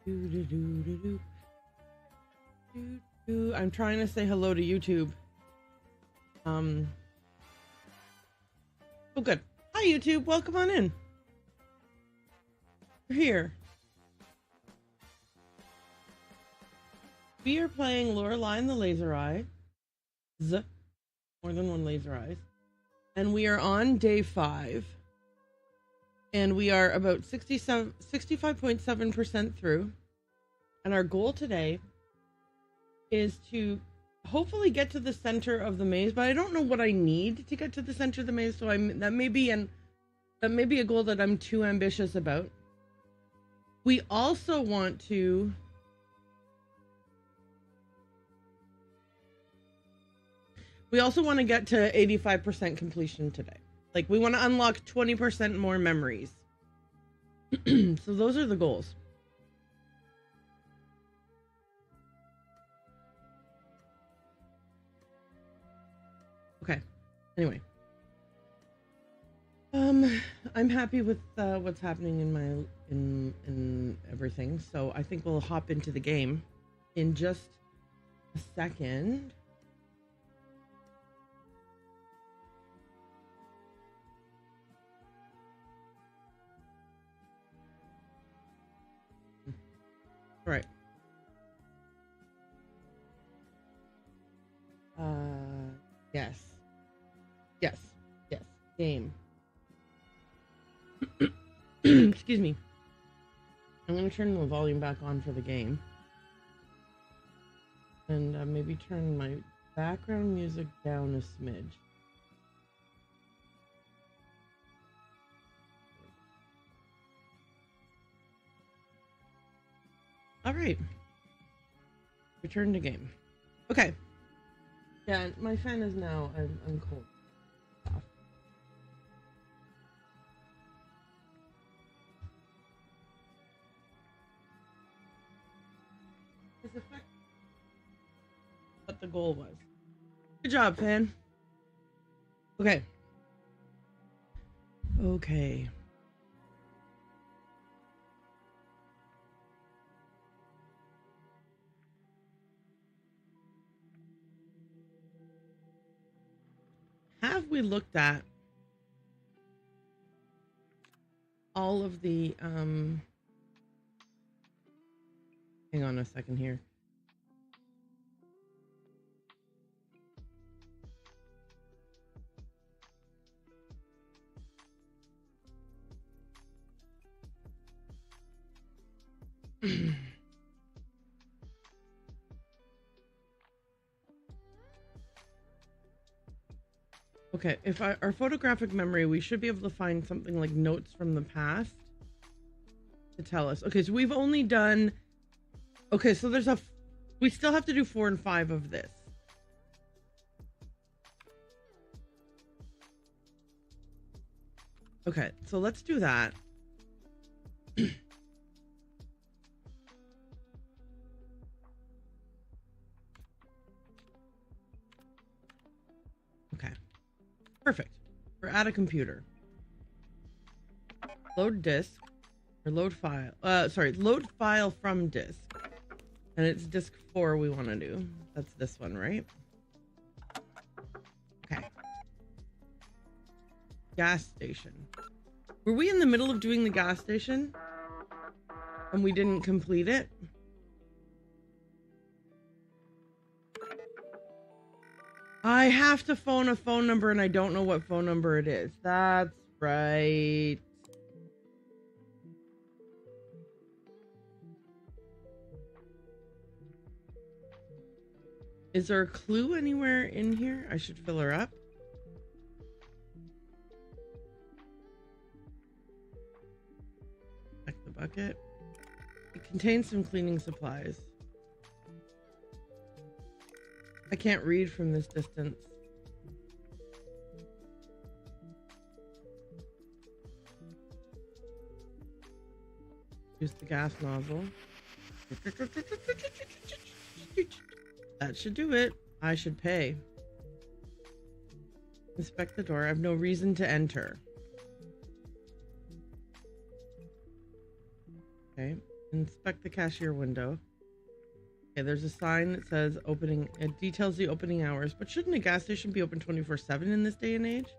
I'm trying to say hello to YouTube. Oh, good. Hi, YouTube. Welcome on in. We're here. We are playing Lorelei and the Laser Eye. More than one laser eyes. And we are on day 5. And we are about 65.7% through. And our goal today is to hopefully get to the center of the maze, but I don't know what I need to get to the center of the maze, so that may be a goal that I'm too ambitious about. We also want to get to 85% completion today. Like, we want to unlock 20% more memories. So those are the goals. Okay. Anyway, I'm happy with what's happening in everything. So I think we'll hop into the game in just a second. All right. Yes. Game. Excuse me. I'm going to turn the volume back on for the game. And maybe turn my background music down a smidge. All right. Return to game. Okay. Yeah, my fan is now, I'm cold. Off. This affects what the goal was. Good job, fan. Okay. Okay. Have we looked at all of the hang on a second here. Okay, if our photographic memory, we should be able to find something like notes from the past to tell us. Okay, so we've only done... Okay, so we still have to do 4 and 5 of this. Okay, so let's do that. Okay. Perfect. We're at a computer. Load disk. Or load file. Load file from disk. And it's disk 4 we want to do. That's this one, right? Okay. Gas station. Were we in the middle of doing the gas station? And we didn't complete it? I have to phone a phone number and I don't know what phone number it is. That's right. Is there a clue anywhere in here? I should fill her up. Check the bucket. It contains some cleaning supplies. I can't read from this distance. Use the gas nozzle. That should do it. I should pay. Inspect the door. I have no reason to enter. Okay. Inspect the cashier window. Okay, there's a sign that says opening. It details the opening hours, but shouldn't a gas station be open 24/7 in this day and age?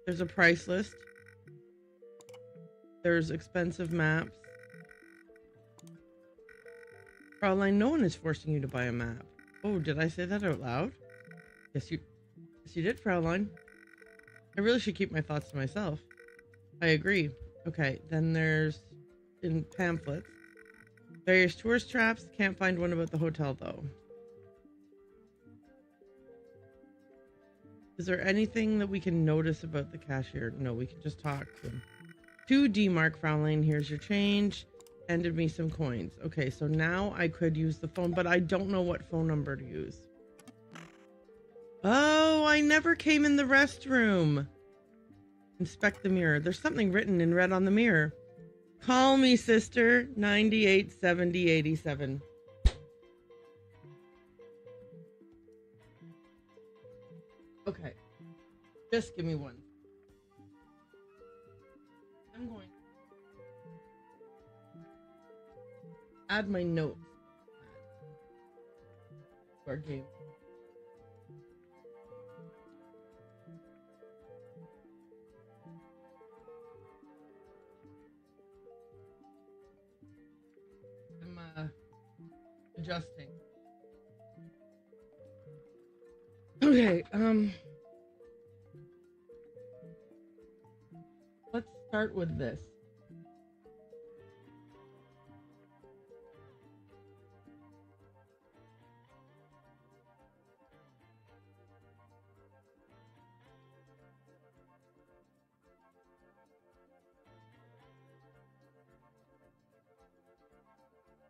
There's a price list. There's expensive maps. Fraulein, no one is forcing you to buy a map. Oh, did I say that out loud? Yes, you did, Fraulein. I really should keep my thoughts to myself. I agree. Okay, then there's in pamphlets. Various tourist traps. Can't find one about the hotel, though. Is there anything that we can notice about the cashier? No, we can just talk to him. 2D Mark, Fraulein. Here's your change. Handed me some coins. Okay, so now I could use the phone, but I don't know what phone number to use. Oh, I never came in the restroom. Inspect the mirror. There's something written in red on the mirror. Call me, sister. 98 70 87. Okay. Just give me one. I'm going to add my notes to our game. I'm adjusting. Okay, let's start with this.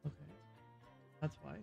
Okay, that's why.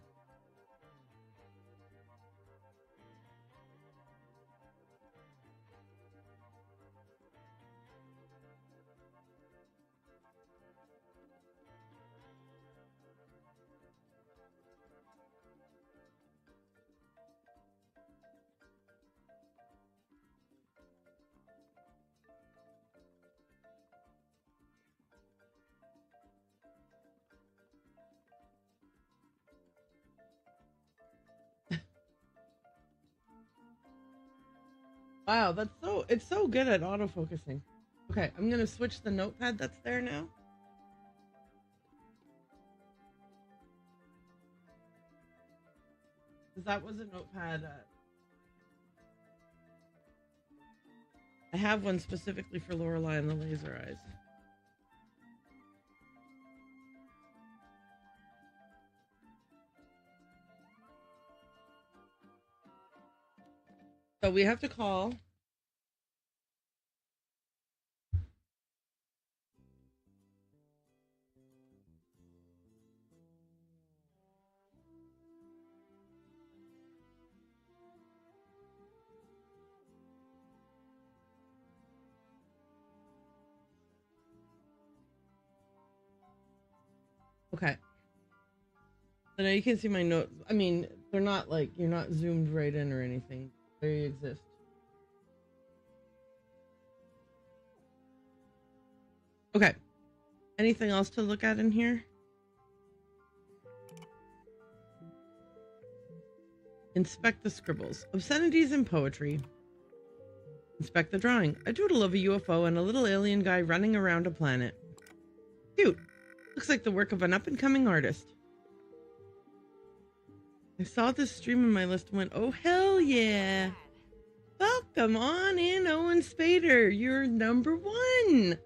Wow, it's so good at autofocusing. Okay, I'm gonna switch the notepad that's there now. Because that was a notepad. I have one specifically for Lorelei and the laser eyes. So we have to call. Okay. So now you can see my notes. I mean, they're not like, you're not zoomed right in or anything. They exist. Okay. Anything else to look at in here? Inspect the scribbles. Obscenities in poetry. Inspect the drawing. A doodle of a UFO and a little alien guy running around a planet. Cute. Looks like the work of an up-and-coming artist. I saw this stream in my list and went, oh, hell yeah. Welcome on in, Owen Spader. You're number one.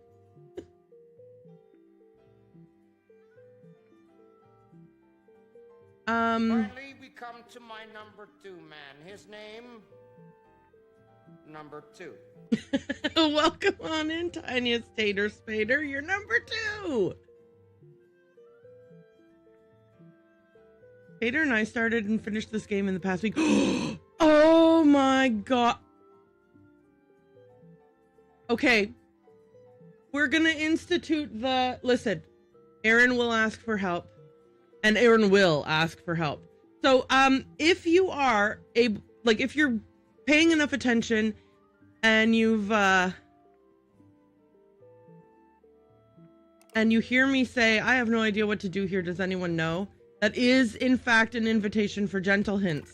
Finally, we come to my number 2 man. His name, number 2. Welcome on in, Tiniest Tater Spader. You're number 2. Tater and I started and finished this game in the past week. Oh my god. Okay. We're gonna institute the... Listen, Erin will ask for help. And Erin will ask for help. So, if you are able... Like, if you're paying enough attention and you've... and you hear me say, I have no idea what to do here, does anyone know? That is, in fact, an invitation for gentle hints.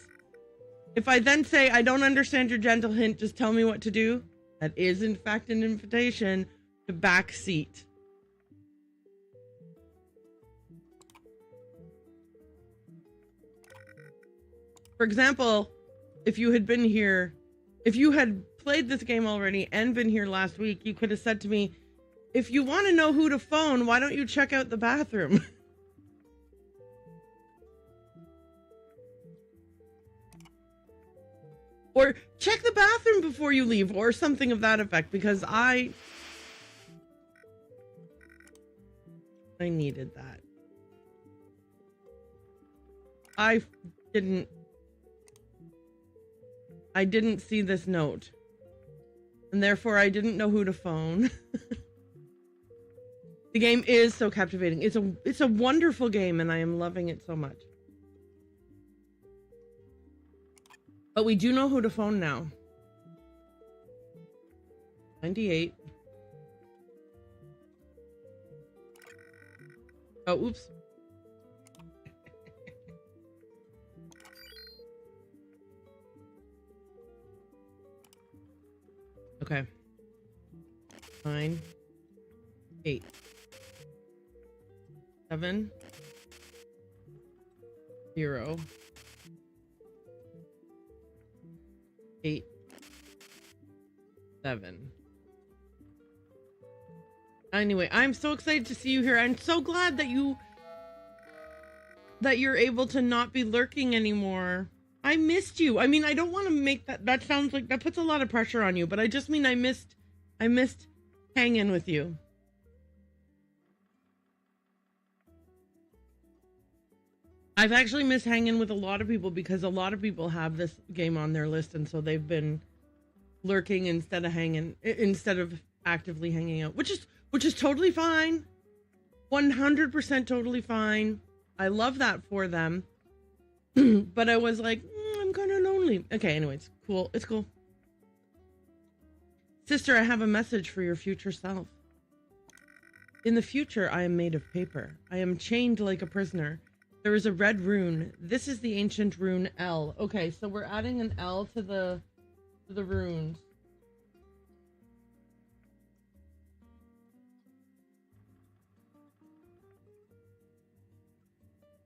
If I then say, I don't understand your gentle hint, just tell me what to do, that is, in fact, an invitation to backseat. For example, if you had been here, if you had played this game already and been here last week, you could have said to me, if you want to know who to phone, why don't you check out the bathroom? Or check the bathroom before you leave, or something of that effect, because I needed that. I didn't see this note, and therefore I didn't know who to phone. The game is so captivating. It's a wonderful game, and I am loving it so much. But we do know who to phone now. 98. Oh, oops. Okay. 9, 8, 7, 0, 8, 7. Anyway, I'm so excited to see you here. I'm so glad that you're able to not be lurking anymore. I missed you. I mean, I don't want to make that sounds like that puts a lot of pressure on you, but I just mean I missed hanging with you. I've actually missed hanging with a lot of people because a lot of people have this game on their list, and so they've been lurking instead of actively hanging out, which is totally fine. 100% totally fine. I love that for them. But I was like, I'm kind of lonely. Okay, anyways, cool. It's cool. Sister, I have a message for your future self. In the future, I am made of paper. I am chained like a prisoner. There is a red rune. This is the ancient rune L. Okay, so we're adding an L to the runes.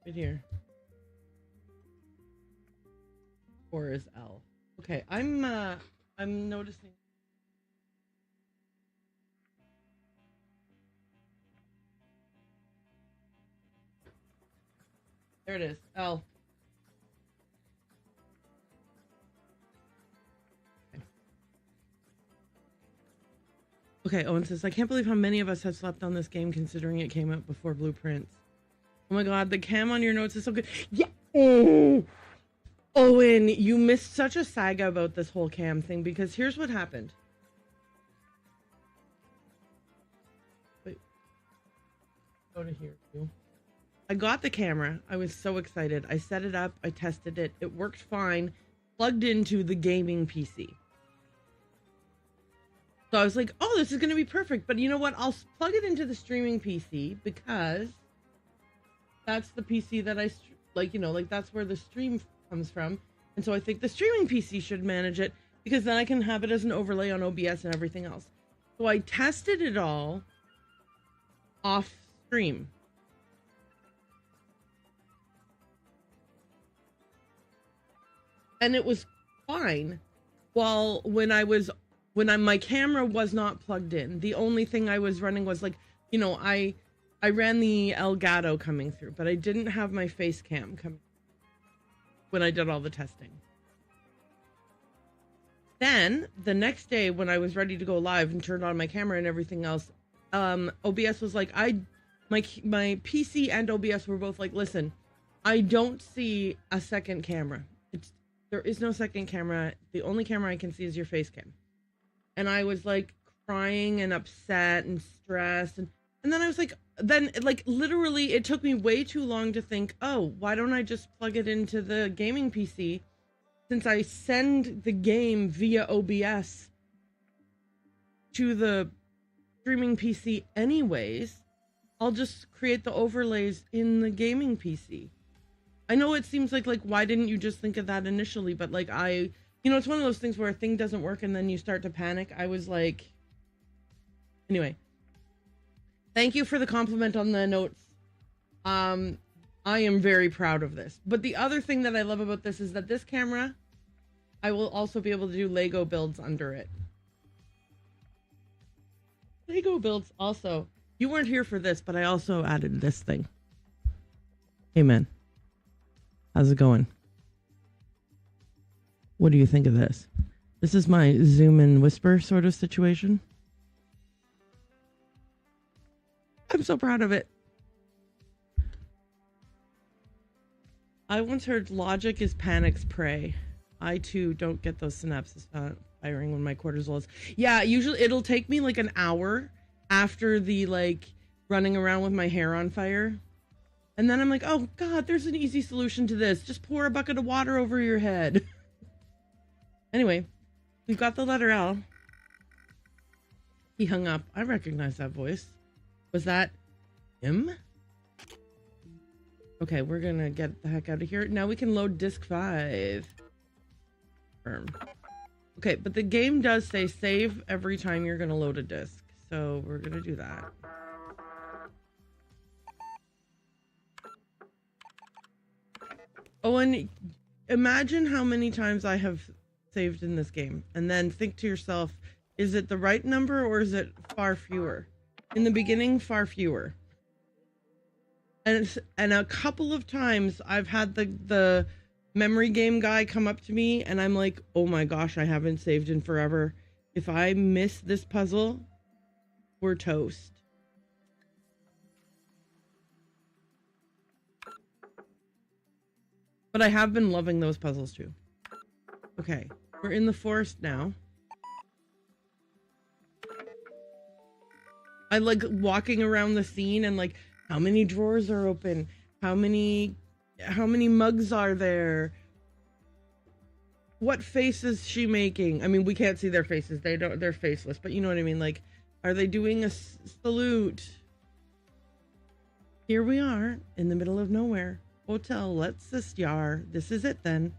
Right here. 4 is L. Okay, I'm noticing. There it is. L. Okay, Owen says, I can't believe how many of us have slept on this game considering it came out before Blueprints. Oh my god, the cam on your notes is so good. Yeah. Oh. Owen, you missed such a saga about this whole cam thing because here's what happened. Wait. Go to here. I got the camera. I was so excited. I set it up. I tested it. It worked fine. Plugged into the gaming PC. So I was like, oh, this is going to be perfect. But you know what? I'll plug it into the streaming PC because that's the PC that I, that's where the stream comes from. And so I think the streaming PC should manage it because then I can have it as an overlay on OBS and everything else. So I tested it all off stream. And it was fine when my camera was not plugged in. The only thing I was running was I ran the Elgato coming through, but I didn't have my face cam coming when I did all the testing. Then the next day when I was ready to go live and turned on my camera and everything else, OBS was like, my PC and OBS were both like, listen, I don't see a second camera. There is no second camera. The only camera I can see is your face cam. And I was like crying and upset and stressed. And then I was like, literally it took me way too long to think, oh, why don't I just plug it into the gaming PC since I send the game via OBS to the streaming PC anyways. I'll just create the overlays in the gaming PC. I know it seems like why didn't you just think of that initially? But like it's one of those things where a thing doesn't work and then you start to panic. I was like, anyway, thank you for the compliment on the notes. I am very proud of this. But the other thing that I love about this is that this camera, I will also be able to do Lego builds under it. Lego builds also. You weren't here for this, but I also added this thing. Hey, man. How's it going? What do you think of this? This is my zoom and whisper sort of situation. I'm so proud of it. I once heard logic is panic's prey. I too don't get those synapses firing when my cortisol is. Yeah, usually it'll take me like an hour after the running around with my hair on fire. And then I'm like, oh God, there's an easy solution to this. Just pour a bucket of water over your head. Anyway, we've got the letter L. He hung up. I recognize that voice. Was that him? Okay, we're gonna get the heck out of here. Now we can load disk 5. Okay, but the game does say save every time you're gonna load a disk. So we're gonna do that. Oh, and imagine how many times I have saved in this game. And then think to yourself, is it the right number or is it far fewer? In the beginning, far fewer. And a couple of times I've had the memory game guy come up to me and I'm like, oh my gosh, I haven't saved in forever. If I miss this puzzle, we're toast. But I have been loving those puzzles too. Okay, we're in the forest now. I like walking around the scene and like, how many drawers are open? How many mugs are there? What face is she making? I mean, we can't see their faces. They're faceless, but you know what I mean? Like, are they doing a salute? Here we are in the middle of nowhere. Hotel, let's this yar. This is it then.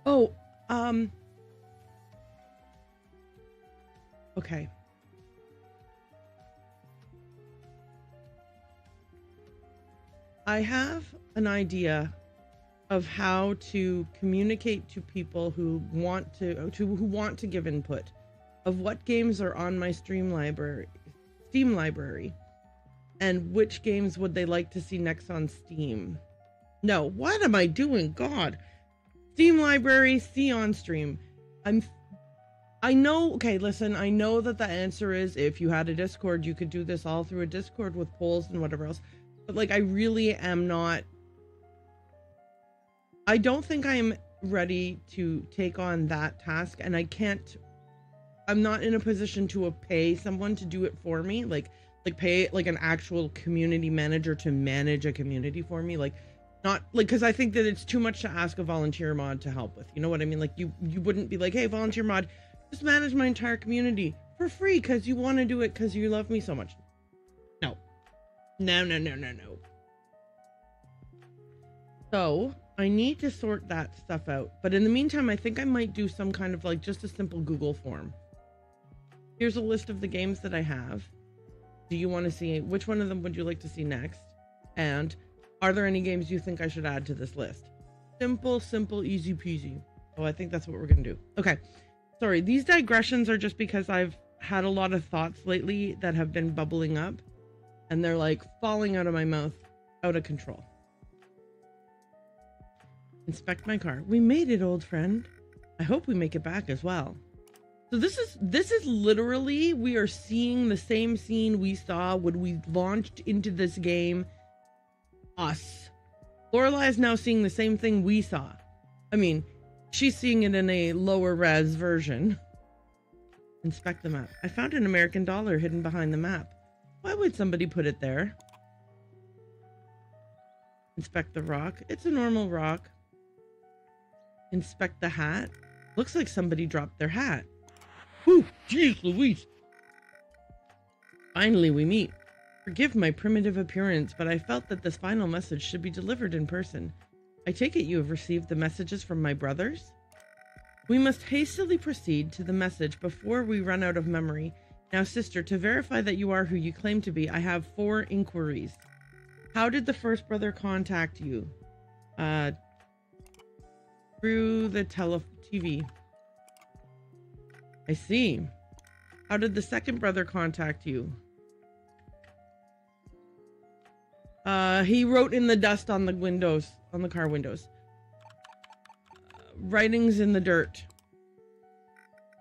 Oh, okay. I have an idea of how to communicate to people who want to give input of what games are on my Steam library, and which games would they like to see next on Steam. No, what am I doing? God. Steam library, see on stream. I know, okay, listen, I know that the answer is if you had a Discord, you could do this all through a Discord with polls and whatever else. But like, I really am not, I don't think I am ready to take on that task, and I'm not in a position to pay someone to do it for me, like pay like an actual community manager to manage a community for me, like not like, because I think that it's too much to ask a volunteer mod to help with, you know what I mean? Like you wouldn't be like, hey, volunteer mod, just manage my entire community for free because you want to do it because you love me so much. No. So I need to sort that stuff out, but in the meantime, I think I might do some kind of like just a simple Google form. Here's a list of the games that I have. Do you want to see, which one of them would you like to see next? And are there any games you think I should add to this list? Simple, easy peasy. Oh, I think that's what we're gonna do. Okay, sorry, these digressions are just because I've had a lot of thoughts lately that have been bubbling up, and they're like falling out of my mouth, out of control. Inspect my car. We made it, old friend. I hope we make it back as well. So this is literally, we are seeing the same scene we saw when we launched into this game. Us. Lorelai is now seeing the same thing we saw. I mean, she's seeing it in a lower res version. Inspect the map. I found an American dollar hidden behind the map. Why would somebody put it there? Inspect the rock. It's a normal rock. Inspect the hat. Looks like somebody dropped their hat. Whew, jeez Louise. Finally we meet. Forgive my primitive appearance, but I felt that this final message should be delivered in person. I take it you have received the messages from my brothers? We must hastily proceed to the message before we run out of memory. Now, sister, to verify that you are who you claim to be, I have 4 inquiries. How did the first brother contact you? Through the TV. I see. How did the second brother contact you? He wrote in the dust on the windows, on the car windows. Writings in the dirt.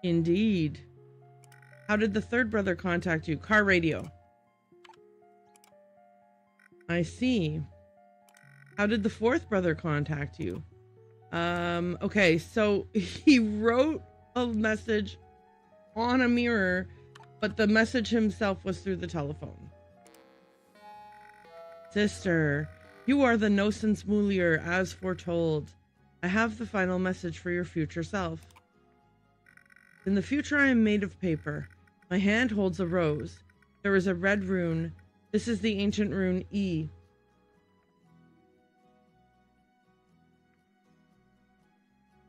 Indeed. How did the third brother contact you? Car radio. I see. How did the fourth brother contact you? Okay, so he wrote a message on a mirror, but the message himself was through the telephone. Sister, you are the Nocens Mulier, as foretold. I have the final message for your future self. In the future, I am made of paper. My hand holds a rose. There is a red rune. This is the ancient rune E.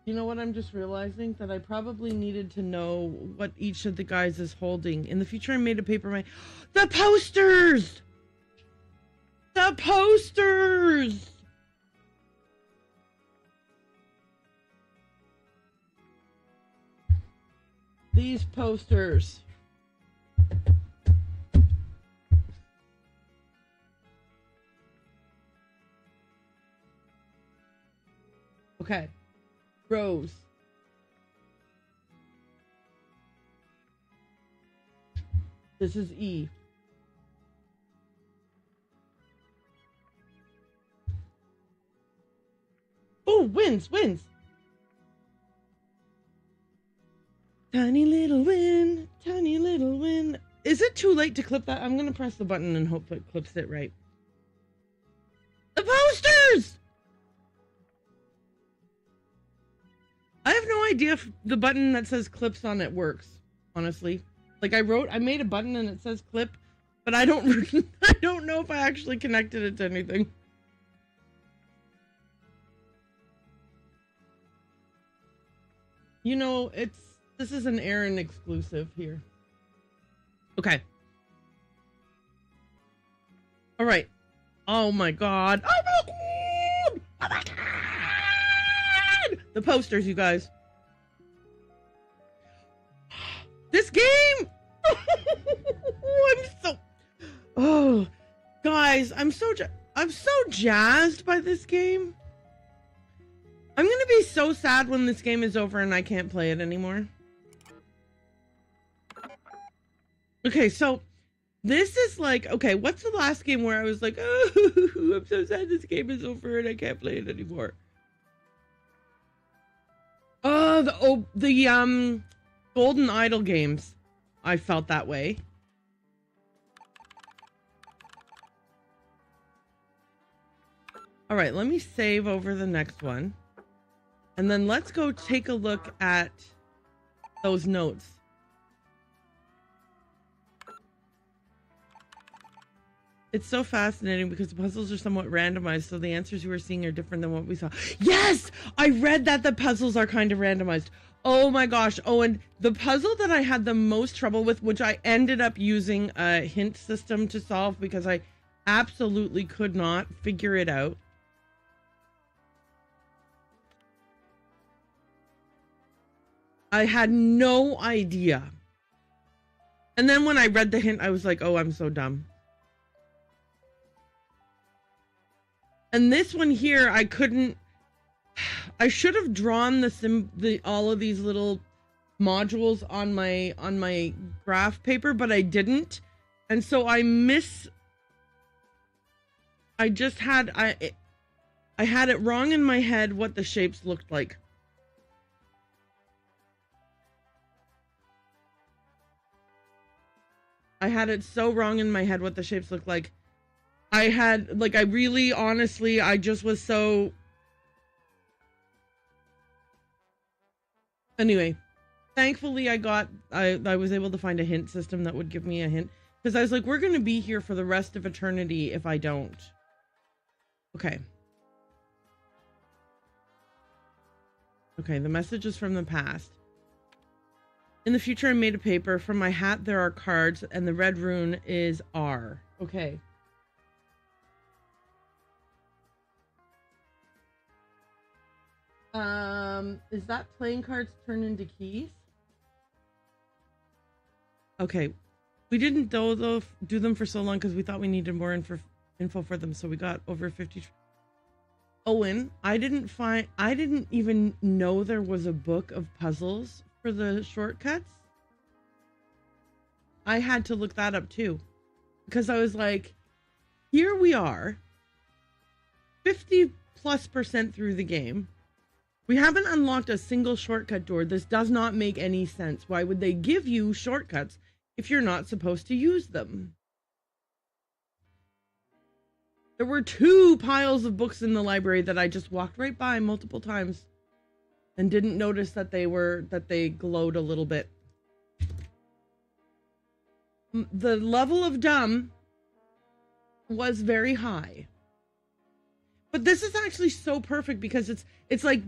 You know what I'm just realizing? That I probably needed to know what each of the guys is holding. In the future, I made of paper. The posters! The posters! These posters. Okay. Rose. This is E. Oh, wins. Tiny little win, tiny little win. Is it too late to clip that? I'm going to press the button and hope it clips it right. The posters! I have no idea if the button that says clips on it works, honestly. Like I made a button and it says clip, but I don't know if I actually connected it to anything. You know, this is an Erin exclusive here. Okay. All right. Oh my god. Oh my god! Oh my god! The posters, you guys. This game! Oh, guys, I'm so jazzed by this game. I'm gonna be so sad when this game is over and I can't play it anymore. Okay, so this is like, okay, what's the last game where I was like, oh, I'm so sad this game is over and I can't play it anymore? The Golden Idol games. I felt that way. All right, let me save over the next one. And then let's go take a look at those notes. It's so fascinating because the puzzles are somewhat randomized, so the answers you were seeing are different than what we saw. Yes! I read that the puzzles are kind of randomized. Oh my gosh. Oh, and the puzzle that I had the most trouble with, which I ended up using a hint system to solve because I absolutely could not figure it out. I had no idea. And then when I read the hint, I was like, oh, I'm so dumb. And this one here, I couldn't. I should have drawn all of these little modules on my graph paper, but I didn't. And so I had it wrong in my head what the shapes looked like. I had it so wrong in my head what the shapes looked like. I really, honestly, I just was so... Anyway, thankfully I was able to find a hint system that would give me a hint. Because I was like, we're going to be here for the rest of eternity if I don't. Okay. Okay, the message is from the past. In the future, I made a paper. From my hat, there are cards, and the red rune is R. Okay. Is that playing cards turn into keys? Okay. We didn't do them for so long because we thought we needed more info for them, so we got over 50. Owen, I didn't even know there was a book of puzzles for the shortcuts. I had to look that up too, because I was like, here we are, 50+% through the game. We haven't unlocked a single shortcut door. This does not make any sense. Why would they give you shortcuts if you're not supposed to use them? There were 2 piles of books in the library that I just walked right by multiple times and didn't notice that they glowed a little bit. The level of dumb was very high. But this is actually so perfect because it's like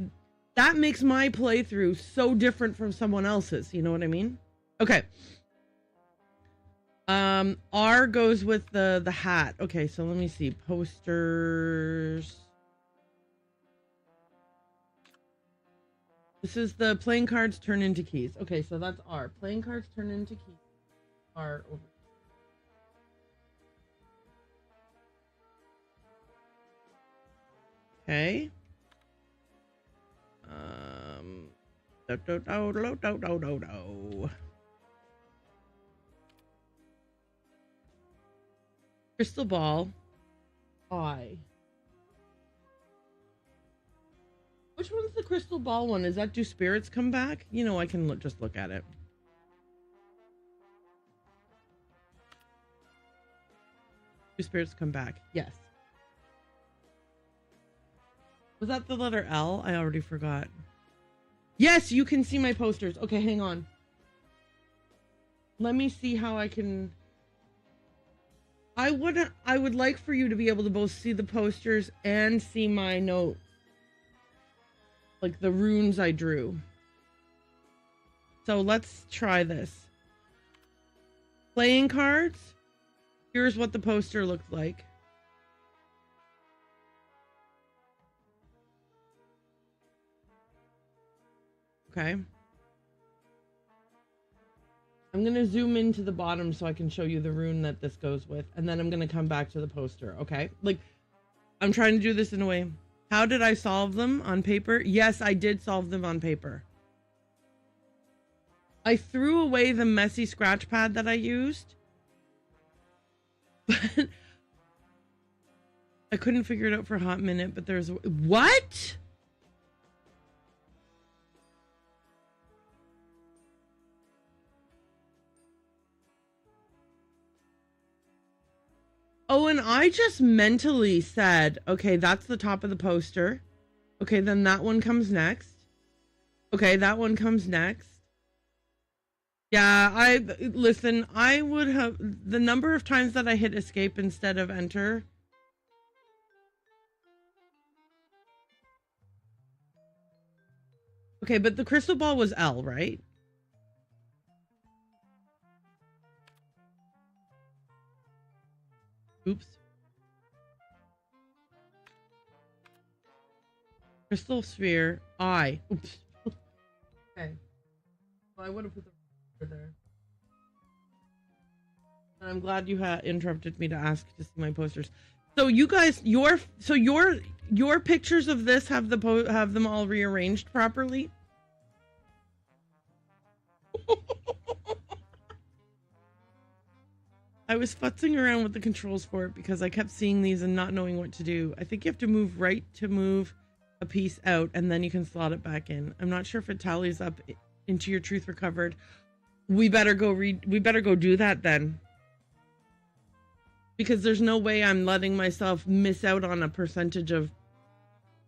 that makes my playthrough so different from someone else's, you know what I mean? Okay. R goes with the hat. Okay, so let me see. Posters. This is the playing cards turn into keys. Okay, so that's R. Playing cards turn into keys. R over. Okay. Crystal ball. I. Which one's the crystal ball one? Is that do spirits come back? You know, I can just look at it. Do spirits come back? Yes. Was that the letter L? I already forgot. Yes, you can see my posters. Okay, hang on. Let me see how I can... I would like for you to be able to both see the posters and see my notes. Like the runes I drew. So let's try this. Playing cards. Here's what the poster looked like. Okay. I'm going to zoom into the bottom so I can show you the rune that this goes with. And then I'm going to come back to the poster. Okay. Like, I'm trying to do this in a way. How did I solve them on paper? Yes, I did solve them on paper. I threw away the messy scratch pad that I used. But I couldn't figure it out for a hot minute, but there's... What? Oh, and I just mentally said, okay, that's the top of the poster. Okay, then that one comes next. Okay, that one comes next. Yeah, listen, I would have, the number of times that I hit escape instead of enter. Okay, but the crystal ball was L, right? Oops. Crystal sphere, I. Oops. Okay. Well, I would have put the there. And I'm glad you had interrupted me to ask to see my posters. So you guys, your pictures of this have them all rearranged properly? I was futzing around with the controls for it because I kept seeing these and not knowing what to do. I think you have to move right to move a piece out and then you can slot it back in. I'm not sure if it tallies up into your truth recovered. We better go do that then. Because there's no way I'm letting myself miss out on a percentage of...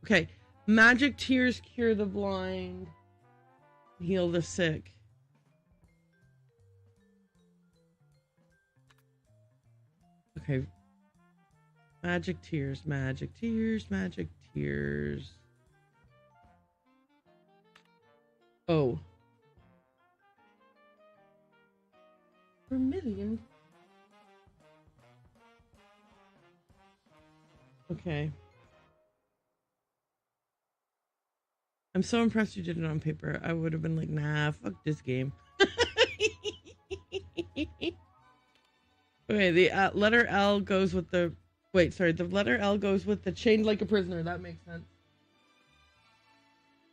Okay. Magic tears cure the blind. Heal the sick. Okay. Magic tears, magic tears, magic tears. Oh. Vermilion. Okay. I'm so impressed you did it on paper. I would have been like, nah, fuck this game. Okay, the letter L goes with the... Wait, sorry. The letter L goes with the chained like a prisoner. That makes sense.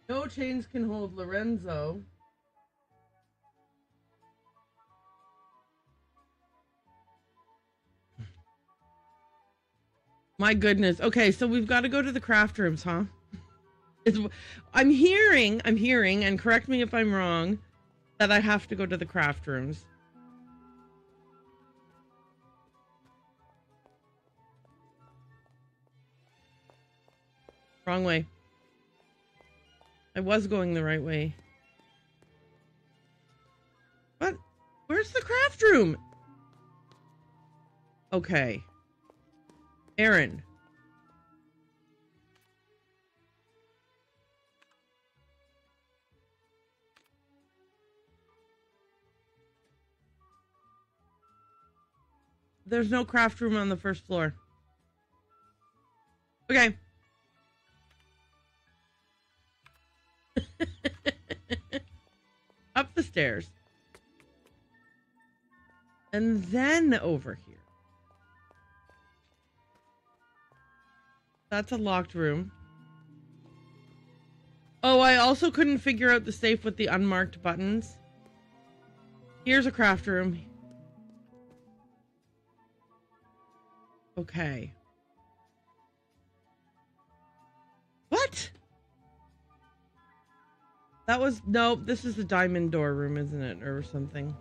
No chains can hold Lorenzo. My goodness. Okay, so we've got to go to the craft rooms, huh? I'm hearing, and correct me if I'm wrong, that I have to go to the craft rooms. Wrong way. I was going the right way. What? Where's the craft room? Okay. Erin. There's no craft room on the first floor. Okay. Up the stairs. And then over here. That's a locked room. Oh, I also couldn't figure out the safe with the unmarked buttons. Here's a craft room. Okay. What? That was... No, this is the diamond door room, isn't it? Or something.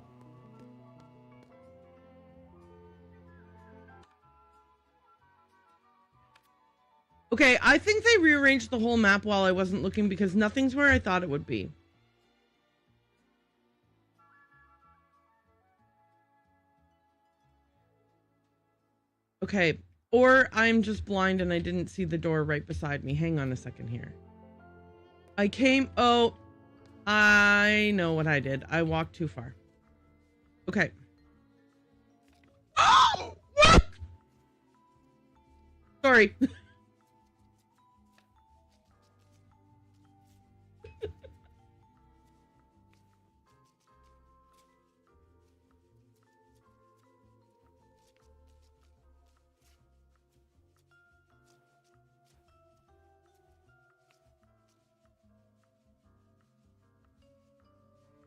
Okay, I think they rearranged the whole map while I wasn't looking because nothing's where I thought it would be. Okay, or I'm just blind and I didn't see the door right beside me. Hang on a second here. I came... Oh, I know what I did. I walked too far. Okay. Oh! What? Sorry.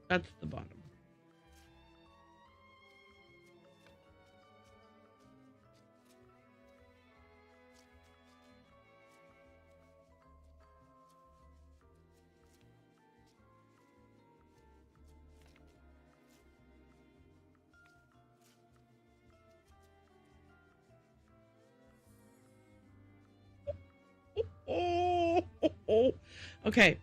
That's the bottom. Okay.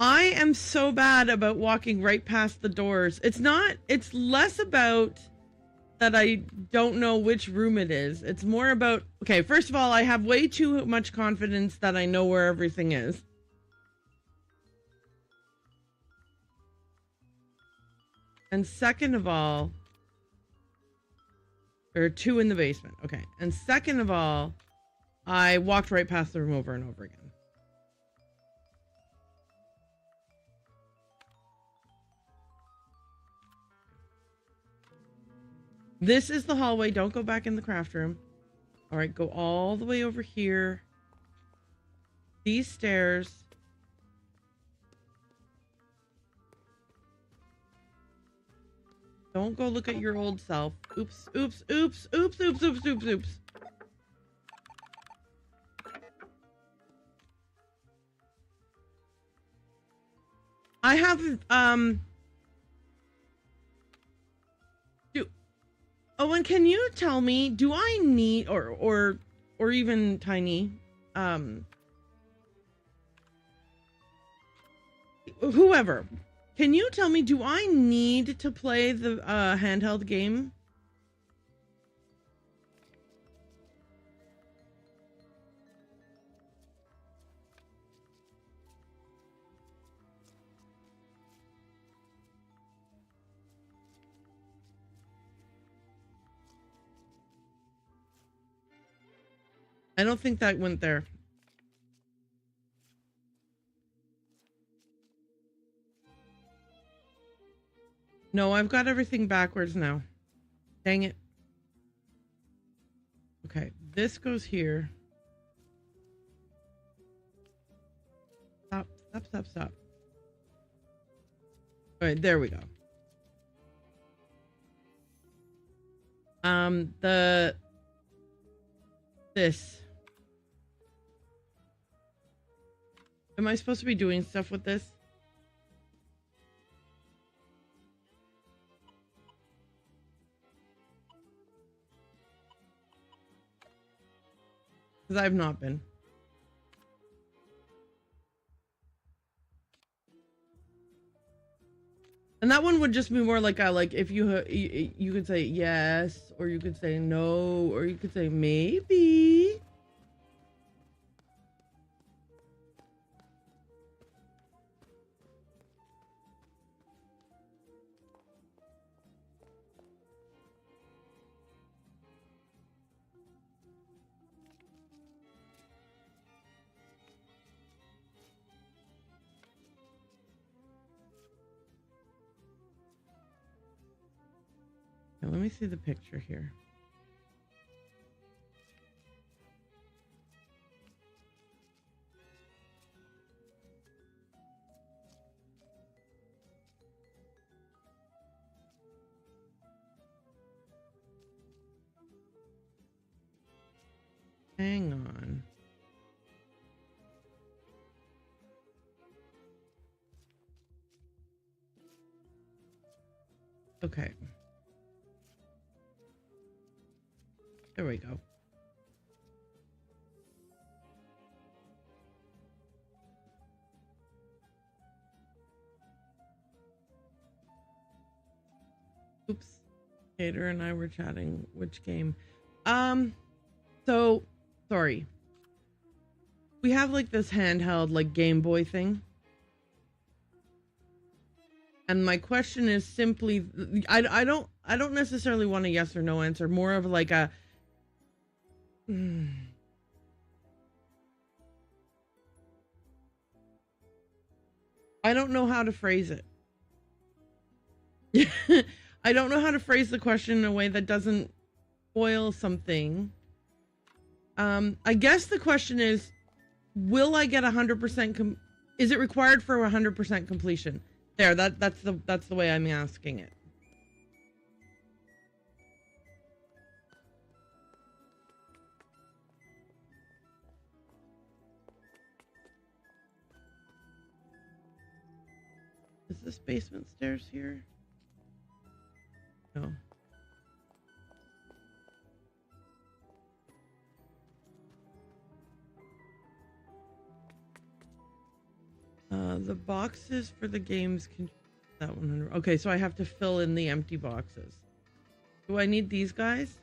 I am so bad about walking right past the doors. It's less about that I don't know which room it is. It's more about, okay, first of all, I have way too much confidence that I know where everything is. And second of all, there are two in the basement. Okay. And second of all, I walked right past the room over and over again. This is the hallway. Don't go back in the craft room. All right, go all the way over here. These stairs. Don't go look at your old self. Oops, oops, oops, oops, oops, oops, oops, oops. I have, Owen, can you tell me, do I need, or even Tiny, whoever, can you tell me, do I need to play the handheld game? I don't think that went there. No, I've got everything backwards now. Dang it. Okay, this goes here. Stop, stop, stop, stop. All right, there we go. This. Am I supposed to be doing stuff with this? Because I've not been. And that one would just be more like a, like if you could say yes, or you could say no, or you could say maybe. Now, let me see the picture here. Hang on. Okay. There we go. Oops. Hater and I were chatting. Which game? So, sorry. We have like this handheld like Game Boy thing. And my question is simply, I don't necessarily want a yes or no answer. More of like a, I don't know how to phrase it. I don't know how to phrase the question in a way that doesn't spoil something. I guess the question is, will I get 100%? Is it required for 100% completion? There, that's the way I'm asking it. Is this basement stairs here? No. The boxes for the games can that 100. Okay, so I have to fill in the empty boxes. Do I need these guys?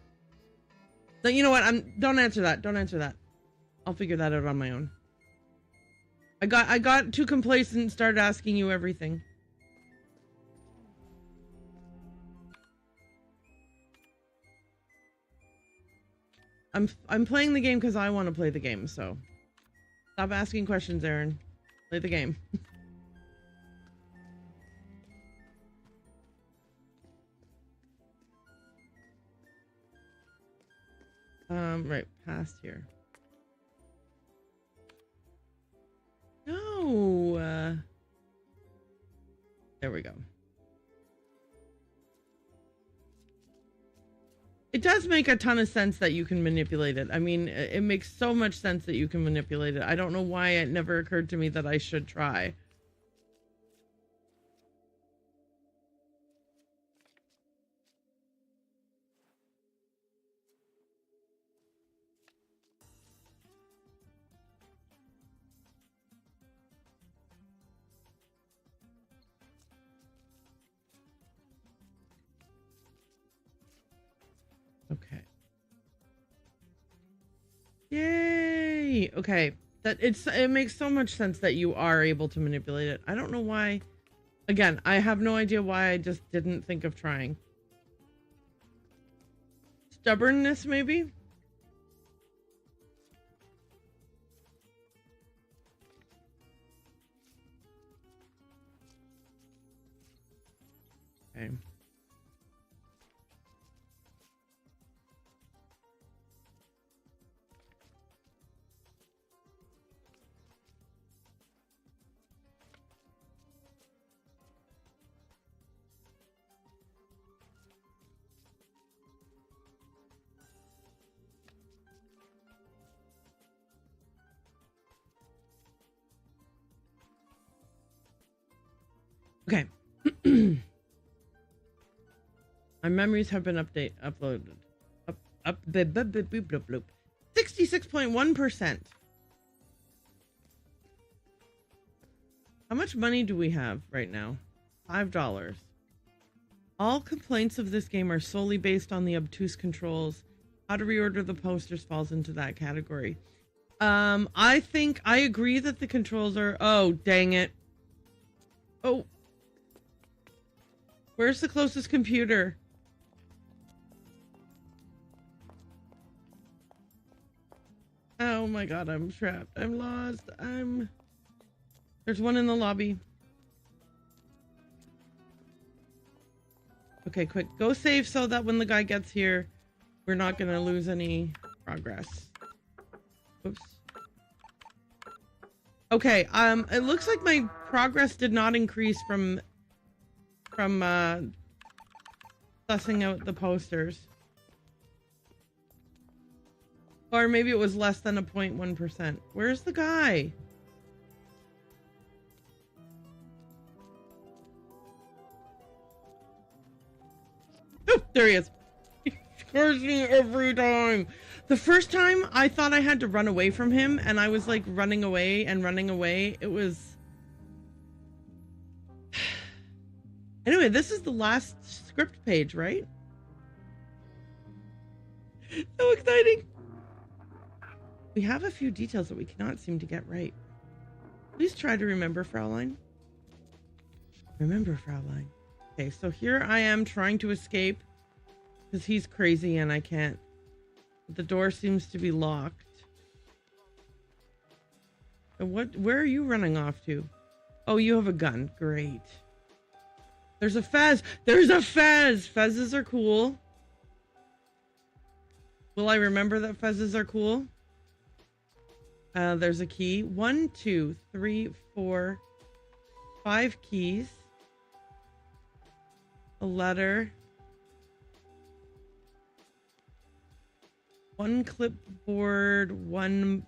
So you know what? Don't answer that. Don't answer that. I'll figure that out on my own. I got too complacent and started asking you everything. I'm playing the game because I want to play the game, so stop asking questions, Erin. Play the game. Right, past here. No. There we go. It does make a ton of sense that you can manipulate it. I mean, it makes so much sense that you can manipulate it. I don't know why it never occurred to me that I should try. Okay. Yay! Okay. It makes so much sense that you are able to manipulate it. I don't know why. Again, I have no idea why I just didn't think of trying. Stubbornness, maybe? Okay. Okay. My memories have been uploaded. Up 66.1%. How much money do we have right now? $5. All complaints of this game are solely based on the obtuse controls. How to reorder the posters falls into that category. I think I agree that the controls are... Oh, dang it. Oh. Where's the closest computer? Oh my god, I'm trapped. I'm lost. There's one in the lobby. Okay, quick. Go save so that when the guy gets here, we're not gonna lose any progress. Oops. Okay, it looks like my progress did not increase from sussing out the posters. Or maybe it was less than a 0.1%. Where's the guy? Oh, there he is. He scares me every time. The first time I thought I had to run away from him and I was like running away and running away. It was... Anyway, this is the last script page, right? So exciting. We have a few details that we cannot seem to get right. Please try to remember, Fraulein. Remember, Fraulein. Okay, so here I am trying to escape because he's crazy and I can't. The door seems to be locked. Where are you running off to? Oh, you have a gun. Great. There's a fez. There's a fez. Fezzes are cool. Will I remember that fezzes are cool? There's a key. 1, 2, 3, 4, 5 keys. A letter. 1 clipboard, 1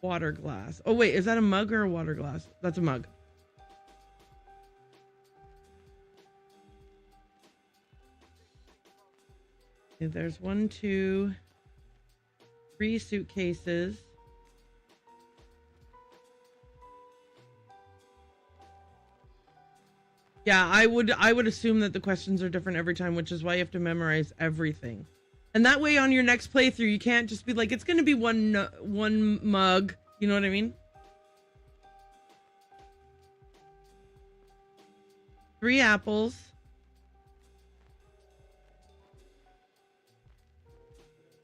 water glass. Oh wait, is that a mug or a water glass? That's a mug. Okay, there's 1, 2, 3 suitcases. Yeah, I would assume that the questions are different every time, which is why you have to memorize everything. And that way on your next playthrough, you can't just be like, it's going to be one mug. You know what I mean? 3 apples.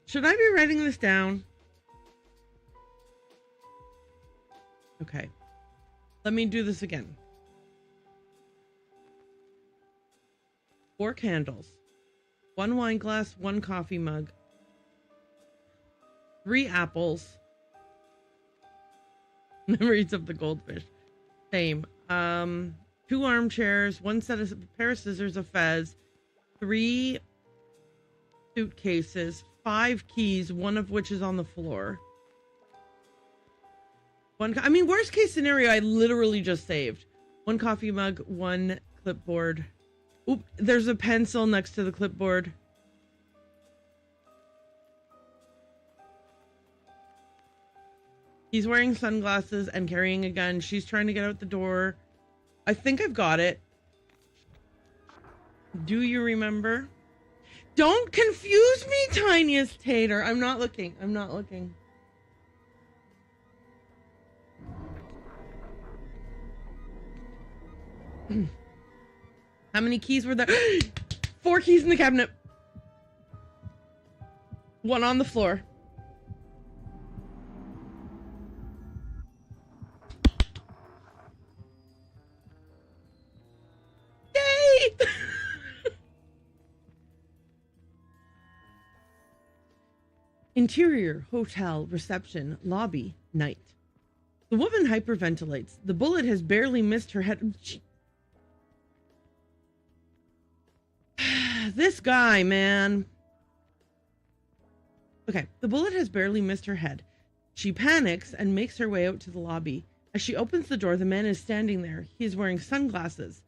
Should I be writing this down? Okay. Let me do this again. 4 candles. 1 wine glass, 1 coffee mug. 3 apples. Memories of the goldfish. Same. 2 armchairs, 1 pair of scissors, a fez, 3 suitcases, 5 keys, 1 of which is on the floor. I mean, worst case scenario, I literally just saved. 1 coffee mug, 1 clipboard. Oop, there's a pencil next to the clipboard. He's wearing sunglasses and carrying a gun. She's trying to get out the door. I think I've got it. Do you remember? Don't confuse me, tiniest tater. I'm not looking. I'm not looking. How many keys were there? 4 keys in the cabinet. 1 on the floor. Yay! Interior, hotel, reception, lobby, night. The woman hyperventilates. The bullet has barely missed her head. This guy, man. Okay, the bullet has barely missed her head. She panics and makes her way out to the lobby. As she opens the door, the man is standing there. He is wearing sunglasses.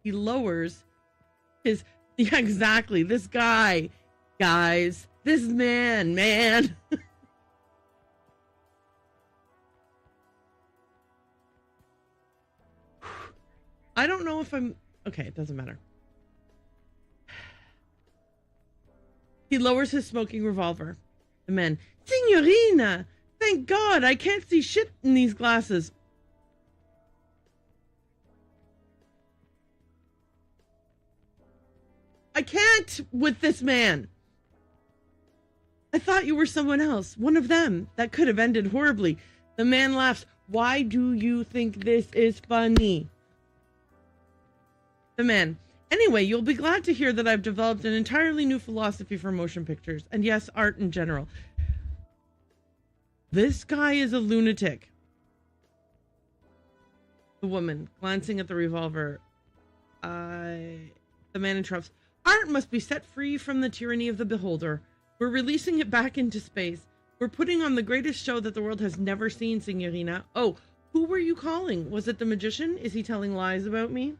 He lowers his... Yeah, exactly. This guy. Guys. This man. I don't know if I'm... Okay, it doesn't matter. He lowers his smoking revolver. The man, Signorina! Thank God, I can't see shit in these glasses. I can't with this man. I thought you were someone else, one of them. That could have ended horribly. The man laughs. Why do you think this is funny? The man, anyway, you'll be glad to hear that I've developed an entirely new philosophy for motion pictures, and yes, art in general. This guy is a lunatic. The woman, glancing at the revolver. The man interrupts. Art must be set free from the tyranny of the beholder. We're releasing it back into space. We're putting on the greatest show that the world has never seen, Signorina. Oh, who were you calling? Was it the magician? Is he telling lies about me?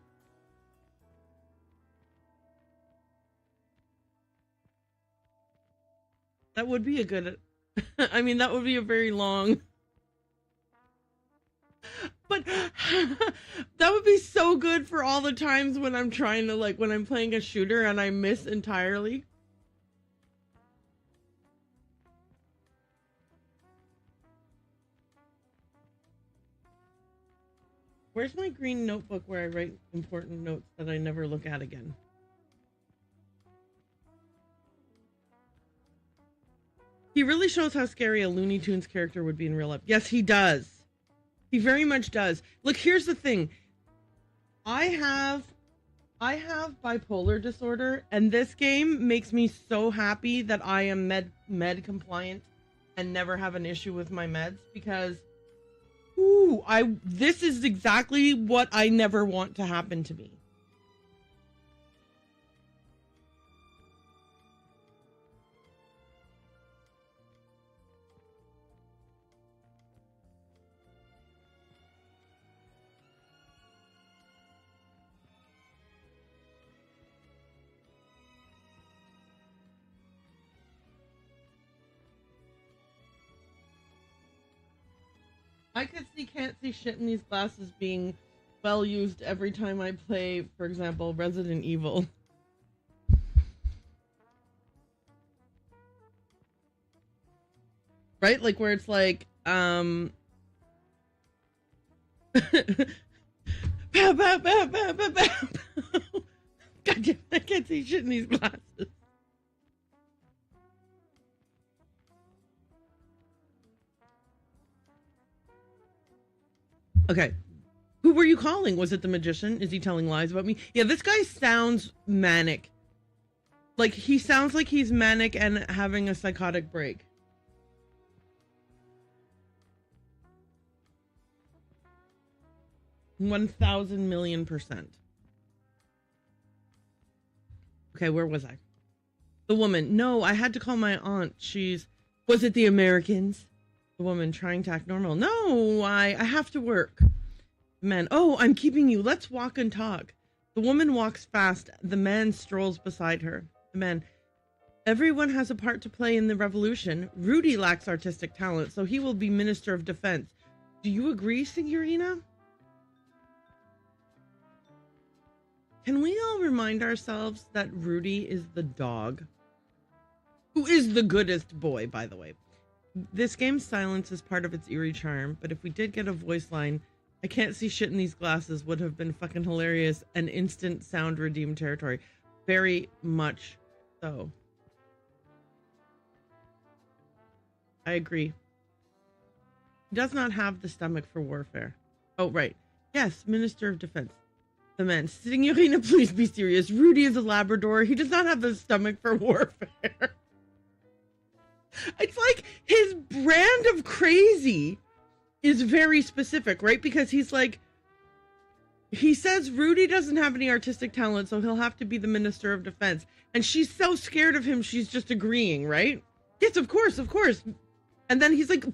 That would be a good... I mean, that would be a very long... But that would be so good for all the times when I'm trying to, like, when I'm playing a shooter and I miss entirely. Where's my green notebook where I write important notes that I never look at again? He really shows how scary a Looney Tunes character would be in real life. Yes, he does. He very much does. Look, here's the thing. I have bipolar disorder, and this game makes me so happy that I am med compliant and never have an issue with my meds, because this is exactly what I never want to happen to me. I can't see shit in these glasses being well used every time I play, for example, Resident Evil. Right? Like where it's like, pow, pow, pow, pow, pow, pow. God damn, I can't see shit in these glasses. Okay. Who were you calling? Was it the magician? Is he telling lies about me? Yeah, this guy sounds manic. Like, he sounds like he's manic and having a psychotic break. $1,000,000,000%. Okay, where was I? The woman. No, I had to call my aunt. Was it the Americans? The woman, trying to act normal. No, I have to work. The man. Oh, I'm keeping you. Let's walk and talk. The woman walks fast. The man strolls beside her. The man. Everyone has a part to play in the revolution. Rudy lacks artistic talent, so he will be Minister of Defense. Do you agree, Signorina? Can we all remind ourselves that Rudy is the dog? Who is the goodest boy, by the way. This game's silence is part of its eerie charm, but if we did get a voice line, I can't see shit in these glasses would have been fucking hilarious and instant sound redeemed territory. Very much so. I agree. He does not have the stomach for warfare. Oh, right. Yes, Minister of Defense. The man. Signorina, please be serious. Rudy is a Labrador. He does not have the stomach for warfare. It's like his brand of crazy is very specific, right? Because he's like, he says Rudy doesn't have any artistic talent, so he'll have to be the Minister of Defense. And she's so scared of him, she's just agreeing, right? Yes, of course, of course. And then he's like,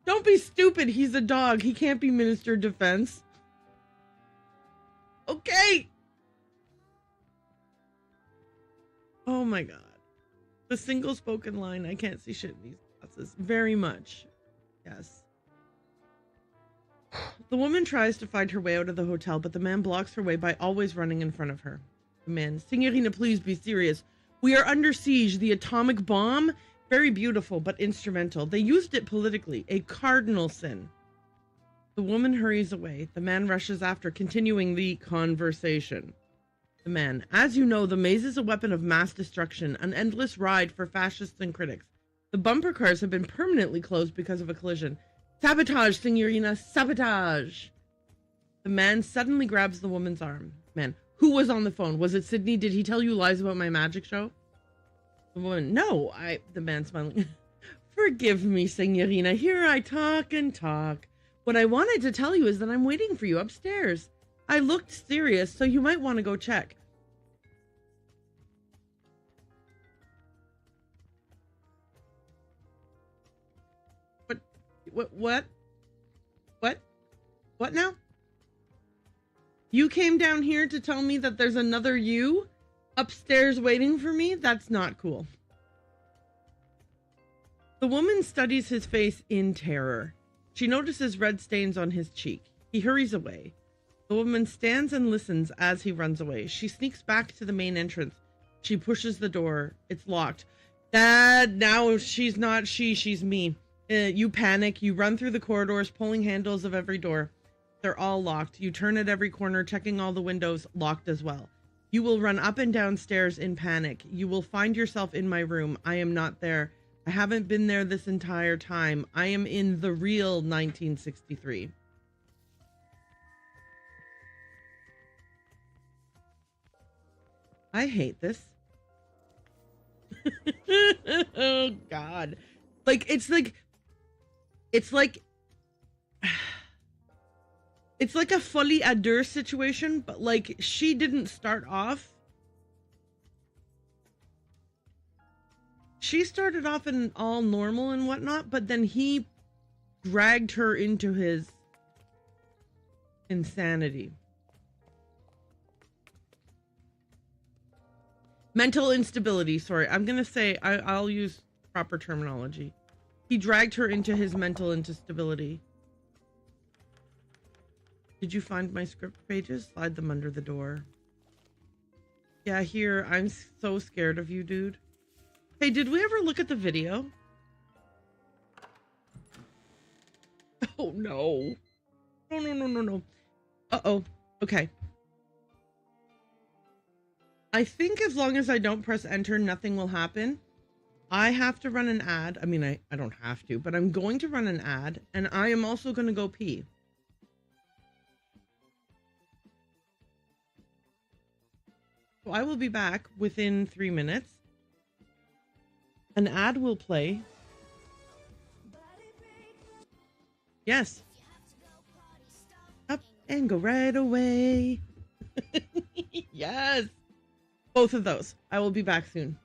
don't be stupid. He's a dog. He can't be Minister of Defense. Okay. Oh my God. The single spoken line, I can't see shit in these glasses. Very much. Yes. The woman tries to find her way out of the hotel, but the man blocks her way by always running in front of her. The man, Signorina, please be serious. We are under siege. The atomic bomb, very beautiful, but instrumental. They used it politically, a cardinal sin. The woman hurries away. The man rushes after, continuing the conversation. The man, as you know, the maze is a weapon of mass destruction, an endless ride for fascists and critics. The bumper cars have been permanently closed because of a collision. Sabotage, Signorina, sabotage. The man suddenly grabs the woman's arm. Man, who was on the phone? Was it Sydney? Did he tell you lies about my magic show? The woman, no, the man smiling. Forgive me, Signorina. Here I talk and talk. What I wanted to tell you is that I'm waiting for you upstairs. I looked serious, so you might want to go check. What? What now? You came down here to tell me that there's another you upstairs waiting for me? That's not cool. The woman studies his face in terror. She notices red stains on his cheek. He hurries away. The woman stands and listens as he runs away. She sneaks back to the main entrance. She pushes the door. It's locked. Dad, now she's not she's me. You panic. You run through the corridors, pulling handles of every door. They're all locked. You turn at every corner, checking all the windows, locked as well. You will run up and down stairs in panic. You will find yourself in my room. I am not there. I haven't been there this entire time. I am in the real 1963. I hate this. Oh God. It's like a folie à deux situation, but like she didn't start off. She started off in all normal and whatnot, but then he dragged her into his insanity. Mental instability. Sorry, I'm going to say, I'll use proper terminology. He dragged her into his mental instability. Did you find my script pages? Slide them under the door. Yeah, here. I'm so scared of you, dude. Hey, did we ever look at the video? Oh, no. No. Uh-oh. Okay. I think as long as I don't press enter, nothing will happen. I have to run an ad. I mean, I don't have to, but I'm going to run an ad, and I am also going to go pee. So I will be back within 3 minutes. An ad will play. Yes. Up and go right away. Yes. Both of those. I will be back soon.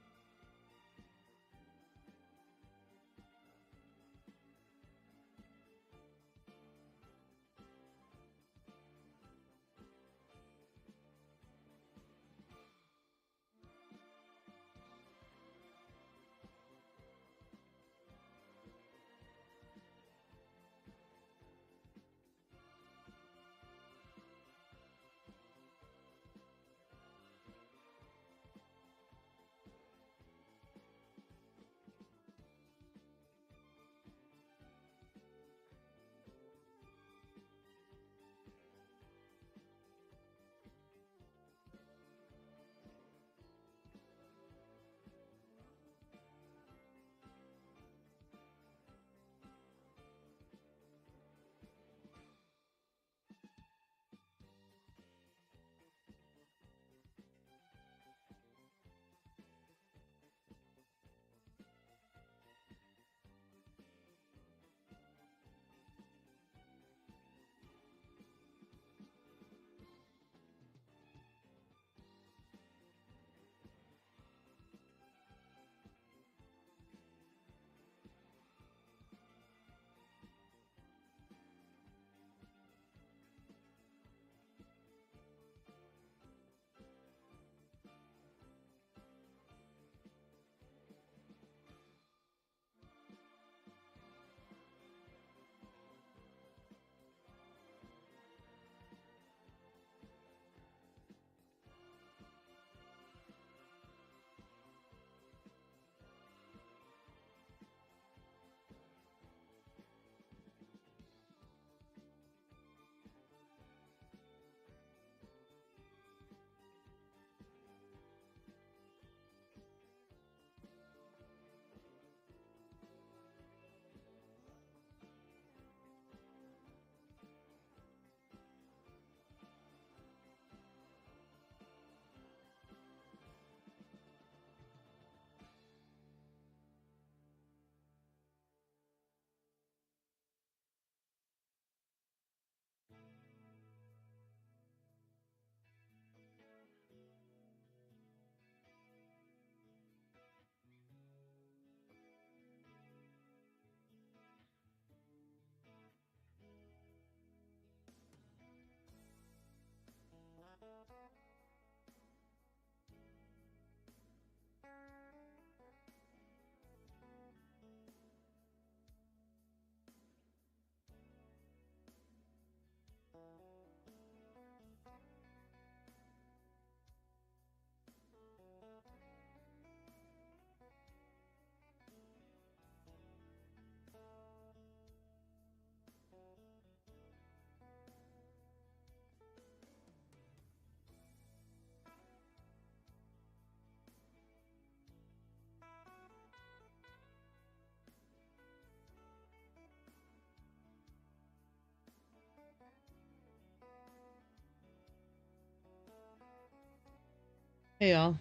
Hey y'all,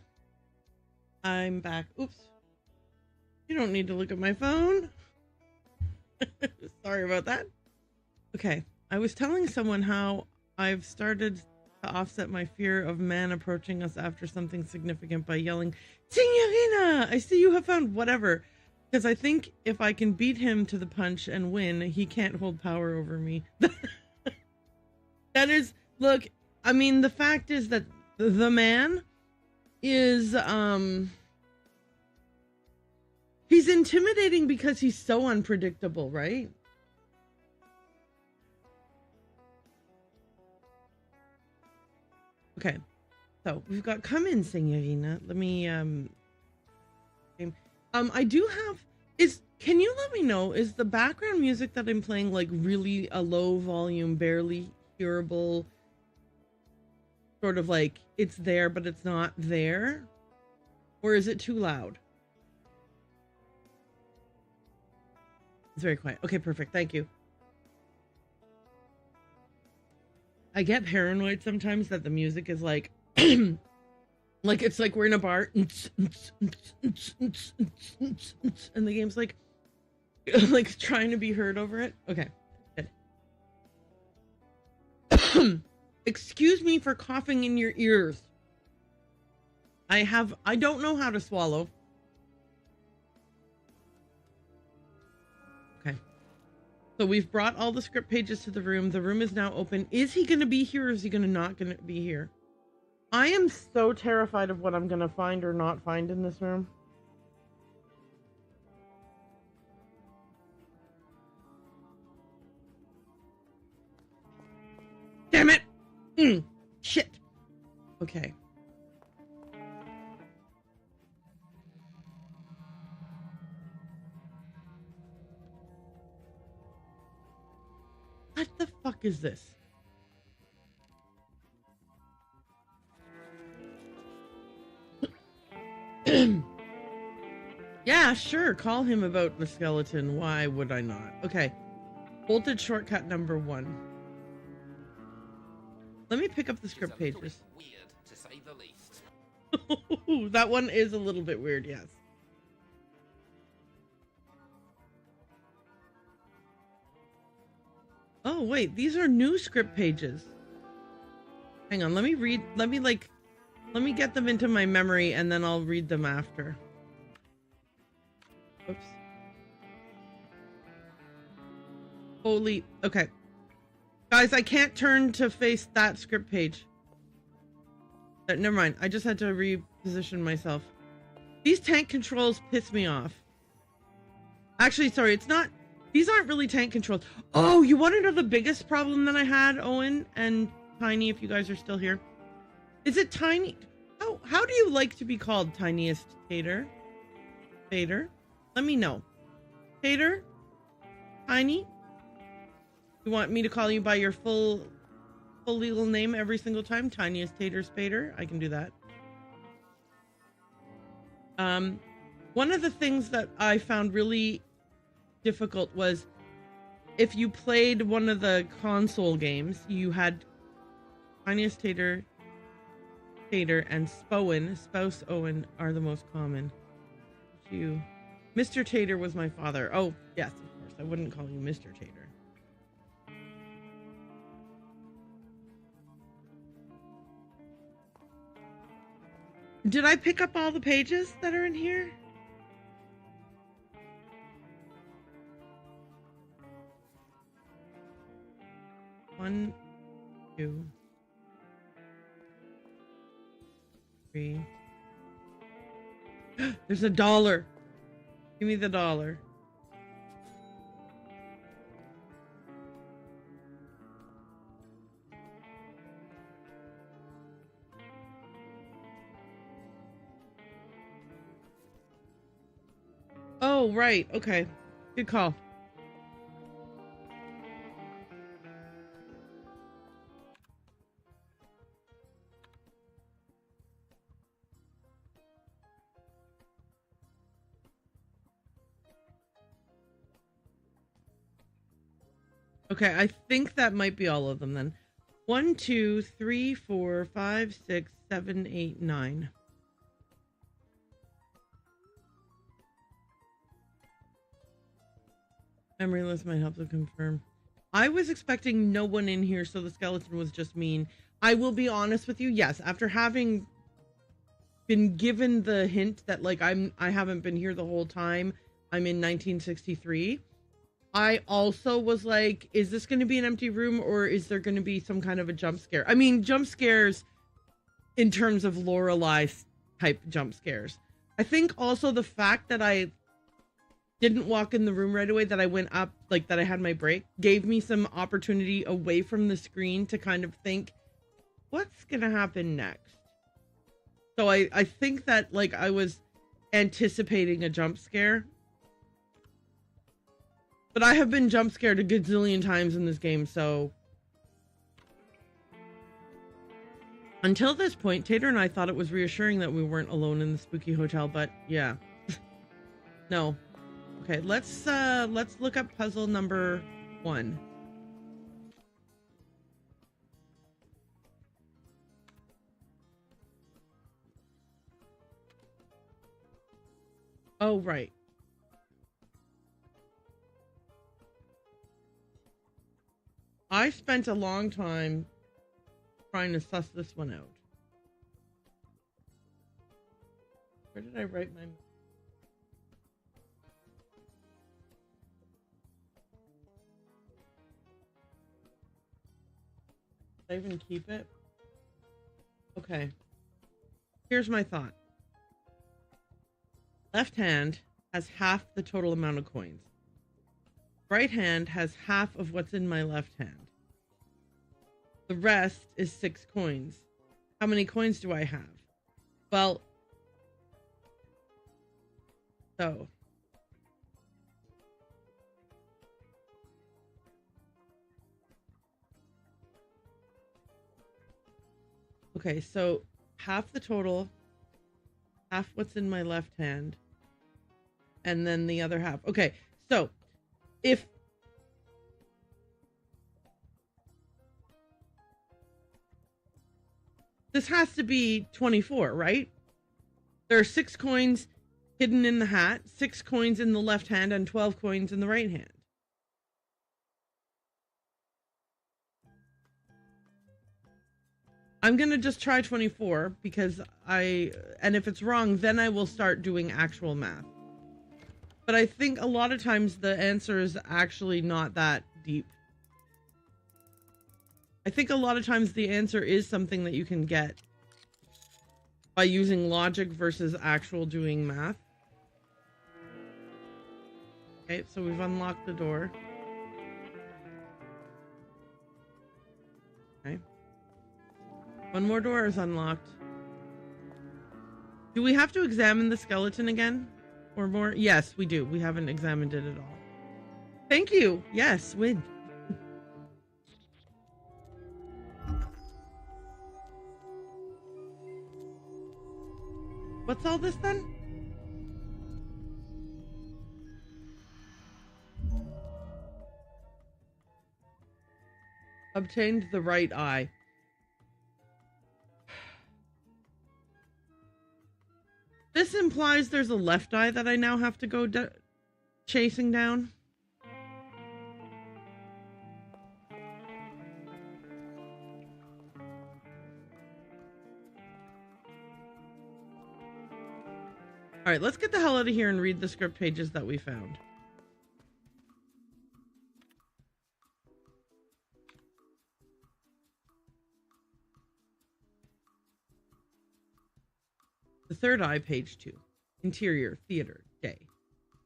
I'm back. Oops, you don't need to look at my phone. Sorry about that. Okay, I was telling someone how I've started to offset my fear of man approaching us after something significant by yelling, "Signorina, I see you have found whatever." Because I think if I can beat him to the punch and win, he can't hold power over me. That is, look, I mean, the fact is that the man is he's intimidating because he's so unpredictable, right? Okay, so we've got come in, Signorina. Let me I do have, is, can you let me know, is the background music that I'm playing like really a low volume, barely hearable, sort of like it's there but it's not there, or is it too loud? It's very quiet. Okay, perfect. Thank you. I get paranoid sometimes that the music is like like it's like we're in a bar and the game's like like trying to be heard over it. Okay, good. Excuse me for coughing in your ears. I don't know how to swallow. Okay. So we've brought all the script pages to the room. The room is now open. Is he going to be here or is he going to not going to be here? I am so terrified of what I'm going to find or not find in this room. Damn it! Shit. Okay. What the fuck is this? Yeah, sure. Call him about the skeleton. Why would I not? Okay. Voltage shortcut number 1. Let me pick up the script pages. Weird, to say the least. That one is a little bit weird, yes. Oh, wait. These are new script pages. Hang on. Let me read. Let me get them into my memory and then I'll read them after. Oops. Holy. Okay. Guys, I can't turn to face that script page. Never mind. I just had to reposition myself. These tank controls piss me off. Actually, sorry. It's not. These aren't really tank controls. Oh, you want to know the biggest problem that I had, Owen and Tiny, if you guys are still here? Is it Tiny? Oh, how do you like to be called, Tiniest Tater? Tater? Let me know. Tater? Tiny? You want me to call you by your full legal name every single time? Tiniest Tater Spader? I can do that. One of the things that I found really difficult was if you played one of the console games, you had Tiniest Tater, and Spouse Owen are the most common. Mr. Tater was my father. Oh, yes, of course. I wouldn't call you Mr. Tater. Did I pick up all the pages that are in here? One, 2, 3. There's $1. Give me the $1. Oh, right. Okay. Good call. Okay, I think that might be all of them then. 1, 2, 3, 4, 5, 6, 7, 8, 9. Memory list might help to confirm. I was expecting no one in here, so the skeleton was just mean. I will be honest with you. Yes, after having been given the hint that like I haven't been here the whole time. I'm in 1963. I also was like, is this going to be an empty room or is there going to be some kind of a jump scare? I mean, jump scares in terms of Lorelei type jump scares. I think also the fact that I didn't walk in the room right away, that I went up, like that I had my break, gave me some opportunity away from the screen to kind of think, what's going to happen next? So I think that like I was anticipating a jump scare. But I have been jump scared a gazillion times in this game, so... Until this point, Tater and I thought it was reassuring that we weren't alone in the spooky hotel, but yeah. No. Okay, let's look up puzzle number 1. Oh, right. I spent a long time trying to suss this one out. Where did I write my... Did I even keep it? Okay. Here's my thought. Left hand has half the total amount of coins. Right hand has half of what's in my left hand. The rest is 6 coins. How many coins do I have? Well, so. Okay, so half the total, half what's in my left hand, and then the other half. Okay, so if this has to be 24, right? There are 6 coins hidden in the hat, 6 coins in the left hand, and 12 coins in the right hand. I'm going to just try 24 because and if it's wrong, then I will start doing actual math. But I think a lot of times the answer is actually not that deep. I think a lot of times the answer is something that you can get by using logic versus actual doing math. Okay, so we've unlocked the door. Okay. One more door is unlocked. Do we have to examine the skeleton again? Or more? Yes, we do. We haven't examined it at all. Thank you. Yes, win. What's all this then? Obtained the right eye. This implies there's a left eye that I now have to go chasing down. All right, let's get the hell out of here and read the script pages that we found. The third eye, page 2. Interior, theater, day.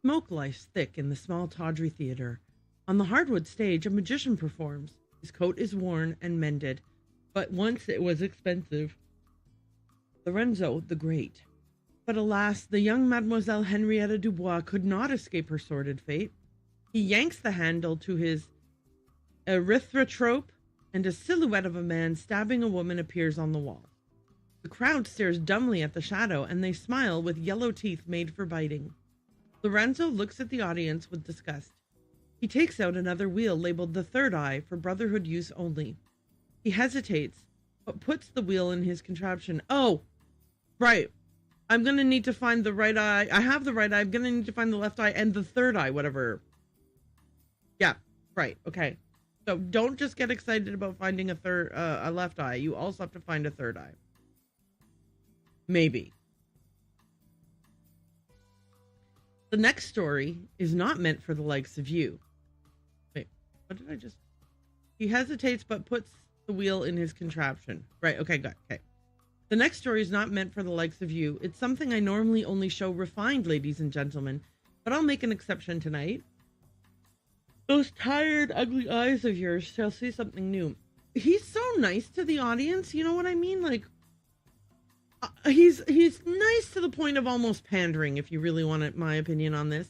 Smoke lies thick in the small tawdry theater. On the hardwood stage, a magician performs. His coat is worn and mended, but once it was expensive. Lorenzo the Great. But alas, the young Mademoiselle Henrietta Dubois could not escape her sordid fate. He yanks the handle to his erythrotrope, and a silhouette of a man stabbing a woman appears on the wall. The crowd stares dumbly at the shadow, and they smile with yellow teeth made for biting. Lorenzo looks at the audience with disgust. He takes out another wheel labeled the third eye for Brotherhood use only. He hesitates, but puts the wheel in his contraption. Oh, right. I'm going to need to find the right eye. I have the right eye. I'm going to need to find the left eye and the third eye, whatever. Yeah, right. Okay. So don't just get excited about finding a left eye. You also have to find a third eye. Maybe. The next story is not meant for the likes of you. Wait, what did I just... He hesitates but puts the wheel in his contraption. Right, okay, good. Okay. The next story is not meant for the likes of you. It's something I normally only show refined ladies and gentlemen, but I'll make an exception tonight. Those tired, ugly eyes of yours shall see something new. He's so nice to the audience, you know what I mean? Like, he's nice to the point of almost pandering, if you really want my opinion on this.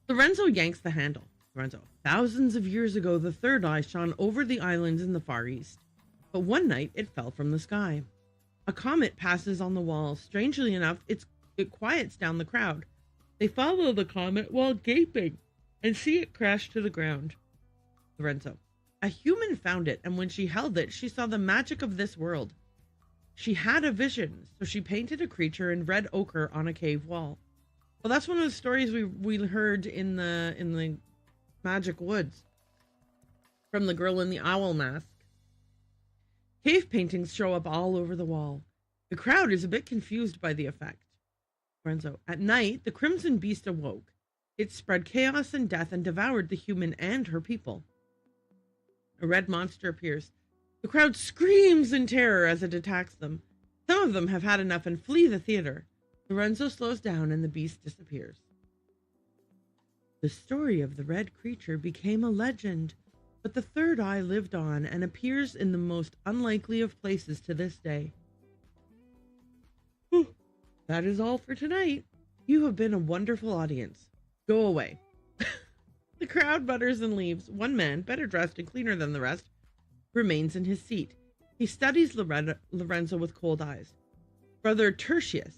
Lorenzo yanks the handle. Lorenzo, thousands of years ago, the third eye shone over the islands in the Far East. But one night, it fell from the sky. A comet passes on the wall. Strangely enough, it quiets down the crowd. They follow the comet while gaping and see it crash to the ground. Lorenzo, a human found it, and when she held it, she saw the magic of this world. She had a vision, so she painted a creature in red ochre on a cave wall. Well, that's one of the stories we heard in the Magic Woods from the girl in the owl mask. Cave paintings show up all over the wall. The crowd is a bit confused by the effect. Lorenzo, at night, the Crimson Beast awoke. It spread chaos and death and devoured the human and her people. A red monster appears. The crowd screams in terror as it attacks them. Some of them have had enough and flee the theater. Lorenzo slows down and the beast disappears. The story of the red creature became a legend, but the third eye lived on and appears in the most unlikely of places to this day. Whew. That is all for tonight. You have been a wonderful audience. Go away. The crowd mutters and leaves. One man, better dressed and cleaner than the rest, remains in his seat. He studies Lorenzo with cold eyes. Brother Tertius.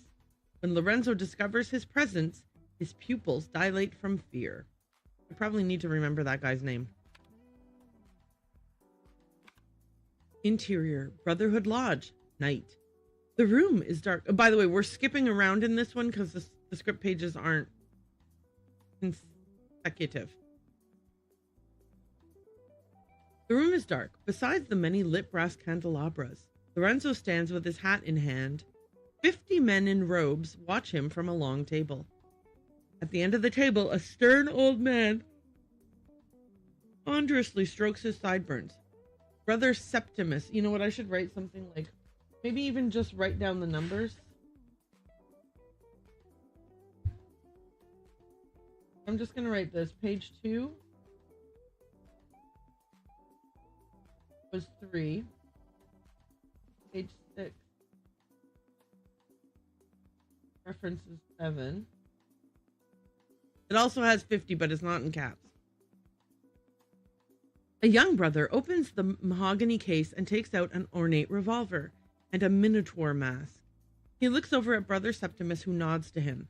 When Lorenzo discovers his presence, his pupils dilate from fear. I probably need to remember that guy's name. Interior, Brotherhood Lodge, night. The room is dark. Oh, by the way, we're skipping around in this one because the script pages aren't consecutive. The room is dark. Besides the many lit brass candelabras, Lorenzo stands with his hat in hand. 50 men in robes watch him from a long table. At the end of the table, a stern old man ponderously strokes his sideburns. Brother Septimus. You know what? I should write something like, maybe even just write down the numbers. I'm just going to write this. Page 2 was 3. Page 6. Reference is 7. It also has 50, but it's not in caps. A young brother opens the mahogany case and takes out an ornate revolver and a minotaur mask. He looks over at Brother Septimus, who nods to him.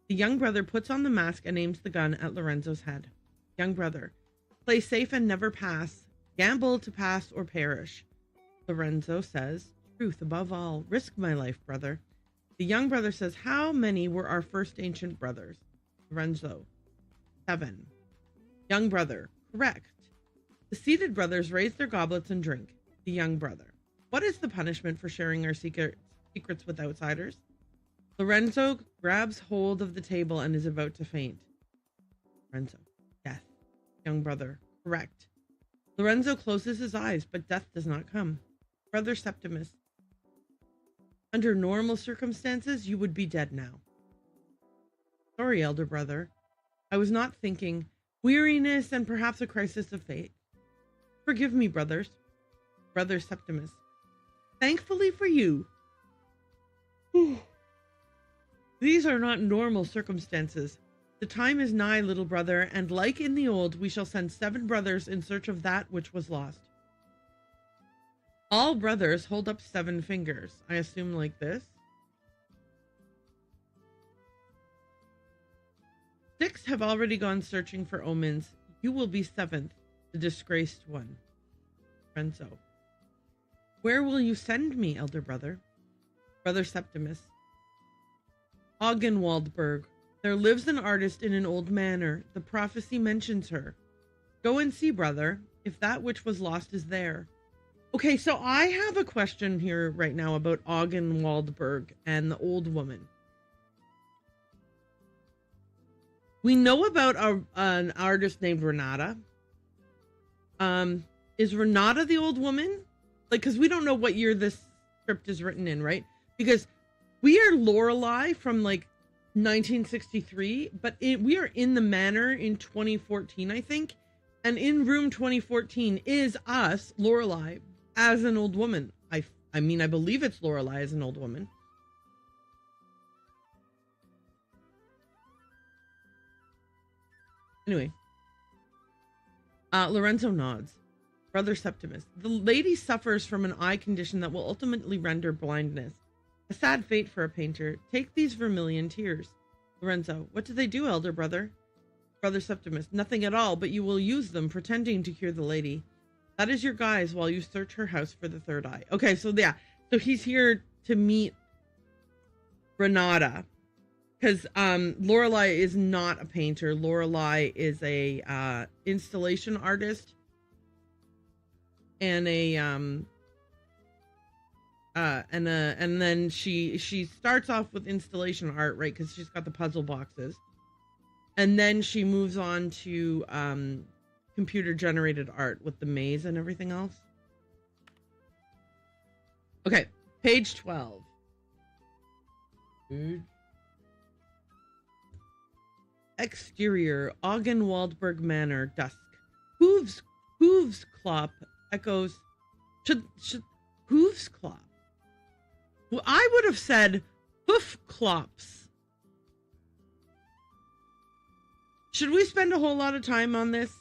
The young brother puts on the mask and aims the gun at Lorenzo's head. Young brother, play safe and never pass. Gamble to pass or perish. Lorenzo says, truth above all. Risk my life, brother. The young brother says, how many were our first ancient brothers? Lorenzo, 7. Young brother, correct. The seated brothers raise their goblets and drink. The young brother, what is the punishment for sharing our secrets with outsiders? Lorenzo grabs hold of the table and is about to faint. Lorenzo, death. Young brother, correct. Lorenzo closes his eyes, but death does not come. Brother Septimus, under normal circumstances, you would be dead now. Sorry, elder brother. I was not thinking. Weariness and perhaps a crisis of fate. Forgive me, brothers. Brother Septimus. Thankfully for you. These are not normal circumstances. The time is nigh, little brother, and like in the old, we shall send 7 brothers in search of that which was lost. All brothers hold up 7 fingers. I assume like this. 6 have already gone searching for omens. You will be 7th, the disgraced one. Lorenzo. Where will you send me, elder brother? Brother Septimus. Augenwaldberg. There lives an artist in an old manor. The prophecy mentions her. Go and see, brother, if that which was lost is there. Okay, so I have a question here right now about Ogden Waldberg and the old woman. We know about an artist named Renata. Is Renata the old woman? Like, because we don't know what year this script is written in, right? Because we are Lorelei from like 1963, but we are in the manor in 2014, I think. And in room 2014 is us, Lorelei, as an old woman. I mean, I believe it's Lorelei as an old woman. Anyway. Lorenzo nods. Brother Septimus. The lady suffers from an eye condition that will ultimately render blindness. A sad fate for a painter. Take these vermilion tears. Lorenzo. What do they do, elder brother? Brother Septimus. Nothing at all, but you will use them, pretending to cure the lady. That is your guise while you search her house for the third eye. Okay, so yeah. So he's here to meet Renata. Because Lorelei is not a painter. Lorelei is a installation artist. And and then she starts off with installation art, right? Because she's got the puzzle boxes, and then she moves on to computer generated art with the maze and everything else. Okay, page 12. Exterior, Ogden Waldberg Manor, dusk. Hooves clop. Echoes. Should hooves clop? Well, I would have said hoof clops. Should we spend a whole lot of time on this?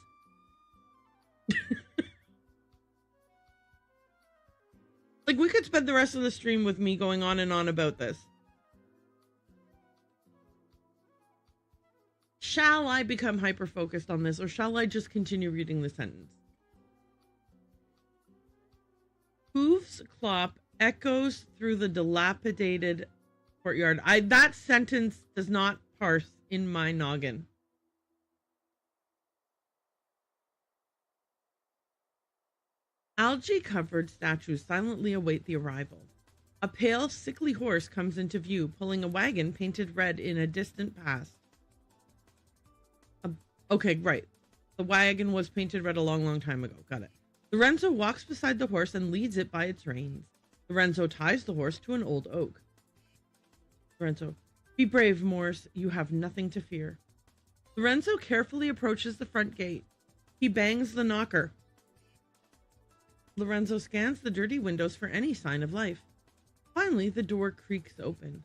Like, we could spend the rest of the stream with me going on and on about this. Shall I become hyper-focused on this, or shall I just continue reading the sentence? Hoofs clop echoes through the dilapidated courtyard. That sentence does not parse in my noggin. Algae-covered statues silently await the arrival. A pale, sickly horse comes into view, pulling a wagon painted red in a distant past. Okay, right. The wagon was painted red a long, long time ago. Got it. Lorenzo walks beside the horse and leads it by its reins. Lorenzo ties the horse to an old oak. Lorenzo, be brave, Morse. You have nothing to fear. Lorenzo carefully approaches the front gate. He bangs the knocker. Lorenzo scans the dirty windows for any sign of life. Finally, the door creaks open.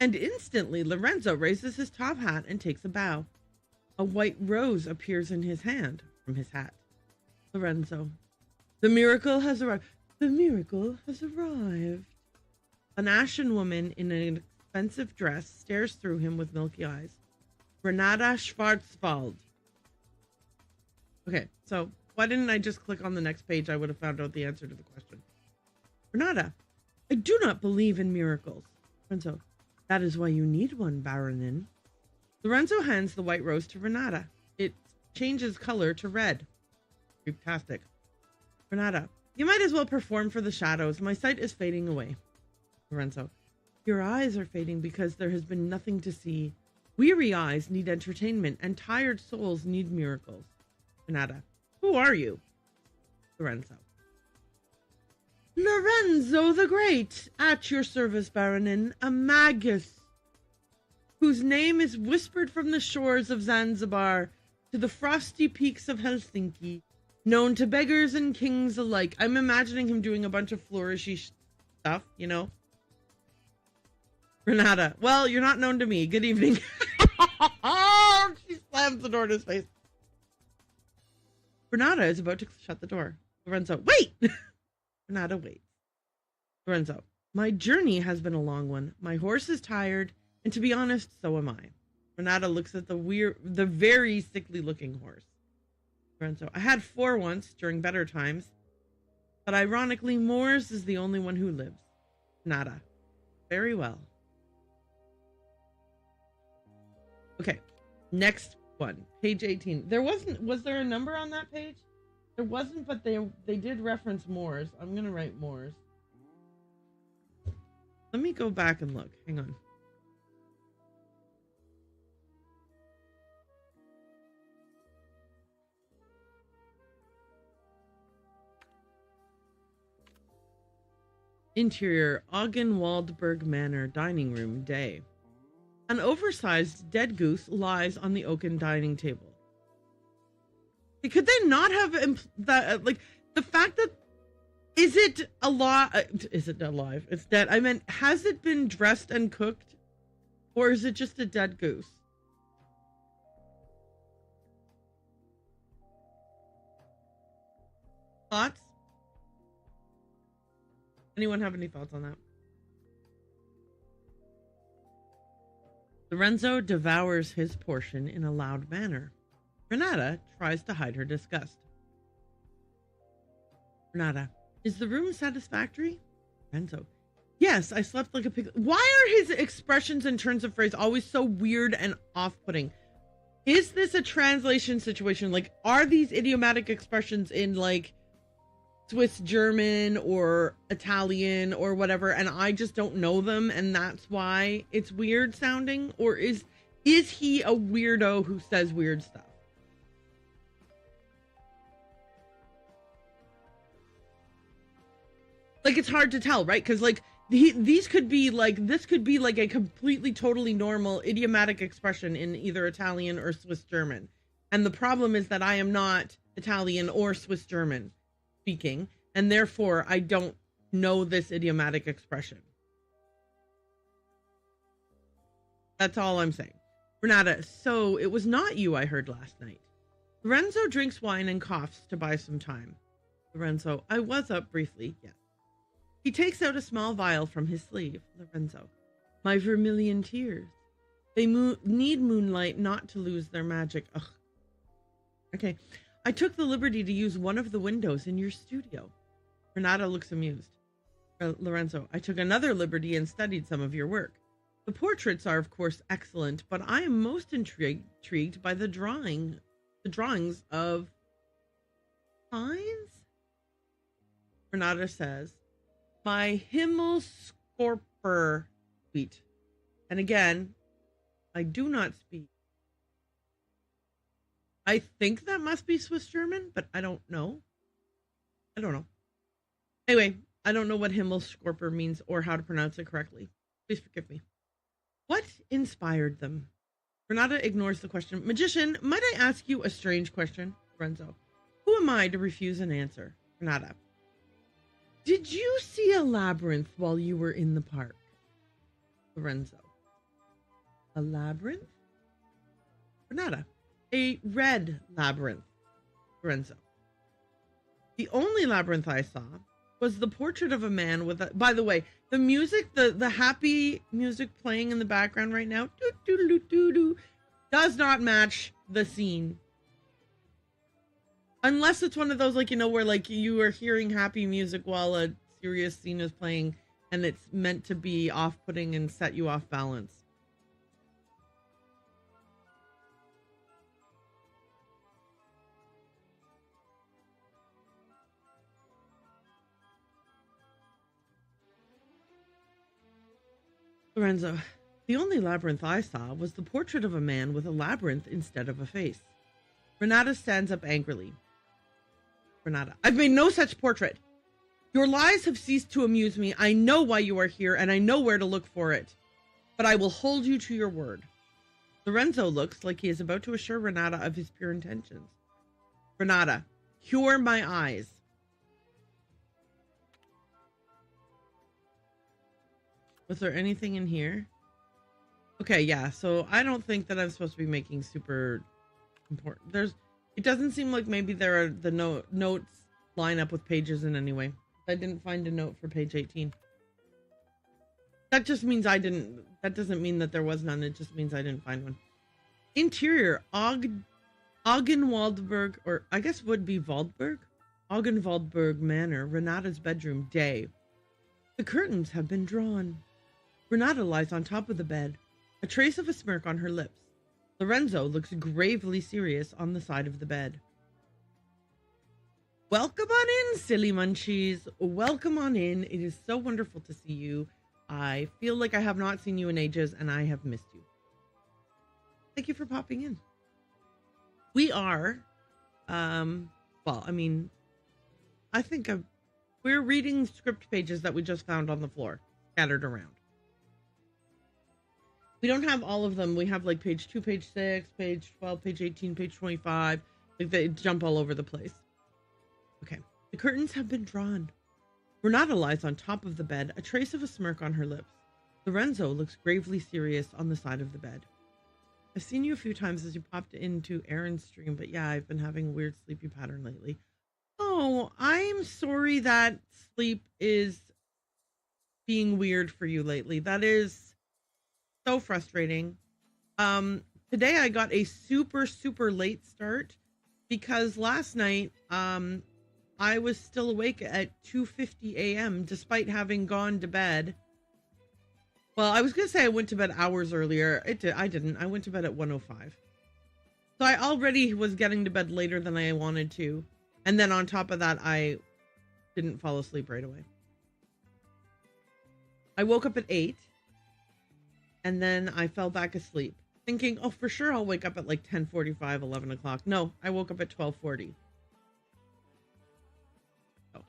And instantly, Lorenzo raises his top hat and takes a bow. A white rose appears in his hand from his hat. Lorenzo. The miracle has arrived. The miracle has arrived. An ashen woman in an expensive dress stares through him with milky eyes. Renata Schwarzwald. Okay, so why didn't I just click on the next page? I would have found out the answer to the question. Renata, I do not believe in miracles. Lorenzo, that is why you need one, Baronin. Lorenzo hands the white rose to Renata. It changes color to red. Fantastic. Renata, you might as well perform for the shadows. My sight is fading away. Lorenzo, your eyes are fading because there has been nothing to see. Weary eyes need entertainment, and tired souls need miracles. Renata, who are you? Lorenzo. Lorenzo the Great, at your service, Baronin, a magus, whose name is whispered from the shores of Zanzibar to the frosty peaks of Helsinki, known to beggars and kings alike. I'm imagining him doing a bunch of flourishy stuff, you know? Renata, well, you're not known to me. Good evening. She slams the door in his face. Renata is about to shut the door. Lorenzo, wait! Renata waits. Lorenzo, my journey has been a long one. My horse is tired, and to be honest, so am I. Renata looks at the very sickly looking horse. Lorenzo, I had 4 once during better times, but ironically, Moores is the only one who lives. Renata, Very well. Okay, next one, page 18. Was there a number on that page? There wasn't, but they did reference Moors. I'm gonna write Moors. Let me go back and look. Hang on. Interior, Waldberg Manor, dining room, day. An oversized dead goose lies on the oaken dining table. Could they not have that? Like the fact that is it alive? Is it alive? It's dead. I meant, has it been dressed and cooked, or is it just a dead goose? Thoughts? Anyone have any thoughts on that? Lorenzo devours his portion in a loud manner. Renata tries to hide her disgust. Renata, is the room satisfactory? Lorenzo, yes, I slept like a pig. Why are his expressions and turns of phrase always so weird and off-putting? Is this a translation situation? Like, are these idiomatic expressions in like Swiss German or Italian or whatever, and I just don't know them, and that's why it's weird sounding? Or is he a weirdo who says weird stuff? Like, it's hard to tell, right? Because like this could be like a completely totally normal idiomatic expression in either Italian or Swiss German, and the problem is that I am not Italian or Swiss German speaking, and therefore I don't know this idiomatic expression. That's all I'm saying. Renata, so it was not you I heard last night. Lorenzo drinks wine and coughs to buy some time. Lorenzo, I was up briefly, yes. He takes out a small vial from his sleeve. Lorenzo, my vermilion tears. They need moonlight not to lose their magic. Ugh. Okay. I took the liberty to use one of the windows in your studio. Renata looks amused. Lorenzo, I took another liberty and studied some of your work. The portraits are, of course, excellent, but I am most intrigued by the drawings of signs. Renata says, my Himmelskorper suite. And again, I do not speak. I think that must be Swiss German, but I don't know. Anyway, I don't know what Himmelskorper means or how to pronounce it correctly. Please forgive me. What inspired them? Renata ignores the question. Magician, might I ask you a strange question? Lorenzo, who am I to refuse an answer? Renata, did you see a labyrinth while you were in the park? Lorenzo, a labyrinth? Renata, a red labyrinth. Lorenzo, the only labyrinth I saw was the portrait of a man with a... By the way, the music, the happy music playing in the background right now, does not match the scene. Unless it's one of those, like, you know, where, like, you are hearing happy music while a serious scene is playing, and it's meant to be off-putting and set you off balance. Lorenzo, the only labyrinth I saw was the portrait of a man with a labyrinth instead of a face. Renata stands up angrily. Renata, I've made no such portrait. Your lies have ceased to amuse me. I know why you are here, and I know where to look for it. But I will hold you to your word. Lorenzo looks like he is about to assure Renata of his pure intentions. Renata, cure my eyes. Was there anything in here? Okay, yeah, so I don't think that I'm supposed to be making super important. It doesn't seem like maybe there are the notes line up with pages in any way. I didn't find a note for page 18. That just means that doesn't mean that there was none. It just means I didn't find one. Interior, Augenwaldberg, or I guess would be Waldberg? Augenwaldberg Manor, Renata's bedroom, day. The curtains have been drawn. Renata lies on top of the bed, a trace of a smirk on her lips. Lorenzo looks gravely serious on the side of the bed. Welcome on in, silly munchies. Welcome on in. It is so wonderful to see you. I feel like I have not seen you in ages, and I have missed you. Thank you for popping in. We are, I think we're reading script pages that we just found on the floor, scattered around. We don't have all of them. We have like page 2, page 6, page 12, page 18, page 25. Like they jump all over the place. Okay. The curtains have been drawn. Renata lies on top of the bed, a trace of a smirk on her lips. Lorenzo looks gravely serious on the side of the bed. I've seen you a few times as you popped into Erin's stream, but yeah, I've been having a weird sleepy pattern lately. Oh, I'm sorry that sleep is being weird for you lately. That is so frustrating. Today I got a super, super late start because last night, I was still awake at 2:50 a.m. despite having gone to bed. Well, I was going to say I went to bed hours earlier. I didn't. I went to bed at 1:05. So I already was getting to bed later than I wanted to. And then on top of that, I didn't fall asleep right away. I woke up at 8. And then I fell back asleep. Thinking, oh, for sure I'll wake up at like 10:45, 11 o'clock. No, I woke up at 12:40. So,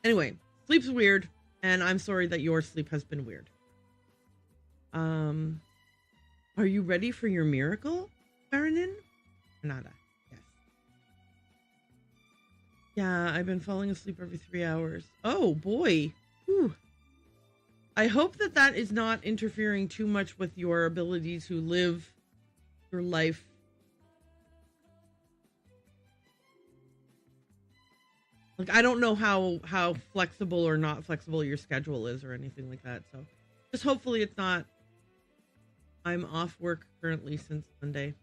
anyway, sleep's weird. And I'm sorry that your sleep has been weird. Are you ready for your miracle, Erin? Renata, yes. Yeah, I've been falling asleep every 3 hours. Oh, boy. Whew. I hope that that is not interfering too much with your ability to live your life. Like, I don't know how flexible or not flexible your schedule is or anything like that. So just hopefully it's not. I'm off work currently since Monday.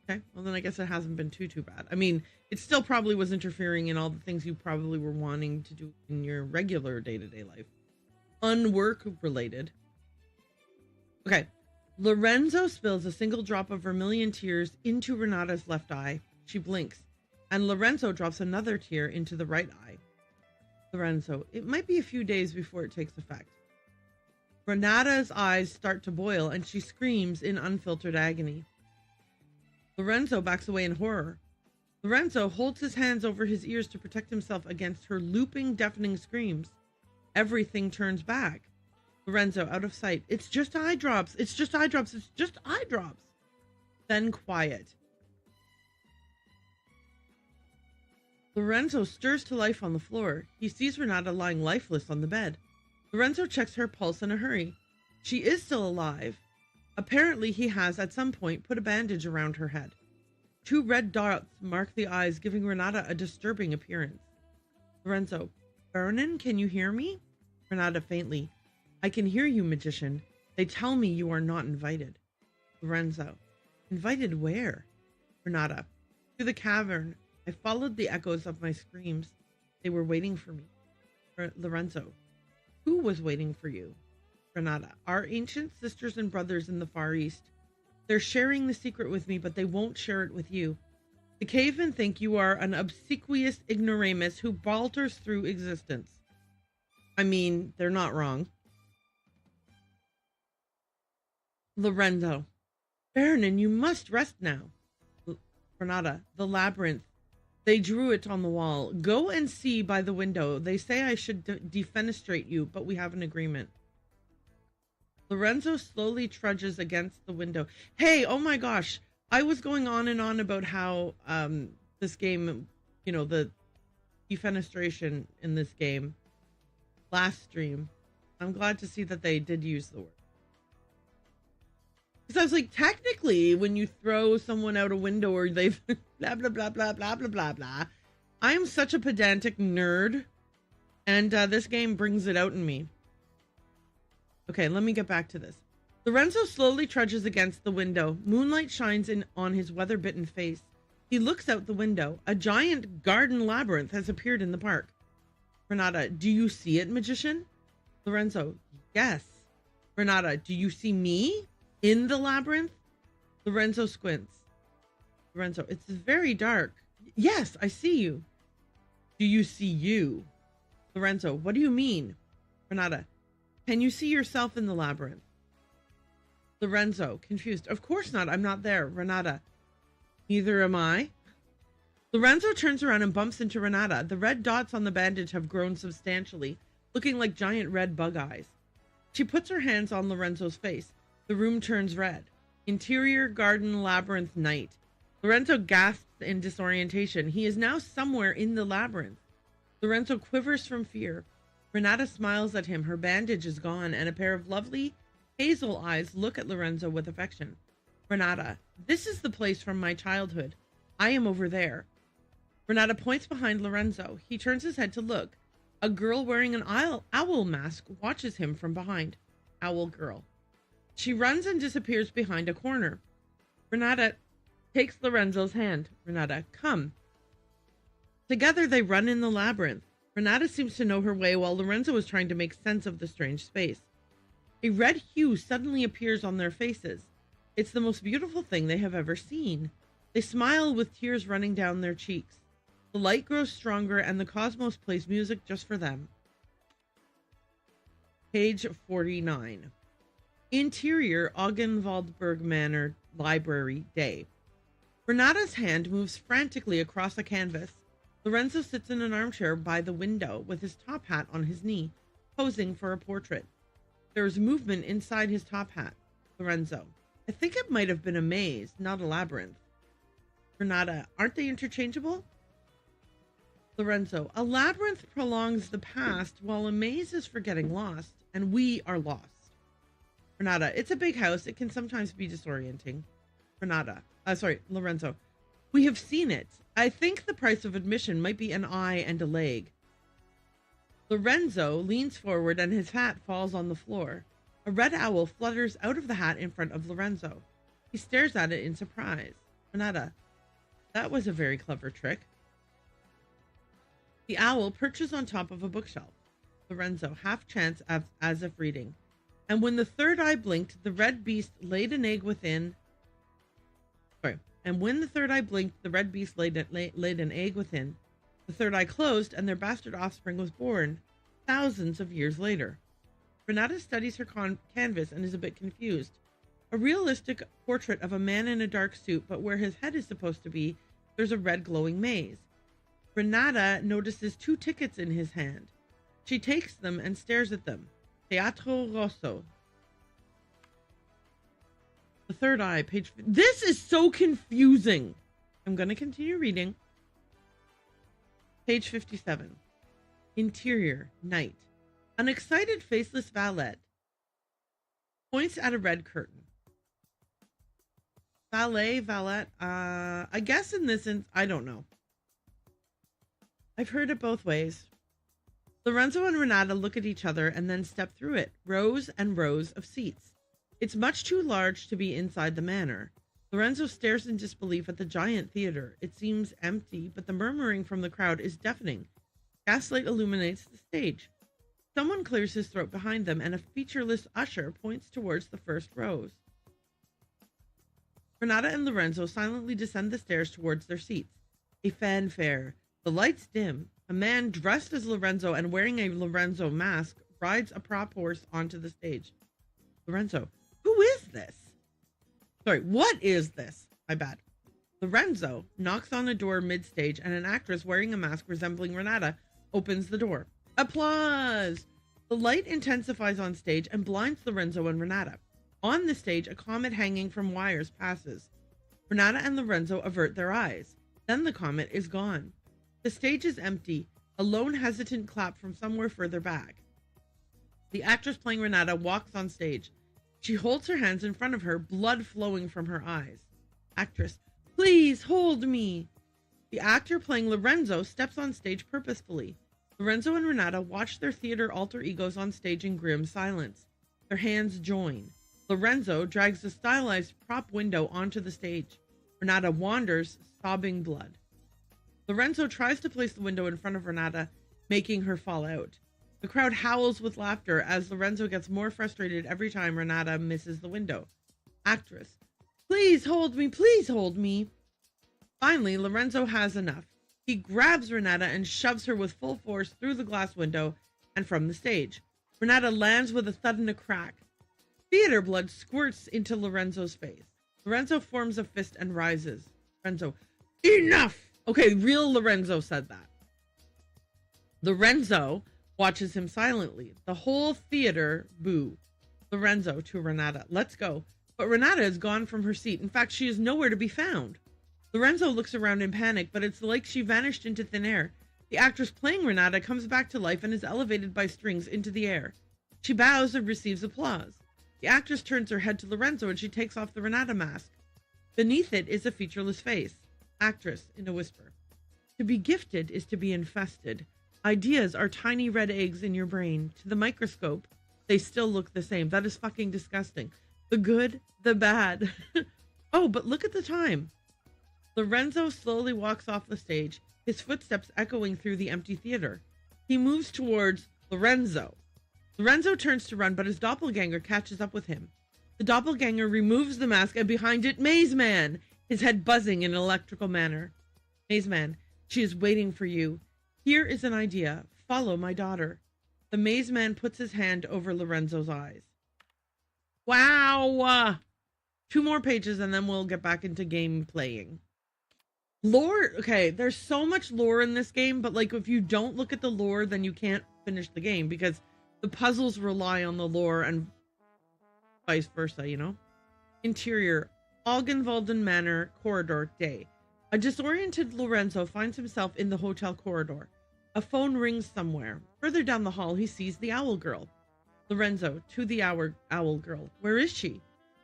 Okay, well then I guess it hasn't been too bad. I mean, it still probably was interfering in all the things you probably were wanting to do in your regular day-to-day life. Unwork related. Okay, Lorenzo spills a single drop of vermilion tears into Renata's left eye. She blinks, and Lorenzo drops another tear into the right eye. Lorenzo, it might be a few days before it takes effect. Renata's eyes start to boil, and she screams in unfiltered agony. Lorenzo backs away in horror. Lorenzo holds his hands over his ears to protect himself against her looping, deafening screams. Everything turns back. Lorenzo, out of sight. It's just eye drops. It's just eye drops. It's just eye drops. Then quiet. Lorenzo stirs to life on the floor. He sees Renata lying lifeless on the bed. Lorenzo checks her pulse in a hurry. She is still alive. Apparently, he has, at some point, put a bandage around her head. 2 red dots mark the eyes, giving Renata a disturbing appearance. Lorenzo, Erin, can you hear me? Renata faintly. I can hear you, magician. They tell me you are not invited. Lorenzo. Invited where? Renata. To the cavern. I followed the echoes of my screams. They were waiting for me. Lorenzo. Who was waiting for you? Renata. Our ancient sisters and brothers in the Far East. They're sharing the secret with me, but they won't share it with you. The cavemen think you are an obsequious ignoramus who balters through existence. I mean, they're not wrong. Lorenzo. Erin, you must rest now. Renata. The labyrinth. They drew it on the wall. Go and see by the window. They say I should defenestrate you, but we have an agreement. Lorenzo slowly trudges against the window. Hey, oh my gosh. I was going on and on about how this game, you know, the defenestration in this game last stream. I'm glad to see that they did use the word. Because I was like, technically, when you throw someone out a window or they've blah, blah, blah, blah, blah, blah, blah, blah. I am such a pedantic nerd. And this game brings it out in me. Okay, let me get back to this. Lorenzo slowly trudges against the window. Moonlight shines in on his weather-bitten face. He looks out the window. A giant garden labyrinth has appeared in the park. Renata, do you see it, magician? Lorenzo, yes. Renata, do you see me in the labyrinth? Lorenzo squints. Lorenzo, it's very dark. Yes, I see you. Do you see you? Lorenzo, what do you mean? Renata, can you see yourself in the labyrinth? Lorenzo, confused. Of course not. I'm not there. Renata, neither am I. Lorenzo turns around and bumps into Renata. The red dots on the bandage have grown substantially, looking like giant red bug eyes. She puts her hands on Lorenzo's face. The room turns red. Interior garden labyrinth night. Lorenzo gasps in disorientation. He is now somewhere in the labyrinth. Lorenzo quivers from fear. Renata smiles at him. Her bandage is gone, and a pair of lovely hazel eyes look at Lorenzo with affection. Renata, this is the place from my childhood. I am over there. Renata points behind Lorenzo. He turns his head to look. A girl wearing an owl mask watches him from behind. Owl girl. She runs and disappears behind a corner. Renata takes Lorenzo's hand. Renata, come. Together they run in the labyrinth. Renata seems to know her way while Lorenzo is trying to make sense of the strange space. A red hue suddenly appears on their faces. It's the most beautiful thing they have ever seen. They smile with tears running down their cheeks. The light grows stronger and the cosmos plays music just for them. Page 49. Interior Augenwaldberg Manor Library Day. Renata's hand moves frantically across a canvas. Lorenzo sits in an armchair by the window with his top hat on his knee, posing for a portrait. There is movement inside his top hat. Lorenzo, I think it might have been a maze, not a labyrinth. Renata, aren't they interchangeable? Lorenzo, a labyrinth prolongs the past while a maze is for getting lost, and we are lost. Renata, it's a big house. It can sometimes be disorienting. Lorenzo, we have seen it. I think the price of admission might be an eye and a leg. Lorenzo leans forward and his hat falls on the floor. A red owl flutters out of the hat in front of Lorenzo. He stares at it in surprise. Renata, that was a very clever trick. The owl perches on top of a bookshelf. Lorenzo, half chance as if reading. And when the third eye blinked, the red beast laid an egg within. And when the third eye blinked, the red beast laid an egg within. The third eye closed, and their bastard offspring was born thousands of years later. Renata studies her canvas and is a bit confused. A realistic portrait of a man in a dark suit, but where his head is supposed to be, there's a red glowing maze. Renata notices 2 tickets in his hand. She takes them and stares at them. Teatro Rosso. The third eye, page... This is so confusing. I'm going to continue reading. Page 57. Interior, night. An excited, faceless valet points at a red curtain. Valet. I guess in this instance, I don't know. I've heard it both ways. Lorenzo and Renata look at each other and then step through it, rows and rows of seats. It's much too large to be inside the manor. Lorenzo stares in disbelief at the giant theater. It seems empty, but the murmuring from the crowd is deafening. Gaslight illuminates the stage. Someone clears his throat behind them, and a featureless usher points towards the first rows. Renata and Lorenzo silently descend the stairs towards their seats. A fanfare. The lights dim. A man dressed as Lorenzo and wearing a Lorenzo mask rides a prop horse onto the stage. Lorenzo, who is this? What is this? My bad. Lorenzo knocks on a door mid-stage, and an actress wearing a mask resembling Renata opens the door. Applause! The light intensifies on stage and blinds Lorenzo and Renata. On the stage, a comet hanging from wires passes. Renata and Lorenzo avert their eyes. Then the comet is gone. The stage is empty. A lone hesitant clap from somewhere further back. The actress playing Renata walks on stage. She holds her hands in front of her, blood flowing from her eyes. Actress, please hold me. The actor playing Lorenzo steps on stage purposefully. Lorenzo and Renata watch their theater alter egos on stage in grim silence. Their hands join. Lorenzo drags the stylized prop window onto the stage. Renata wanders, sobbing blood. Lorenzo tries to place the window in front of Renata, making her fall out. The crowd howls with laughter as Lorenzo gets more frustrated every time Renata misses the window. Actress. Please hold me, please hold me. Finally, Lorenzo has enough. He grabs Renata and shoves her with full force through the glass window and from the stage. Renata lands with a thud and a crack. Theater blood squirts into Lorenzo's face. Lorenzo forms a fist and rises. Lorenzo, enough! Okay, real Lorenzo said that. Lorenzo watches him silently. The whole theater boo. Lorenzo to Renata, let's go. But Renata is gone from her seat. In fact, she is nowhere to be found. Lorenzo looks around in panic, but it's like she vanished into thin air. The actress playing Renata comes back to life and is elevated by strings into the air. She bows and receives applause. The actress turns her head to Lorenzo and she takes off the Renata mask. Beneath it is a featureless face. Actress, in a whisper. To be gifted is to be infested. Ideas are tiny red eggs in your brain. To the microscope, they still look the same. That is fucking disgusting. The good, the bad. Oh, but look at the time. Lorenzo slowly walks off the stage, his footsteps echoing through the empty theater. He moves towards Lorenzo. Lorenzo turns to run, but his doppelganger catches up with him. The doppelganger removes the mask, and behind it, Maze Man, his head buzzing in an electrical manner. Maze Man, she is waiting for you. Here is an idea. Follow my daughter. The Maze Man puts his hand over Lorenzo's eyes. Wow! 2 more pages, and then we'll get back into game playing. Lore, okay, there's so much lore in this game, but like if you don't look at the lore, then you can't finish the game because the puzzles rely on the lore and vice versa, you know? Interior, Augenwalden Manor, corridor, day. A disoriented Lorenzo finds himself in the hotel corridor. A phone rings somewhere. Further down the hall, he sees the owl girl. Lorenzo, to the owl girl. Where is she?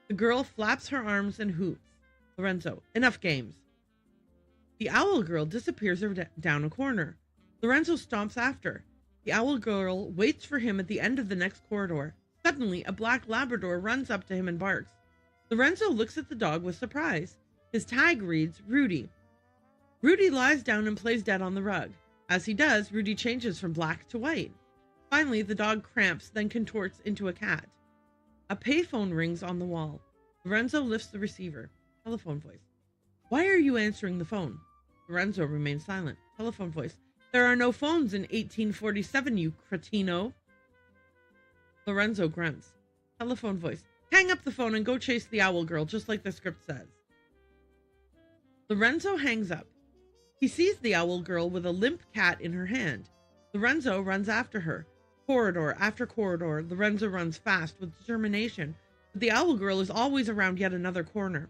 The girl flaps her arms and hoots. Lorenzo, enough games. The owl girl disappears down a corner. Lorenzo stomps after. The owl girl waits for him at the end of the next corridor. Suddenly, a black Labrador runs up to him and barks. Lorenzo looks at the dog with surprise. His tag reads Rudy. Rudy lies down and plays dead on the rug. As he does, Rudy changes from black to white. Finally, the dog cramps, then contorts into a cat. A payphone rings on the wall. Lorenzo lifts the receiver. Telephone voice. Why are you answering the phone? Lorenzo remains silent. Telephone voice. There are no phones in 1847, you cretino. Lorenzo grunts. Telephone voice. Hang up the phone and go chase the owl girl, just like the script says. Lorenzo hangs up. He sees the owl girl with a limp cat in her hand. Lorenzo runs after her. Corridor after corridor, Lorenzo runs fast with determination, but the owl girl is always around yet another corner.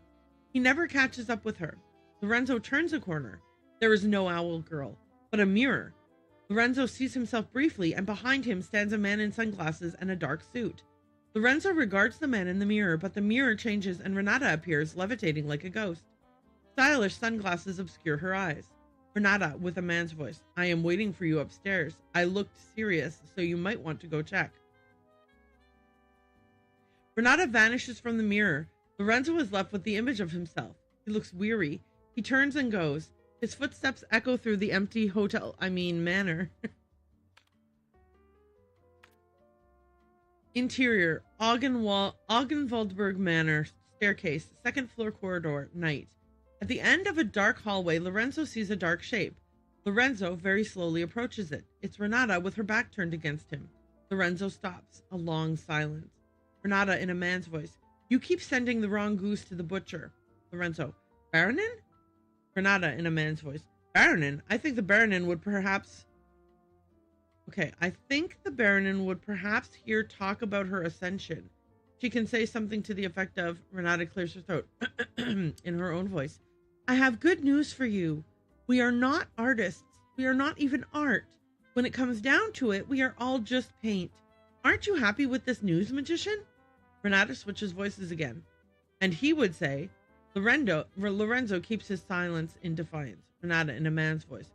He never catches up with her. Lorenzo turns a corner. There is no owl girl, but a mirror. Lorenzo sees himself briefly, and behind him stands a man in sunglasses and a dark suit. Lorenzo regards the man in the mirror, but the mirror changes and Renata appears, levitating like a ghost. Stylish sunglasses obscure her eyes. Renata, with a man's voice. I am waiting for you upstairs. I looked serious, so you might want to go check. Renata vanishes from the mirror. Lorenzo is left with the image of himself. He looks weary. He turns and goes. His footsteps echo through the empty manor. Interior, Augenwaldberg Manor, staircase, 2nd floor corridor, night. At the end of a dark hallway, Lorenzo sees a dark shape. Lorenzo very slowly approaches it. It's Renata with her back turned against him. Lorenzo stops. A long silence. Renata in a man's voice. You keep sending the wrong goose to the butcher. Lorenzo. Baronin? Renata in a man's voice. Baronin? I think the Baronin would perhaps... Okay, I think the Baronin would perhaps hear talk about her ascension. She can say something to the effect of... Renata clears her throat in her own voice. I have good news for you. We are not artists. We are not even art. When it comes down to it, we are all just paint. Aren't you happy with this news, magician? Renata switches voices again. And he would say... Lorenzo keeps his silence in defiance. Renata in a man's voice.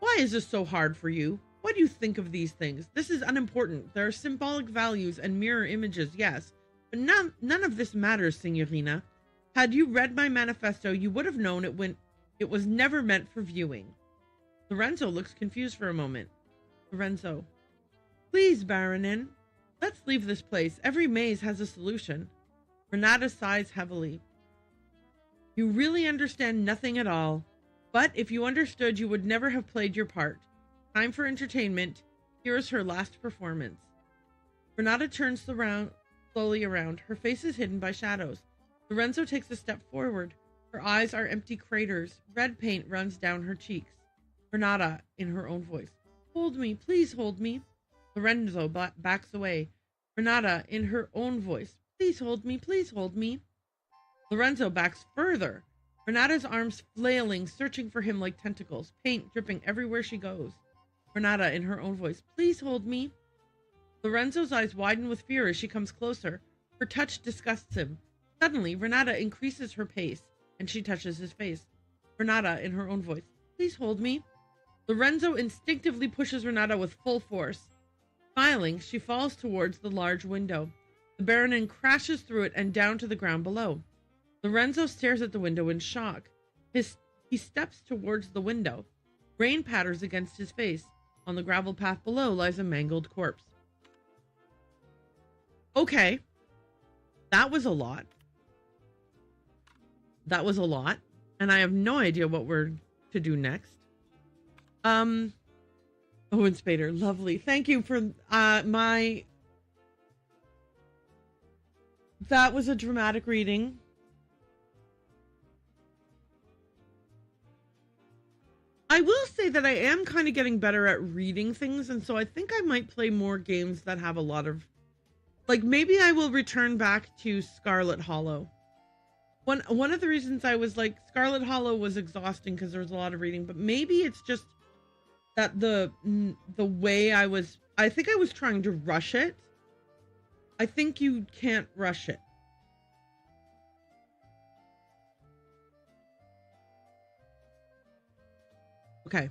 Why is this so hard for you? What do you think of these things? This is unimportant. There are symbolic values and mirror images, yes. But none of this matters, Signorina. Had you read my manifesto, you would have known it was never meant for viewing. Lorenzo looks confused for a moment. Lorenzo. Please, Baronin, let's leave this place. Every maze has a solution. Renata sighs heavily. You really understand nothing at all. But if you understood, you would never have played your part. Time for entertainment. Here is her last performance. Renata turns slowly around. Her face is hidden by shadows. Lorenzo takes a step forward. Her eyes are empty craters. Red paint runs down her cheeks. Renata, in her own voice. Hold me, please hold me. Lorenzo backs away. Renata, in her own voice. Please hold me, please hold me. Lorenzo backs further. Renata's arms flailing, searching for him like tentacles, paint dripping everywhere she goes. Renata, in her own voice. Please hold me. Lorenzo's eyes widen with fear as she comes closer. Her touch disgusts him. Suddenly, Renata increases her pace, and she touches his face. Renata, in her own voice. Please hold me. Lorenzo instinctively pushes Renata with full force. Smiling, she falls towards the large window. The Baronin crashes through it and down to the ground below. Lorenzo stares at the window in shock. He steps towards the window. Rain patters against his face. On the gravel path below lies a mangled corpse. Okay. That was a lot. That was a lot. And I have no idea what we're to do next. Owen Spader, lovely. Thank you for that was a dramatic reading. I will say that I am kind of getting better at reading things, and so I think I might play more games that have a lot of, like, maybe I will return back to Scarlet Hollow. One of the reasons I was like, Scarlet Hollow was exhausting because there was a lot of reading, but maybe it's just that the way I think I was trying to rush it. I think you can't rush it. Okay.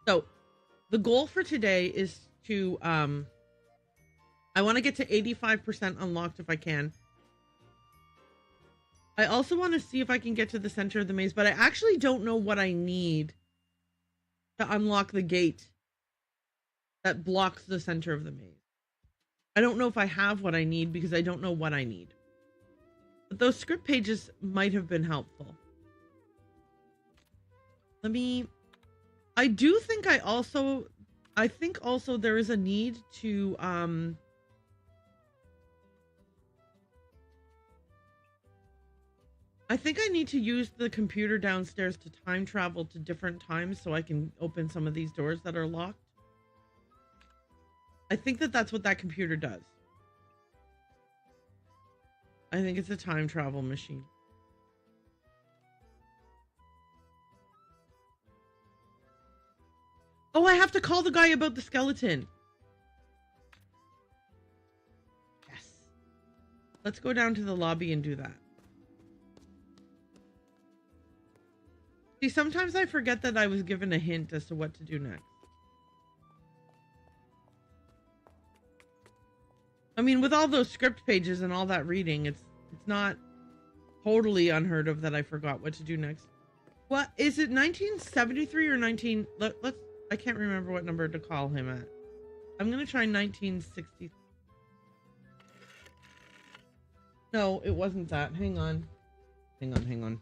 So the goal for today is to, I want to get to 85% unlocked if I can. I also want to see if I can get to the center of the maze, but I actually don't know what I need to unlock the gate that blocks the center of the maze. I don't know if I have what I need because I don't know what I need. But those script pages might have been helpful. I do think I think also there is a need to, I think I need to use the computer downstairs to time travel to different times so I can open some of these doors that are locked. I think that's what that computer does. I think it's a time travel machine. Oh, I have to call the guy about the skeleton. Yes. Let's go down to the lobby and do that. See, sometimes I forget that I was given a hint as to what to do next. I mean, with all those script pages and all that reading, it's not totally unheard of that I forgot what to do next. What is it, 1973 or 19? Let's. I can't remember what number to call him at. I'm gonna try 1960. No, it wasn't that. Hang on. Hang on.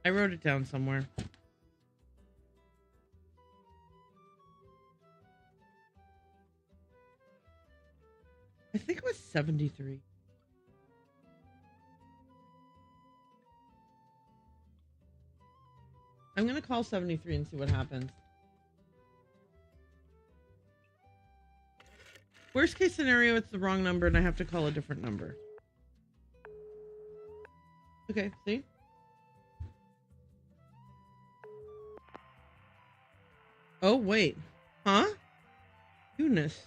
I wrote it down somewhere. I think it was 73. I'm going to call 73 and see what happens. Worst case scenario, it's the wrong number and I have to call a different number. Okay, see? Oh, wait. Huh? Eunice.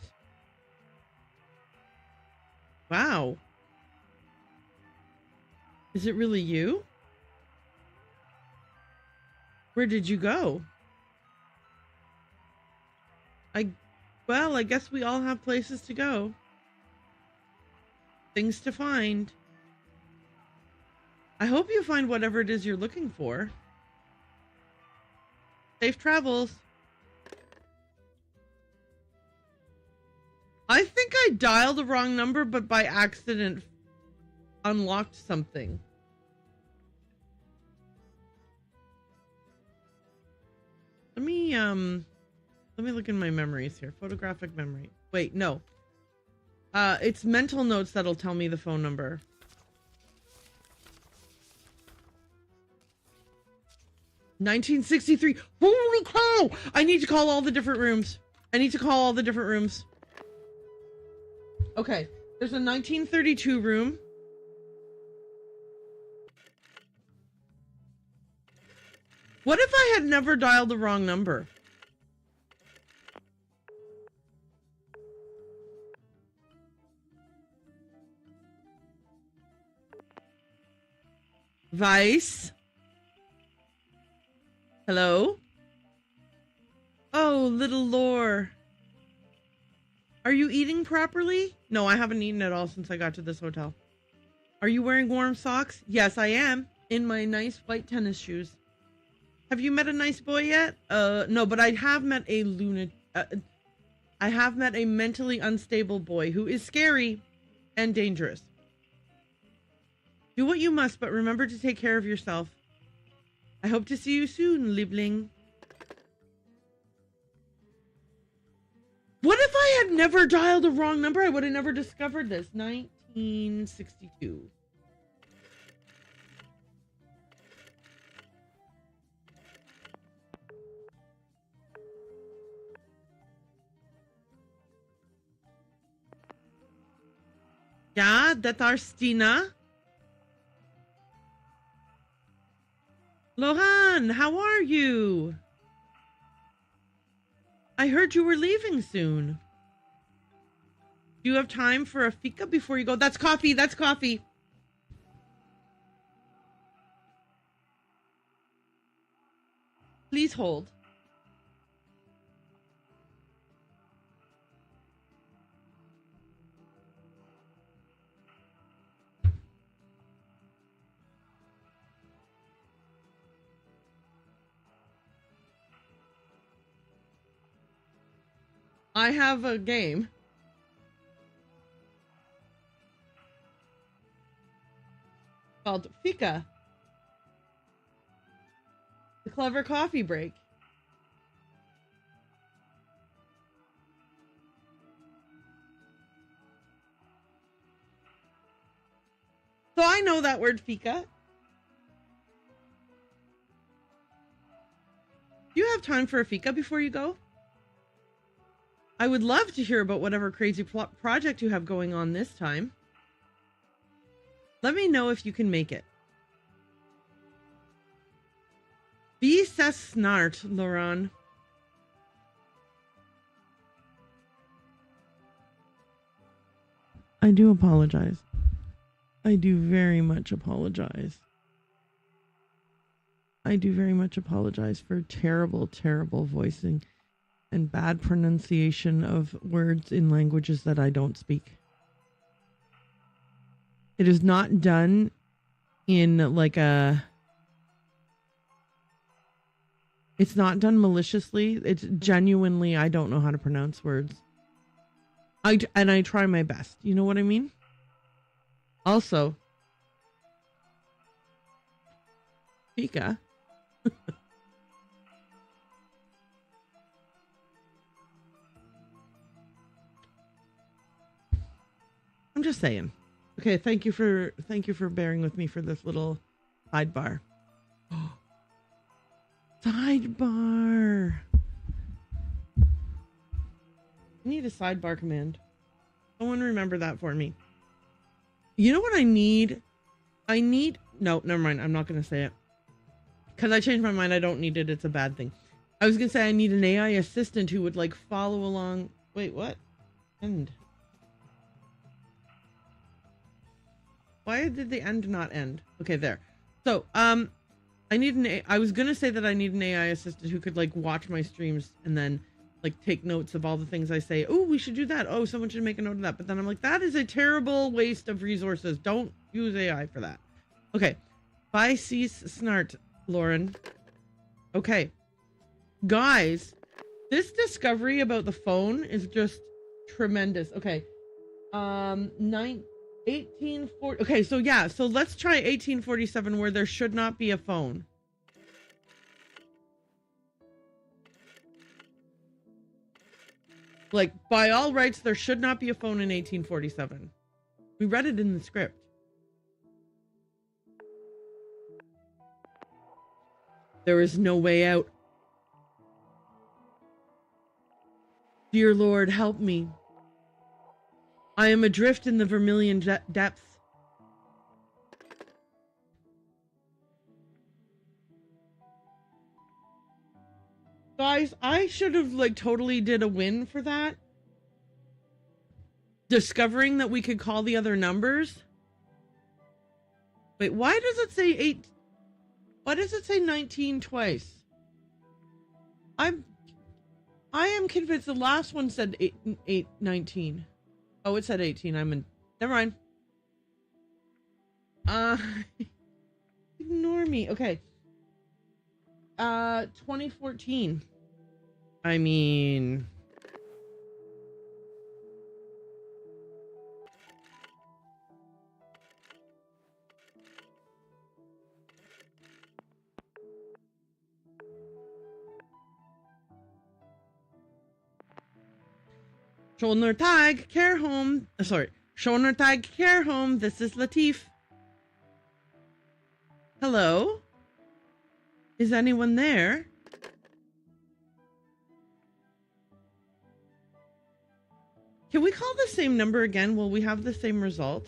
Wow. Is it really you? Where did you go? Well, I guess we all have places to go. Things to find. I hope you find whatever it is you're looking for. Safe travels. I think I dialed the wrong number, but by accident unlocked something. Let me look in my memories here. Photographic memory. Wait, no. It's mental notes that'll tell me the phone number. $1963. Holy cow! I need to call all the different rooms. Okay, there's a 1932 room. What if I had never dialed the wrong number? Vice? Hello? Oh, little Lore. Are you eating properly? No, I haven't eaten at all since I got to this hotel. Are you wearing warm socks? Yes, I am. In my nice white tennis shoes. Have you met a nice boy yet? No, but I have met a I have met a mentally unstable boy who is scary and dangerous. Do what you must, but remember to take care of yourself. I hope to see you soon, Liebling. What if I had never dialed the wrong number? I would have never discovered this. 1962. Ja, dat are Stina. Lohan, how are you? I heard you were leaving soon. Do you have time for a fika before you go? That's coffee. That's coffee. Please hold. I have a game. Called Fika. The clever coffee break. So I know that word fika. Do you have time for a fika before you go? I would love to hear about whatever crazy project you have going on this time. Let me know if you can make it. Wie ses snart, Laurent. I do apologize. I do very much apologize. I do very much apologize for terrible, terrible voicing and bad pronunciation of words in languages that I don't speak. It is not done in like a... It's not done maliciously. It's genuinely, I don't know how to pronounce words. And I try my best. You know what I mean? Also, Fika. I'm just saying. Okay, thank you for bearing with me for this little sidebar. Sidebar. I need a sidebar command. Someone remember that for me. You know what I need? No, never mind. I'm not going to say it. Because I changed my mind. I don't need it. It's a bad thing. I was going to say I need an AI assistant who would like follow along. Wait, what? End. Why did the end not end? Okay, there. So, I was going to say that I need an AI assistant who could like watch my streams and then like take notes of all the things I say. Oh, we should do that. Oh, someone should make a note of that. But then I'm like, that is a terrible waste of resources. Don't use AI for that. Okay. Bye, cease, snart, Lauren. Okay. Guys, this discovery about the phone is just tremendous. Okay. 1840. Okay, so yeah, so let's try 1847 where there should not be a phone. Like, by all rights, there should not be a phone in 1847. We read it in the script. There is no way out. Dear Lord, help me. I am adrift in the vermilion depths. Guys, I should have like totally did a win for that. Discovering that we could call the other numbers. Wait, why does it say 8? Why does it say 19 twice? I am convinced the last one said 19. Oh, it said 18. I'm in. Never mind. Ignore me. Okay. 2014. I mean. Schoner Tag Care Home. Sorry. Schoner Tag Care Home. This is Latif. Hello? Is anyone there? Can we call the same number again? Will we have the same result?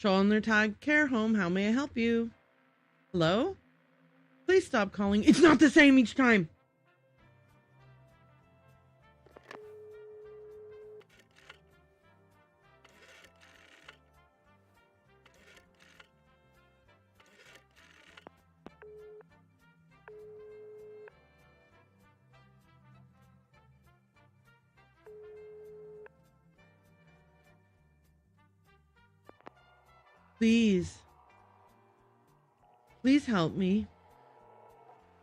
Schoner Tag Care Home. How may I help you? Hello? Please stop calling. It's not the same each time. Please. Please help me.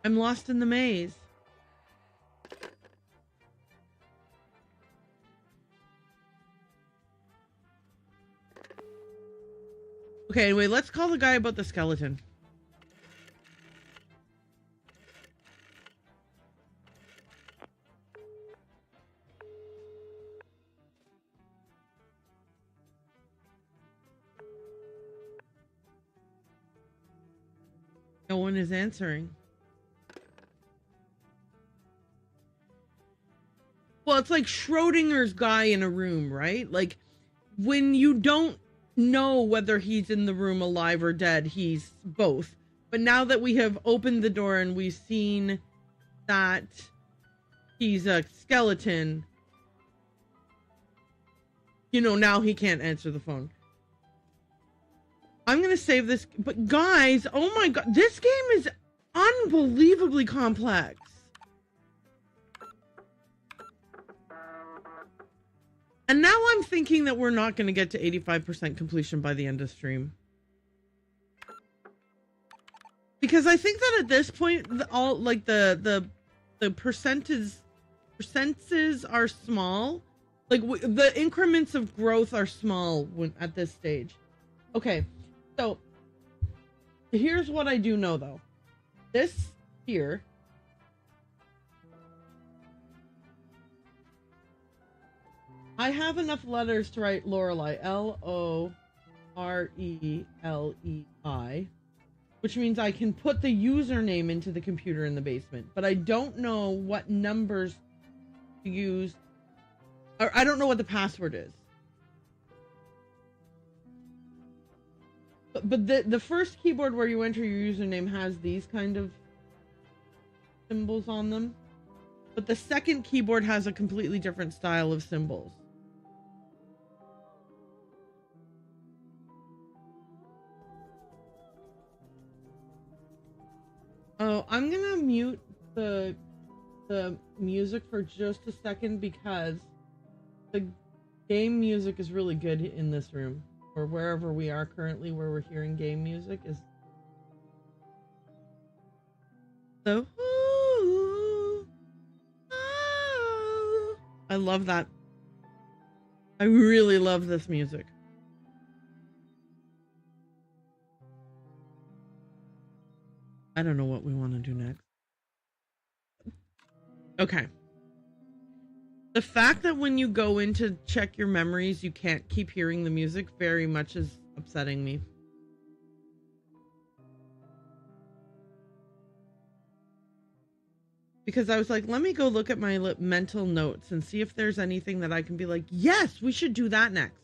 I'm lost in the maze. Okay, anyway, let's call the guy about the skeleton. No one is answering. Well, it's like Schrodinger's guy in a room, right? Like, when you don't know whether he's in the room alive or dead, he's both. But now that we have opened the door and we've seen that he's a skeleton, you know, now he can't answer the phone. I'm going to save this. But guys, oh my God, this game is unbelievably complex. And now I'm thinking that we're not going to get to 85% completion by the end of stream. Because I think that at this point, all like the percentages are small. Like the increments of growth are small when at this stage. Okay, so here's what I do know though. This here. I have enough letters to write Lorelei, Lorelei, which means I can put the username into the computer in the basement, but I don't know what numbers to use, or I don't know what the password is. But the first keyboard where you enter your username has these kind of symbols on them, but the second keyboard has a completely different style of symbols. Oh, I'm gonna mute the music for just a second because the game music is really good in this room, or wherever we are currently, where we're hearing game music is so. I love that. I really love this music. I don't know what we want to do next. Okay. The fact that when you go in to check your memories, you can't keep hearing the music very much is upsetting me. Because I was like, let me go look at my mental notes and see if there's anything that I can be like, yes, we should do that next.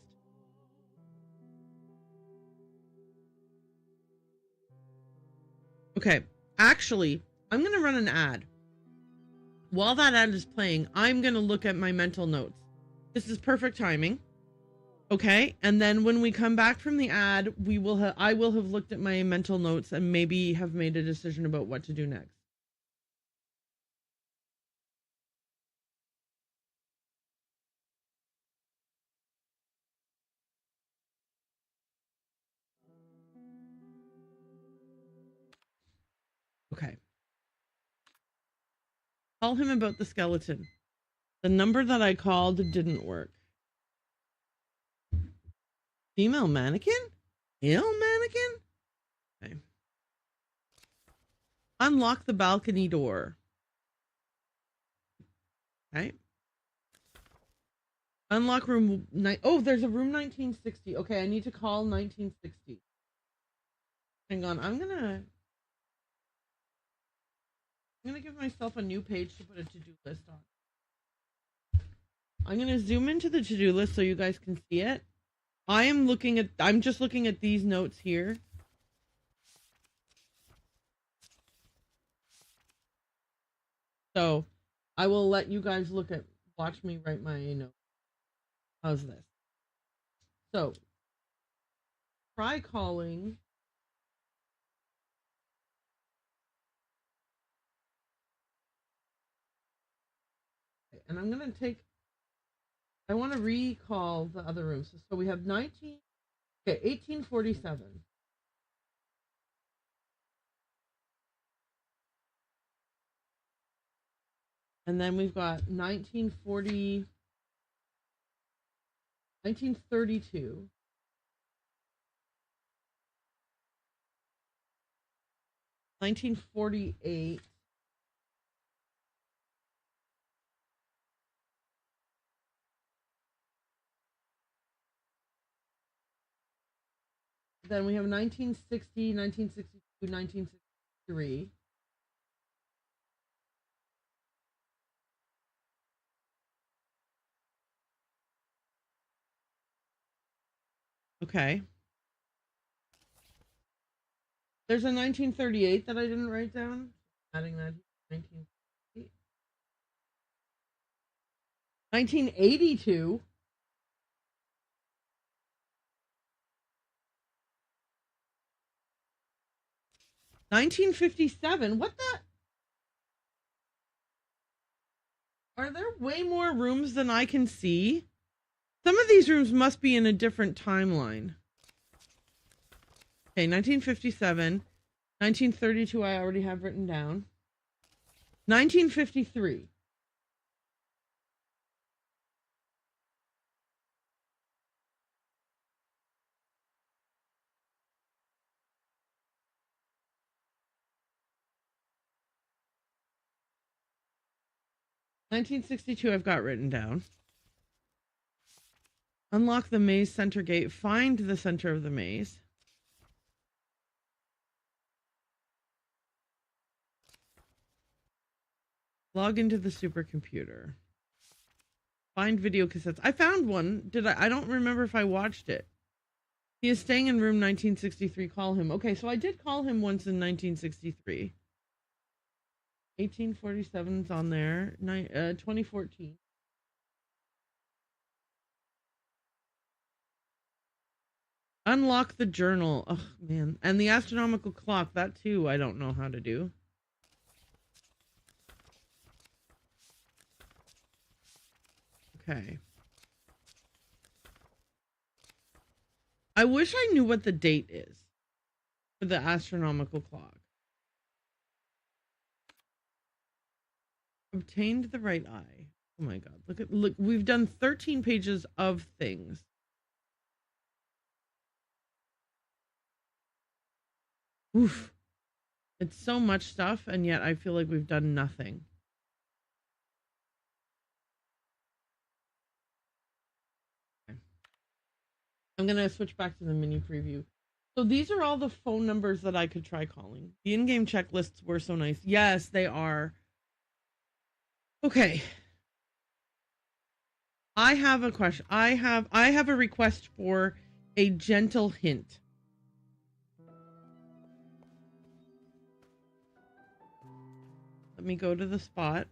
Okay, actually, I'm going to run an ad. While that ad is playing, I'm going to look at my mental notes. This is perfect timing. Okay, and then when we come back from the ad, I will have looked at my mental notes and maybe have made a decision about what to do next. Okay. Call him about the skeleton. The number that I called didn't work. Female mannequin? Male mannequin? Okay. Unlock the balcony door. Okay. Unlock room oh, there's a room 1960. Okay, I need to call 1960. Hang on, I'm gonna give myself a new page to put a to-do list on. I'm gonna zoom into the to-do list so you guys can see it. I'm just looking at these notes here. So I will let you guys watch me write my notes. How's this? So try calling. And I'm going to I want to recall the other rooms. So we have 1847. And then we've got 1932. 1948. Then we have 1960, 1962, 1963. Okay. There's a 1938 that I didn't write down. Adding that 1938. 1982. $1957. What the? Are there way more rooms than I can see? Some of these rooms must be in a different timeline. Okay, 1957. 1932 I already have written down. 1953. $1962 I've got written down. Unlock the maze center gate. Find the center of the maze. Log into the supercomputer. Find video cassettes. I found one. I don't remember if I watched it. He is staying in room 1963. Call him. Okay, so I did call him once in 1963. 1847's on there. 2014. Unlock the journal. Oh, man. And the astronomical clock. That, too, I don't know how to do. Okay. I wish I knew what the date is for the astronomical clock. Obtained the right eye. Oh my god. Look, we've done 13 pages of things. Oof. It's so much stuff, and yet I feel like we've done nothing. Okay. I'm gonna switch back to the mini preview. So these are all the phone numbers that I could try calling. The in-game checklists were so nice. Yes, they are. Okay. I have a question. I have a request for a gentle hint. Let me go to the spot.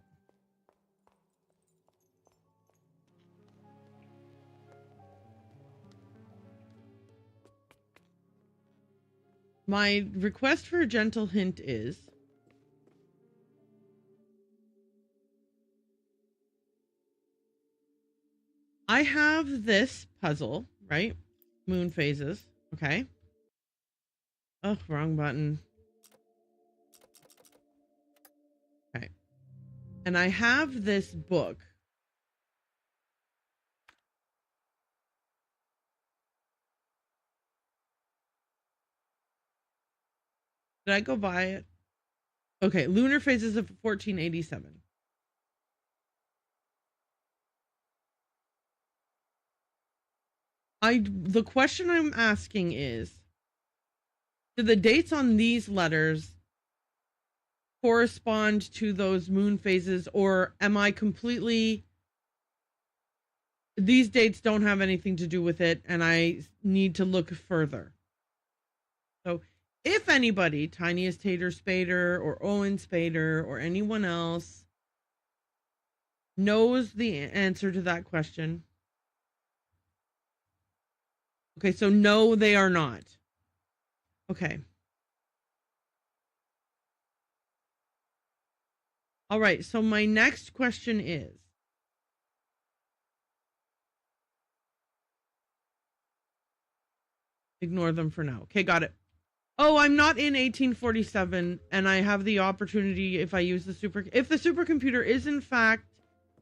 My request for a gentle hint is I have this puzzle, right? Moon phases. Okay. Oh, wrong button. Okay. And I have this book. Did I go buy it? Okay, lunar phases of 1487. The question I'm asking is, do the dates on these letters correspond to those moon phases, or am I completely, these dates don't have anything to do with it and I need to look further? So if anybody, Tiniest Tater Spader or Owen Spader or anyone else knows the answer to that question. Okay, so no, they are not. Okay. All right, so my next question is, ignore them for now. Okay, got it. Oh, I'm not in 1847, and I have the opportunity if I use the if the supercomputer is in fact,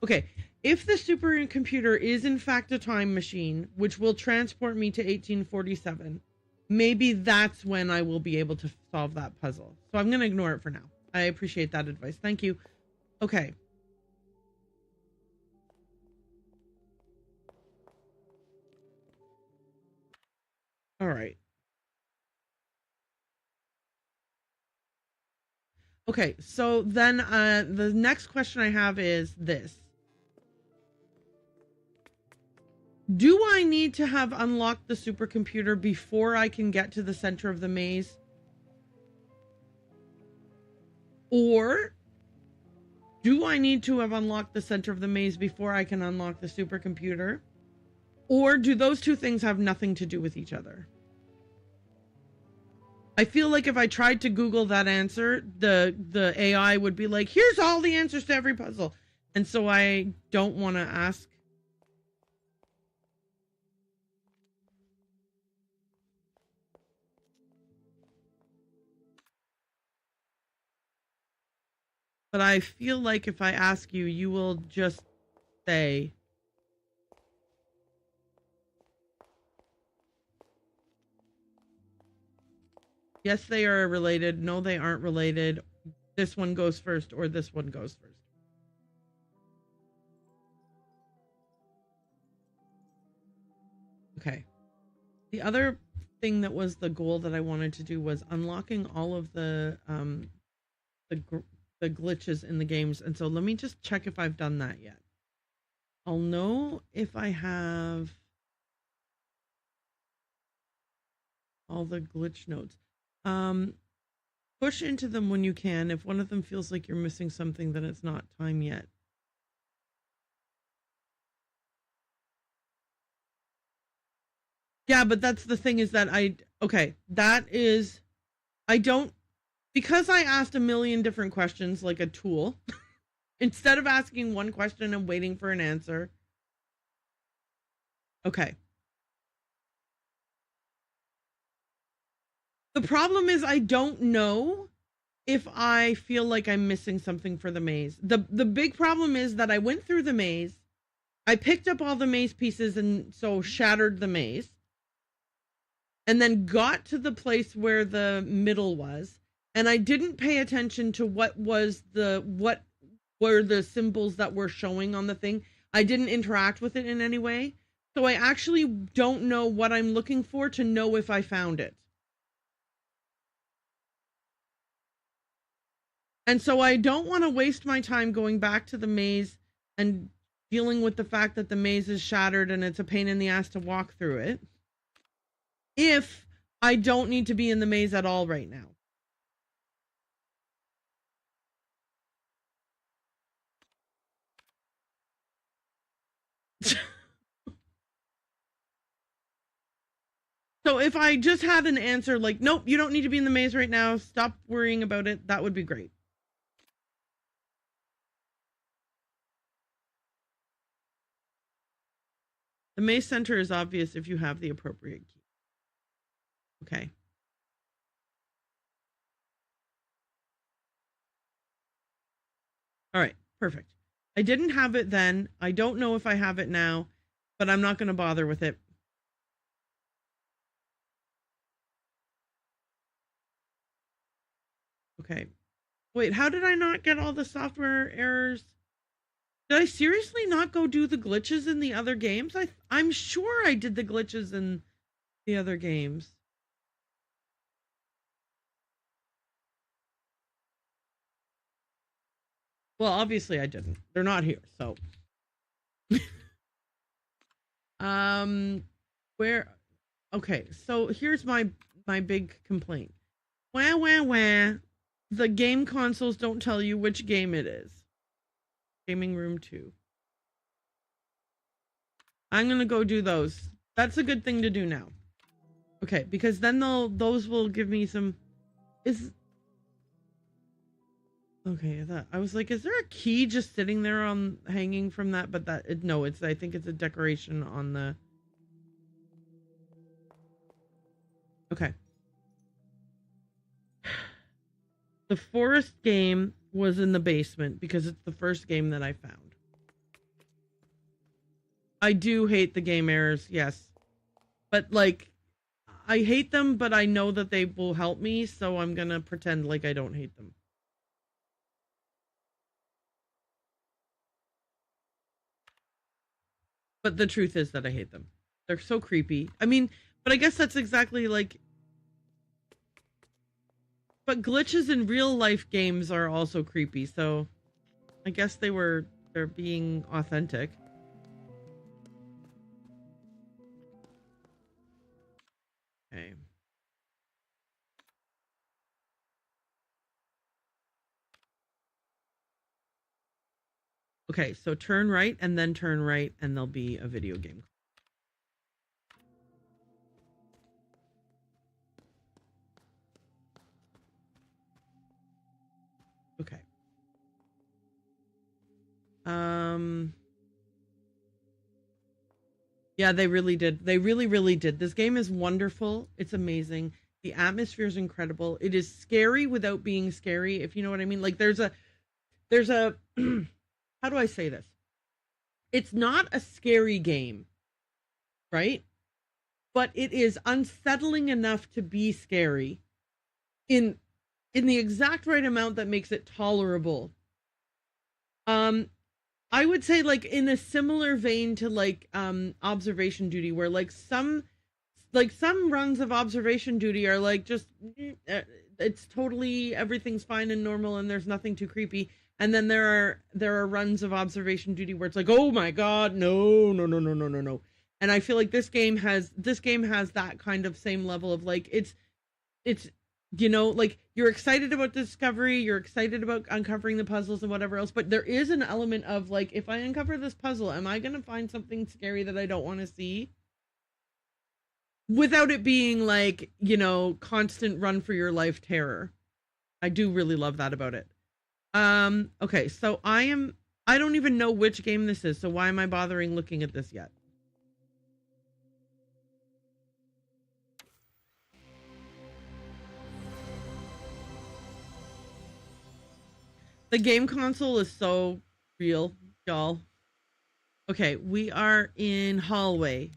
okay, if the supercomputer is in fact a time machine, which will transport me to 1847, maybe that's when I will be able to solve that puzzle. So I'm going to ignore it for now. I appreciate that advice. Thank you. Okay. All right. Okay, so then the next question I have is this. Do I need to have unlocked the supercomputer before I can get to the center of the maze? Or do I need to have unlocked the center of the maze before I can unlock the supercomputer? Or do those two things have nothing to do with each other? I feel like if I tried to Google that answer, the AI would be like, here's all the answers to every puzzle. And so I don't want to ask. But I feel like if I ask you, you will just say, yes, they are related. No, they aren't related. This one goes first, or this one goes first. Okay. The other thing that was the goal that I wanted to do was unlocking all of the glitches in the games. And so let me just check if I've done that yet. I'll know if I have all the glitch notes. Push into them when you can. If one of them feels like you're missing something, then it's not time yet. Yeah, but that's the thing is that because I asked a million different questions like a tool, instead of asking one question and waiting for an answer. Okay. The problem is I don't know if I feel like I'm missing something for the maze. The big problem is that I went through the maze, I picked up all the maze pieces and so shattered the maze, and then got to the place where the middle was, and I didn't pay attention to what were the symbols that were showing on the thing. I didn't interact with it in any way. So I actually don't know what I'm looking for to know if I found it. And so I don't want to waste my time going back to the maze and dealing with the fact that the maze is shattered and it's a pain in the ass to walk through it, if I don't need to be in the maze at all right now. So if I just had an answer like, nope, you don't need to be in the maze right now, stop worrying about it, that would be great. The maze center is obvious if you have the appropriate key. Okay. All right, perfect. I didn't have it then. I don't know if I have it now, but I'm not going to bother with it. Okay. Wait, how did I not get all the software errors? Did I seriously not go do the glitches in the other games? I'm sure I did the glitches in the other games. Well, obviously I didn't. They're not here, so. Where? Okay, so here's my big complaint. Wah, wah, wah. The game consoles don't tell you which game it is. Gaming room 2. I'm gonna go do those. That's a good thing to do now. Okay, because then those will give me some. Okay, I was like, is there a key just sitting there on hanging from that? But no, I think it's a decoration on the. Okay. The forest game was in the basement because it's the first game that I found. I do hate the game errors, yes. But like, I hate them, but I know that they will help me, so I'm gonna pretend like I don't hate them. But the truth is that I hate them. They're so creepy. I mean, but I guess that's exactly like... But glitches in real life games are also creepy, so... I guess they're being authentic. Okay. Okay, so turn right and then turn right and there'll be a video game. Okay. Yeah, they really did. They really, really did. This game is wonderful. It's amazing. The atmosphere is incredible. It is scary without being scary, if you know what I mean. Like there's a how do I say this? It's not a scary game, right? But it is unsettling enough to be scary in the exact right amount that makes it tolerable. I would say like in a similar vein to like Observation Duty, where like some runs of Observation Duty are like just it's totally everything's fine and normal and there's nothing too creepy. And then there are runs of Observation Duty where it's like, oh my god, no. And I feel like this game has that kind of same level of like it's you know, like you're excited about discovery, you're excited about uncovering the puzzles and whatever else, but there is an element of like, if I uncover this puzzle, am I going to find something scary that I don't want to see? Without it being like, you know, constant run for your life terror. I do really love that about it. Okay, so I don't even know which game this is, so why am I bothering looking at this yet? The game console is so real, y'all. Okay, we are in hallway.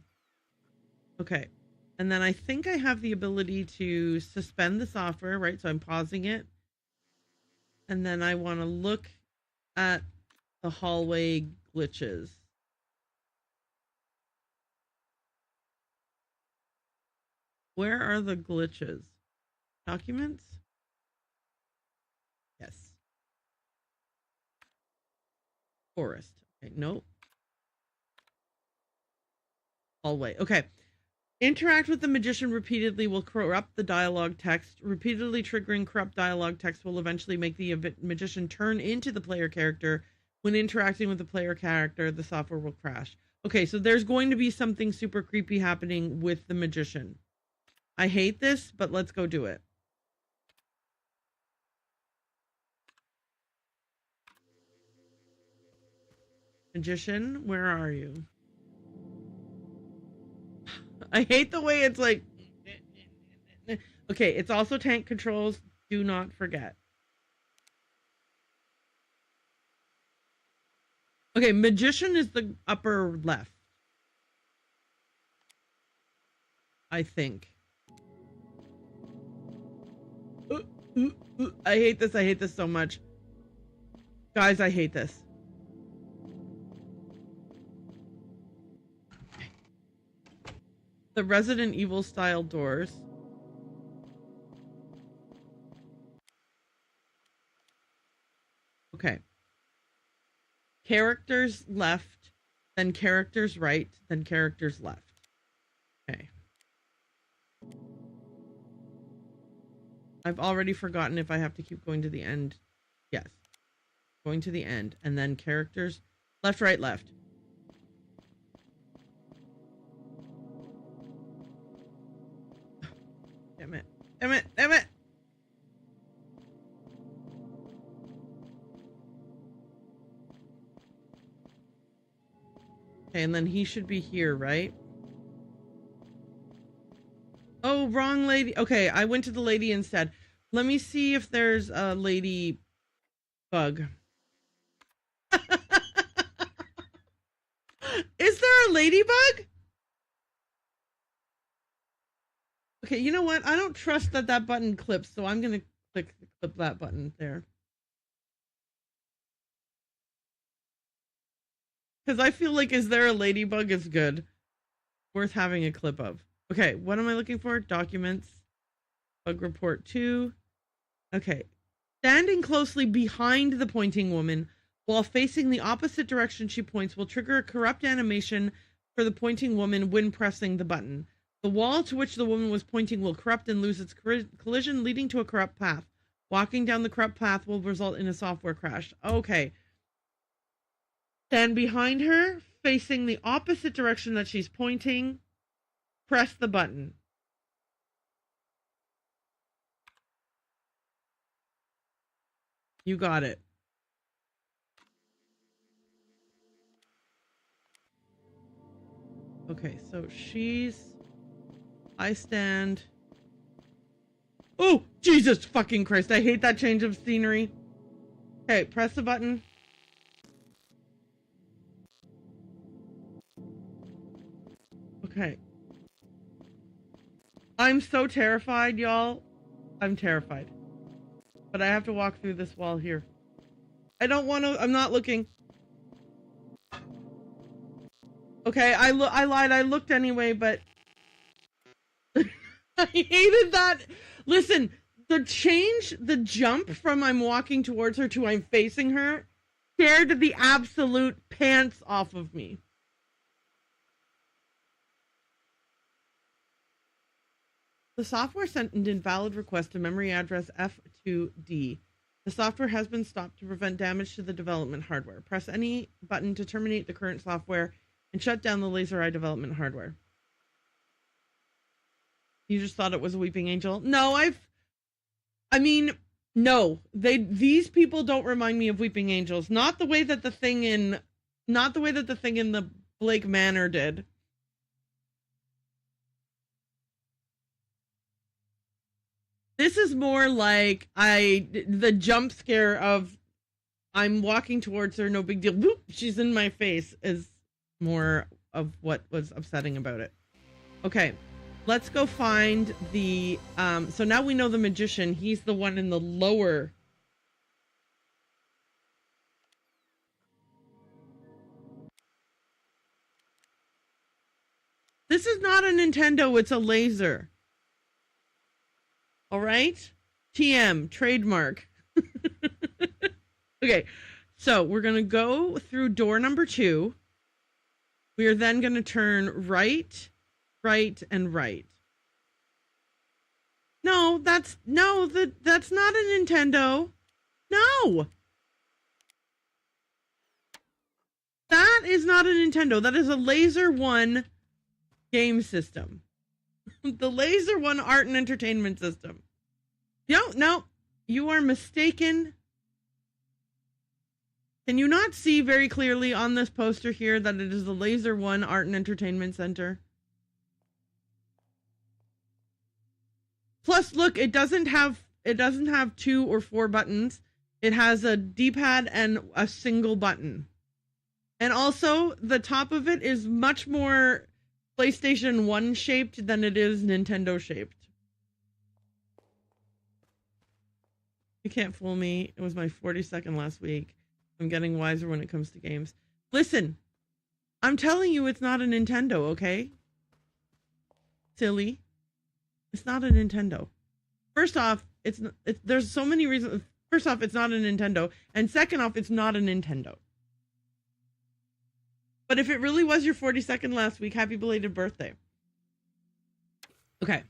Okay. And then I think I have the ability to suspend the software, right? So I'm pausing it. And then I want to look at the hallway glitches. Where are the glitches? Documents? Yes. Forest. Okay, nope. Hallway. Okay. Interact with the magician repeatedly will corrupt the dialogue text. Repeatedly triggering corrupt dialogue text will eventually make the magician turn into the player character. When interacting with the player character, the software will crash. Okay, so there's going to be something super creepy happening with the magician. I hate this, but let's go do it. Magician, where are you? I hate the way it's like... Okay, it's also tank controls. Do not forget. Okay, magician is the upper left. I think. I hate this. I hate this so much. Guys, I hate this. The Resident Evil style doors. Okay. Characters left, then characters right, then characters left. Okay. I've already forgotten if I have to keep going to the end. Yes. Going to the end, and then characters left, right, left. Damn it. Damn it. Damn it. Okay, and then he should be here, right? Oh, wrong lady. Okay, I went to the lady instead. Let me see if there's a lady bug. Is there a ladybug? Okay, you know what? I don't trust that that button clips, so I'm gonna click that button there. Because I feel like is there a ladybug is good. Worth having a clip of. Okay, what am I looking for? Documents. Bug report 2. Okay. Standing closely behind the pointing woman while facing the opposite direction she points will trigger a corrupt animation for the pointing woman when pressing the button. The wall to which the woman was pointing will corrupt and lose its collision, leading to a corrupt path. Walking down the corrupt path will result in a software crash. Okay. Stand behind her, facing the opposite direction that she's pointing. Press the button. You got it. Okay, so I stand. Oh, Jesus fucking Christ. I hate that change of scenery. Okay, press the button. Okay. I'm so terrified, y'all. I'm terrified. But I have to walk through this wall here. I don't want to. I'm not looking. Okay, I lied. I looked anyway, but I hated that. Listen, the jump from I'm walking towards her to I'm facing her scared the absolute pants off of me. The software sent an invalid request to memory address F2D. The software has been stopped to prevent damage to the development hardware. Press any button to terminate the current software and shut down the laser eye development hardware. You just thought it was a weeping angel? No, no. These people don't remind me of weeping angels. Not the way that the thing in the Blake Manor did. This is more like the jump scare of I'm walking towards her, no big deal. Whoop, she's in my face is more of what was upsetting about it. Okay, let's go find the, so now we know the magician. He's the one in the lower. This is not a Nintendo, it's a laser. All right? TM, trademark. Okay, so we're going to go through door number 2. We are then going to turn right, right, and right. No, that's not a Nintendo. No. That is not a Nintendo. That is a Laser One game system. The Laser One art and entertainment system. No, you are mistaken. Can you not see very clearly on this poster here that it is the Laser One Art and Entertainment Center? Plus, look, it doesn't have 2 or 4 buttons. It has a D-pad and a single button. And also, the top of it is much more PlayStation 1 shaped than it is Nintendo shaped. You can't fool me. It was my 42nd last week. I'm getting wiser when it comes to games. Listen, I'm telling you it's not a Nintendo, okay? Silly. It's not a Nintendo. First off, there's so many reasons. First off, it's not a Nintendo. And second off, it's not a Nintendo. But if it really was your 42nd last week, happy belated birthday. Okay.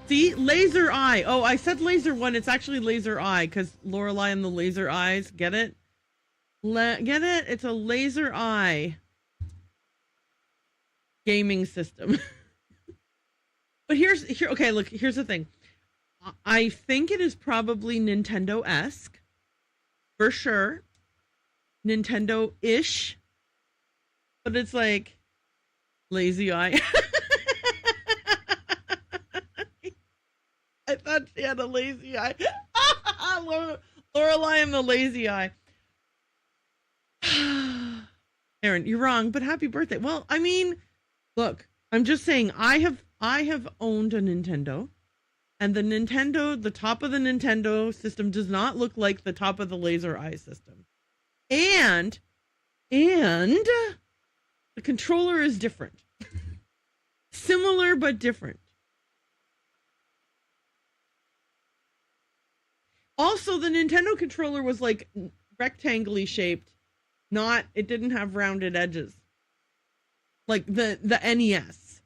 See, laser eye. Oh, I said laser one. It's actually laser eye because Lorelei and the laser eyes. Get it? Get it? It's a laser eye gaming system. But okay, look, here's the thing. I think it is probably Nintendo-esque. For sure. Nintendo-ish. But it's like lazy eye. I thought she had a lazy eye. Lorelei and the lazy eye. Erin, you're wrong, but happy birthday. Well, I mean, look, I'm just saying I have owned a Nintendo, and the top of the Nintendo system does not look like the top of the laser eye system. And the controller is different. Similar but different. Also, the Nintendo controller was like rectangly shaped. It didn't have rounded edges. Like the NES.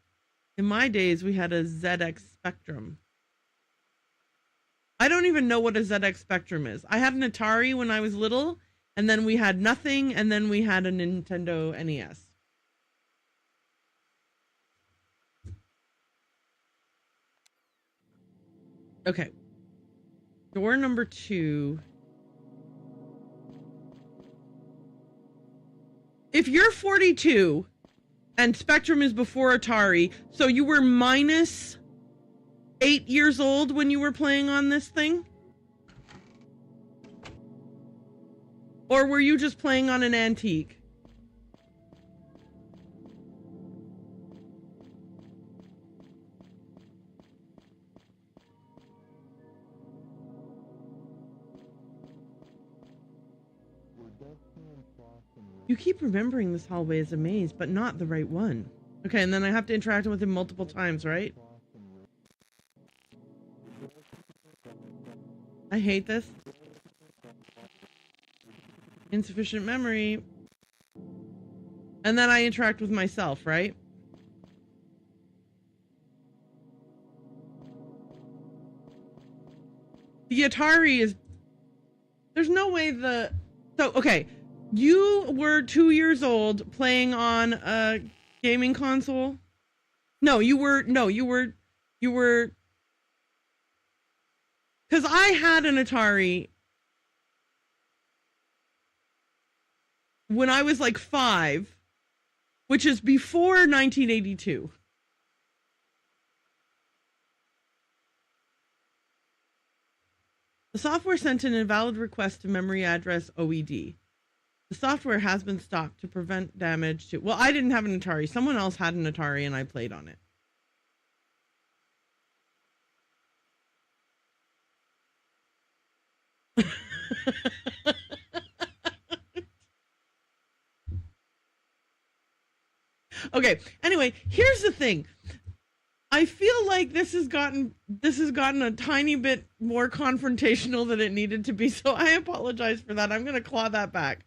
In my days, we had a ZX Spectrum. I don't even know what a ZX Spectrum is. I had an Atari when I was little, and then we had nothing, and then we had a Nintendo NES. Okay. Door number 2. If you're 42 and Spectrum is before Atari, so you were minus 8 years old when you were playing on this thing? Or were you just playing on an antique? You keep remembering this hallway as a maze, but not the right one. Okay, and then I have to interact with him multiple times, right? I hate this. Insufficient memory. And then I interact with myself, right? The Atari is... There's no way the... So, okay. You were 2 years old playing on a gaming console? You were... Because I had an Atari when I was like 5, which is before 1982. The software sent an invalid request to memory address OED. The software has been stopped to prevent damage to... Well, I didn't have an Atari. Someone else had an Atari and I played on it. Okay, anyway, here's the thing. I feel like this has gotten a tiny bit more confrontational than it needed to be, so I apologize for that. I'm going to claw that back.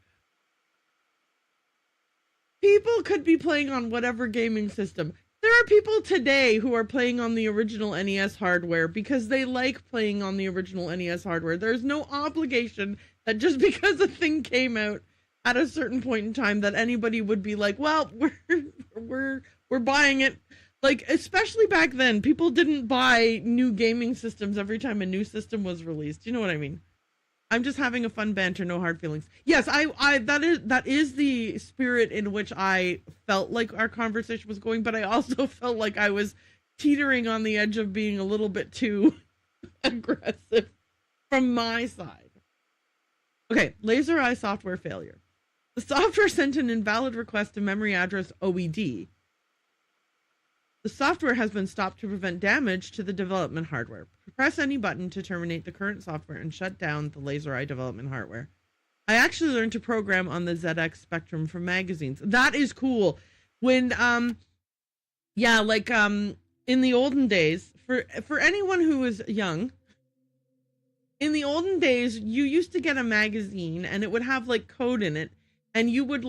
People could be playing on whatever gaming system. There are people today who are playing on the original NES hardware because they like playing on the original NES hardware. There's no obligation that just because a thing came out at a certain point in time that anybody would be like, well, we're buying it. Like, especially back then, people didn't buy new gaming systems every time a new system was released. You know what I mean? I'm just having a fun banter, no hard feelings. Yes, that is the spirit in which I felt like our conversation was going, but I also felt like I was teetering on the edge of being a little bit too aggressive from my side. Okay, laser eye software failure. The software sent an invalid request to memory address OED. The software has been stopped to prevent damage to the development hardware. Press any button to terminate the current software and shut down the laser eye development hardware. I actually learned to program on the ZX Spectrum from magazines. That is cool. When, in the olden days, for anyone who is young, in the olden days, you used to get a magazine and it would have like code in it, and you would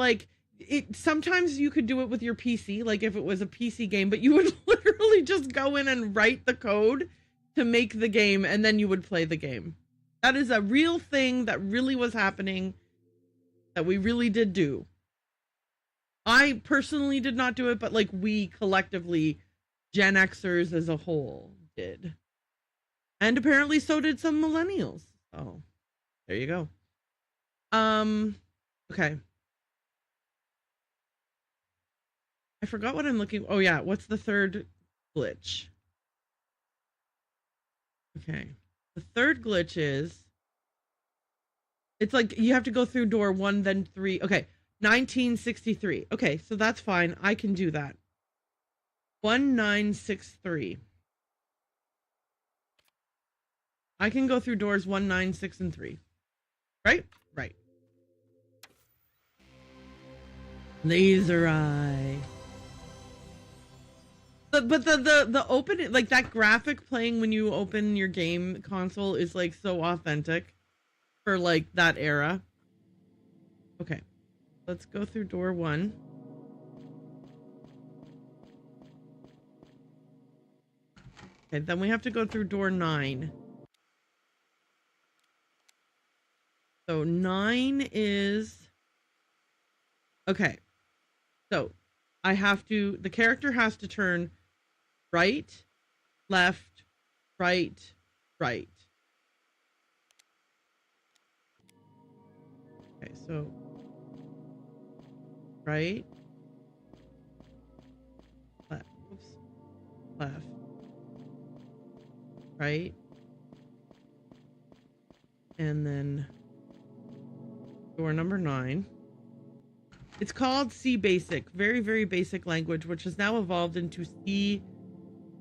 sometimes you could do it with your PC, like if it was a PC game, but you would literally just go in and write the code to make the game, and then you would play the game. That is a real thing that really was happening, that we really did do. I personally did not do it, but like we collectively, Gen Xers as a whole, did. And apparently so did some millennials. Oh, there you go. Okay. I forgot what I'm looking... Oh, yeah. What's the third glitch? Okay. The third glitch is... It's like you have to go through door 1, then 3. Okay. 1963. Okay, so that's fine. I can do that. 1963. I can go through doors 1, 9, 6, and 3. Right? Right. Laser eye. But the open, like that graphic playing when you open your game console is like so authentic for like that era. Okay, let's go through door 1. Okay, then we have to go through door 9. So 9 is... Okay, so the character has to turn right, left, right, right. Okay, so right, left, oops, left, right, and then door number 9. It's called C Basic, very, very basic language, which has now evolved into C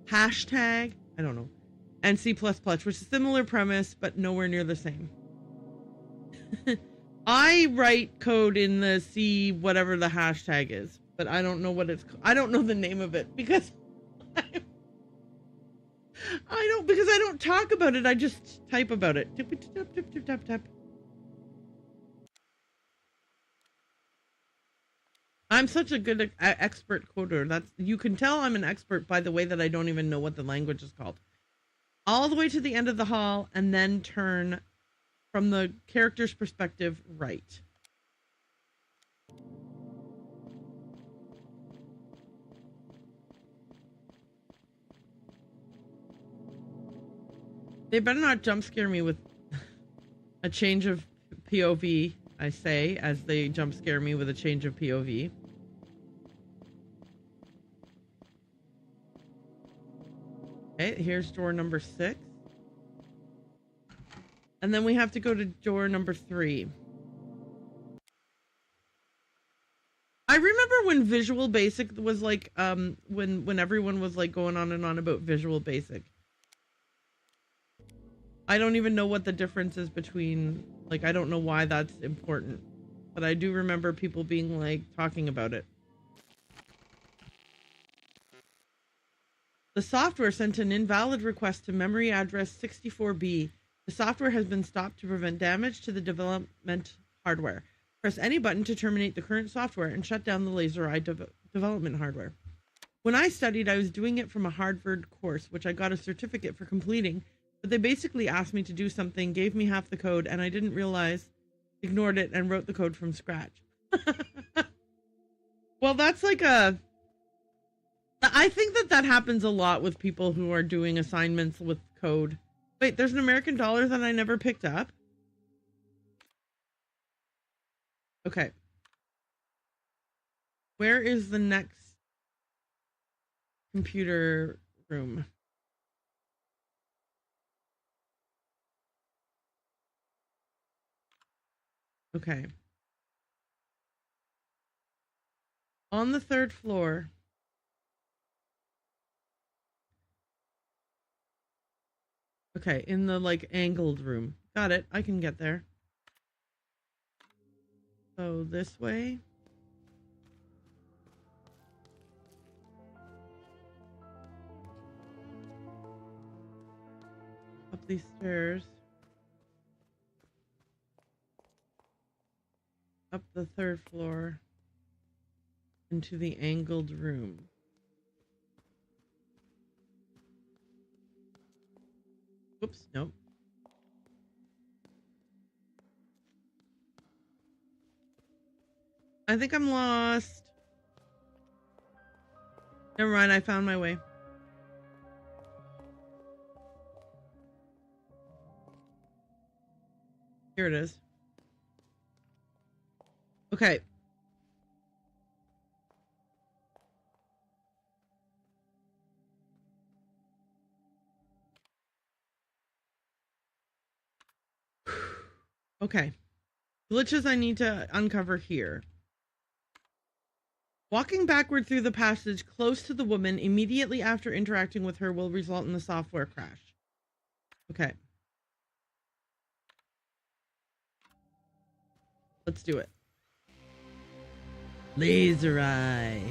hashtag, I don't know, and C++, which is a similar premise, but nowhere near the same. I write code in the C, whatever the hashtag is, but I don't know what I don't know the name of it because I don't talk about it. I just type about it. Tip, tap, tip, tip, tap, tap. I'm such a good expert coder. You can tell I'm an expert by the way that I don't even know what the language is called. All the way to the end of the hall and then turn from the character's perspective right. They better not jump scare me with a change of POV. I say, as they jump scare me with a change of POV. Okay, here's door number 6. And then we have to go to door number 3. I remember when Visual Basic was like, when everyone was like going on and on about Visual Basic. I don't even know what the difference is between, like, I don't know why that's important. But I do remember people being like, talking about it. The software sent an invalid request to memory address 64B. The software has been stopped to prevent damage to the development hardware. Press any button to terminate the current software and shut down the laser eye development hardware. When I studied, I was doing it from a Harvard course, which I got a certificate for completing, but they basically asked me to do something, gave me half the code, and I didn't realize, ignored it, and wrote the code from scratch. Well, that's like I think that happens a lot with people who are doing assignments with code. Wait, there's an American dollar that I never picked up? Okay. Where is the next computer room? Okay. On the 3rd floor. Okay, in the like angled room. Got it. I can get there. So this way. Up these stairs. Up the 3rd floor. Into the angled room. Whoops, nope. I think I'm lost. Never mind, I found my way. Here it is. Okay. Okay. Glitches I need to uncover here. Walking backward through the passage close to the woman immediately after interacting with her will result in the software crash. Okay. Let's do it. Laser eye.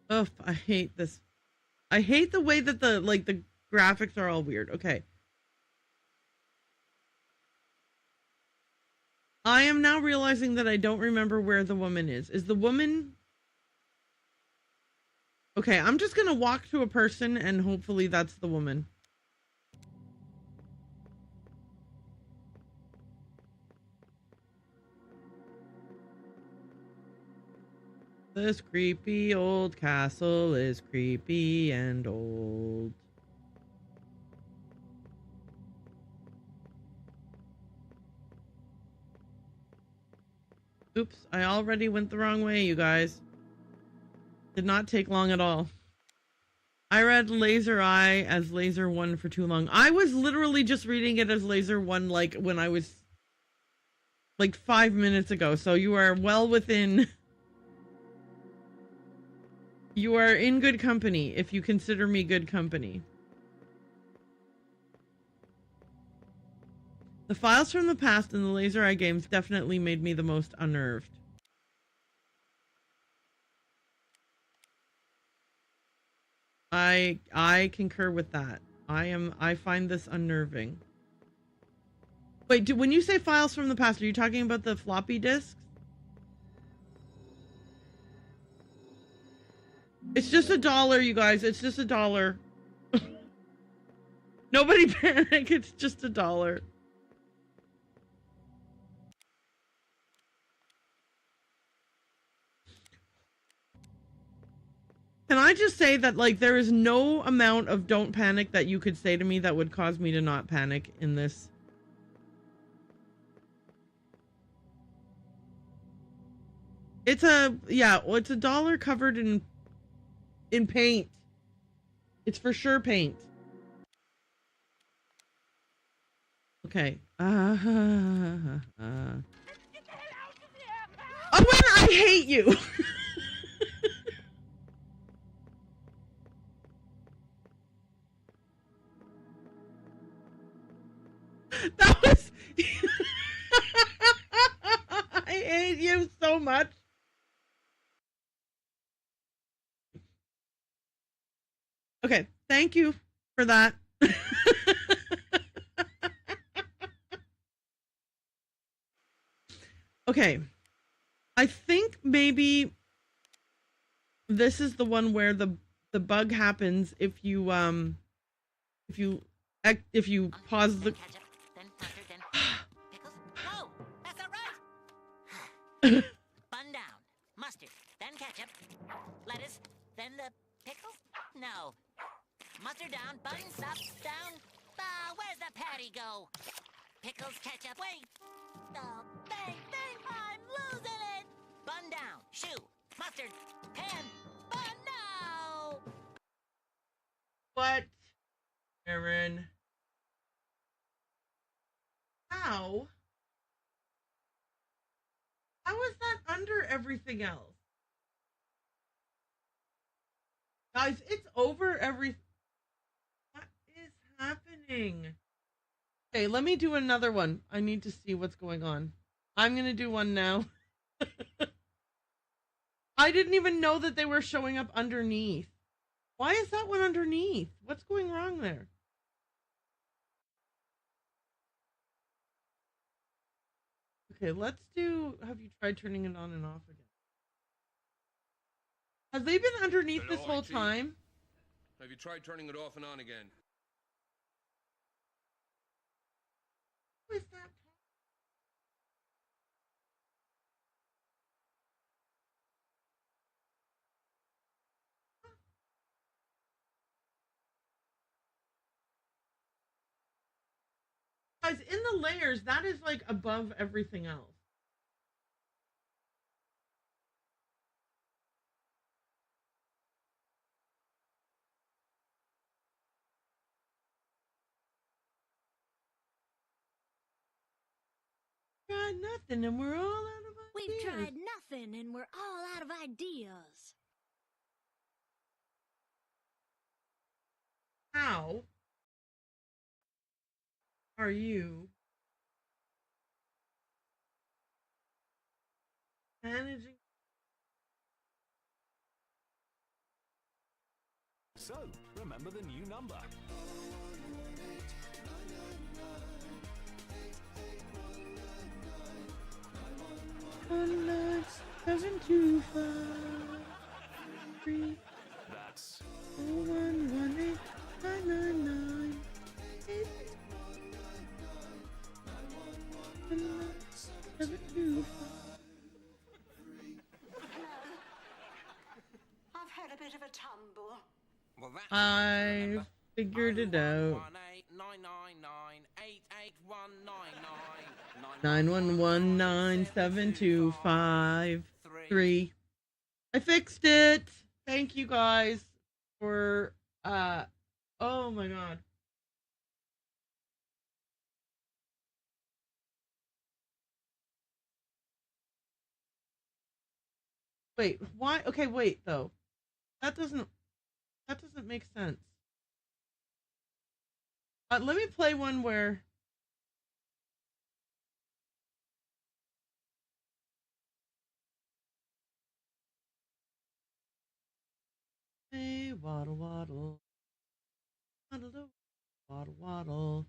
Oh, I hate this. I hate the way that the graphics are all weird. Okay. I am now realizing that I don't remember where the woman is. Is the woman... Okay, I'm just gonna walk to a person and hopefully that's the woman. This creepy old castle is creepy and old. Oops, I already went the wrong way, you guys. Did not take long at all. I read Laser Eye as Laser 1 for too long. I was literally just reading it as Laser 1 like when I was like 5 minutes ago. So you are well within... You are in good company if you consider me good company. The files from the past in the Laser Eye games definitely made me the most unnerved. I concur with that. I find this unnerving. Wait, when you say files from the past, are you talking about the floppy disks? It's just $1, you guys. It's just $1. Nobody panic. It's just $1. Can I just say that, like, there is no amount of don't panic that you could say to me that would cause me to not panic in this. It's a, yeah, well, it's $1 covered in in paint. It's for sure paint. Okay. Oh, I hate you. That was. I hate you so much. Okay, thank you for that. Okay, I think maybe this is the one where the bug happens if you pause the. Bun down, mustard, then ketchup, lettuce, then the pickles. No, mustard down, bun up, down. Where's the patty go? Pickles, ketchup, wait. Bang, I'm losing it. Bun down, shoe, mustard, pan, bun now. What, Erin? How? How is that under everything else? Guys, it's over every. What is happening? Okay, let me do another one. I need to see what's going on. I'm going to do one now. I didn't even know that they were showing up underneath. Why is that one underneath? What's going wrong there? Okay, let's do. Have you tried turning it on and off again? Have they been underneath this whole time? Have you tried turning it off and on again? Who is that? Guys, in the layers, that is like above everything else. Got nothing, and we're all out of ideas. We've tried nothing, and we're all out of ideas. How are you managing? So, remember the new number. 19725 That's 0118999 I've had a bit of a tumble. Well, that's I figured it out. 9119725 I fixed it. Thank you guys for oh my god. Wait, why? Okay, wait though. That doesn't make sense. Let me play one where hey, waddle waddle, waddle waddle waddle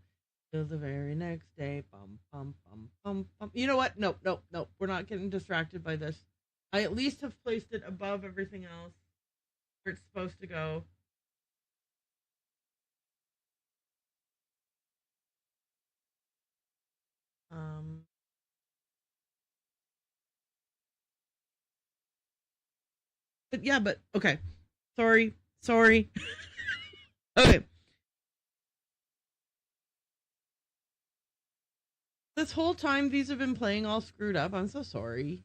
till the very next day. Bum bum bum bum bum. You know what? Nope. We're not getting distracted by this. I at least have placed it above everything else where it's supposed to go. But yeah, but okay. Sorry. Okay. This whole time these have been playing all screwed up. I'm so sorry.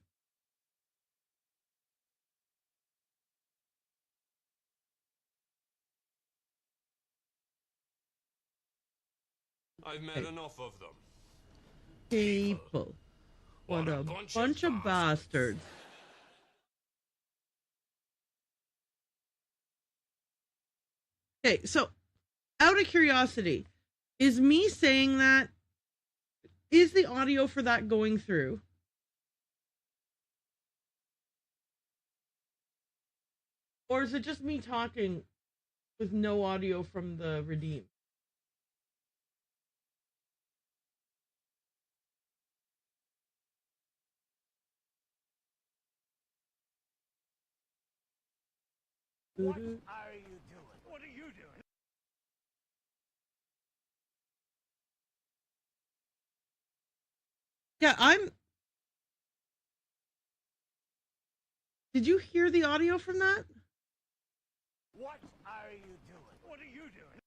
I've met enough of them. People. What a bunch of bastards. Okay, so out of curiosity, is me saying that, is the audio for that going through? Or is it just me talking with no audio from the Redeem? What are you doing? What are you doing? Yeah, Did you hear the audio from that? What are you doing? What are you doing?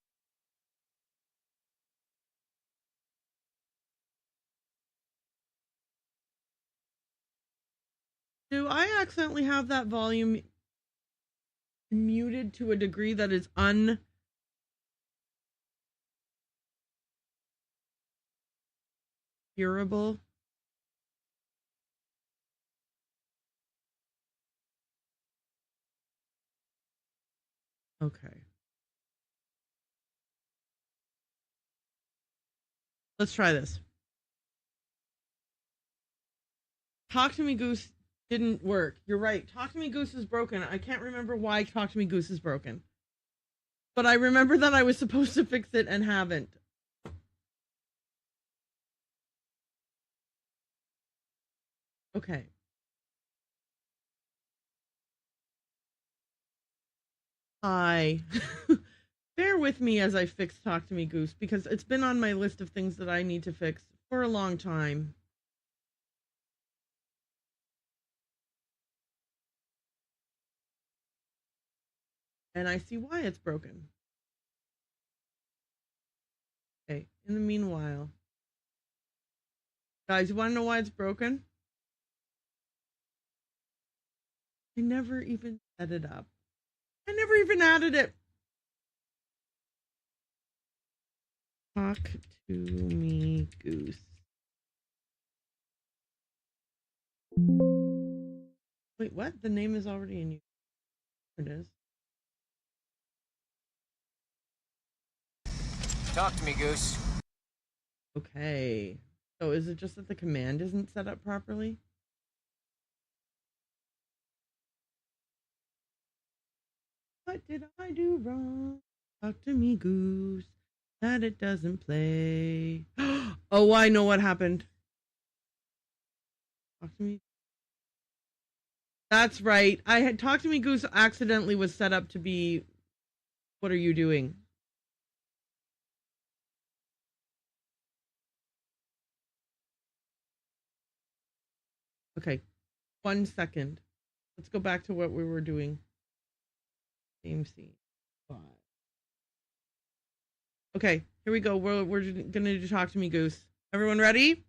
Do I accidentally have that volume muted to a degree that is unhearable? Okay. Let's try this. Talk to Me Goose didn't work. You're right. Talk to Me Goose is broken. I can't remember why Talk to Me Goose is broken. But I remember that I was supposed to fix it and haven't. Okay. Hi. Bear with me as I fix Talk to Me Goose, because it's been on my list of things that I need to fix for a long time. And I see why it's broken. Okay, in the meanwhile, guys, you want to know why it's broken? I never even set it up. I never even added it. Talk to Me Goose. Wait, what? The name is already in you. It is. Talk to me, Goose. Okay. So is it just that the command isn't set up properly? What did I do wrong? Talk to me, Goose. That it doesn't play. Oh, I know what happened. Talk to me. That's right. I had Talk to Me Goose accidentally was set up to be What Are You Doing? Okay. 1 second. Let's go back to what we were doing. Same scene. 5. Okay, here we go. We're gonna do Talk to Me Goose. Everyone ready?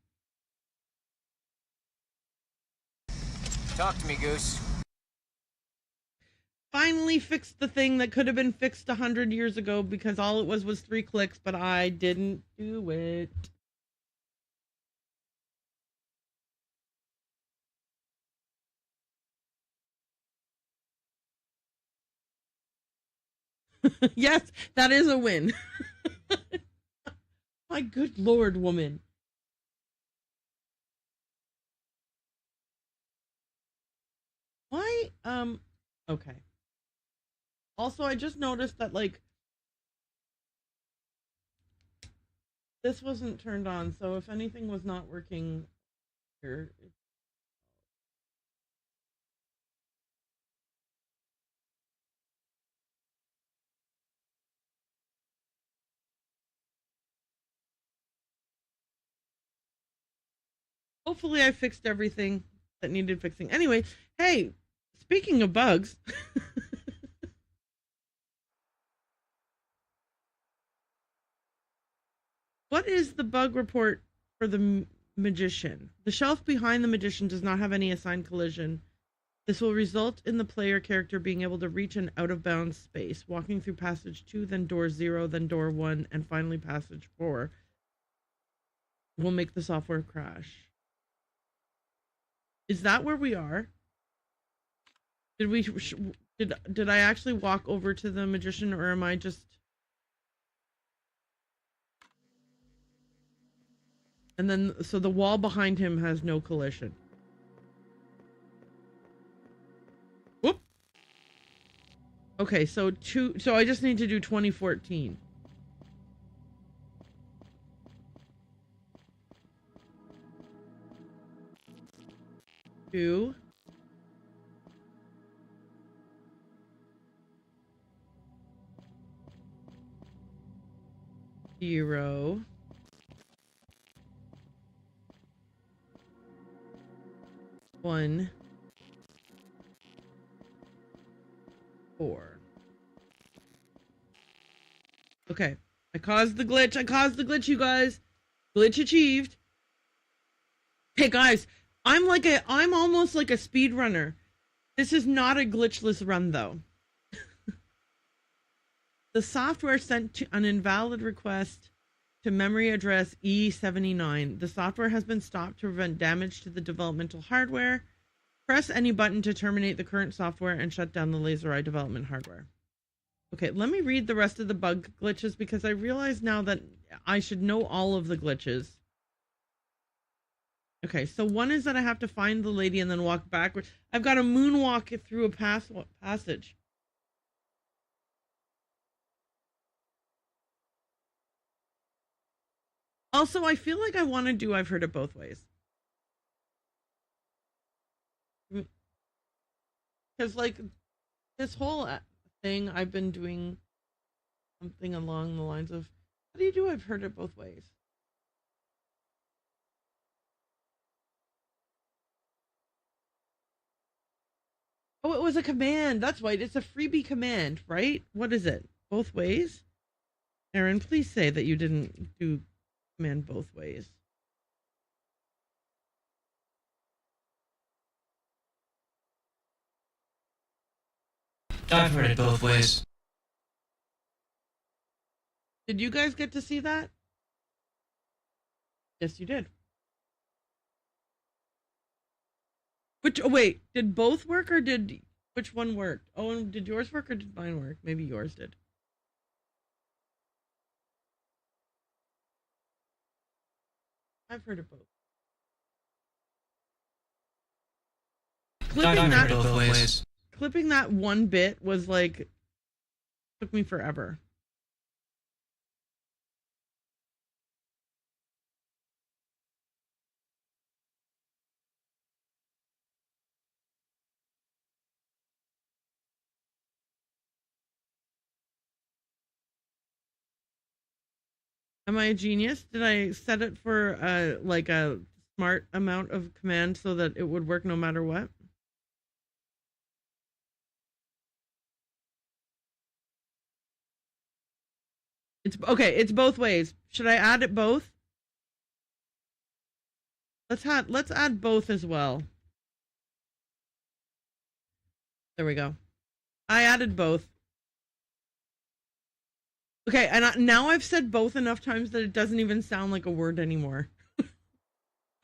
Talk to me, Goose. Finally fixed the thing that could have been fixed 100 years ago, because all it was 3 clicks, but I didn't do it. Yes, that is a win. My good Lord, woman. Why? Okay. Also, I just noticed that, like, this wasn't turned on, so if anything was not working here. Hopefully I fixed everything that needed fixing. Anyway, hey, speaking of bugs. What is the bug report for the magician? The shelf behind the magician does not have any assigned collision. This will result in the player character being able to reach an out-of-bounds space, walking through passage 2, then door 0, then door 1, and finally passage 4, will make the software crash. Is that where we are? Did I actually walk over to the magician, or am I just... And then, so the wall behind him has no collision. Whoop. Okay, so I just need to do 2014. Two. Zero. One. 4. Okay. I caused the glitch, you guys. Glitch achieved. Hey guys, I'm almost like a speedrunner. This is not a glitchless run though. The software sent to an invalid request to memory address E79. The software has been stopped to prevent damage to the developmental hardware. Press any button to terminate the current software and shut down the laser eye development hardware. Okay, let me read the rest of the bug glitches because I realize now that I should know all of the glitches. Okay, so one is that I have to find the lady and then walk backwards. I've got to moonwalk through a passage. Also, I feel like I want to do I've heard it both ways. Because, like, this whole thing, I've been doing something along the lines of, how do you do I've heard it both ways? Oh, it was a command. That's right. It's a freebie command, right? What is it? Both ways? Erin, please say that you didn't do command both ways. I've heard it both ways. Did you guys get to see that? Yes, you did. Wait, did both work or which one work? Oh, and did yours work or did mine work? Maybe yours did. I've heard it both. Clipping that one bit was like, took me forever. Am I a genius? Did I set it for like a smart amount of command so that it would work no matter what? It's okay, it's both ways. Should I add it both? Let's add both as well. There we go. I added both. Okay, and now I've said both enough times that it doesn't even sound like a word anymore.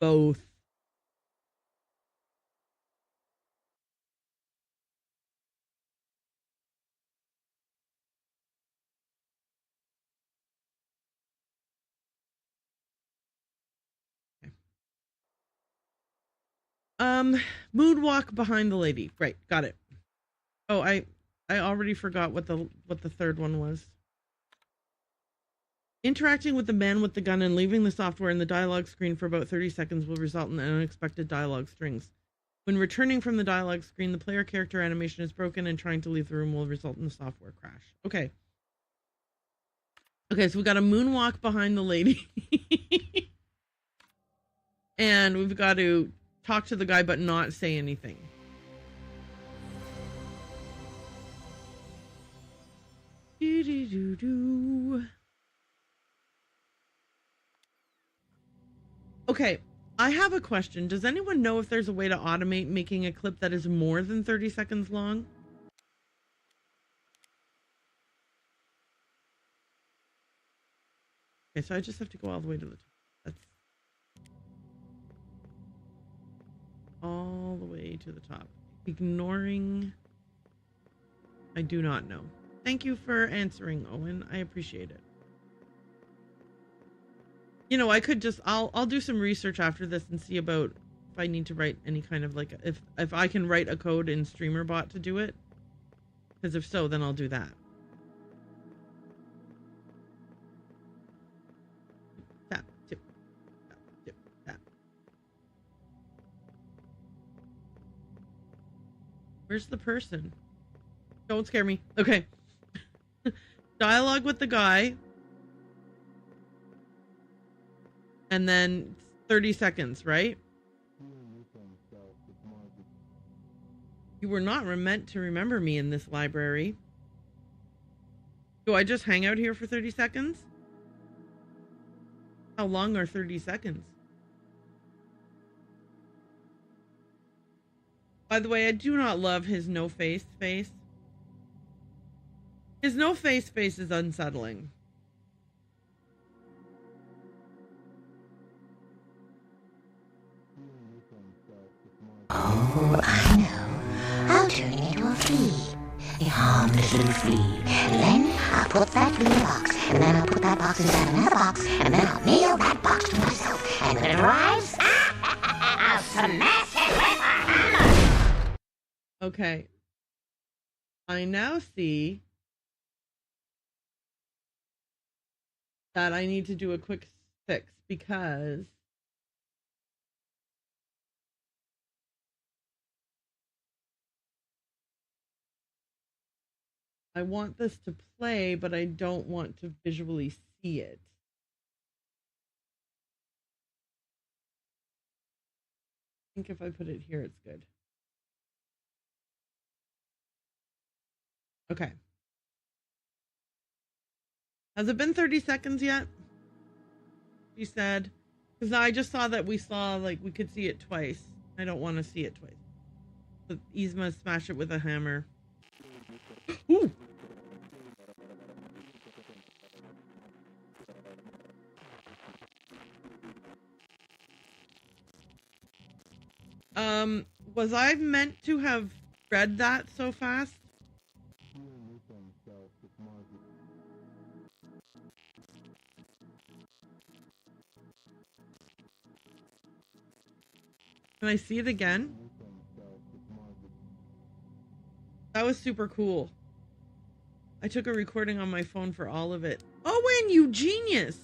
Both. Moonwalk behind the lady. Right, got it. Oh, I already forgot what the third one was. Interacting with the man with the gun and leaving the software in the dialogue screen for about 30 seconds will result in unexpected dialogue strings. When returning from the dialogue screen, the player character animation is broken and trying to leave the room will result in a software crash. Okay. Okay, so we got a moonwalk behind the lady. And we've got to talk to the guy but not say anything. Do-do-do-do. Okay, I have a question. Does anyone know if there's a way to automate making a clip that is more than 30 seconds long? Okay, so I just have to go all the way to the top. all the way to the top. Ignoring... I do not know. Thank you for answering, Owen. I appreciate it. You know, I could just... I'll do some research after this and see about if I need to write any kind of like... If I can write a code in StreamerBot to do it. Because if so, then I'll do that. Tap, tip, tap, tip, tap. Where's the person? Don't scare me. Okay. Dialogue with the guy. And then 30 seconds, right? You were not meant to remember me in this library. Do I just hang out here for 30 seconds? How long are 30 seconds? By the way, I do not love his no-face face. His no-face face is unsettling. Oh, I know. I'll turn it into a flea. A harmless little flea. And then I'll put that flea in a box. And then I'll put that box inside another box. And then I'll nail that box to myself. And when it arrives, I'll smash it with a hammer. Okay. I now see that I need to do a quick fix because I want this to play, but I don't want to visually see it. I think if I put it here, it's good. Okay. Has it been 30 seconds yet? She said. Because I just saw that we could see it twice. I don't want to see it twice. So Yzma smash it with a hammer. Ooh! Was I meant to have read that so fast? Can I see it again? That was super cool. I took a recording on my phone for all of it. Owen, you genius!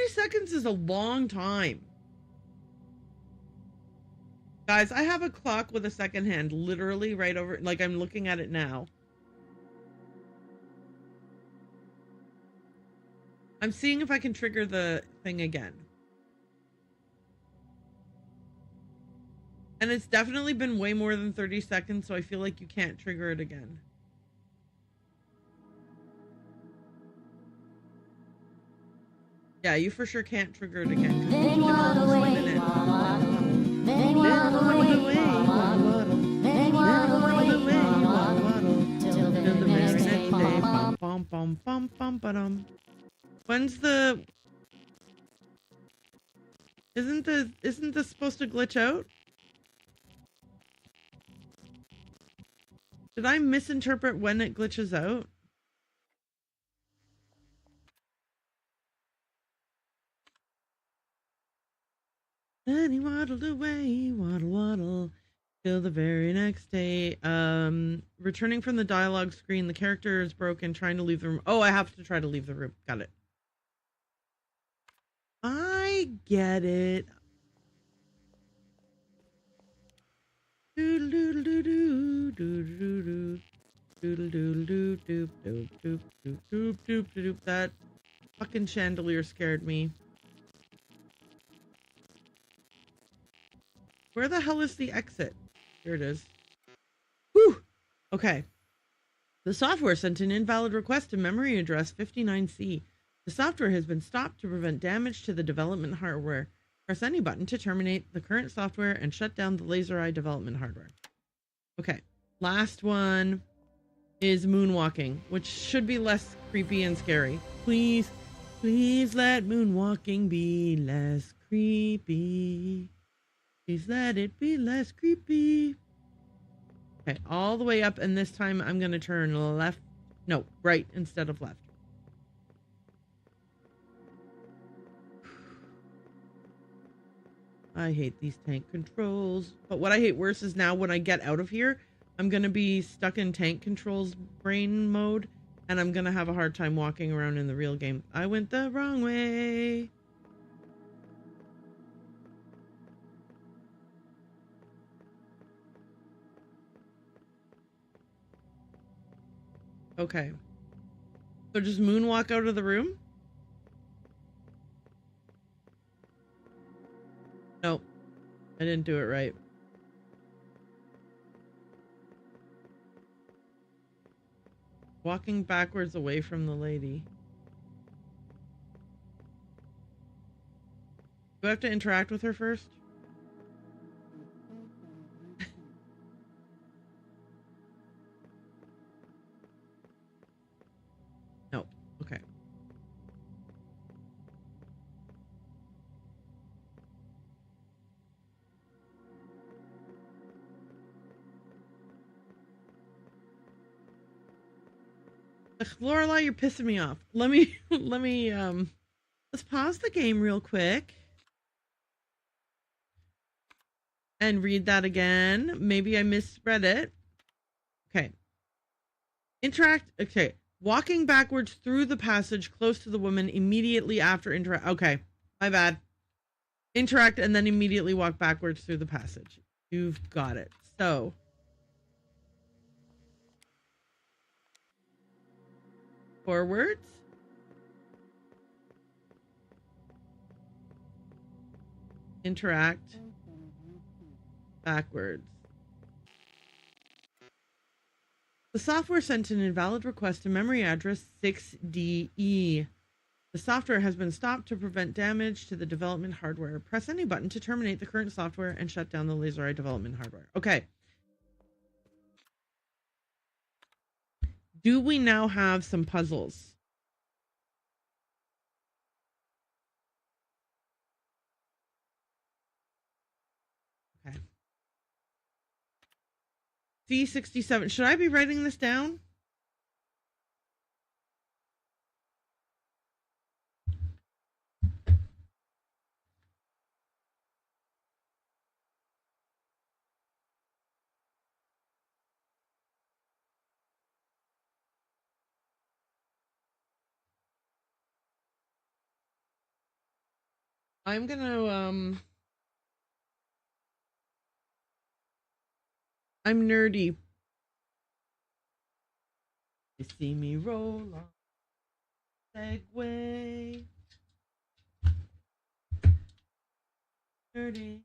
Seconds is a long time. Guys, I have a clock with a second hand literally right over, like I'm looking at it now. I'm seeing if I can trigger the thing again. And it's definitely been way more than 30 seconds, so I feel like you can't trigger it again. Yeah, you for sure can't trigger it again. Then waddle away, then waddle away, then waddle away, till the very next day. Bum, bum, bum, bum, ba-dum. When's the... Isn't this supposed to glitch out? Did I misinterpret when it glitches out? Then he waddled away, waddle, waddle, till the very next day. Returning from the dialogue screen, the character is broken, trying to leave the room. Oh, I have to try to leave the room. Got it. I get it. That fucking chandelier scared me. Where the hell is the exit? Here it is. Whew! Okay. The software sent an invalid request to memory address 59C. The software has been stopped to prevent damage to the development hardware. Press any button to terminate the current software and shut down the laser eye development hardware. Okay, last one is moonwalking, which should be less creepy and scary. Please, please let moonwalking be less creepy. Please let it be less creepy. Okay, all the way up, and this time I'm going to turn left. No, right instead of left. I hate these tank controls. But what I hate worse is now when I get out of here, I'm going to be stuck in tank controls brain mode, and I'm going to have a hard time walking around in the real game. I went the wrong way. Okay. So just moonwalk out of the room? Nope. I didn't do it right. Walking backwards away from the lady. Do I have to interact with her first? No. Okay. Lorelai, you're pissing me off. Let's pause the game real quick and read that again. Maybe I misread it. Okay. Interact. Okay. Walking backwards through the passage close to the woman immediately after interact. Okay. My bad. Interact and then immediately walk backwards through the passage. You've got it. So. Forwards. Interact. Backwards. The software sent an invalid request to memory address 6DE. The software has been stopped to prevent damage to the development hardware. Press any button to terminate the current software and shut down the laser eye development hardware. Okay. Do we now have some puzzles? Okay. C67. Should I be writing this down? I'm gonna, I'm nerdy. You see me roll on Segway. Nerdy.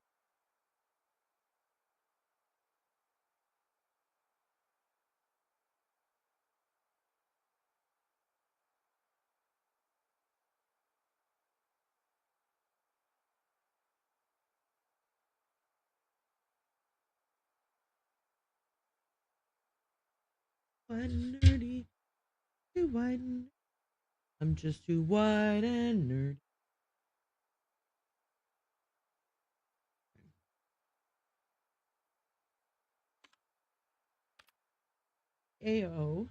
White and nerdy. Too white and I'm just too white and nerdy. AO. Is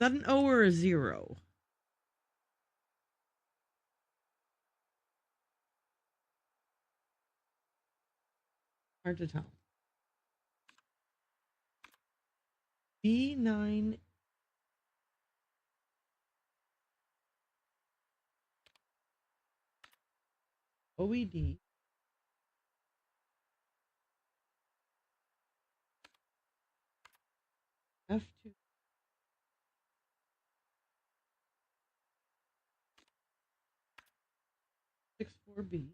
that an O or a 0? Hard to tell. B9. OED. F2. Six 4B.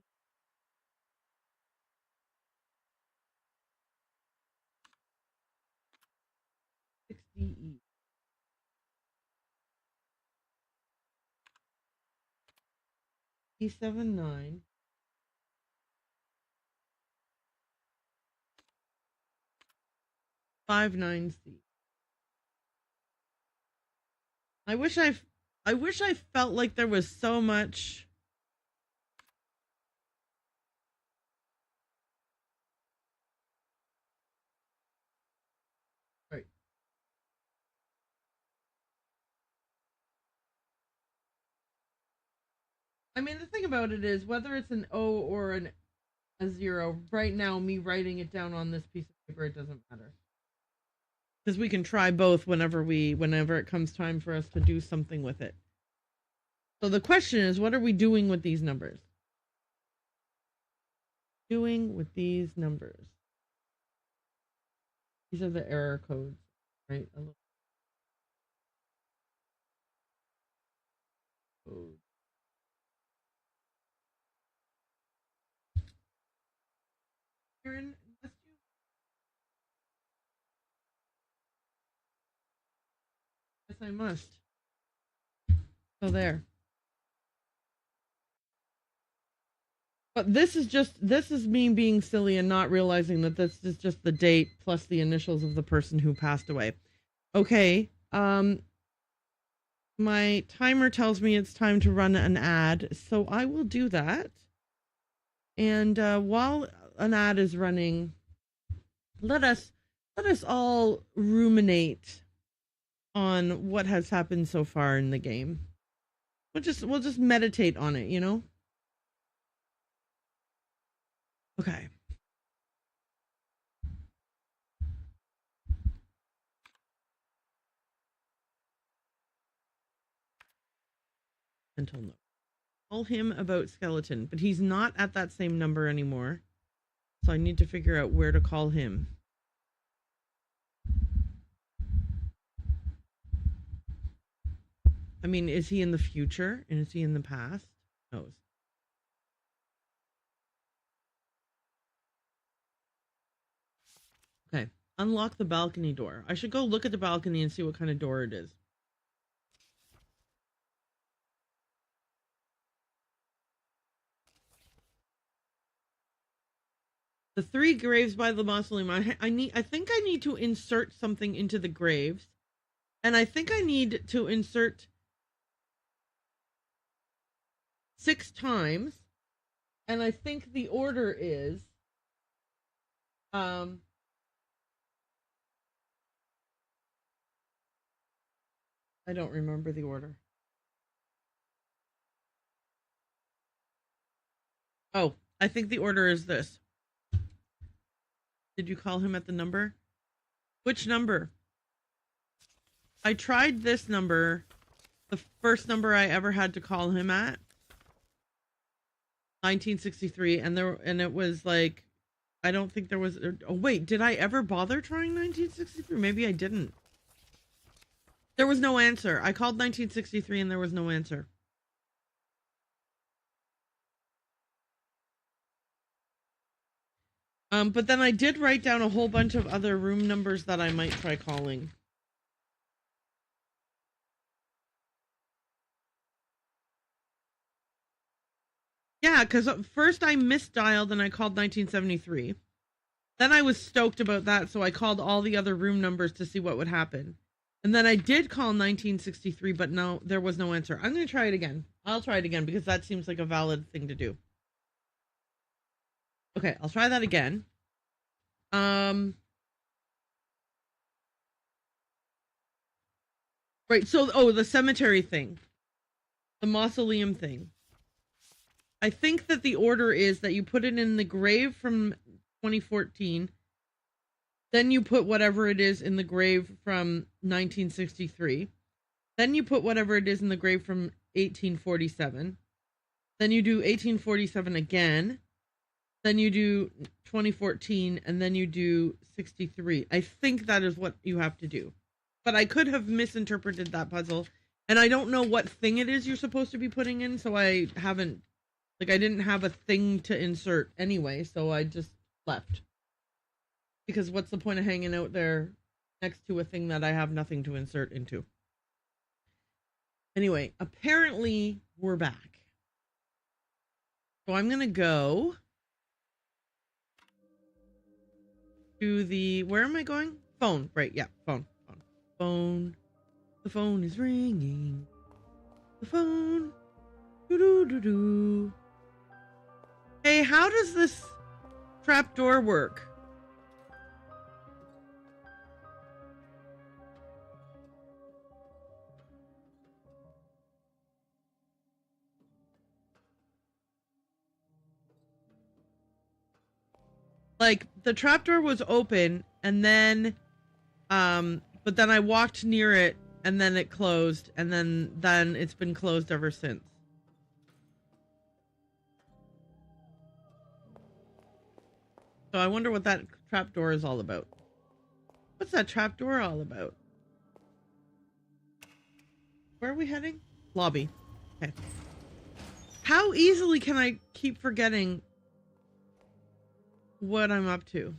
Six DE. E79. Five nine C. I wish I felt like there was so much. Right. I mean, the thing about it is, whether it's an O or a 0, right now, me writing it down on this piece of paper, it doesn't matter. Because we can try both whenever it comes time for us to do something with it. So the question is, what are we doing with these numbers? Doing with these numbers. These are the error codes, right? A little code. Erin, must you? Yes, I must. So there. But this is me being silly and not realizing that this is just the date plus the initials of the person who passed away. Okay. My timer tells me it's time to run an ad, so I will do that. And while an ad is running, let us all ruminate on what has happened so far in the game. We'll just meditate on it, you know? Okay. Until no. Call him about skeleton, but he's not at that same number anymore. So I need to figure out where to call him. I mean, is he in the future? And is he in the past? Who knows? Okay. Unlock the balcony door. I should go look at the balcony and see what kind of door it is. The 3 graves by the mausoleum. I think I need to insert something into the graves. And I think I need to insert 6 times. And I think the order is I don't remember the order. Oh, I think the order is this. Did you call him at the number? Which number? I tried this number, the first number I ever had to call him at. 1963, and it was like, I don't think there was. Oh wait, did I ever bother trying 1963? Maybe I didn't. There was no answer. I called 1963 and there was no answer. But then I did write down a whole bunch of other room numbers that I might try calling. Yeah, because first I misdialed and I called 1973. Then I was stoked about that, so I called all the other room numbers to see what would happen. And then I did call 1963, but no, there was no answer. I'm going to try it again. I'll try it again because that seems like a valid thing to do. Okay, I'll try that again. Right, so, the cemetery thing. The mausoleum thing. I think that the order is that you put it in the grave from 2014. Then you put whatever it is in the grave from 1963. Then you put whatever it is in the grave from 1847. Then you do 1847 again. Then you do 2014, and then you do 63. I think that is what you have to do. But I could have misinterpreted that puzzle. And I don't know what thing it is you're supposed to be putting in, so I haven't... Like, I didn't have a thing to insert anyway, so I just left. Because what's the point of hanging out there next to a thing that I have nothing to insert into? Anyway, apparently we're back. So I'm gonna go to the, where am I going? Phone, right, yeah, phone. The phone is ringing. The phone. Doo-doo-doo-doo. Hey, how does this trapdoor work? Like, the trapdoor was open, and then, but then I walked near it, and then it closed, and then it's been closed ever since. So I wonder what that trapdoor is all about. What's that trapdoor all about? Where are we heading? Lobby. Okay. How easily can I keep forgetting what I'm up to?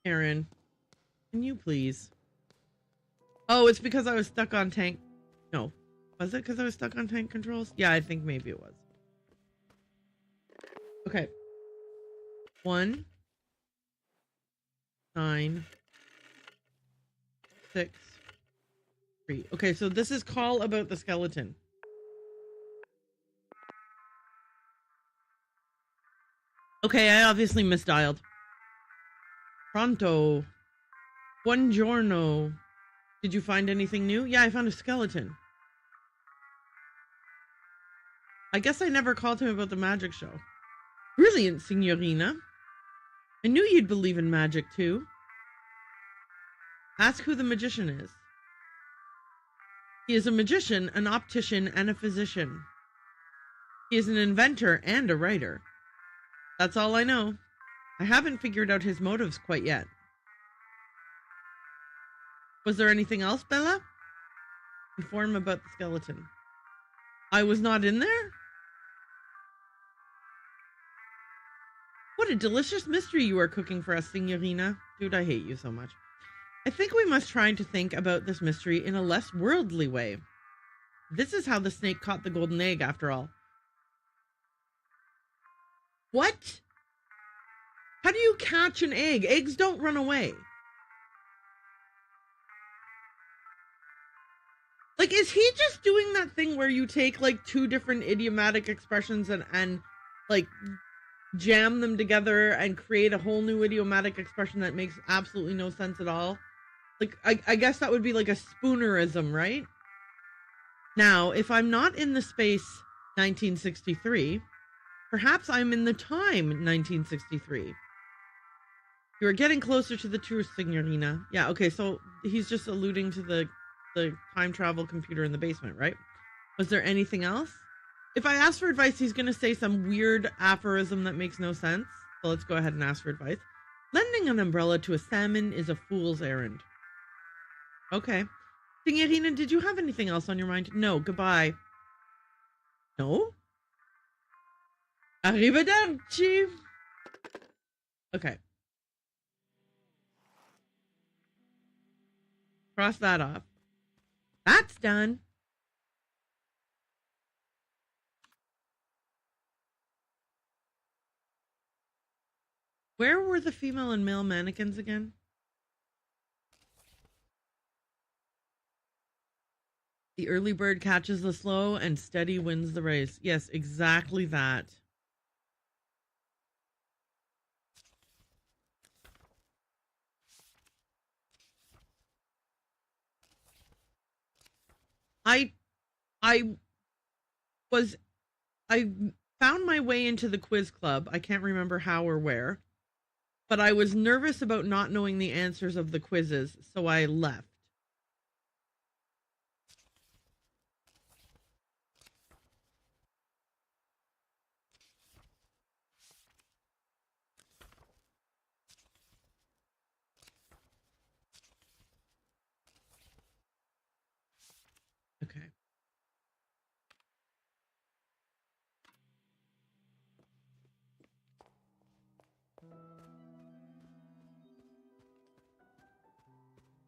Erin, can you please? Oh, it's because I was stuck on tank. No. Was it because I was stuck on tank controls? Yeah, I think maybe it was. Okay. 1, 9, 6, 3. Okay, so this is call about the skeleton. Okay, I obviously misdialed. Pronto. Buongiorno. Did you find anything new? Yeah, I found a skeleton. I guess I never called him about the magic show. Brilliant, signorina. I knew you'd believe in magic, too. Ask who the magician is. He is a magician, an optician, and a physician. He is an inventor and a writer. That's all I know. I haven't figured out his motives quite yet. Was there anything else, Bella? Inform about the skeleton. I was not in there? What a delicious mystery you are cooking for us, signorina. Dude, I hate you so much. I think we must try to think about this mystery in a less worldly way. This is how the snake caught the golden egg, after all. What? How do you catch an egg? Eggs don't run away. Like, is he just doing that thing where you take, like, 2 different idiomatic expressions and like, jam them together and create a whole new idiomatic expression that makes absolutely no sense at all? Like, I guess that would be like a spoonerism, right? Now, if I'm not in the space 1963, perhaps I'm in the time 1963. You are getting closer to the truth, signorina. Yeah, okay, so he's just alluding to the time travel computer in the basement, right? Was there anything else? If I ask for advice, he's going to say some weird aphorism that makes no sense. So let's go ahead and ask for advice. Lending an umbrella to a salmon is a fool's errand. Okay. Signorina, did you have anything else on your mind? No, goodbye. No? Arrivederci. Okay. Cross that off. That's done. Where were the female and male mannequins again? The early bird catches the slow and steady wins the race. Yes, exactly that. I found my way into the quiz club. I can't remember how or where, but I was nervous about not knowing the answers of the quizzes, so I left. Okay.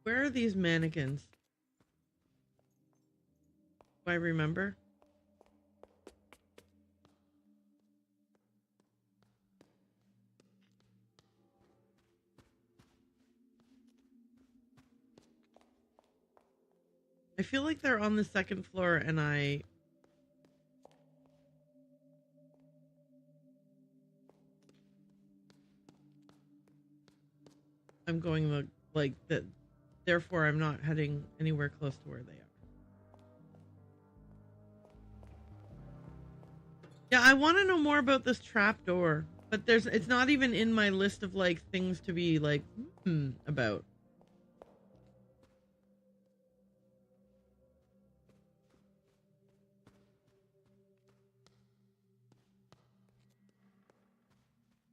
Where are these mannequins? Do I remember? I feel like they're on the second floor and I'm going the like that, therefore I'm not heading anywhere close to where they are. Yeah, I want to know more about this trap door, but it's not even in my list of like things to be like about.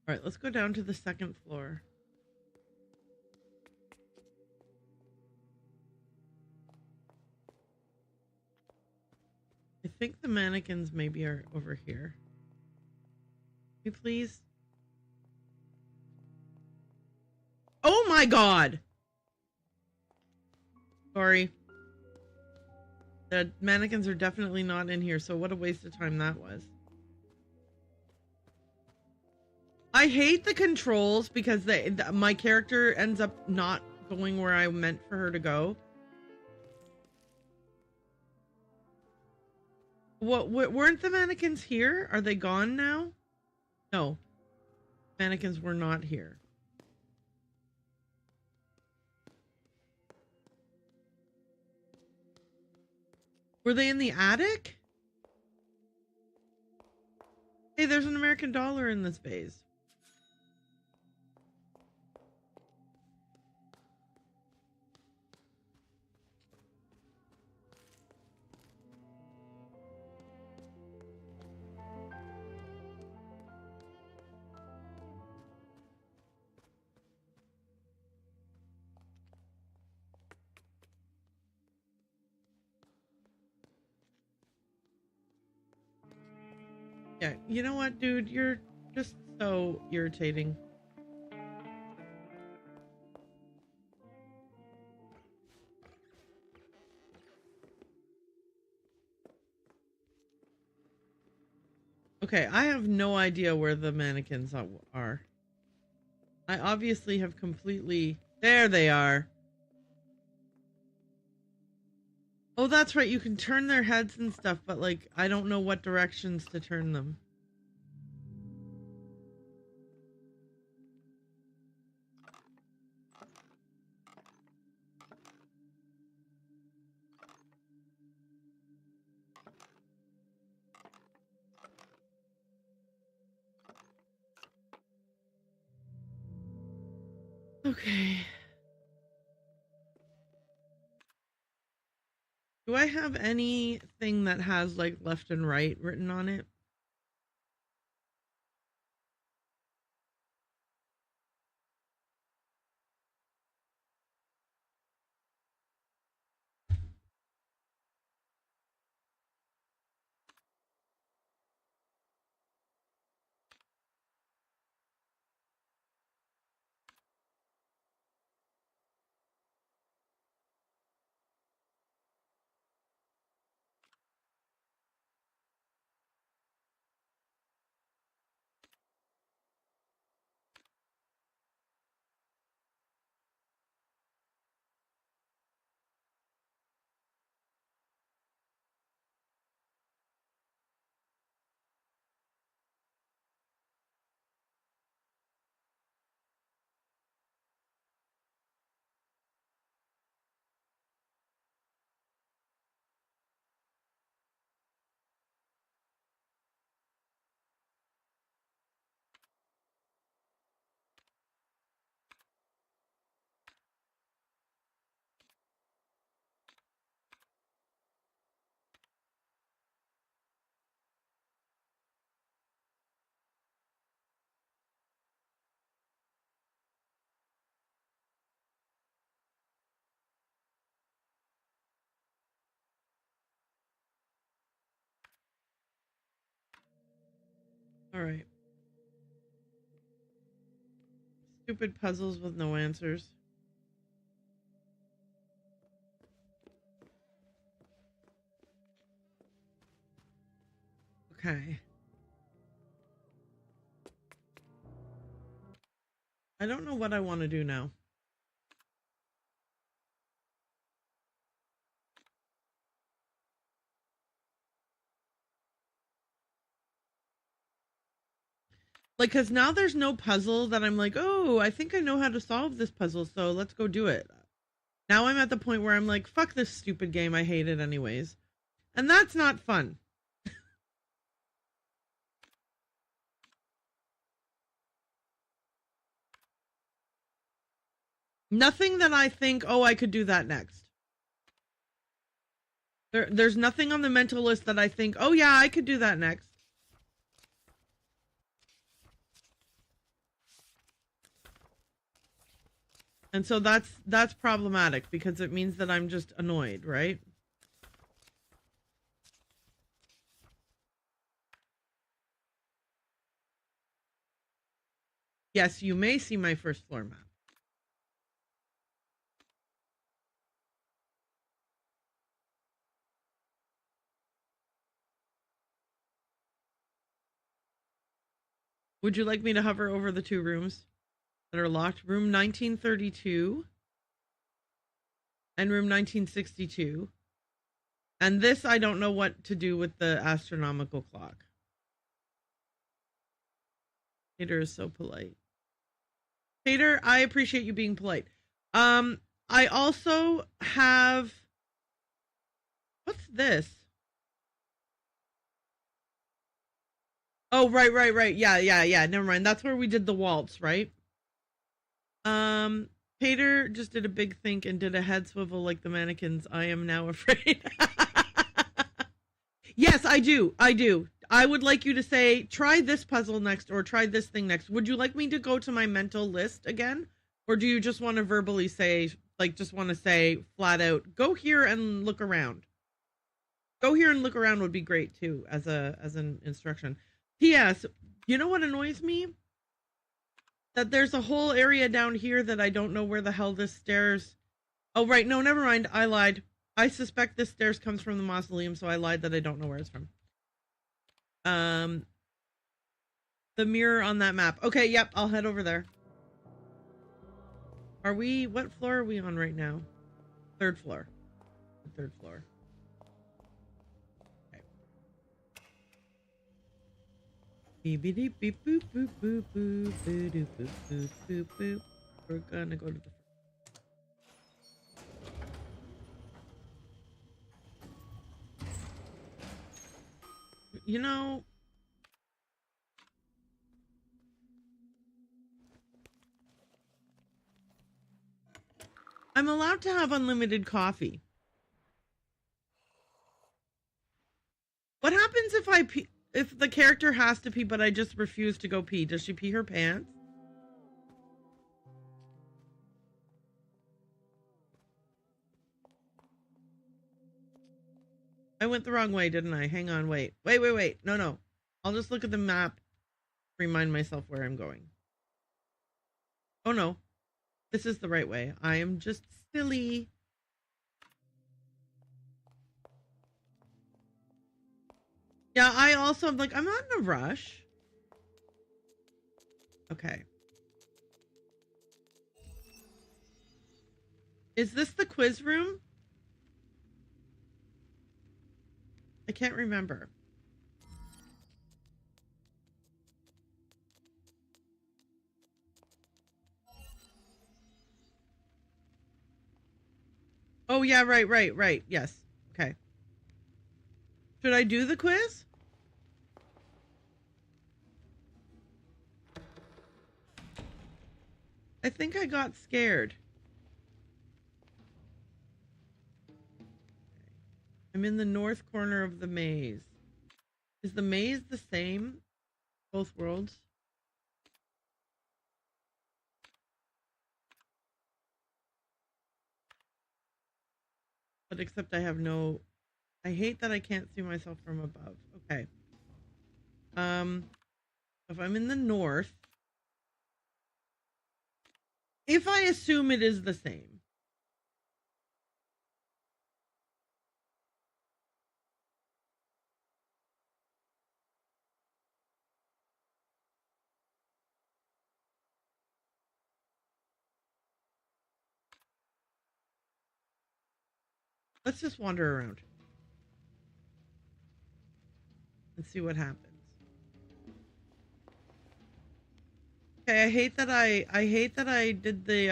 All right, let's go down to the second floor. I think the mannequins maybe are over here. Can you please? Oh my god! Sorry. The mannequins are definitely not in here, so what a waste of time that was. I hate the controls because my character ends up not going where I meant for her to go. What weren't the mannequins here? Are they gone now? No. Mannequins were not here. Were they in the attic? Hey, there's an American dollar in this vase. Yeah, you know what, dude? You're just so irritating. Okay, I have no idea where the mannequins are. I obviously have completely... There they are. Oh, that's right. You can turn their heads and stuff, but like, I don't know what directions to turn them. Okay. Do I have anything that has like left and right written on it? All right. Stupid puzzles with no answers. Okay. I don't know what I want to do now. Like, because now there's no puzzle that I'm like, oh, I think I know how to solve this puzzle, so let's go do it. Now I'm at the point where I'm like, fuck this stupid game. I hate it anyways. And that's not fun. Nothing that I think, oh, I could do that next. There's nothing on the mental list that I think, oh yeah, I could do that next. And so that's problematic because it means that I'm just annoyed, right? Yes, you may see my first floor map. Would you like me to hover over the two rooms that are locked? Room 1932 and room 1962. And this, I don't know what to do with the astronomical clock. Peter is so polite. Peter, I appreciate you being polite. I also have... What's this? Oh, right. Yeah. Never mind. That's where we did the waltz, right? Peter just did a big think and did a head swivel like the mannequins. I am now afraid. Yes, I do. I would like you to say, try this puzzle next or try this thing next. Would you like me to go to my mental list again? Or do you just want to verbally say, like, just want to say flat out, go here and look around? Go here and look around would be great too, as an instruction. P.S. You know what annoys me? That there's a whole area down here that I don't know where the hell this stairs... Oh, right. No, never mind. I lied. I suspect this stairs comes from the mausoleum, so I lied that I don't know where it's from. The mirror on that map. Okay, yep, I'll head over there. What floor are we on right now? Third floor. Third floor. Beep beep beep boop boop boop boop boop boop boop boop boop. We're gonna go to the... You know... I'm allowed to have unlimited coffee. What happens if I pee? If the character has to pee, but I just refuse to go pee, does she pee her pants? I went the wrong way, didn't I? Hang on, wait. Wait. No. I'll just look at the map, remind myself where I'm going. Oh no, this is the right way. I am just silly. Yeah, I also am like, I'm not in a rush. Okay. Is this the quiz room? I can't remember. Oh, yeah, right. Yes. Okay. Should I do the quiz? I think I got scared. I'm in the north corner of the maze. Is the maze the same? Both worlds? But except I have no... I hate that I can't see myself from above. Okay. If I'm in the north... If I assume it is the same. Let's just wander around. And see what happens. Okay, I hate that I did the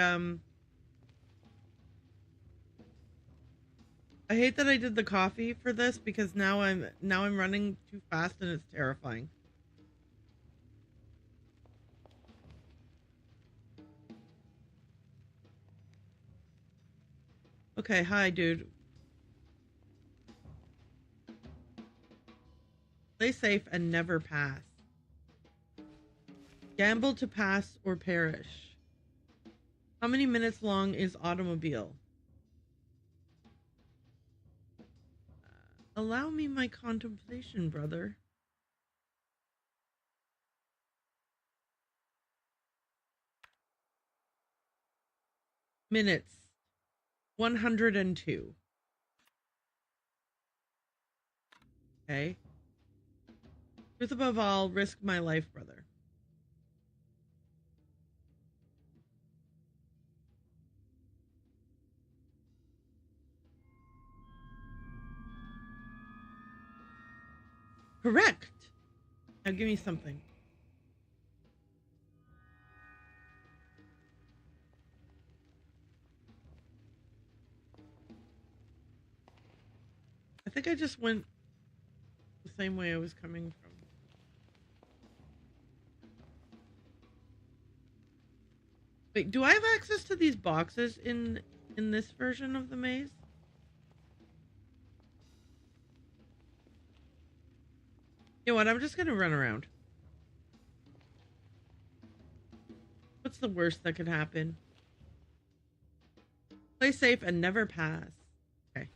I hate that I did the coffee for this because now I'm running too fast and it's terrifying. Okay, hi dude. Play safe and never pass. Gamble to pass or perish. How many minutes long is automobile? Allow me my contemplation, brother. Minutes. 102. Okay. Truth above all, risk my life, brother. Correct. Now give me something. I think I just went the same way I was coming from. Wait, do I have access to these boxes in this version of the maze? You know what? I'm just gonna run around. What's the worst that could happen? Play safe and never pass. Okay.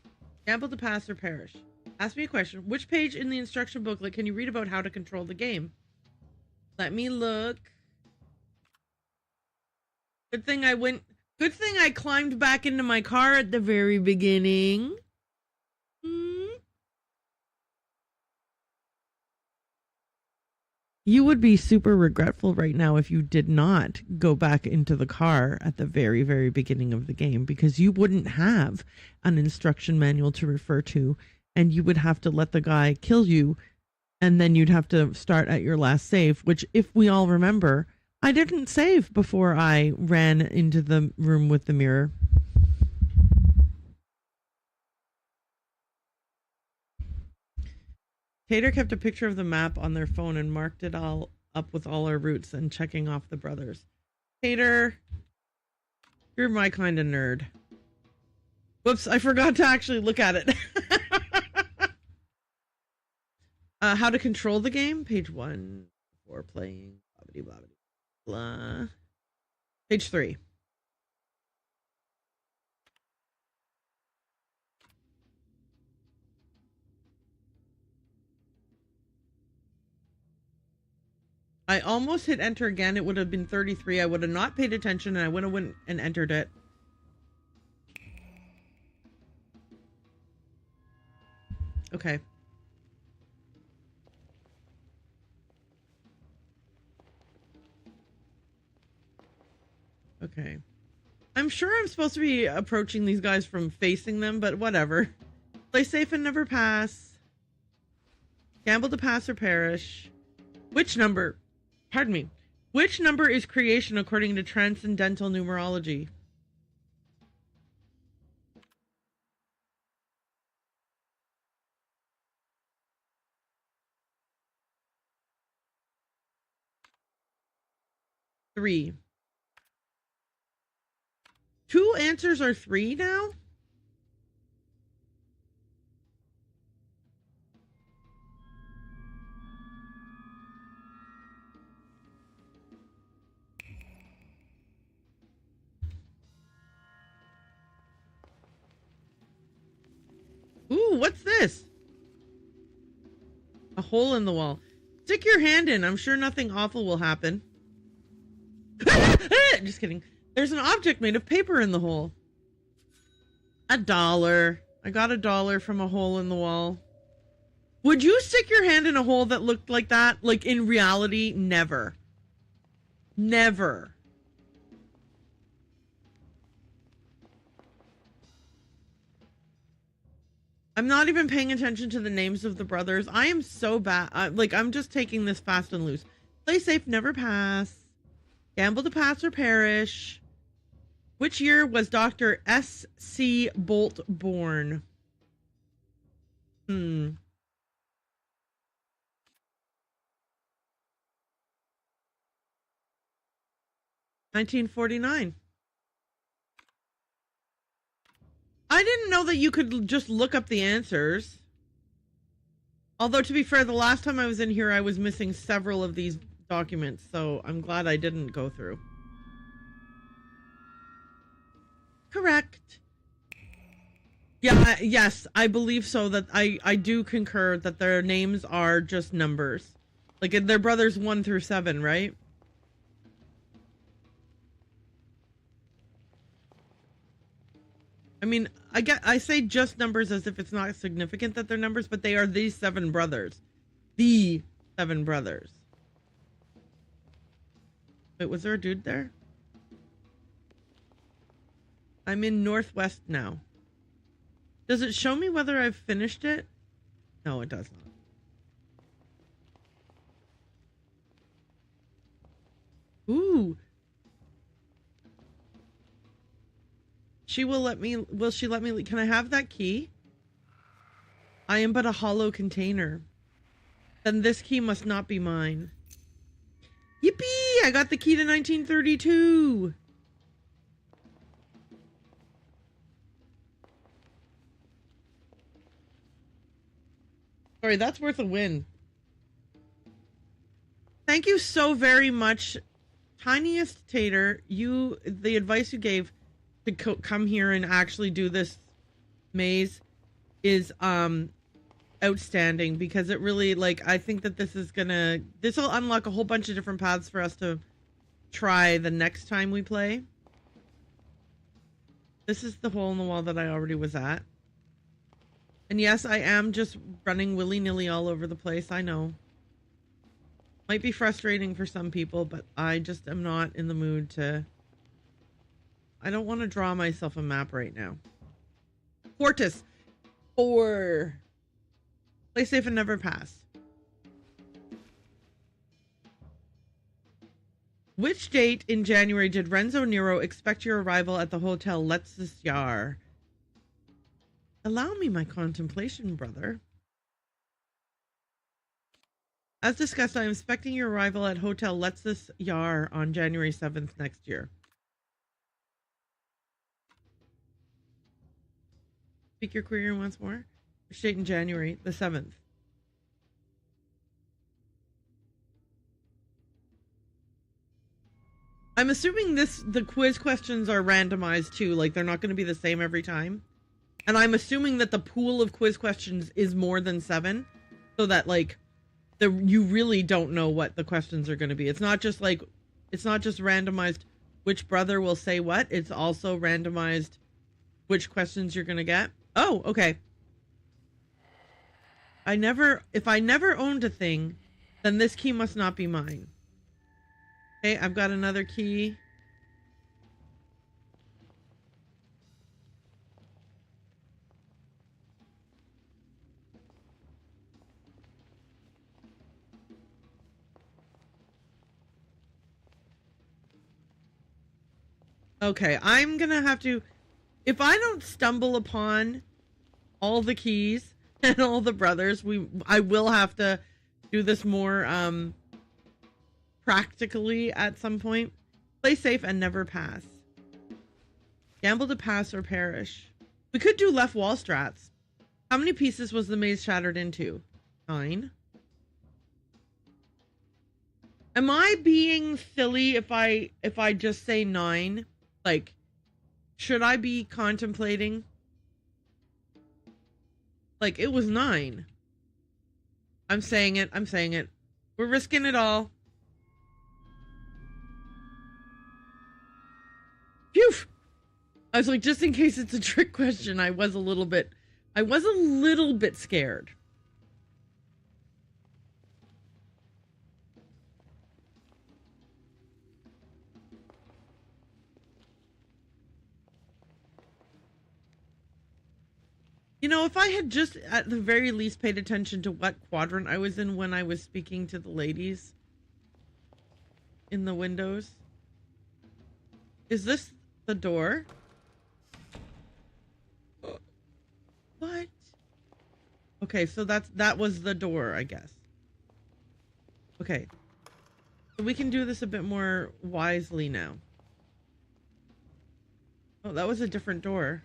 Gamble to pass or perish. Ask me a question. Which page in the instruction booklet can you read about how to control the game? Let me look. Good thing I climbed back into my car at the very beginning. You would be super regretful right now if you did not go back into the car at the very, very beginning of the game, because you wouldn't have an instruction manual to refer to, and you would have to let the guy kill you, and then you'd have to start at your last save, which, if we all remember, I didn't save before I ran into the room with the mirror. Tater kept a picture of the map on their phone and marked it all up with all our routes and checking off the brothers. Tater, you're my kind of nerd. Whoops, I forgot to actually look at it. How to control the game? Page 1. Before playing. Blah, blah, blah, blah. Page 3. I almost hit enter again. It would have been 33. I would have not paid attention and I would have went and entered it. Okay. Okay. I'm sure I'm supposed to be approaching these guys from facing them, but whatever. Play safe and never pass. Gamble to pass or perish. Which number? Pardon me. Which number is creation according to transcendental numerology? Three. Two answers are 3 now? Ooh, what's this? A hole in the wall. Stick your hand in. I'm sure nothing awful will happen. Just kidding. There's an object made of paper in the hole. $1. I got $1 from a hole in the wall. Would you stick your hand in a hole that looked like that? Like in reality? Never. Never. I'm not even paying attention to the names of the brothers. I am so bad. I'm just taking this fast and loose. Play safe, never pass. Gamble to pass or perish. Which year was Dr. S.C. Bolt born? 1949. I didn't know that you could just look up the answers. Although, to be fair, the last time I was in here, I was missing several of these documents, so I'm glad I didn't go through. Correct. Yeah, yes, I believe so. That I do concur that their names are just numbers. Like, they're brothers 1 through 7, right? I mean, I say just numbers as if it's not significant that they're numbers, but they are these 7 brothers. The 7 brothers. Wait, was there a dude there? I'm in Northwest now. Does it show me whether I've finished it? No, it does not. Ooh. She will let me, will she let me, can I have that key? I am but a hollow container. Then this key must not be mine. Yippee! I got the key to 1932! Sorry, that's worth a win. Thank you so very much, Tiniest Tater. The advice you gave to come here and actually do this maze is outstanding, because it really, I think that this will unlock a whole bunch of different paths for us to try the next time we play. This is the hole in the wall that I already was at. And yes, I am just running willy-nilly all over the place. I know. Might be frustrating for some people, but I just am not in the mood to... I don't want to draw myself a map right now. Fortis. 4. Play safe and never pass. Which date in January did Renzo Nero expect your arrival at the Hotel Letztes Jahr? Allow me my contemplation, brother. As discussed, I am expecting your arrival at Hotel Letztes Jahr on January 7th next year. Speak your query once more. Which date in January? The 7th. I'm assuming the quiz questions are randomized too, they're not going to be the same every time. And I'm assuming that the pool of quiz questions is more than 7, so that you really don't know what the questions are going to be. It's not just randomized which brother will say what. It's also randomized which questions you're going to get. Oh, okay. If I never owned a thing, then this key must not be mine. Okay, I've got another key. Okay, I'm gonna have to... If I don't stumble upon all the keys and all the brothers, I will have to do this more practically at some point. Play safe and never pass. Gamble to pass or perish. We could do left wall strats. How many pieces was the maze shattered into? 9. Am I being silly if I just say 9? Should I be contemplating? It was 9. I'm saying it. We're risking it all. Phew! I was just in case it's a trick question, I was a little bit scared. You know, if I had just at the very least paid attention to what quadrant I was in when I was speaking to the ladies in the windows. Is this the door? What? Okay, so that was the door, I guess. Okay. So we can do this a bit more wisely now. Oh, that was a different door.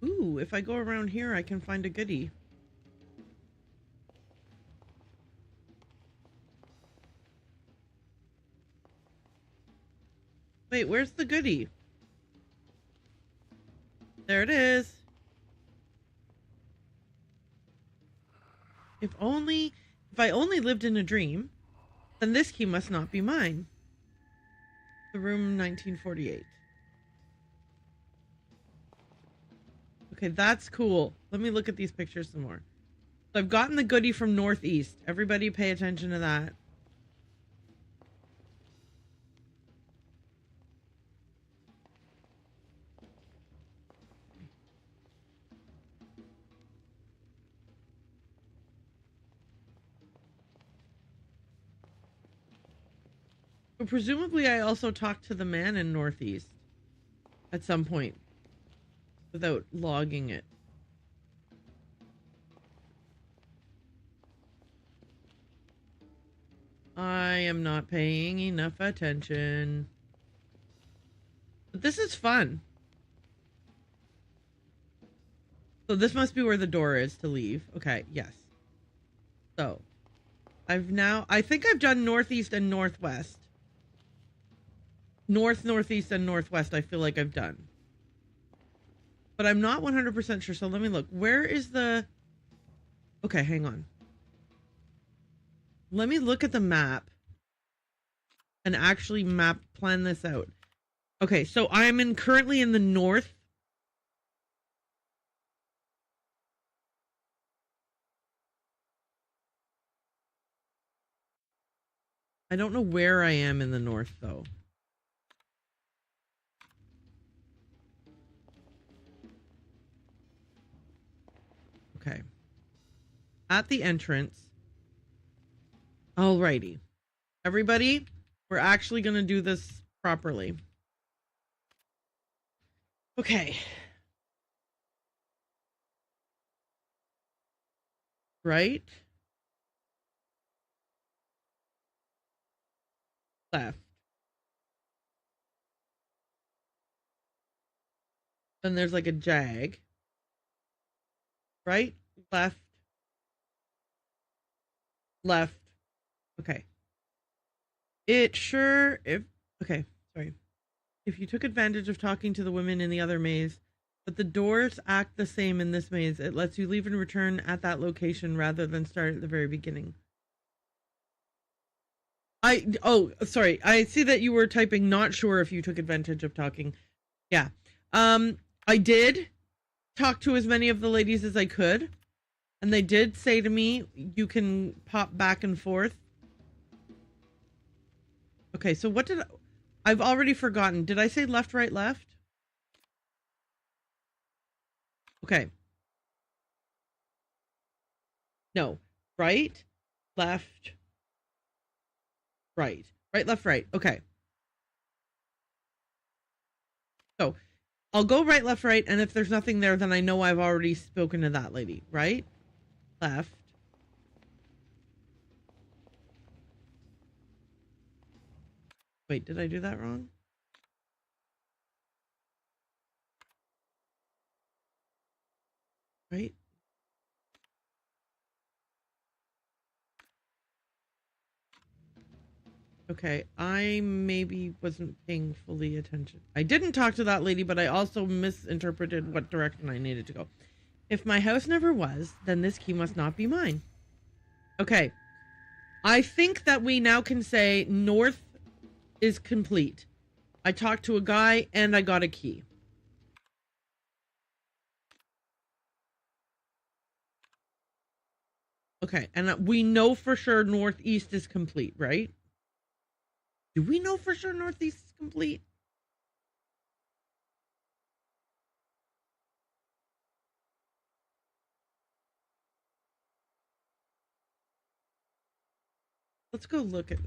Ooh, if I go around here, I can find a goodie. Wait, where's the goodie? There it is. If I only lived in a dream, then this key must not be mine. The room 1948. Okay, that's cool. Let me look at these pictures some more. So I've gotten the goodie from Northeast. Everybody pay attention to that. But presumably I also talked to the man in Northeast at some point without logging it. I am not paying enough attention. But this is fun. So this must be where the door is to leave. Okay, yes. So I think I've done Northeast and Northwest. North, Northeast, and Northwest I feel like I've done. But I'm not 100% sure, so let me look. Where is the... Okay, hang on. Let me look at the map and actually plan this out. Okay, so I'm currently in the north. I don't know where I am in the north, though. Okay. At the entrance. Alrighty. Everybody, we're actually going to do this properly. Okay. Right. Left. Then there's like a jag. Right, left, left. Okay. Okay, sorry. If you took advantage of talking to the women in the other maze, but the doors act the same in this maze, it lets you leave and return at that location rather than start at the very beginning. Oh, sorry. I see that you were typing not sure if you took advantage of talking. Yeah. I did talk to as many of the ladies as I could, and they did say to me, you can pop back and forth. Okay, so I've already forgotten. Did I say left, right, left? Okay. No. Right, left, right. Right, left, right. Okay. So I'll go right, left, right, and if there's nothing there, then I know I've already spoken to that lady. Right, left. Wait, did I do that wrong? Right? Okay, I maybe wasn't paying fully attention. I didn't talk to that lady, but I also misinterpreted what direction I needed to go. If my house never was, then this key must not be mine. Okay. I think that we now can say north is complete. I talked to a guy and I got a key. Okay, and we know for sure northeast is complete, right? Do we know for sure northeast is complete? Let's go look at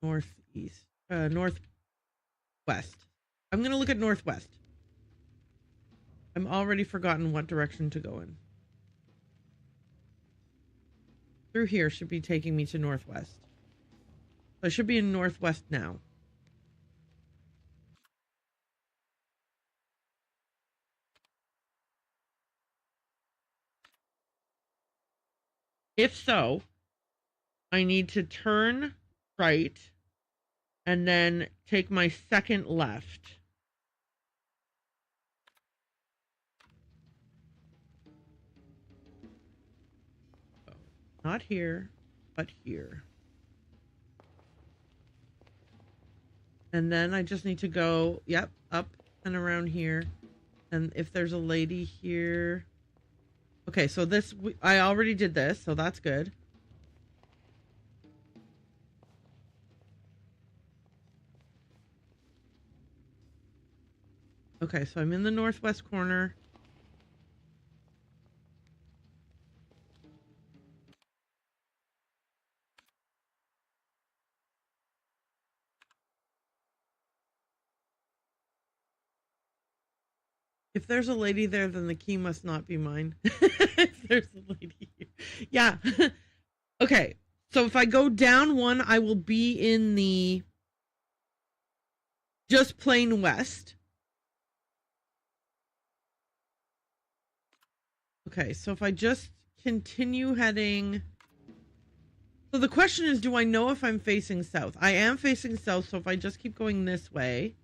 northeast, northwest. I'm going to look at northwest. I'm already forgotten what direction to go in. Through here should be taking me to northwest. So I should be in northwest now. If so, I need to turn right and then take my second left. Not here, but here. And then I just need to go, yep, up and around here. And if there's a lady here. Okay, so this, I already did this, so that's good. Okay, so I'm in the northwest corner. If there's a lady there, then the key must not be mine. If there's a lady here. Yeah. Okay, so if I go down one, I will be in the just plain west. Okay, so if I just continue heading... So the question is, do I know if I'm facing south? I am facing south, so if I just keep going this way...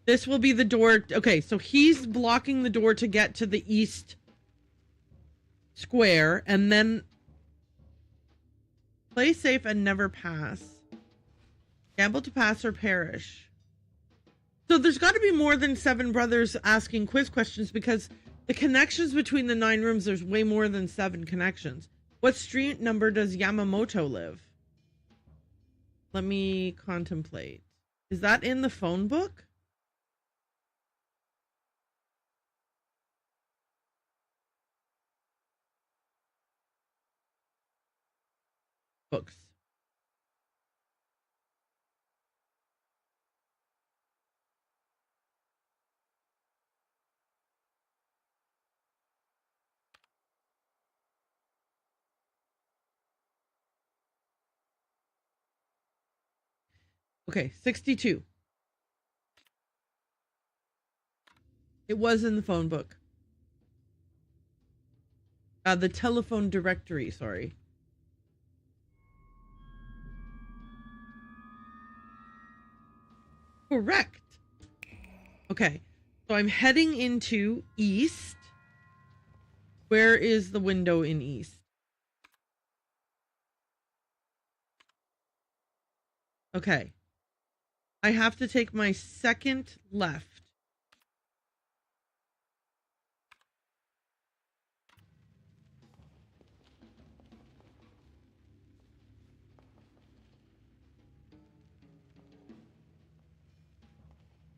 This will be the door... Okay, so he's blocking the door to get to the east square, and then... Play safe and never pass. Gamble to pass or perish. So there's got to be more than 7 brothers asking quiz questions, because... The connections between the 9 rooms, there's way more than 7 connections. What street number does Yamamoto live? Let me contemplate. Is that in the phone book? Books. Okay, 62. It was in the phone book. The telephone directory, sorry. Correct. Okay, so I'm heading into east. Where is the window in east? Okay. I have to take my second left.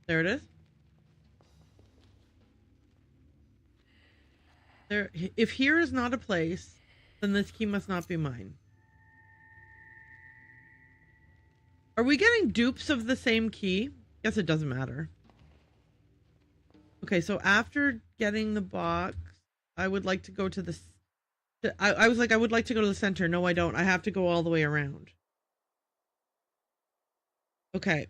There it is. There. If here is not a place, then this key must not be mine. Are we getting dupes of the same key? Guess it doesn't matter. Okay, so after getting the box, I would like to go to the... I was like, I would like to go to the center. No, I don't. I have to go all the way around. Okay.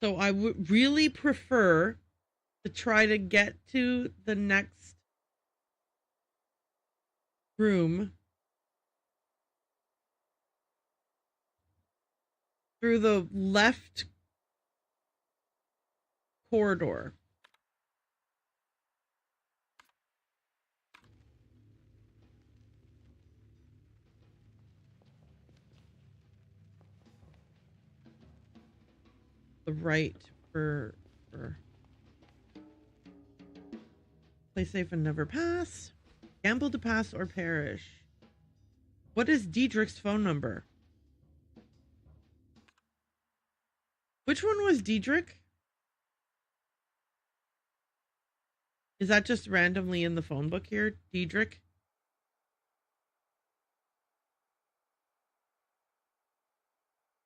So I would really prefer to try to get to the next room through the left corridor. The right for Play safe and never pass. Gamble to pass or perish. What is Diedrich's phone number? Which one was Diedrich? Is that just randomly in the phone book here? Diedrich?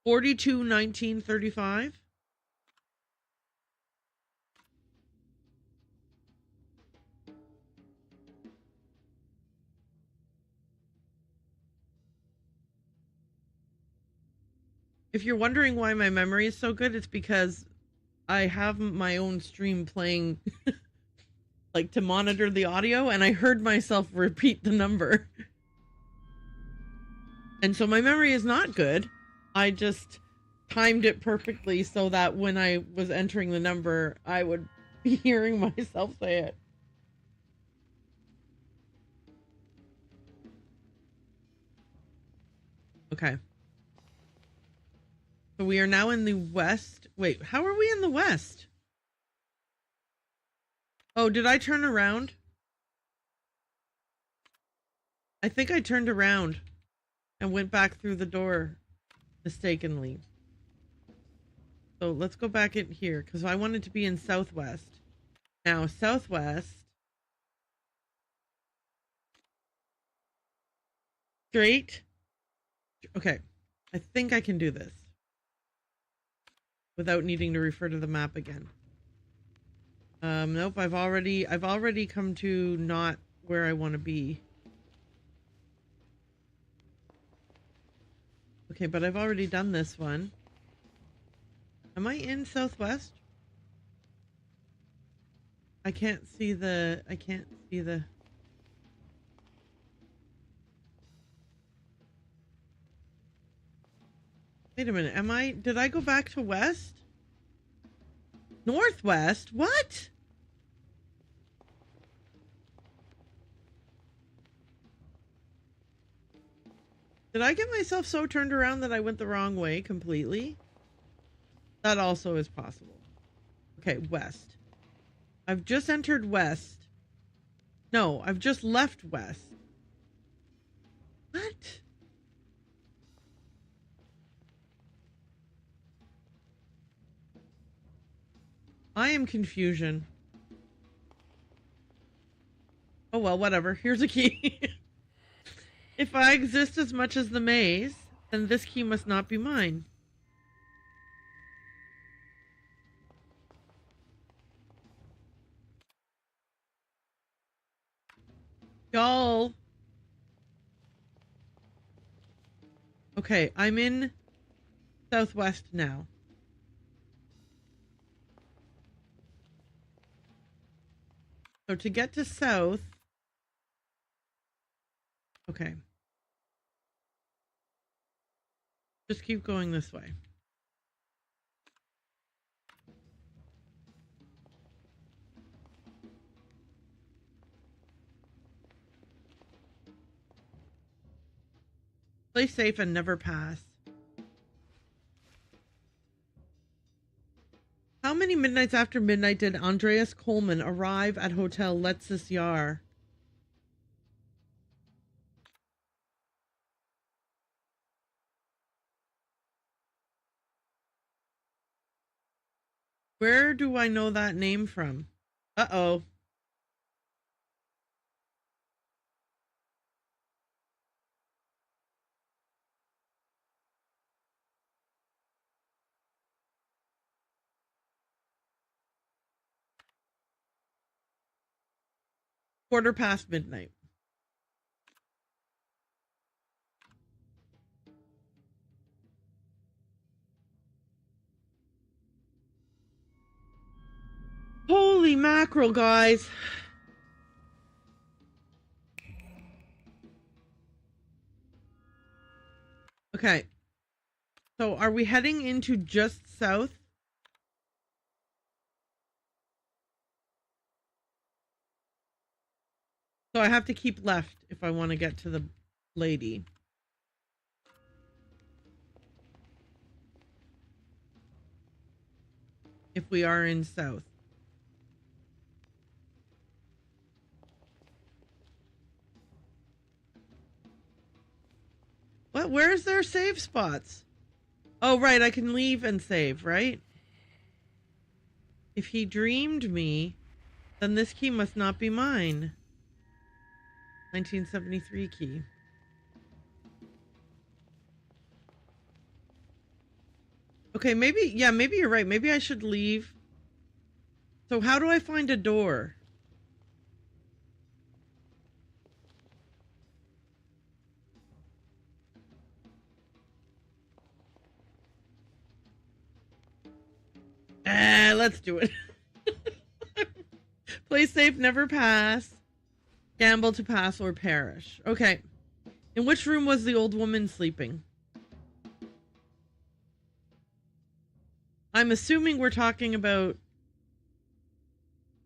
$42.19.35. If you're wondering why my memory is so good, it's because I have my own stream playing like to monitor the audio, and I heard myself repeat the number. And so my memory is not good. I just timed it perfectly so that when I was entering the number, I would be hearing myself say it. Okay. So we are now in the west. Wait, how are we in the west? Oh, did I turn around? I think I turned around and went back through the door mistakenly. So let's go back in here because I wanted to be in southwest. Now, southwest. Straight. Okay. I think I can do this without needing to refer to the map again. Nope, I've already come to not where I want to be. Okay, but I've already done this one. Am I in southwest? I can't see the Wait a minute, did I go back to west? Northwest? What? Did I get myself so turned around that I went the wrong way completely? That also is possible. Okay, west. I've just entered west. No, I've just left west. What? I am confusion. Oh well, whatever. Here's a key. If I exist as much as the maze, then this key must not be mine. Y'all. Okay, I'm in southwest now. So to get to south... Okay. Just keep going this way. Play safe and never pass. How many midnights after midnight did Andreas Coleman arrive at Hotel Lexus Yar? Where do I know that name from? Uh-oh. Quarter past midnight. Holy mackerel, guys. Okay. So are we heading into just south? So I have to keep left if I want to get to the lady. If we are in south. Where's their save spots? Oh, right. I can leave and save, right? If he dreamed me, then this key must not be mine. 1973 key. Okay, maybe you're right. Maybe I should leave. So how do I find a door? Let's do it. Play safe, never pass. Gamble to pass or perish. Okay. In which room was the old woman sleeping? I'm assuming we're talking about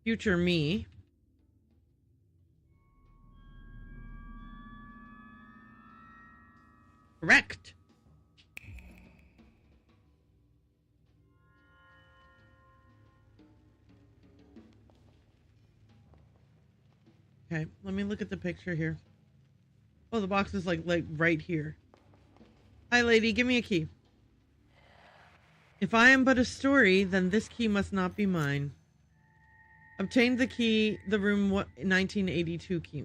future me. Correct. Okay, let me look at the picture here. Oh, the box is like right here. Hi, lady, give me a key. If I am but a story, then this key must not be mine. Obtained the key, the room 1982 key.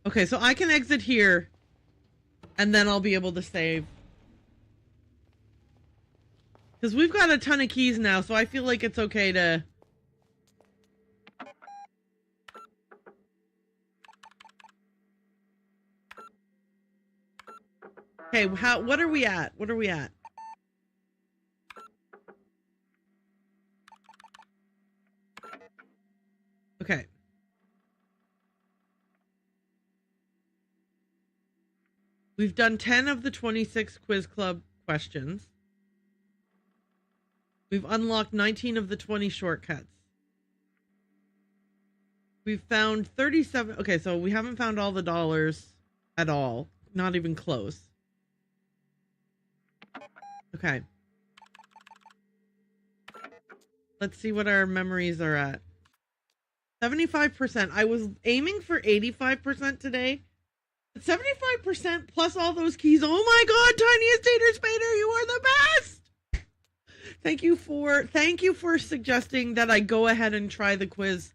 Okay, so I can exit here, and then I'll be able to save. Because we've got a ton of keys now, so I feel like it's okay to... Okay, what are we at? What are we at? Okay. We've done 10 of the 26 quiz club questions. We've unlocked 19 of the 20 shortcuts. We've found 37. Okay, so we haven't found all the dollars at all. Not even close. Okay. Let's see what our memories are at. 75%. I was aiming for 85% today. 75% plus all those keys. Oh my god, Tiniest Tater Spader, you are the best! Thank you for suggesting that I go ahead and try the quiz.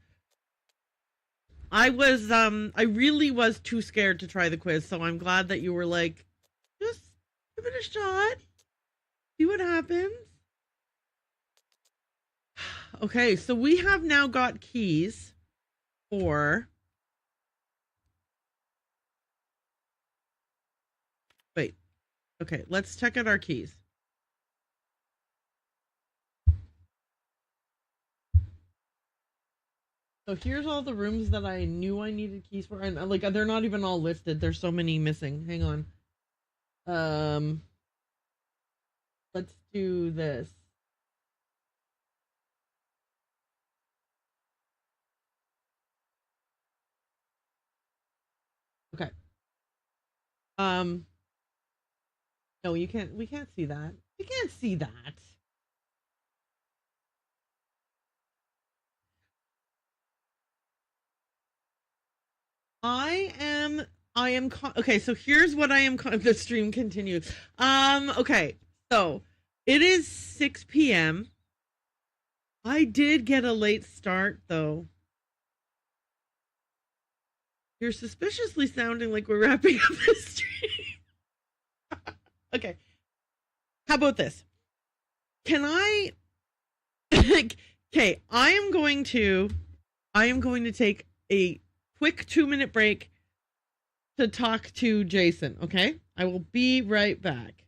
I really was too scared to try the quiz, so I'm glad that you were like, just give it a shot. See what happens. Okay, so we have now got keys for... Wait. Okay, let's check out our keys. So here's all the rooms that I knew I needed keys for, and like they're not even all listed. There's so many missing. Hang on. Let's do this. Okay. No, you can't. We can't see that. We can't see that. Okay, so here's what I am. The stream continues. Okay, so it is 6 p.m. I did get a late start, though. You're suspiciously sounding like we're wrapping up the stream. Okay. How about this? Can I... Okay, I am going to take a quick 2-minute break to talk to Jason, okay? I will be right back.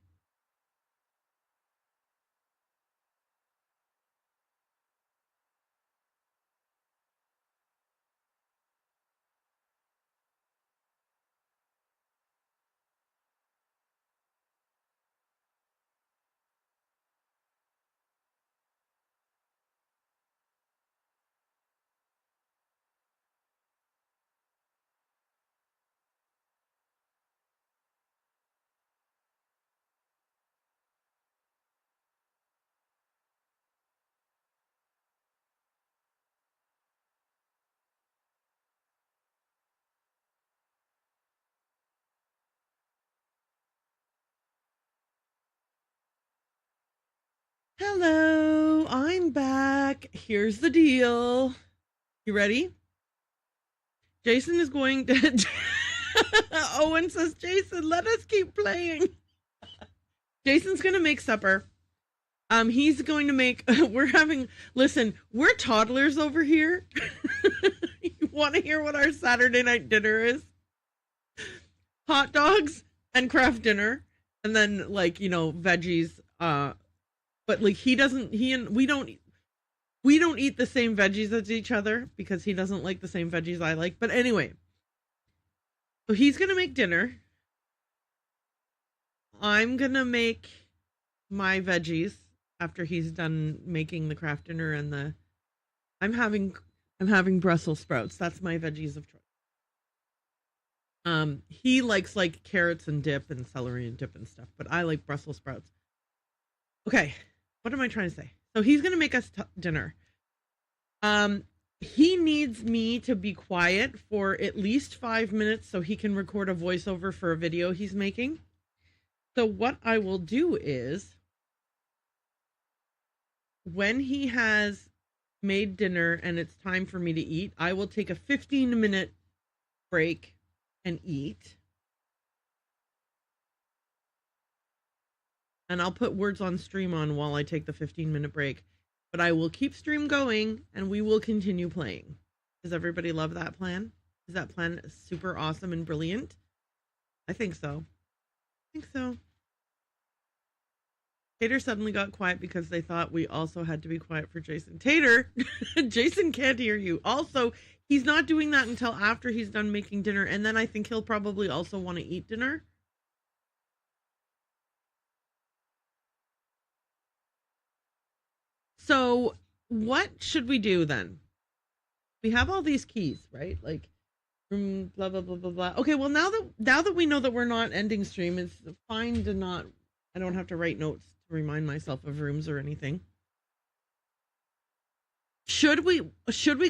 Hello, I'm back. Here's the deal. You ready? Jason is going to... Owen says, Jason, let us keep playing. Jason's going to make supper. He's going to make... Listen, we're toddlers over here. You want to hear what our Saturday night dinner is? Hot dogs and craft dinner. And then, like, you know, veggies. But, like, we don't eat the same veggies as each other because he doesn't like the same veggies I like. But anyway, so he's going to make dinner. I'm going to make my veggies after he's done making the craft dinner and I'm having Brussels sprouts. That's my veggies of choice. He likes like carrots and dip and celery and dip and stuff, but I like Brussels sprouts. Okay. What am I trying to say? So he's going to make us dinner. He needs me to be quiet for at least 5 minutes so he can record a voiceover for a video he's making. So what I will do is when he has made dinner and it's time for me to eat, I will take a 15-minute break and eat. And I'll put words on stream on while I take the 15-minute break. But I will keep stream going and we will continue playing. Does everybody love that plan? Is that plan super awesome and brilliant? I think so. Tater suddenly got quiet because they thought we also had to be quiet for Jason. Tater, Jason can't hear you. Also, he's not doing that until after he's done making dinner. And then I think he'll probably also want to eat dinner. So what should we do then? We have all these keys, right? Like blah, blah, blah, blah, blah. Okay, well, now that we know that we're not ending stream, it's fine to not, I don't have to write notes to remind myself of rooms or anything. Should we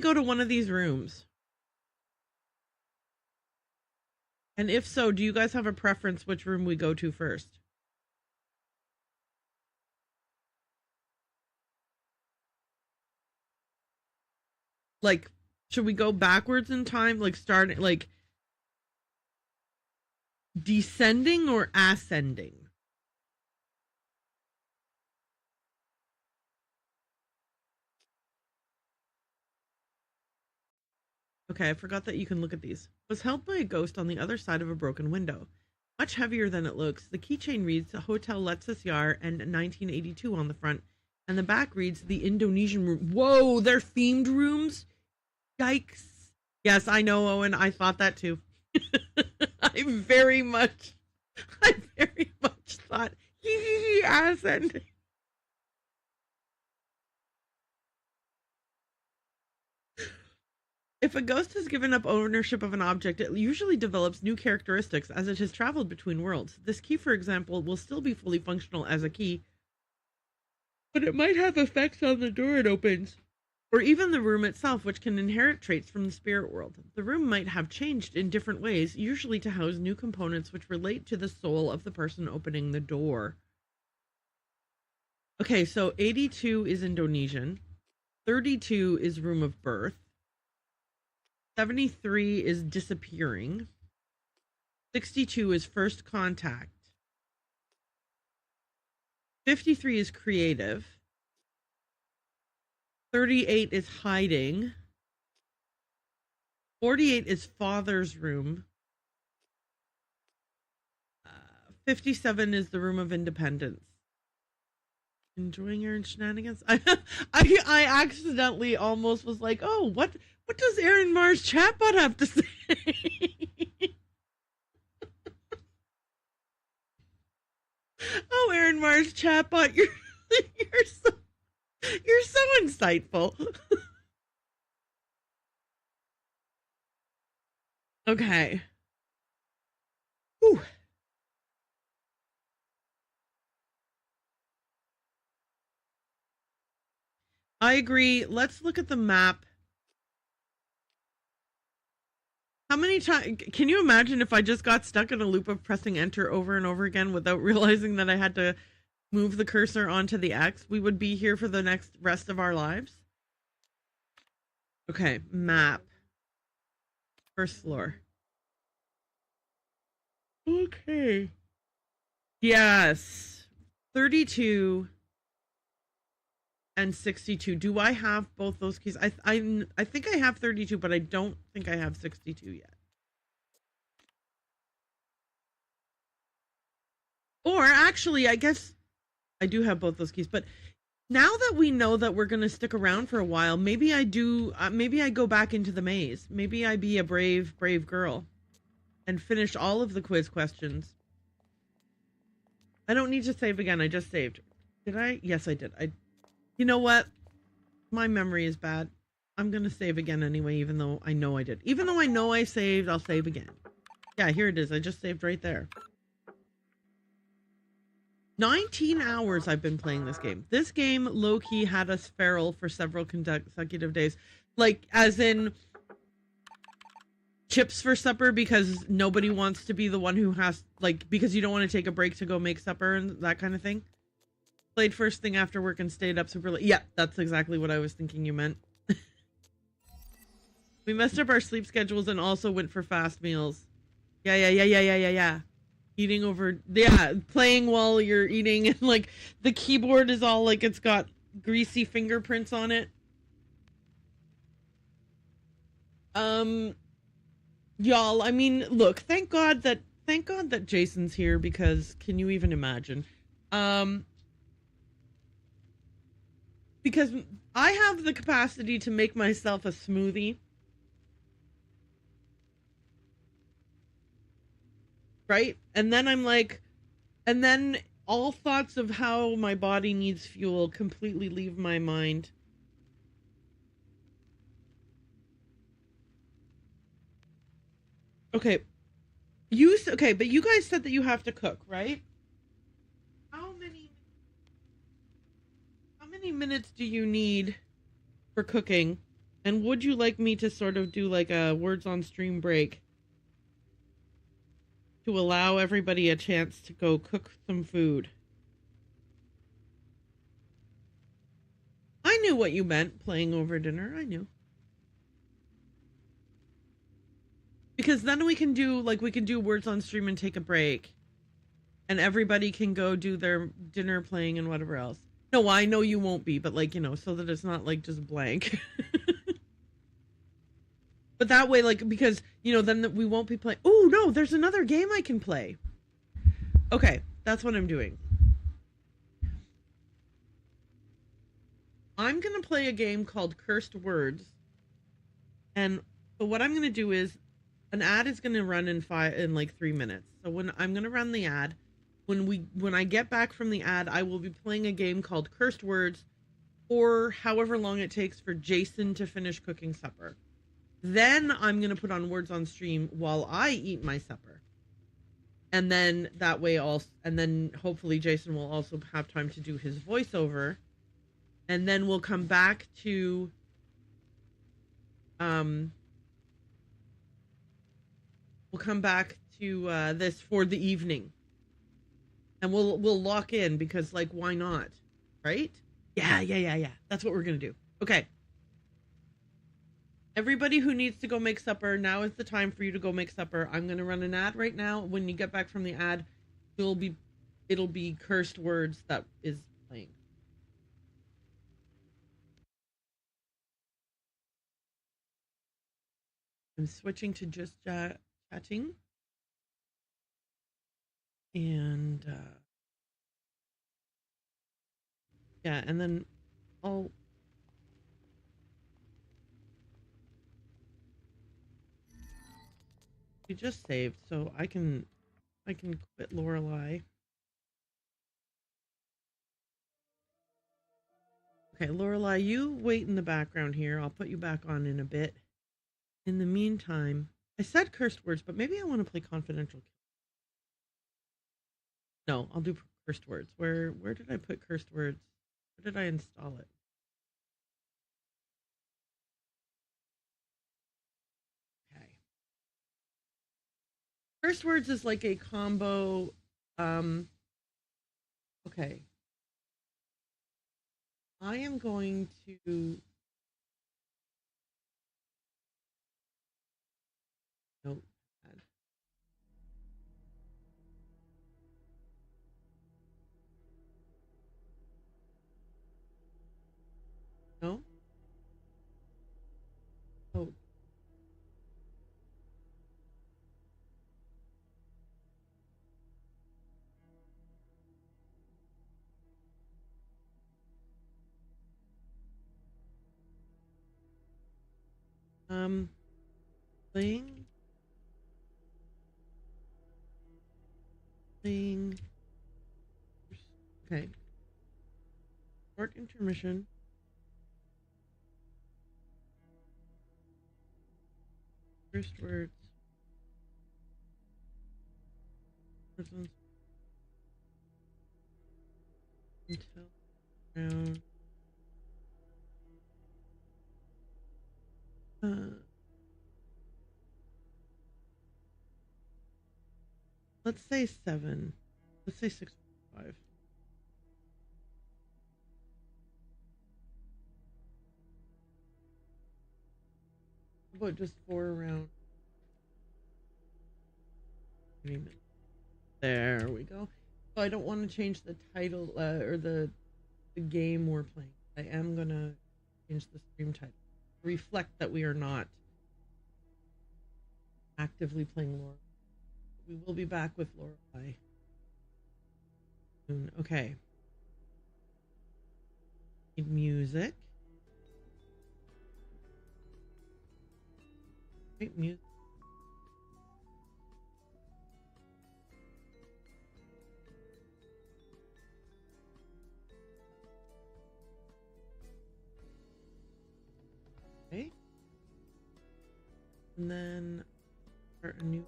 go to one of these rooms? And if so, do you guys have a preference which room we go to first? Like, should we go backwards in time? Like, starting, like, descending or ascending? Okay, I forgot that you can look at these. Was held by a ghost on the other side of a broken window. Much heavier than it looks. The keychain reads Hotel Lexus Yar and 1982 on the front. And the back reads the Indonesian room. Whoa, they're themed rooms? Yikes. Yes, I know, Owen. I thought that too. I very much thought ascending. If a ghost has given up ownership of an object, it usually develops new characteristics as it has traveled between worlds. This key, for example, will still be fully functional as a key, but it might have effects on the door it opens, or even the room itself, which can inherit traits from the spirit world. The room might have changed in different ways, usually to house new components which relate to the soul of the person opening the door. Okay, so 82 is Indonesian. 32 is room of birth. 73 is disappearing. 62 is first contact. 53 is creative. 38 is hiding. 48 is father's room. 57 is the room of independence. Enjoying Erin shenanigans? I accidentally almost was like, oh, what does Erin Mars chatbot have to say? Oh, Erin Mars chatbot, you're so insightful. Okay. Whew. I agree. Let's look at the map. How many times can you imagine if I just got stuck in a loop of pressing enter over and over again without realizing that I had to move the cursor onto the X, we would be here for the rest of our lives. Okay, map. First floor. Okay. Yes. 32 and 62. Do I have both those keys? I think I have 32, but I don't think I have 62 yet. Or actually, I guess I do have both those keys, but now that we know that we're going to stick around for a while, maybe I do, maybe I go back into the maze. Maybe I be a brave girl and finish all of the quiz questions. I don't need to save again. I just saved. Did I? Yes, I did. You know what? My memory is bad. I'm going to save again anyway, even though I know I did. Even though I know I saved, I'll save again. Yeah, here it is. I just saved right there. 19 hours I've been playing this game. This game low-key had us feral for several consecutive days. Like, as in chips for supper, because nobody wants to be the one who has, like, because you don't want to take a break to go make supper and that kind of thing. Played first thing after work and stayed up super late. Yeah, that's exactly what I was thinking you meant. We messed up our sleep schedules and also went for fast meals. Yeah. Eating over, yeah, playing while you're eating, and like the keyboard is all like it's got greasy fingerprints on it. Y'all, I mean, look, thank God that Jason's here, because can you even imagine? Because I have the capacity to make myself a smoothie. Right? And then I'm like, and then all thoughts of how my body needs fuel completely leave my mind. Okay. Okay, but you guys said that you have to cook, right? How many minutes do you need for cooking? And would you like me to sort of do like a words on stream break to allow everybody a chance to go cook some food? I knew what you meant, playing over dinner. I knew. Because then we can do words on stream and take a break. And everybody can go do their dinner playing and whatever else. No, I know you won't be, but like, you know, so that it's not like just blank. But that way, like, because, you know, then we won't be playing. Oh, no, there's another game I can play. Okay, that's what I'm doing. I'm going to play a game called Cursed Words. And so what I'm going to do is, an ad is going to run in 3 minutes. So when I'm going to run the ad, when I get back from the ad, I will be playing a game called Cursed Words, or however long it takes for Jason to finish cooking supper. Then I'm going to put on words on stream while I eat my supper. And then that way and then hopefully Jason will also have time to do his voiceover. And then we'll come back to this for the evening. And we'll lock in, because like, why not? Right? Yeah. That's what we're going to do. Okay. Everybody who needs to go make supper, now is the time for you to go make supper. I'm going to run an ad right now. When you get back from the ad, it'll be Cursed Words that is playing. I'm switching to just chatting. And yeah, and then we just saved, so I can quit Lorelei. Okay, Lorelei, you wait in the background here. I'll put you back on in a bit. In the meantime, I said Cursed Words, but maybe I want to play Confidential. No, I'll do Cursed Words. Where did I put Cursed Words? Where did I install it? Okay. Cursed Words is like a combo. Okay. I am going to. Nope. No. Oh. Playing. Okay. Short intermission. First words. Until around. Let's say 7. Let's say 6.5. How about just 4 around? There we go. So I don't want to change the title or the game we're playing. I am gonna change the stream title. Reflect that we are not actively playing Laura. We will be back with Lorelai soon. Okay. Need music. Great music. Okay. And then start a new.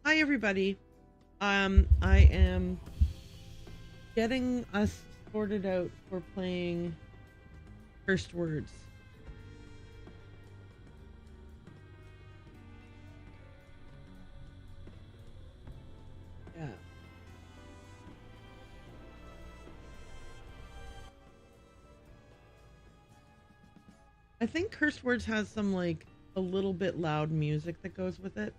Hi everybody. I am getting us sorted out for playing Cursed Words. Yeah. I think Cursed Words has some like a little bit loud music that goes with it.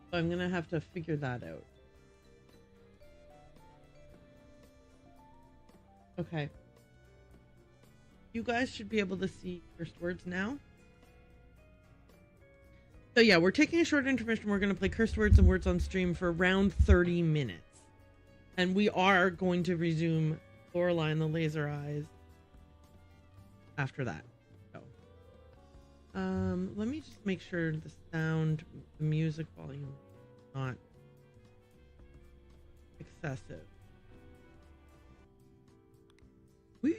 So I'm gonna have to figure that out. Okay. You guys should be able to see Cursed Words now. So yeah, we're taking a short intermission. We're gonna play Cursed Words and Words on Stream for around 30 minutes. And we are going to resume Lorelai and the Laser Eyes after that. So, let me just make sure the sound, the music volume is not excessive. Woo!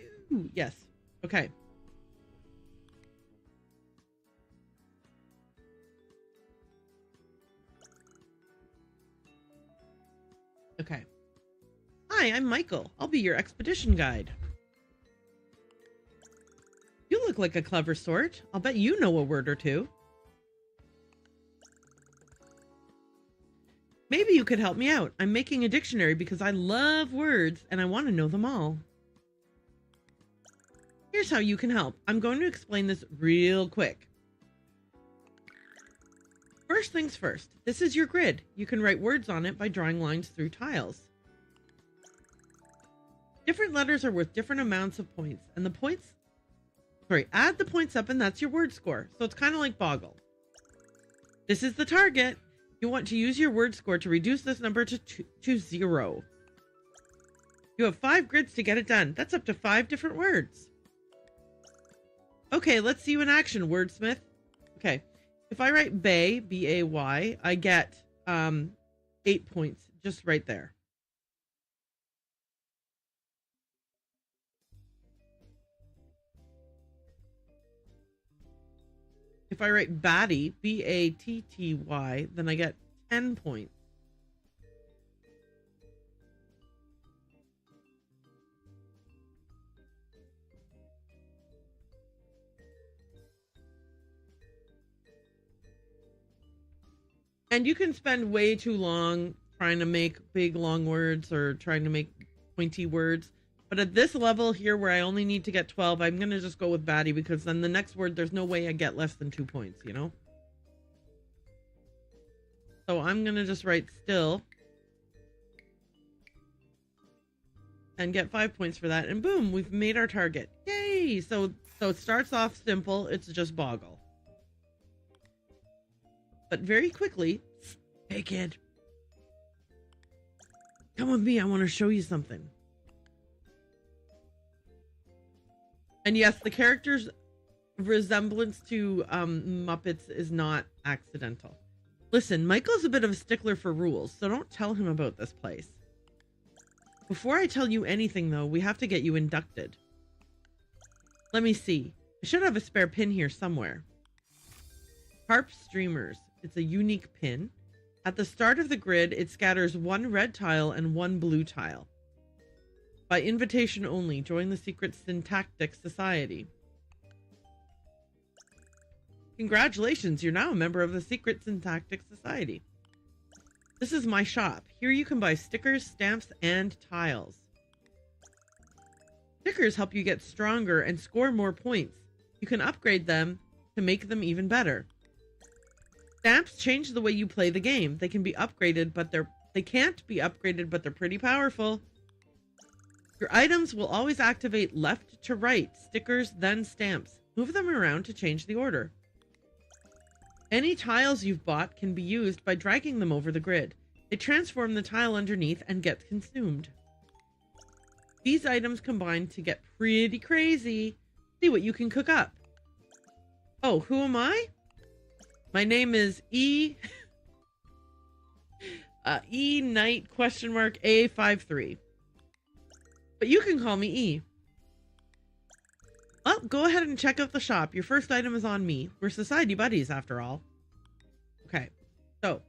Yes. Okay. Okay. Hi, I'm Michael. I'll be your expedition guide. You look like a clever sort. I'll bet you know a word or two. Maybe you could help me out. I'm making a dictionary because I love words and I want to know them all. Here's how you can help. I'm going to explain this real quick. First things first, this is your grid. You can write words on it by drawing lines through tiles. Different letters are worth different amounts of points, and the points, add the points up and that's your word score. So it's kind of like Boggle. This is the target. You want to use your word score to reduce this number to 0. You have 5 grids to get it done. That's up to 5 different words. Okay, let's see you in action, wordsmith. Okay, if I write bay, B-A-Y, I get 8 points just right there. If I write batty, B-A-T-T-Y, then I get 10 points. And you can spend way too long trying to make big, long words or trying to make pointy words. But at this level here where I only need to get 12, I'm going to just go with baddie because then the next word, there's no way I get less than 2 points, you know? So I'm going to just write still and get 5 points for that. And boom, we've made our target. Yay! So it starts off simple. It's just boggle. But very quickly, hey kid, come with me. I want to show you something. And yes, the character's resemblance to Muppets is not accidental. Listen, Michael's a bit of a stickler for rules, so don't tell him about this place. Before I tell you anything, though, we have to get you inducted. Let me see. I should have a spare pin here somewhere. Harp Streamers. It's a unique pin. At the start of the grid, it scatters 1 red tile and 1 blue tile. By invitation only, join the Secret Syntactic Society. Congratulations, you're now a member of the Secret Syntactic Society. This is my shop. Here you can buy stickers, stamps, and tiles. Stickers help you get stronger and score more points. You can upgrade them to make them even better. Stamps change the way you play the game. They can be upgraded, but they can't be upgraded, but they're pretty powerful. Your items will always activate left to right, stickers, then stamps. Move them around to change the order. Any tiles you've bought can be used by dragging them over the grid. They transform the tile underneath and get consumed. These items combine to get pretty crazy. See what you can cook up. Oh, who am I? My name is E Knight A53. But you can call me E. Well, go ahead and check out the shop. Your first item is on me. We're society buddies after all. Okay. So,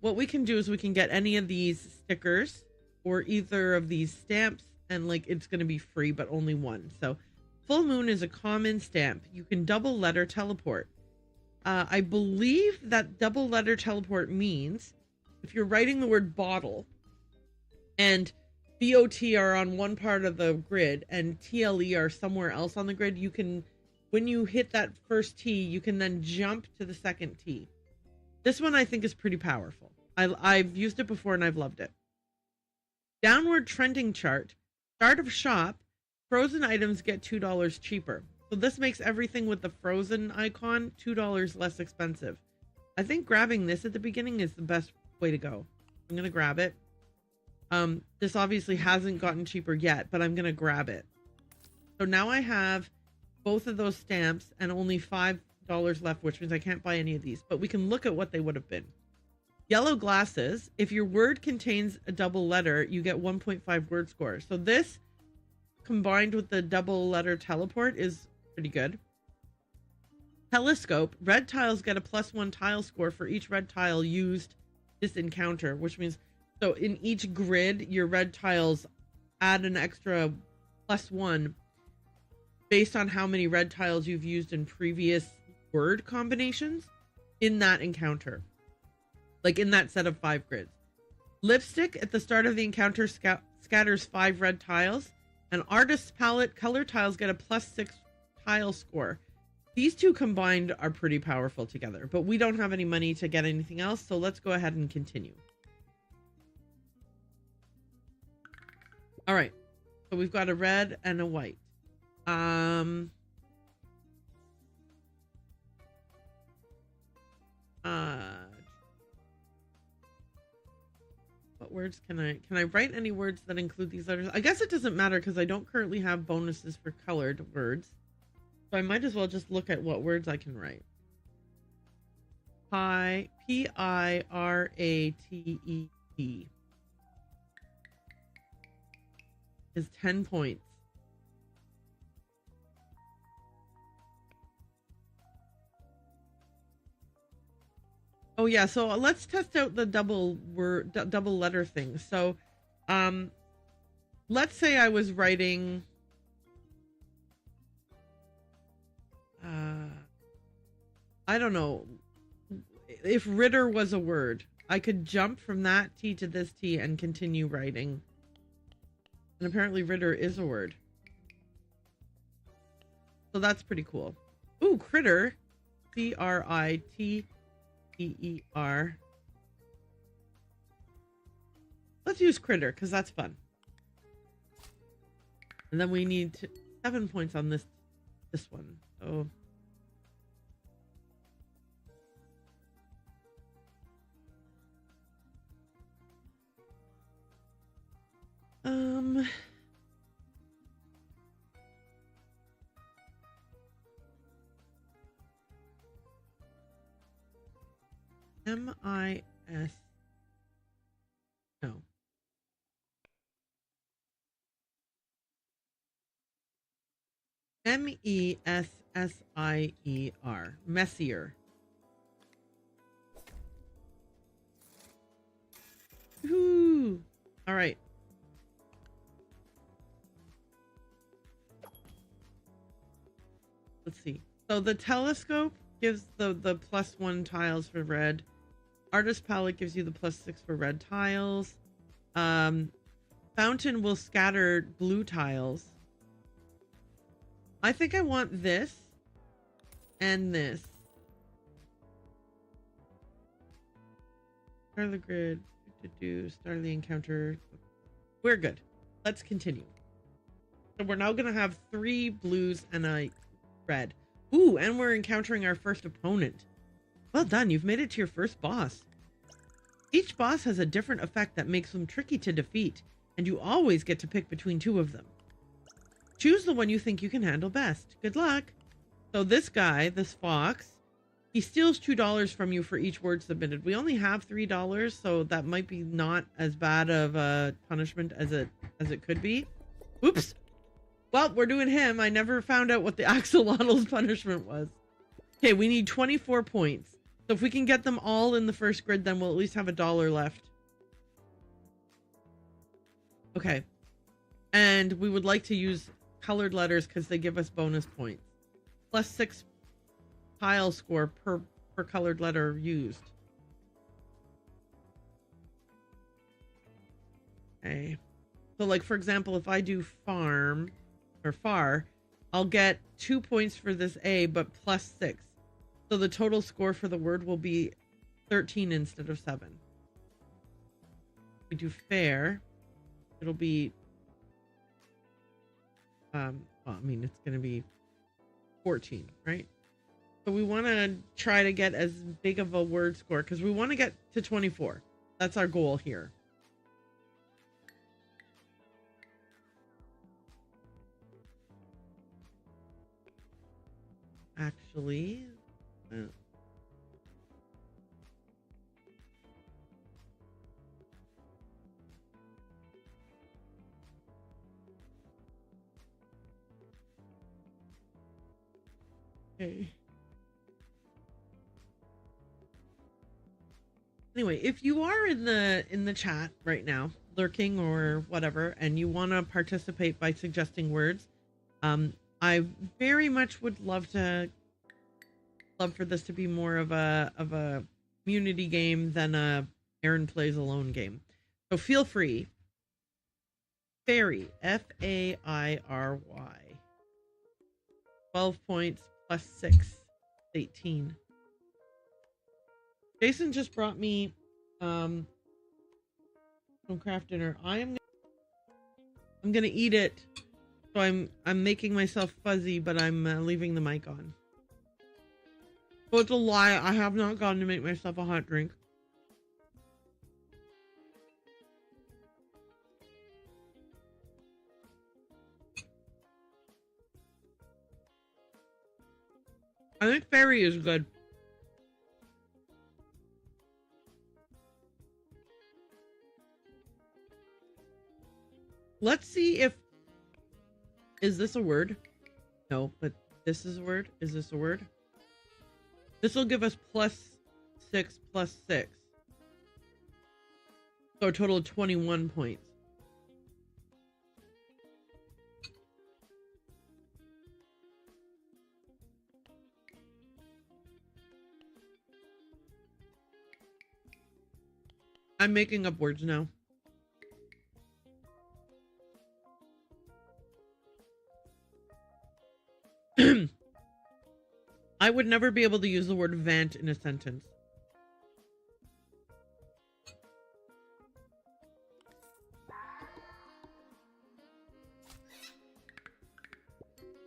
what we can do is we can get any of these stickers or either of these stamps and like it's going to be free but only one. So, full moon is a common stamp. You can double letter teleport. I believe that double letter teleport means if you're writing the word bottle and BOT are on one part of the grid and TLE are somewhere else on the grid, you can, when you hit that first T, you can then jump to the second T. This one I think is pretty powerful. I've used it before and I've loved it. Downward trending chart. Start of shop. Frozen items get $2 cheaper. So this makes everything with the frozen icon $2 less expensive. I think grabbing this at the beginning is the best way to go. I'm going to grab it. This obviously hasn't gotten cheaper yet, but I'm going to grab it. So now I have both of those stamps and only $5 left, which means I can't buy any of these, but we can look at what they would have been. Yellow glasses. If your word contains a double letter, you get 1.5 word score. So this combined with the double letter teleport is pretty good. Telescope. Red tiles get a +1 tile score for each red tile used this encounter, which means so in each grid, your red tiles add an extra +1 based on how many red tiles you've used in previous word combinations in that encounter. Like in that set of 5 grids. Lipstick at the start of the encounter scatters 5 red tiles. And artist's palette color tiles get a +6 tile score. These two combined are pretty powerful together, but we don't have any money to get anything else, so let's go ahead and continue. All right, so we've got a red and a white. What words can I write any words that include these letters? I guess it doesn't matter because I don't currently have bonuses for colored words. So I might as well just look at what words I can write. P-I-R-A-T-E-D is 10 points. Oh yeah, so let's test out the double letter thing. So, let's say I was writing, I don't know, if Ritter was a word, I could jump from that T to this T and continue writing. And apparently Ritter is a word. So that's pretty cool. Ooh, critter. C-R-I-T-E-E-R. Let's use critter because that's fun. And then we need 7 points on this one. So M-I-S. No. M-E-S-S-I-E-R. Messier. Woohoo! All right. Let's see. So the telescope gives the +1 tiles for red. Artist palette gives you the +6 for red tiles. Fountain will scatter blue tiles. I think I want this and this. Start the grid. Start the encounter. We're good. Let's continue. So we're now going to have 3 blues and a red. Ooh, and we're encountering our first opponent. Well done. You've made it to your first boss. Each boss has a different effect that makes them tricky to defeat, and you always get to pick between 2 of them. Choose the one you think you can handle best. Good luck. So this guy, this fox, he steals $2 from you for each word submitted. We only have $3, so that might be not as bad of a punishment as it could be. Oops. Well, we're doing him. I never found out what the axolotl's punishment was. Okay, we need 24 points. So if we can get them all in the first grid, then we'll at least have $1 left. Okay. And we would like to use colored letters because they give us bonus points. +6 tile score per colored letter used. Okay. So like, for example, if I do farm or far, I'll get 2 points for this A, but +6. So the total score for the word will be 13 instead of 7. If we do fair, it'll be well, I mean, it's going to be 14, right? So we want to try to get as big of a word score because we want to get to 24. That's our goal here. Actually, okay. Anyway, if you are in the chat right now, lurking or whatever, and you want to participate by suggesting words, I very much would love for this to be more of a community game than a Erin plays alone game. So feel free. Fairy, F-A-I-R-Y. 12 points +6, 18. Jason just brought me some craft dinner. I'm gonna eat it. So I'm making myself fuzzy, but I'm leaving the mic on. So it's a lie. I have not gone to make myself a hot drink. I think fairy is good. Let's see if... Is this a word? No, but this is a word. Is this a word? This will give us +6 +6. So a total of 21 points. I'm making up words now. I would never be able to use the word vent in a sentence.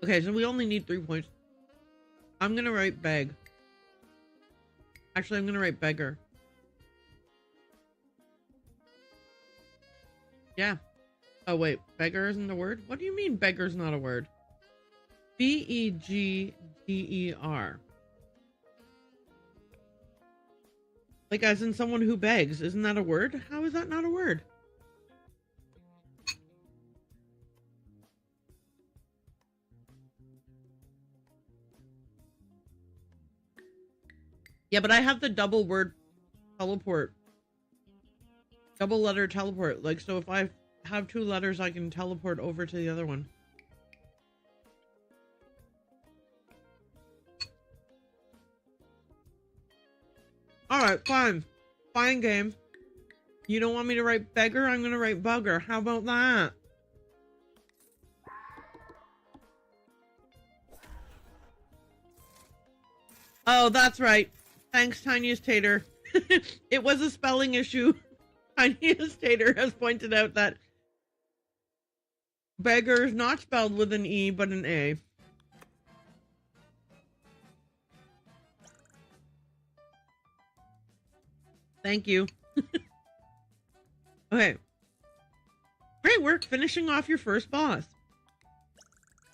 Okay, so we only need 3 points. I'm gonna write beg. Actually, I'm gonna write beggar. Yeah. Oh, wait. Beggar isn't a word? What do you mean beggar's not a word? B-E-G-D-E-R. Like as in someone who begs. Isn't that a word? How is that not a word? Yeah, but I have the double word teleport. Double letter teleport. Like, so if I have 2 letters, I can teleport over to the other one. Alright, fine. Fine game. You don't want me to write beggar? I'm gonna write bugger. How about that? Oh, that's right. Thanks, Tiniest Tater. It was a spelling issue. Tiniest Tater has pointed out that beggar is not spelled with an E, but an A. Thank you. Okay. Great work finishing off your first boss.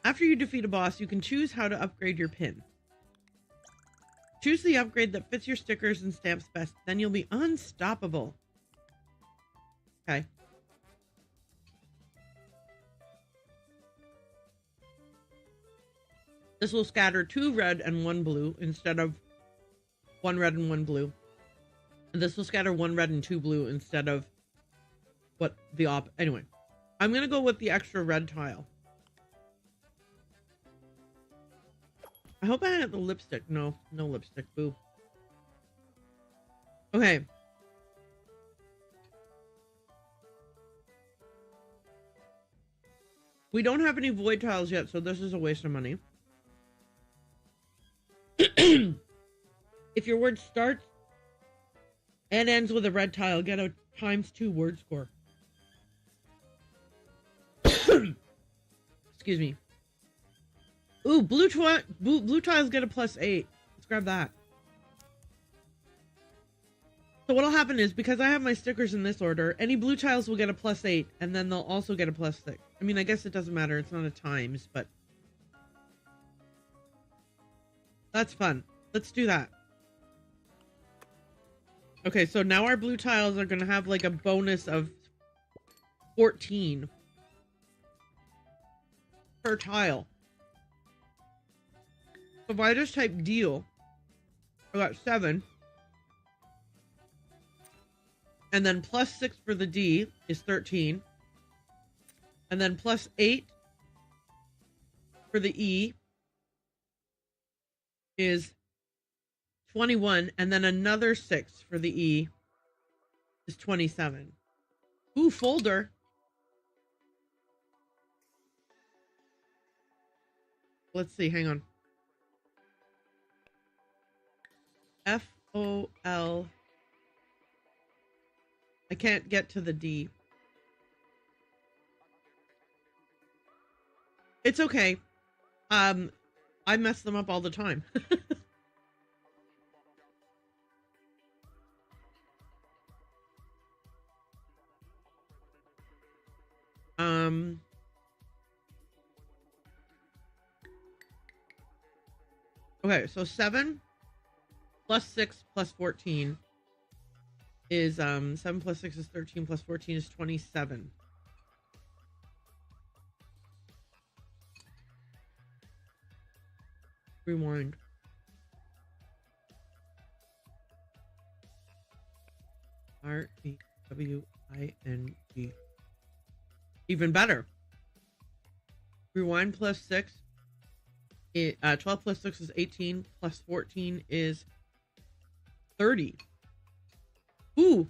After you defeat a boss, you can choose how to upgrade your pin. Choose the upgrade that fits your stickers and stamps best, then you'll be unstoppable. Okay. This will scatter 2 red and 1 blue instead of 1 red and 1 blue. And this will scatter 1 red and 2 blue instead of what the anyway. I'm gonna go with the extra red tile. I hope I had the lipstick. No lipstick. Boo. Okay. We don't have any void tiles yet, so this is a waste of money. If your word starts and ends with a red tile, get a ×2 word score. Excuse me. Ooh, blue tiles get a +8. Let's grab that. So what'll happen is, because I have my stickers in this order, any blue tiles will get a +8, and then they'll also get a +6. I mean, I guess it doesn't matter. It's not a times, but that's fun. Let's do that. Okay, so now our blue tiles are going to have like a bonus of 14 per tile. So if I just type deal, I got 7. And then +6 for the D is 13. And then +8 for the E is 21. And then another 6 for the E is 27. Ooh, folder. Let's see, hang on. F-O-L. I can't get to the D. It's okay. I mess them up all the time. Okay, so 7 + 6 + 14 is 7 + 6 is 13 + 14 is 27. Rewind. R-E-W-I-N-G. Even better. Rewind +6. 12 + 6 is 18 + 14 is 30. Ooh.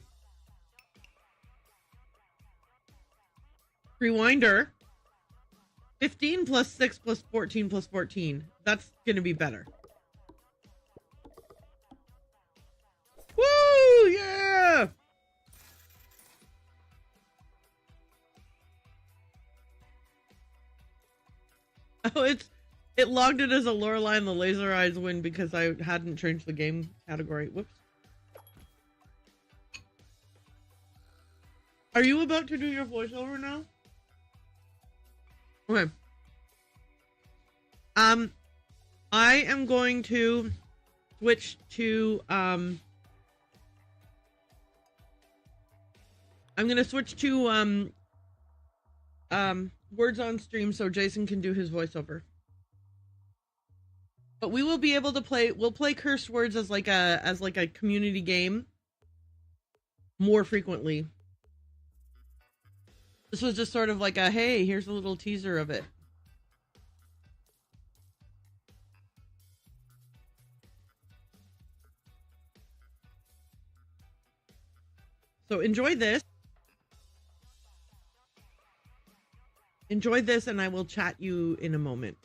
Rewinder. 15 plus 6 plus 14 plus 14. That's gonna be better. Woo! Yeah! Oh, it logged it as a Lorelei and the Laser Eyes win because I hadn't changed the game category. Whoops. Are you about to do your voiceover now? Okay. I am going to switch to I'm gonna switch to words on stream so Jason can do his voiceover. But we will be able to we'll play cursed words as like a community game more frequently. This was just sort of like a, hey, here's a little teaser of it. So enjoy this. Enjoy this, and I will chat you in a moment.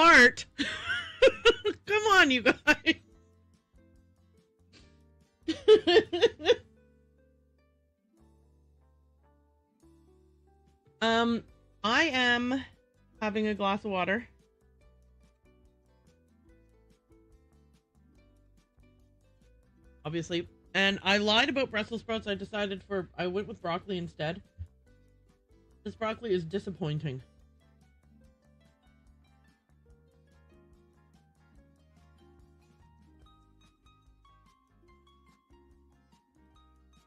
fart. Come on, you guys. I am having a glass of water. Obviously. And I lied about Brussels sprouts. I went with broccoli instead. This broccoli is disappointing.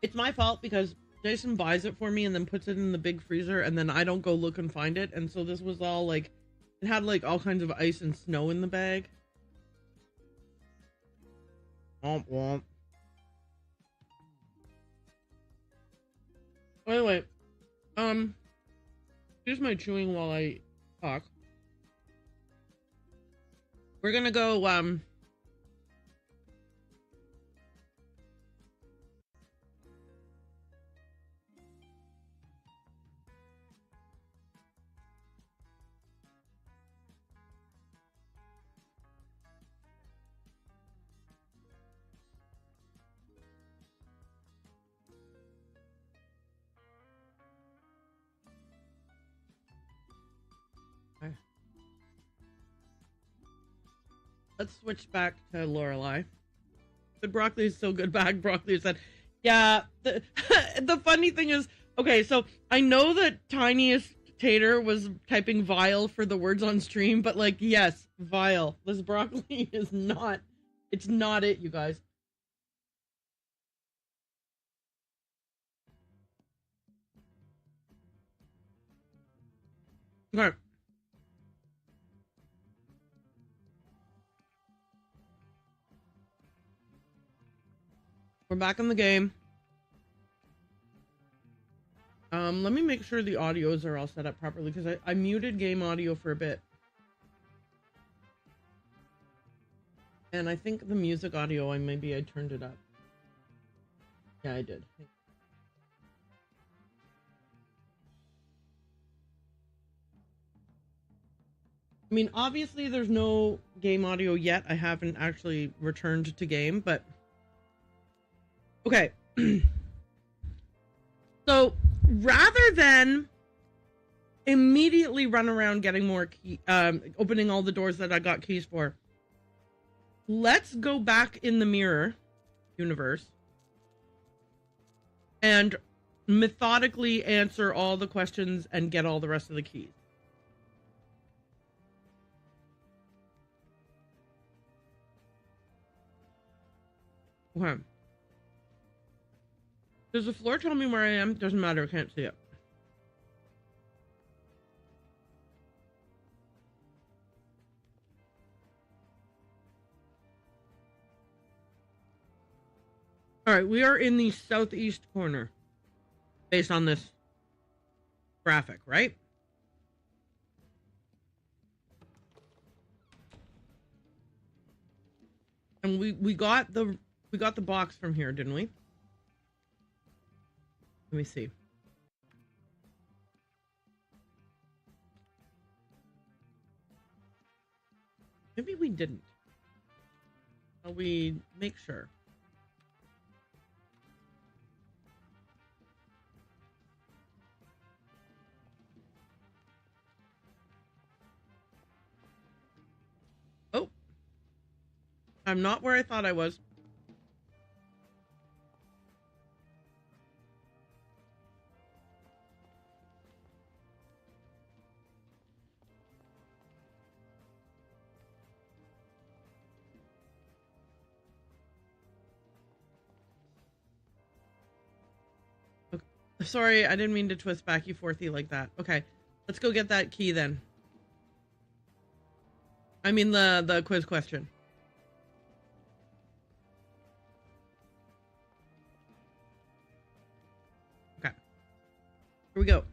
It's my fault because Jason buys it for me and then puts it in the big freezer, and then I don't go look and find it. And so this was all like, it had like all kinds of ice and snow in the bag. Womp womp. Anyway, here's my chewing while I talk. We're gonna go, let's switch back to Lorelai. The broccoli is so good. Bag broccoli said, yeah. The funny thing is, okay, so I know that Tiniest Tater was typing vile for the words on stream, but like, yes, vile. This broccoli is not. It's not it, you guys. Okay. We're back in the game. Let me make sure the audios are all set up properly because I muted game audio for a bit. And I think the music audio, maybe I turned it up. Yeah, I did. I mean, obviously there's no game audio yet. I haven't actually returned to game, but okay. So rather than immediately run around getting more key, opening all the doors that I got keys for, let's go back in the mirror universe and methodically answer all the questions and get all the rest of the keys. Okay. Does the floor tell me where I am? Doesn't matter. I can't see it. All right, we are in the southeast corner based on this graphic, right? And we got the box from here, didn't we? Let me see. Maybe we didn't. Shall we make sure? Oh. I'm not where I thought I was. Sorry, I didn't mean to twist back you forthy like that. Okay, let's go get that key then. I mean the quiz question. Okay. Here we go.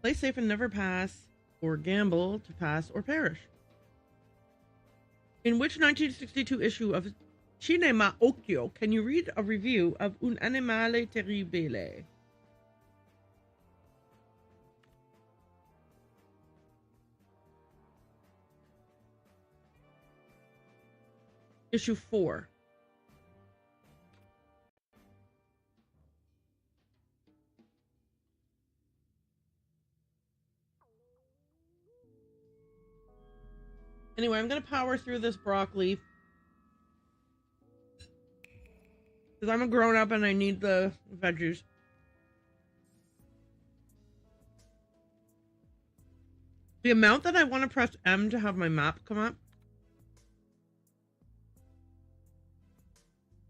Play safe and never pass, or gamble to pass or perish. In which 1962 issue of Cinema Occhio can you read a review of Un Animale Terribile? Issue 4. Anyway, I'm going to power through this broccoli. Because I'm a grown-up and I need the veggies. The amount that I want to press M to have my map come up.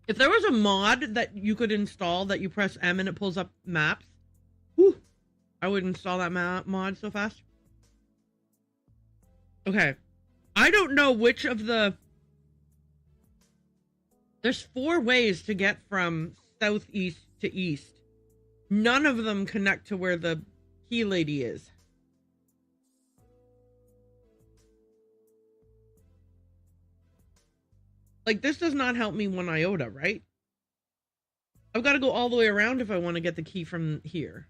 If there was a mod that you could install that you press M and it pulls up maps, whew, I would install that mod so fast. Okay. I don't know which of the... There's 4 ways to get from southeast to east. None of them connect to where the key lady is. Like, this does not help me one iota, right? I've got to go all the way around if I want to get the key from here.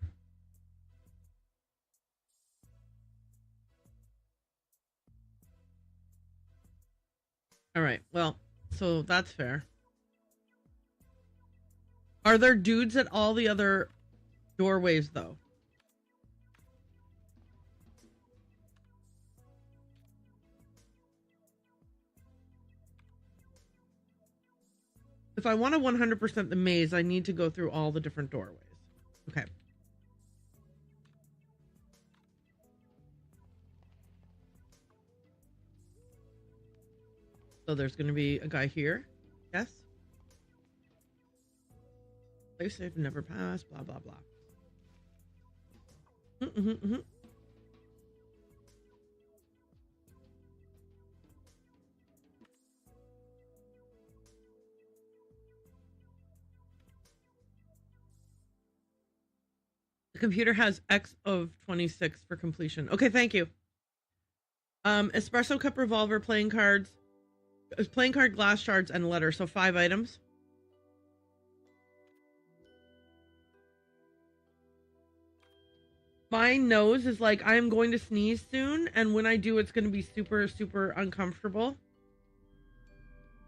All right, well, so that's fair. Are there dudes at all the other doorways, though? If I want to 100% the maze, I need to go through all the different doorways. Okay. So there's going to be a guy here. Yes. Place safe, never pass, blah, blah, blah. The computer has X of 26 for completion. Okay, thank you. Espresso cup, revolver, playing cards, playing card, glass shards, and letter. So 5 items. My nose is like, I'm going to sneeze soon, and when I do, it's going to be super, super uncomfortable.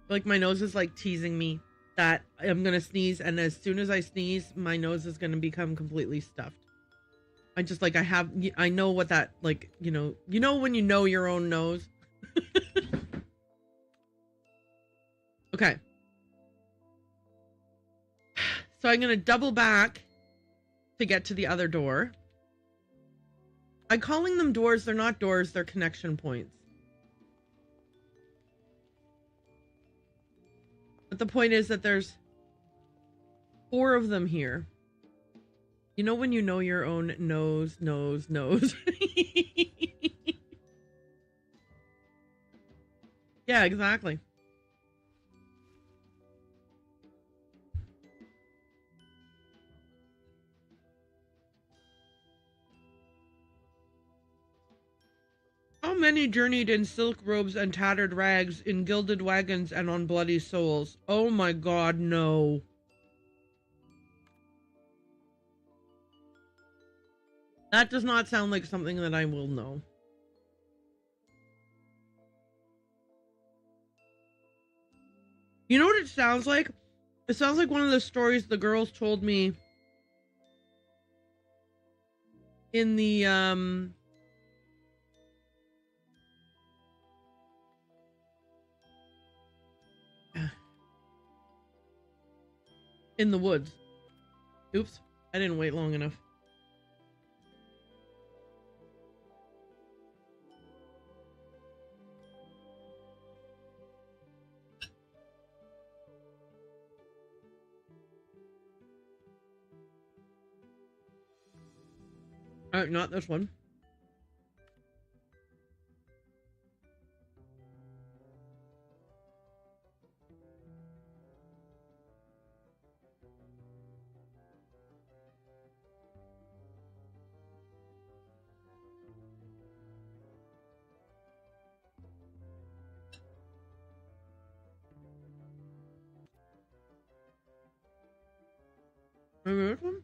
Like, my nose is like teasing me that I'm going to sneeze, and as soon as I sneeze, my nose is going to become completely stuffed. I just, like, I know what that, like, you know when you know your own nose? Okay. So I'm going to double back to get to the other door. I'm calling them doors. They're not doors. They're connection points. But the point is that there's 4 of them here. You know when you know your own nose. Yeah, exactly. How many journeyed in silk robes and tattered rags, in gilded wagons and on bloody souls? Oh my God, no. That does not sound like something that I will know. You know what it sounds like? It sounds like one of the stories the girls told me in the, in the woods. Oops, I didn't wait long enough. Not this one. Maybe this one?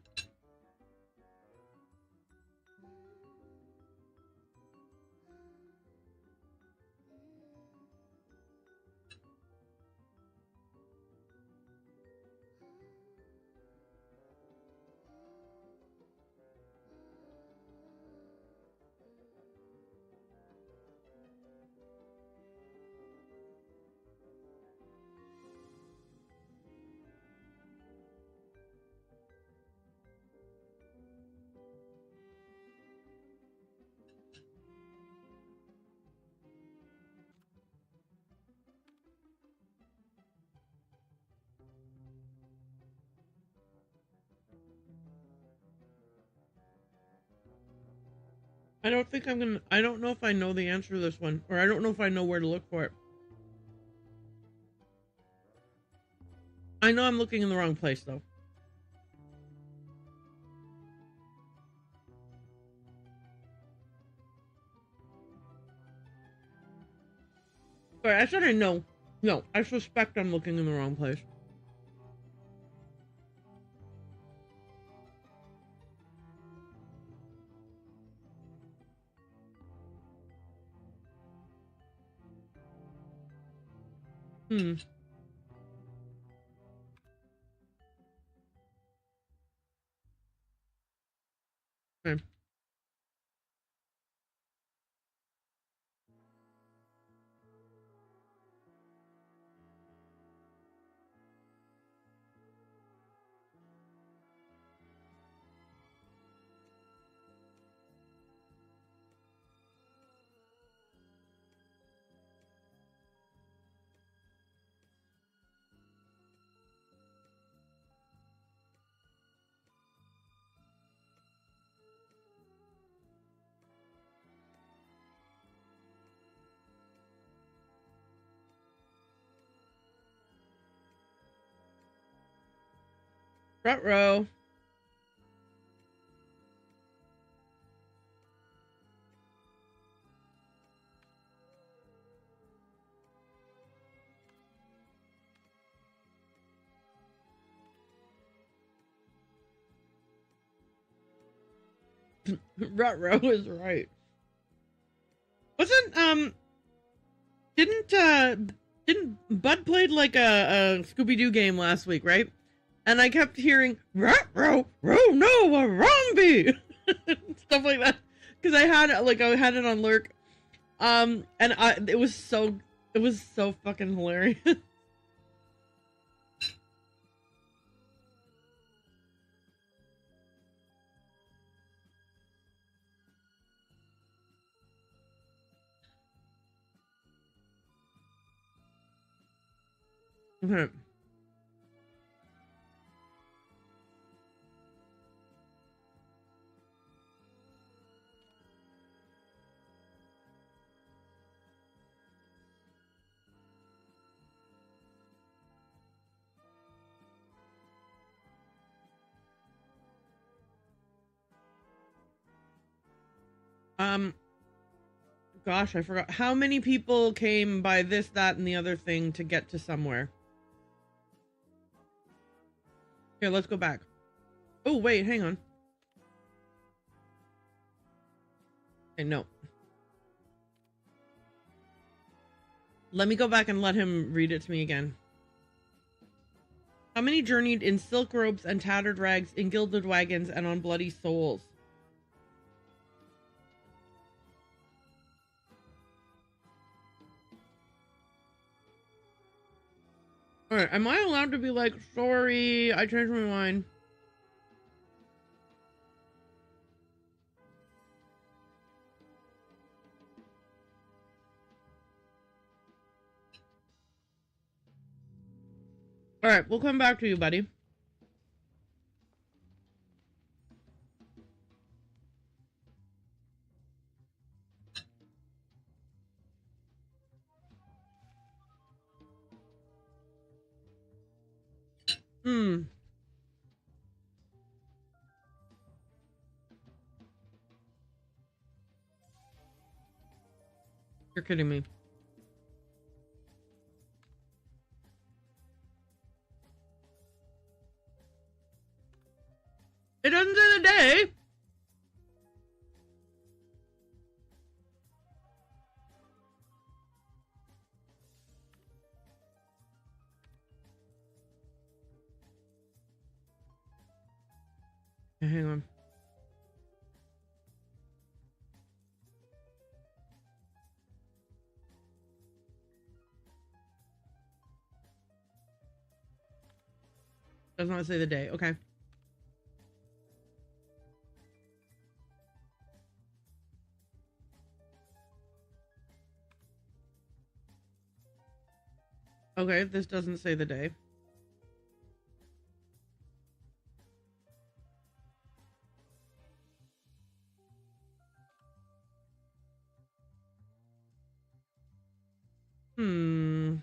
I don't think I'm gonna. I don't know if I know the answer to this one, or I don't know if I know where to look for it. I know I'm looking in the wrong place, though. Sorry, I said I know. No, I suspect I'm looking in the wrong place. Okay. Front row. Rut row is right. Wasn't didn't Bud played like a Scooby-Doo game last week, right? And I kept hearing rut row, row no a Romby stuff like that because I had it on lurk, and it was so fucking hilarious. Okay. Gosh, I forgot how many people came by this, that, and the other thing to get to somewhere. Here, let's go back. Oh, wait, hang on. Okay, no. Let me go back and let him read it to me again. How many journeyed in silk robes and tattered rags, in gilded wagons, and on bloody souls? Alright, am I allowed to be like, sorry, I changed my mind? Alright, we'll come back to you, buddy. You're kidding me. It doesn't say the day. Hang on. Does not say the day. Okay. Okay, this doesn't say the day. Hmm.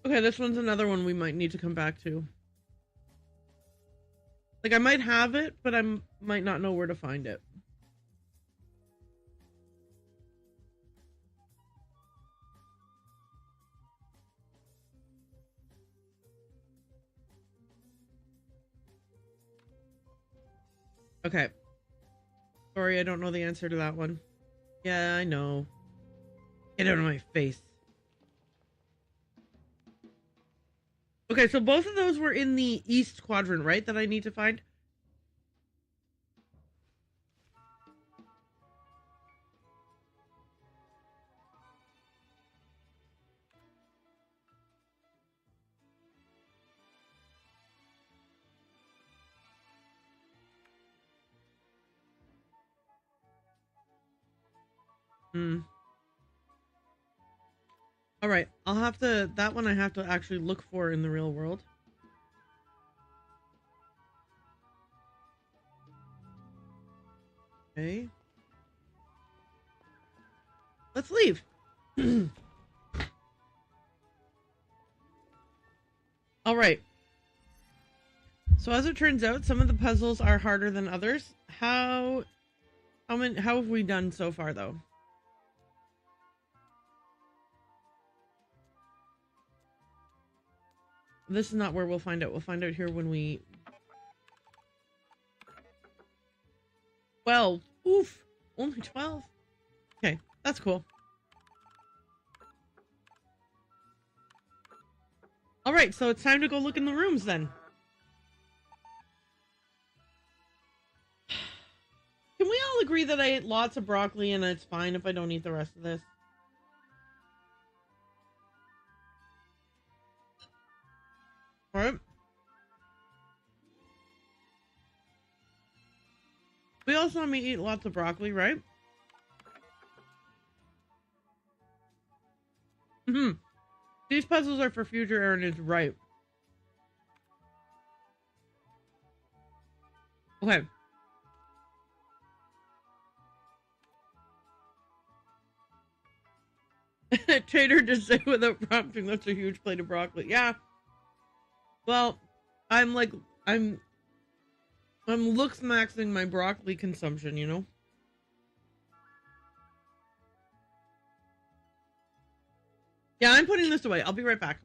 Okay, this one's another one we might need to come back to. Like, I might have it, but I might not know where to find it. Okay. Sorry, I don't know the answer to that one. Yeah, I know. Get out of my face. Okay, so both of those were in the east quadrant, right? That I need to find? All right, I'll have to, that one I have to actually look for in the real world. Okay. Let's leave. All right. So as it turns out, some of the puzzles are harder than others. How have we done so far though? This is not where we'll find out. We'll find out here when we... 12. Oof. Only 12. Okay, that's cool. All right, so it's time to go look in the rooms then. Can we all agree that I ate lots of broccoli and it's fine if I don't eat the rest of this? All right. We all saw me eat lots of broccoli, right? These puzzles are for future. Erin is right. Okay. Trader just say without prompting, that's a huge plate of broccoli. Yeah. Well, I'm looks maxing my broccoli consumption, you know? Yeah, I'm putting this away. I'll be right back.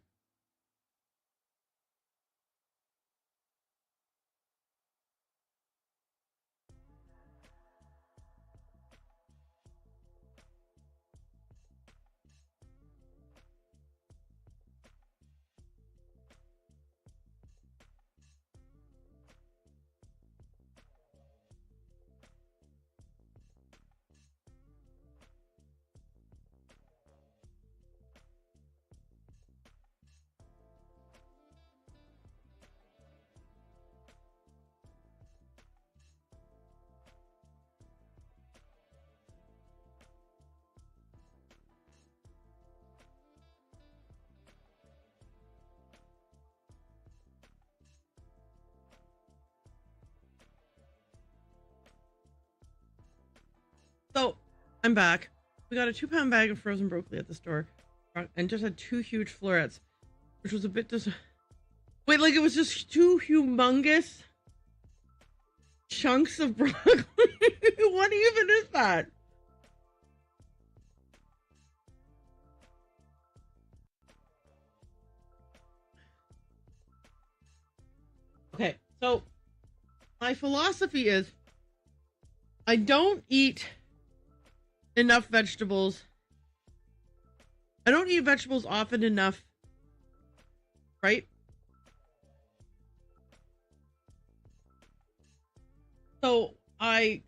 So, I'm back. We got a 2-pound bag of frozen broccoli at the store and just had 2 huge florets, which was a bit Wait, like it was just 2 humongous chunks of broccoli? What even is that? Okay, so my philosophy is I don't eat enough vegetables. I don't eat vegetables often enough, right? So I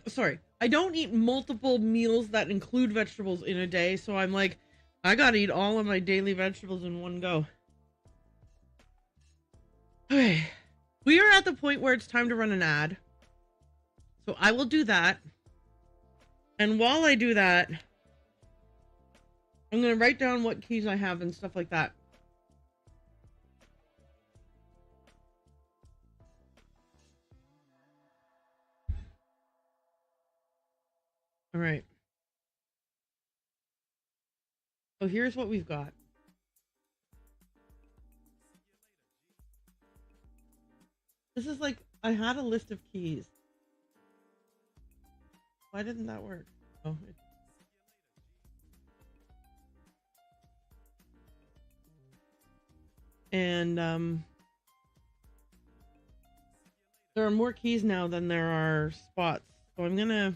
sorry, I don't eat multiple meals that include vegetables in a day. So I'm like, I gotta eat all of my daily vegetables in one go. Okay, we are at the point where it's time to run an ad. So I will do that. And while I do that, I'm going to write down what keys I have and stuff like that. All right. So here's what we've got. This is like, I had a list of keys. Why didn't that work? Oh, and there are more keys now than there are spots. So I'm gonna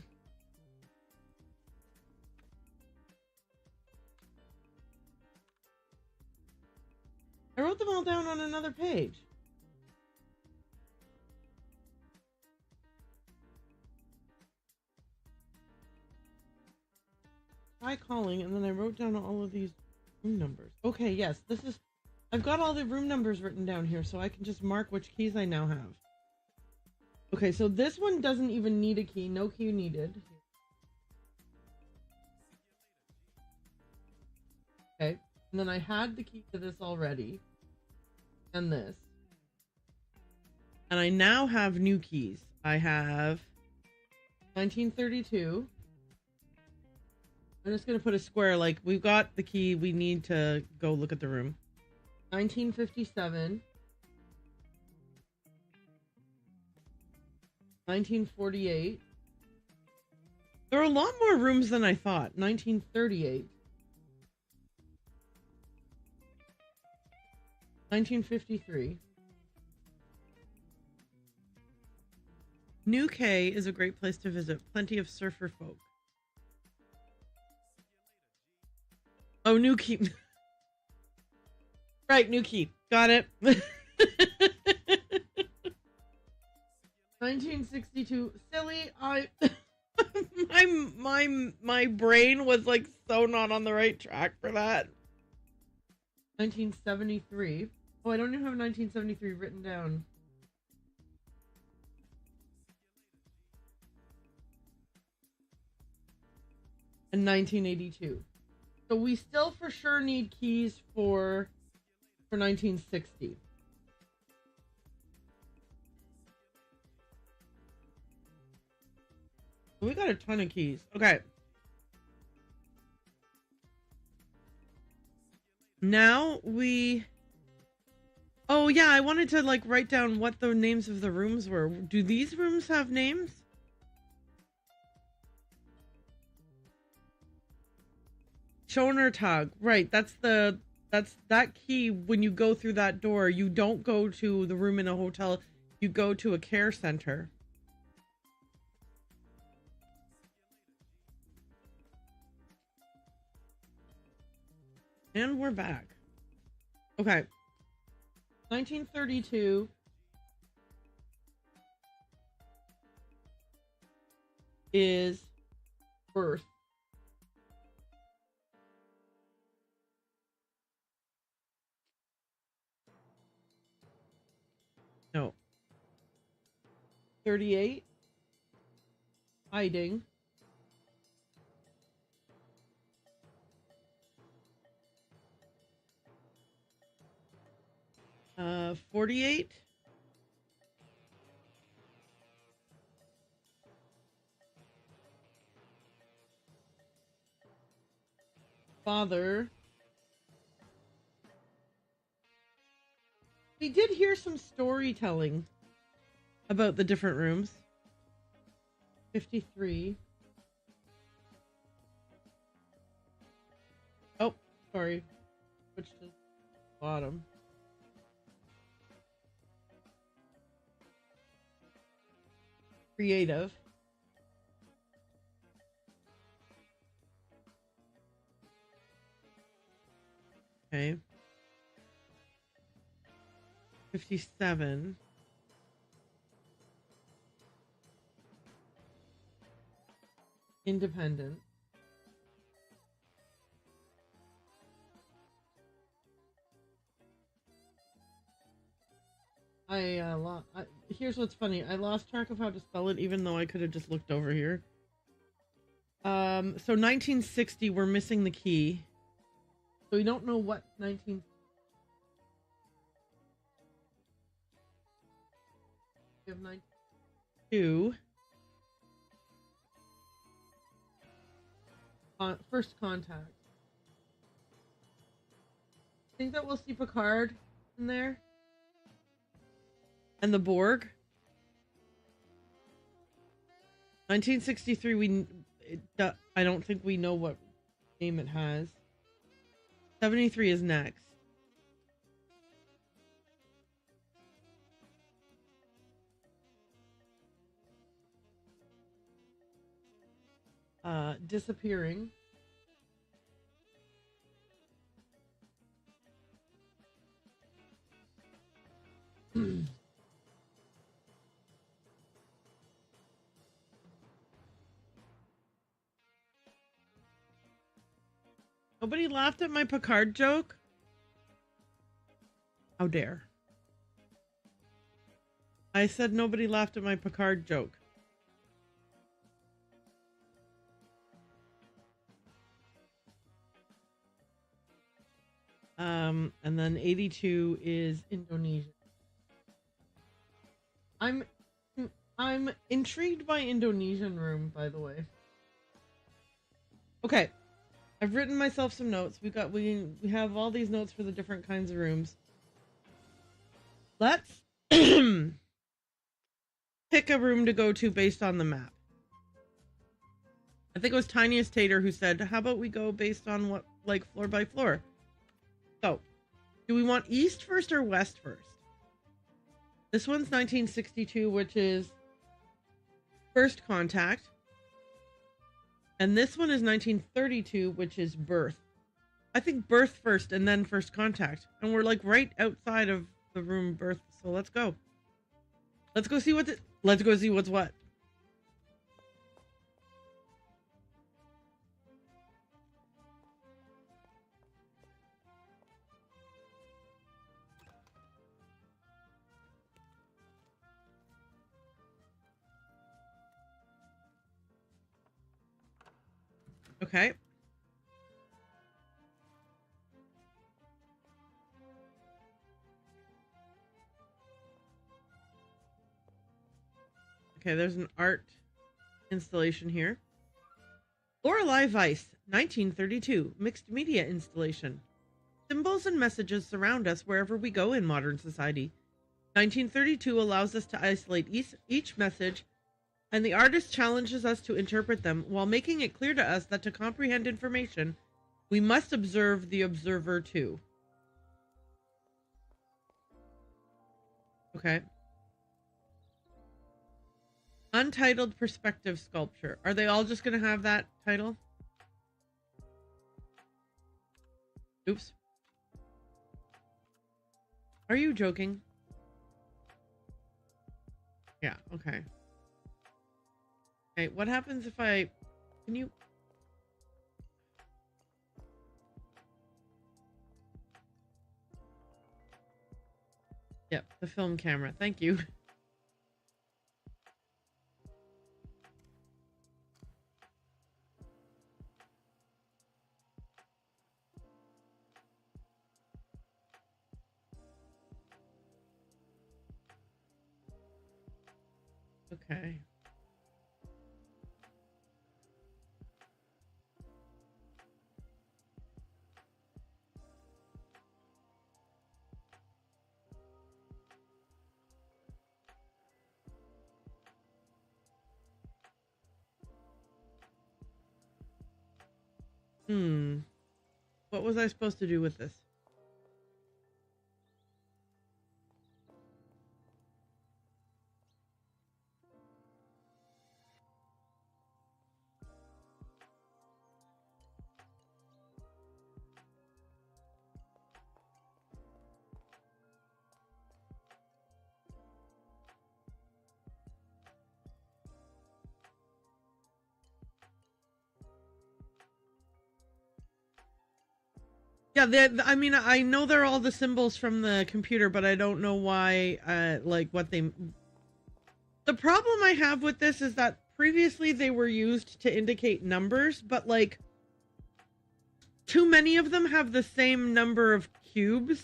I wrote them all down on another page. Try calling, and then I wrote down all of these room numbers. Okay, yes, this is... I've got all the room numbers written down here, so I can just mark which keys I now have. Okay, so this one doesn't even need a key. No key needed. Okay, and then I had the key to this already. And this. And I now have new keys. I have 1932. I'm just going to put a square, like, we've got the key, we need to go look at the room. 1957. 1948. There are a lot more rooms than I thought. 1938. 1953. New Quay is a great place to visit. Plenty of surfer folk. Oh, New Quay. Right, New Quay. Got it. 1962. Silly. My brain was like so not on the right track for that. 1973. Oh, I don't even have 1973 written down. And 1982. So we still for sure need keys for 1960. We got a ton of keys. Okay. Now we... Oh yeah, I wanted to like write down what the names of the rooms were. Do these rooms have names? Schonertag. Right, that's that key. When you go through that door, you don't go to the room in a hotel, you go to a care center. And we're back. Okay. 1932 is birth. No. 38. Hiding. 48. Father. We did hear some storytelling about the different rooms. 53. Oh, sorry. Switched to the bottom. Creative. Okay. 57. Independent. Here's what's funny. I lost track of how to spell it, even though I could have just looked over here. So 1960, we're missing the key. So we don't know what 19... We have 92. First contact. I think that we'll see Picard in there. And the Borg. 1963, I don't think we know what name it has. 73 is next. Disappearing. Nobody laughed at my Picard joke? How dare. I said nobody laughed at my Picard joke. And then 82 is Indonesia. I'm intrigued by Indonesian room, by the way. Okay. I've written myself some notes. We have all these notes for the different kinds of rooms. Let's pick a room to go to based on the map. I think it was Tiniest Tater who said, how about we go based on what, like, floor by floor? So, do we want east first or west first? This one's 1962, which is first contact. And this one is 1932, which is birth. I think birth first and then first contact. And we're like right outside of the room birth. So let's go. Let's go see what's what. Okay. Okay, there's an art installation here. Lorelei Weiss, 1932, mixed media installation. Symbols and messages surround us wherever we go in modern society. 1932 allows us to isolate each message, and the artist challenges us to interpret them while making it clear to us that to comprehend information, we must observe the observer too. Okay. Untitled perspective sculpture. Are they all just going to have that title? Oops. Are you joking? Yeah, okay. Okay, what happens if I... Can you... Yep, the film camera. Thank you. Okay. What was I supposed to do with this? Yeah, I mean, I know they're all the symbols from the computer, but I don't know why, like, what they... The problem I have with this is that previously they were used to indicate numbers, but, like, too many of them have the same number of cubes,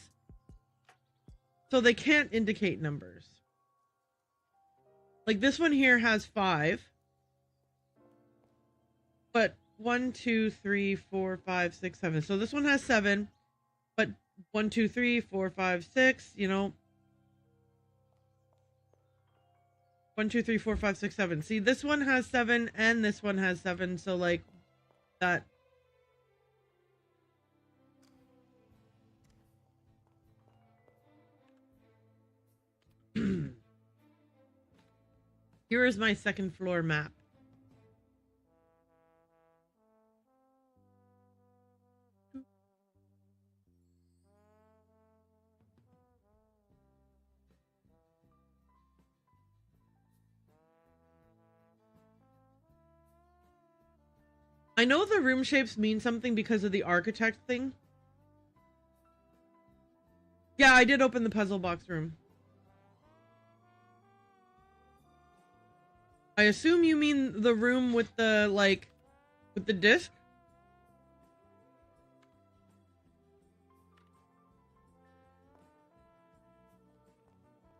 so they can't indicate numbers. Like this one here has 5, but 1, 2, 3, 4, 5, 6, 7. So this one has 7, but 1, 2, 3, 4, 5, 6, you know. 1, 2, 3, 4, 5, 6, 7. See, this one has 7 and this one has 7. So like that. Here is my second floor map. I know the room shapes mean something because of the architect thing. Yeah, I did open the puzzle box room. I assume you mean the room with the, like, with the disc?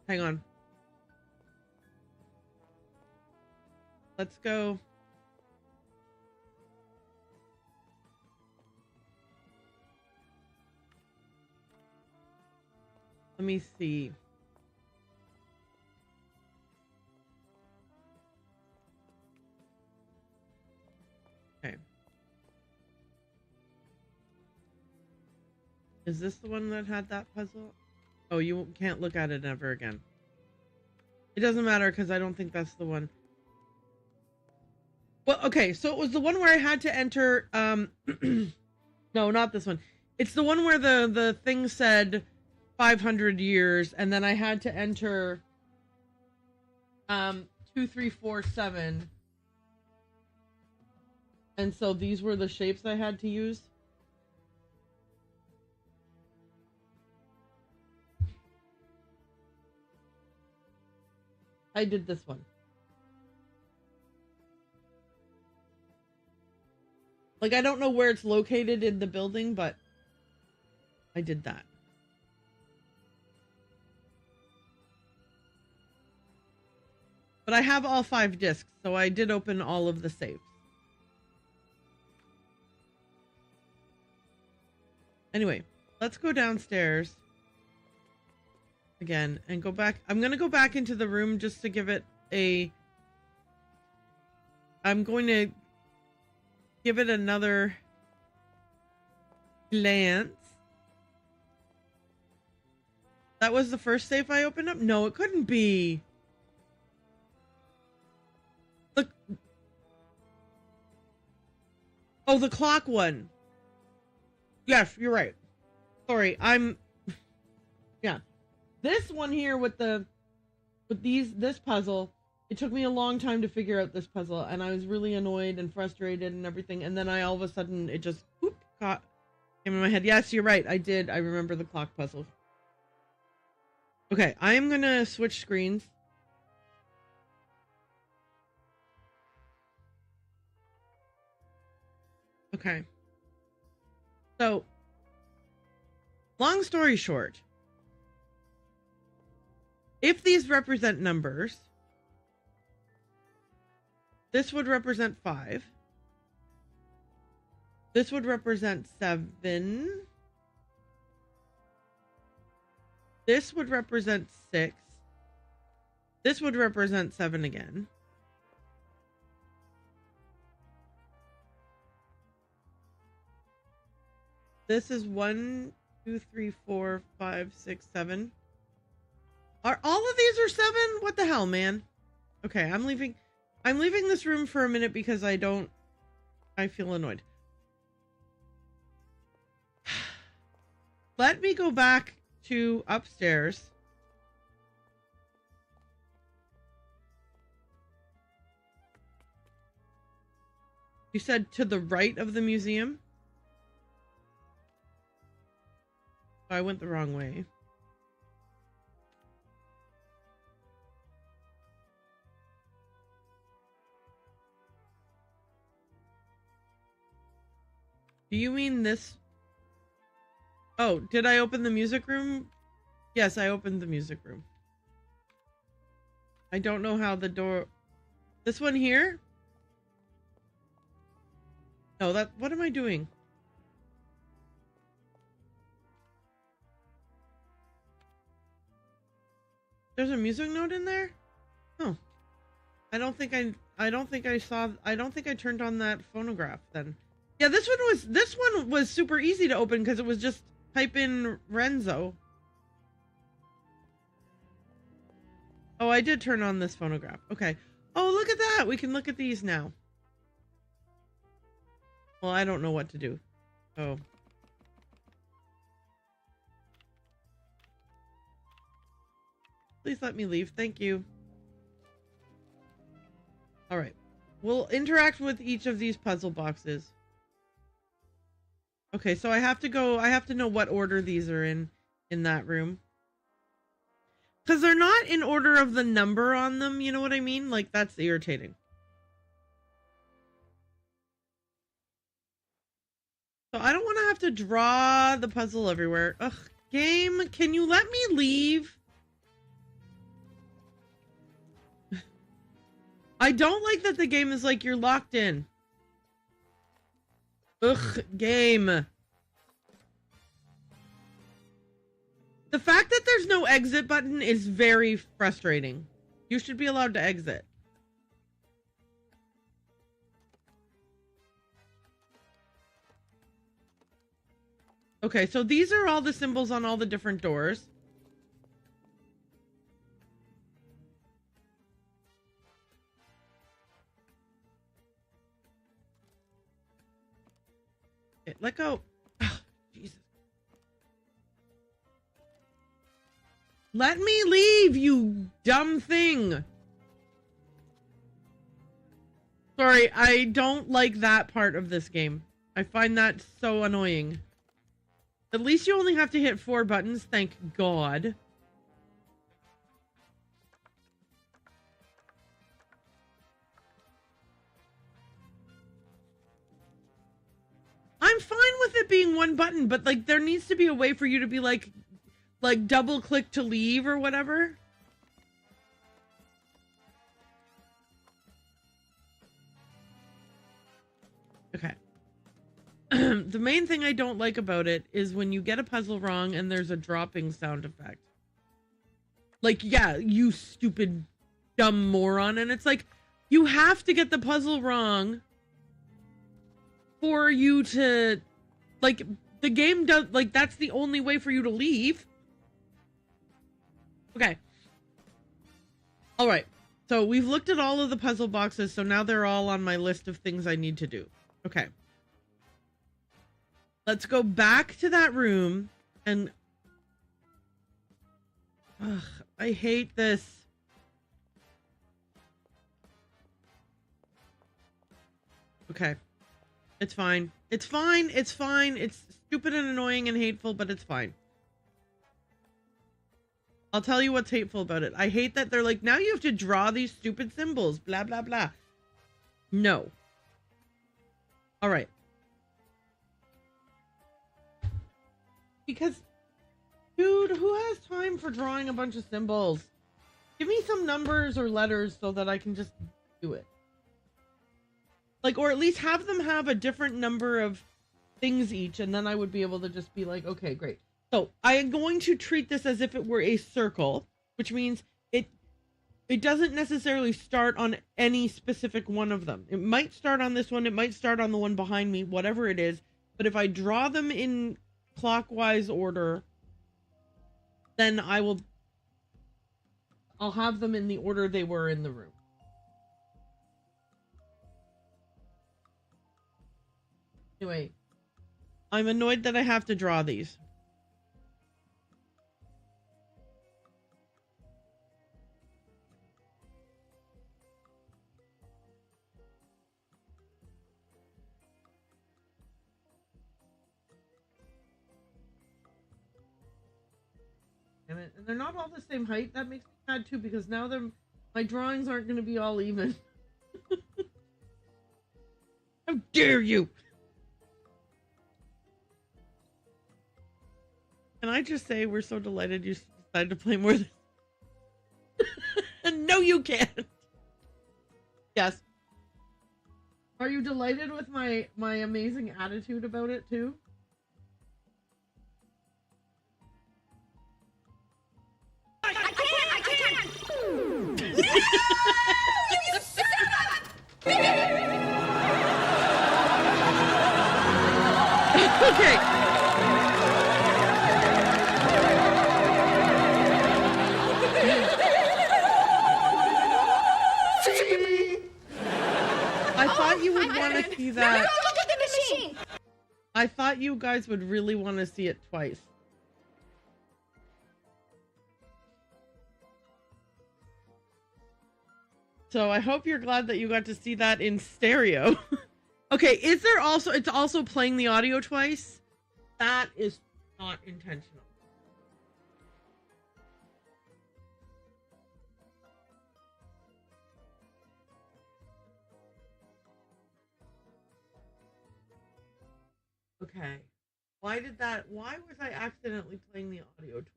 Hang on. Let's go. Let me see. Okay. Is this the one that had that puzzle? Oh, you can't look at it ever again. It doesn't matter because I don't think that's the one. Well, okay, so it was the one where I had to enter, no, not this one. It's the one where the thing said 500 years, and then I had to enter 2, 3, 4, 7. And so these were the shapes I had to use. I did this one. Like, I don't know where it's located in the building, but I did that. But I have all 5 discs, so I did open all of the safes. Anyway, let's go downstairs again and go back. I'm going to go back into the room just to give it a... I'm going to give it another glance. That was the first safe I opened up? No, it couldn't be. Look. Oh, the clock one. Yes, you're right. Sorry, yeah. This one here with this puzzle, it took me a long time to figure out this puzzle, and I was really annoyed and frustrated and everything, and then I all of a sudden, it just came in my head. Yes, you're right, I remember the clock puzzle. Okay, I am gonna switch screens. Okay. So, long story short, if these represent numbers, this would represent 5. This would represent 7. This would represent 6. This would represent 7 again. This is 1, 2, 3, 4, 5, 6, 7. Are all of these are 7? What the hell, man? Okay, I'm leaving this room for a minute because I feel annoyed. Let me go back to upstairs. You said to the right of the museum? I went the wrong way. Do you mean this? Oh, did I open the music room? Yes, I opened the music room. I don't know how the door... This one here? No, that... What am I doing? There's a music note in there? Oh. I don't think I turned on that phonograph then. Yeah, this one was super easy to open because it was just type in Renzo. Oh, I did turn on this phonograph. Okay. Oh, look at that. We can look at these now. Well, I don't know what to do. Oh. Please let me leave. Thank you. All right. We'll interact with each of these puzzle boxes. Okay, so I have to know what order these are in that room. Because they're not in order of the number on them, you know what I mean? Like, that's irritating. So I don't want to have to draw the puzzle everywhere. Ugh, game, can you let me leave? I don't like that the game is like, you're locked in. Ugh, game. The fact that there's no exit button is very frustrating. You should be allowed to exit. Okay, so these are all the symbols on all the different doors. Okay, let go. Oh, Jesus. Let me leave, you dumb thing. Sorry, I don't like that part of this game. I find that so annoying. At least you only have to hit 4 buttons, thank God. I'm fine with it being 1 button, but like there needs to be a way for you to be like double click to leave or whatever. Okay. The main thing I don't like about it is when you get a puzzle wrong and there's a dropping sound effect. Like, yeah, you stupid dumb moron. And it's like, you have to get the puzzle wrong for you to, like, the game does, like, that's the only way for you to leave. Okay. All right. So we've looked at all of the puzzle boxes. So now they're all on my list of things I need to do. Okay. Let's go back to that room and... Ugh, I hate this. Okay. It's fine. It's fine. It's fine. It's stupid and annoying and hateful, but it's fine. I'll tell you what's hateful about it. I hate that they're like, now you have to draw these stupid symbols. Blah, blah, blah. No. All right. Because, dude, who has time for drawing a bunch of symbols? Give me some numbers or letters so that I can just do it. Like, or at least have them have a different number of things each, and then I would be able to just be like, okay, great. So I am going to treat this as if it were a circle, which means it doesn't necessarily start on any specific one of them. It might start on this one, it might start on the one behind me, whatever it is. But if I draw them in clockwise order, then I'll have them in the order they were in the room. Anyway, I'm annoyed that I have to draw these. Damn it. And they're not all the same height. That makes me mad too, because now my drawings aren't going to be all even. How dare you! I just say we're so delighted you decided to play more than... No, you can't. Yes. Are you delighted with my amazing attitude about it too? I can't! No! You son of a... Okay. I thought you would want to see that. No, look at the machine! I thought you guys would really want to see it twice. So I hope you're glad that you got to see that in stereo. Okay, is there also, it's also playing the audio twice? That is not intentional. Okay. Why was I accidentally playing the audio twice?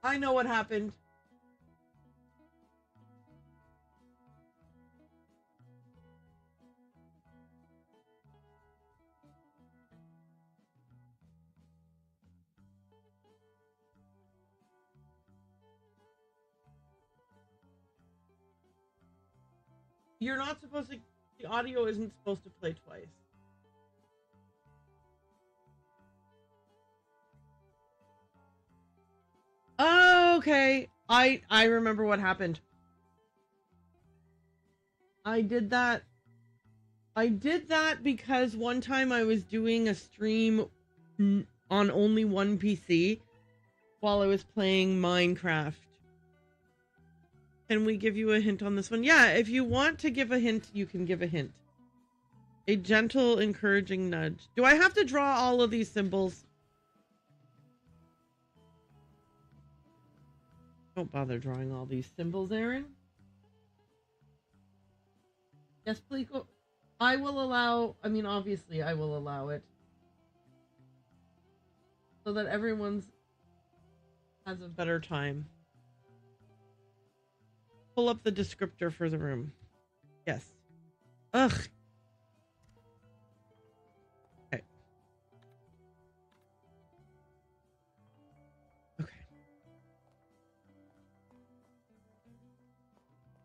I know what happened. You're not supposed to, the audio isn't supposed to play twice. Oh, okay. I remember what happened. I did that because one time I was doing a stream on only one PC while I was playing Minecraft. Can we give you a hint on this one? Yeah, if you want to give a hint, you can give a hint. A gentle, encouraging nudge. Do I have to draw all of these symbols? Don't bother drawing all these symbols, Erin. Yes, please go. I will allow, I mean, obviously I will allow it. So that everyone's has a better time. Pull up the descriptor for the room. Yes. Ugh. Okay. Okay.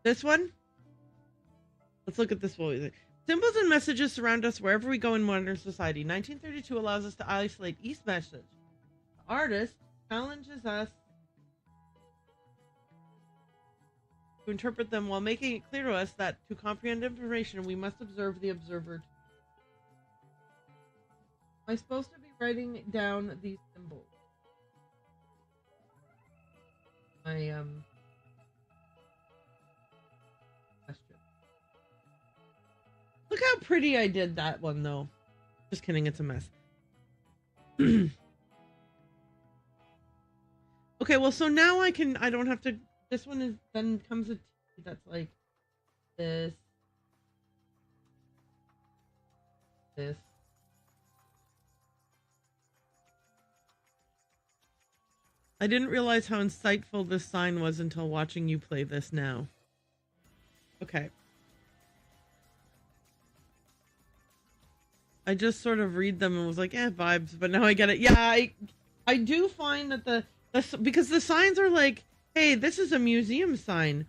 This one? Let's look at this one. Symbols and messages surround us wherever we go in modern society. 1932 allows us to isolate each message. The artist challenges us to interpret them while making it clear to us that to comprehend information, we must observe the observer. Am I supposed to be writing down these symbols? Question. Look how pretty I did that one, though. Just kidding, it's a mess. Okay, well, so now I don't have to. This one is then comes a T that's like this. This. I didn't realize how insightful this sign was until watching you play this now. Okay. I just sort of read them and was like, vibes, but now I get it. Yeah, I do find that because the signs are like, hey, this is a museum sign.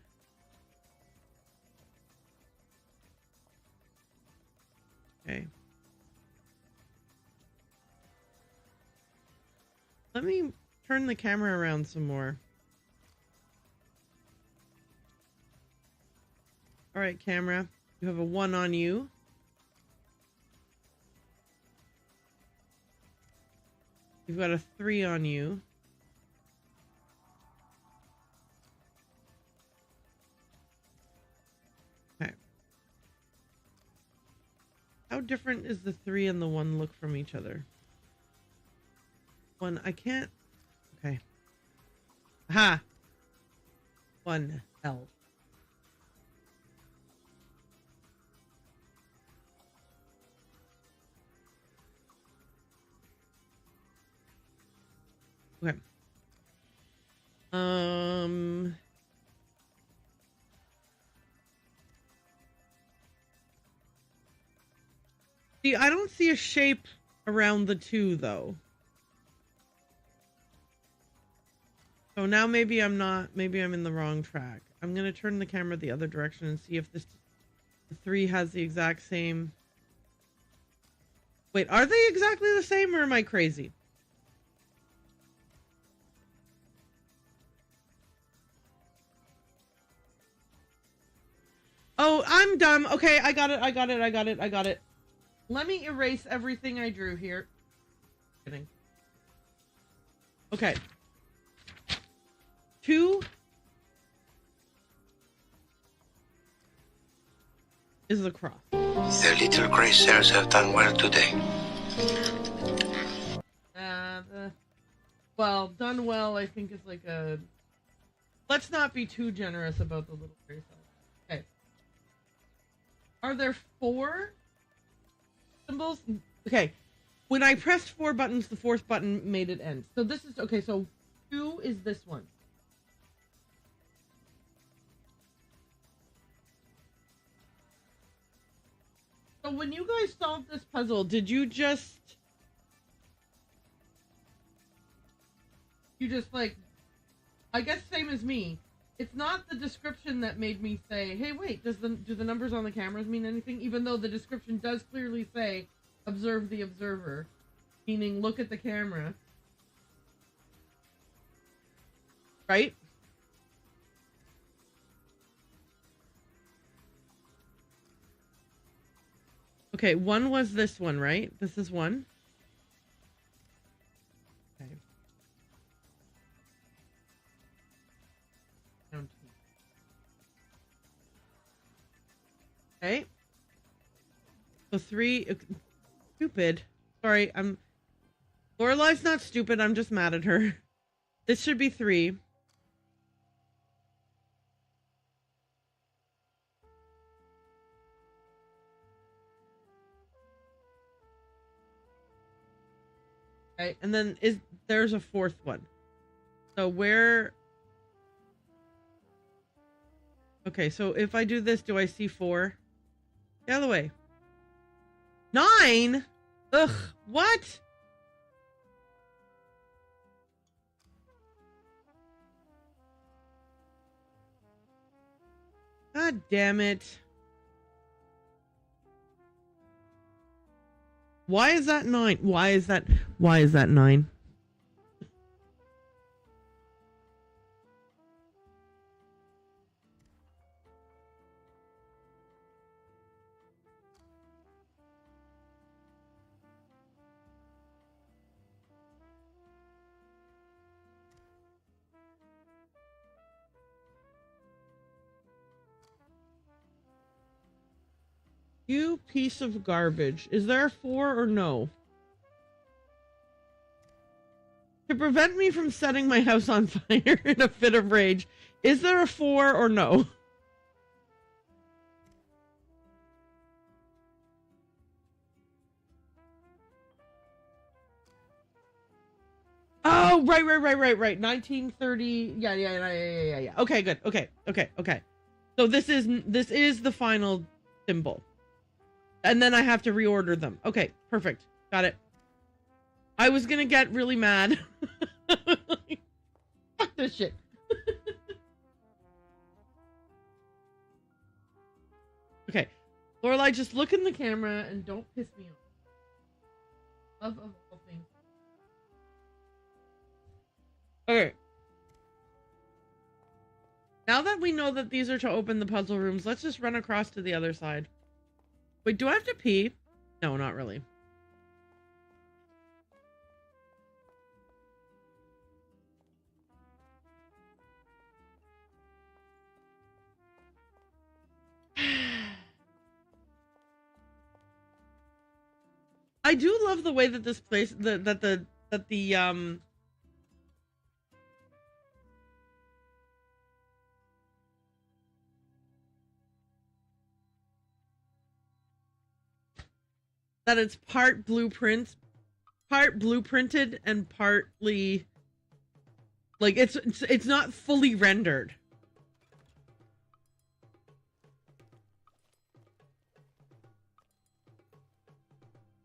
Okay. Let me turn the camera around some more. All right, camera. You have a 1 on you. You've got a 3 on you. Okay. How different is the 3 and the 1 look from each other? 1, I can't. Okay. Aha! 1 L. Okay. See, I don't see a shape around the 2 though. So now maybe I'm in the wrong track. I'm gonna turn the camera the other direction and see if the 3 has the exact same. Wait, are they exactly the same or am I crazy? Oh, I'm dumb. Okay, I got it. Let me erase everything I drew here. Kidding. Okay. 2 is the cross. The little gray cells have done well today. Well, done well, I think is like a... Let's not be too generous about the little gray cells. Okay. Are there 4 symbols? Okay. When I pressed 4 buttons, the 4th button made it end. So this is... Okay, so 2 is this one. So when you guys solved this puzzle, did you just... You just like... I guess same as me. It's not the description that made me say, hey, wait, do the numbers on the cameras mean anything? Even though the description does clearly say, observe the observer. Meaning, look at the camera. Right? Okay, 1 was this one, right? This is 1. Okay. Okay. So 3... Stupid. Sorry, Lorelai's not stupid, I'm just mad at her. This should be 3. Okay, and then there's a 4th one. So where... Okay, so if I do this, do I see 4? The other way. 9? Ugh, what? God damn it. Why is that 9? Why is that 9? You piece of garbage. Is there a 4 or no? To prevent me from setting my house on fire in a fit of rage, is there a 4 or no? Oh, right. 1930. Yeah. Okay, good. Okay. So this is the final symbol. And then I have to reorder them. Okay, perfect. Got it. I was gonna get really mad. Fuck this shit. Okay. Lorelai, just look in the camera and don't piss me off. Of all things. Okay. Now that we know that these are to open the puzzle rooms, let's just run across to the other side. Wait, do I have to pee? No, not really. I do love the way that this place, that it's part blueprinted and partly Like it's not fully rendered.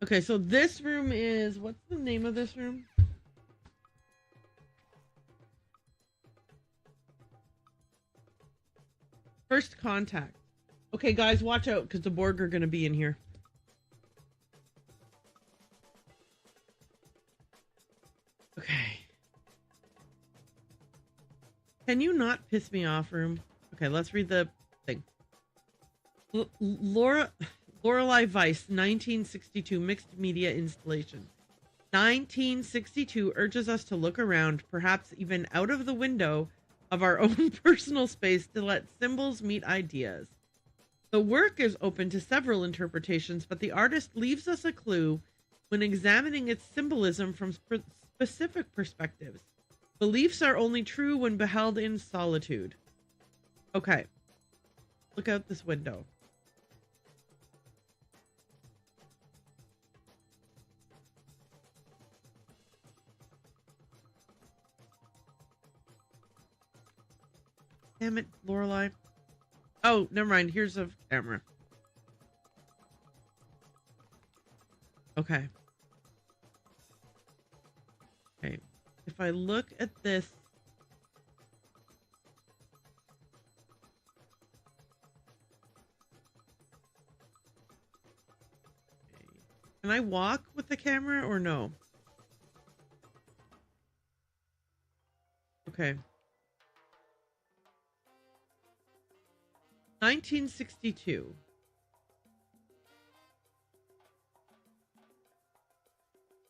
Okay, so this room is, what's the name of this room? First contact. Okay, guys, watch out because the Borg are going to be in here. Okay. Can you not piss me off, room? Okay, let's read the thing. Lorelei Weiss, 1962, mixed media installation. 1962 urges us to look around, perhaps even out of the window of our own personal space, to let symbols meet ideas. The work is open to several interpretations, but the artist leaves us a clue when examining its symbolism from specific perspectives. Beliefs are only true when beheld in solitude. Okay. Look out this window. Damn it, Lorelei. Oh, never mind. Here's a camera. Okay. Okay. If I look at this. Okay. Can I walk with the camera or no? Okay. 1962.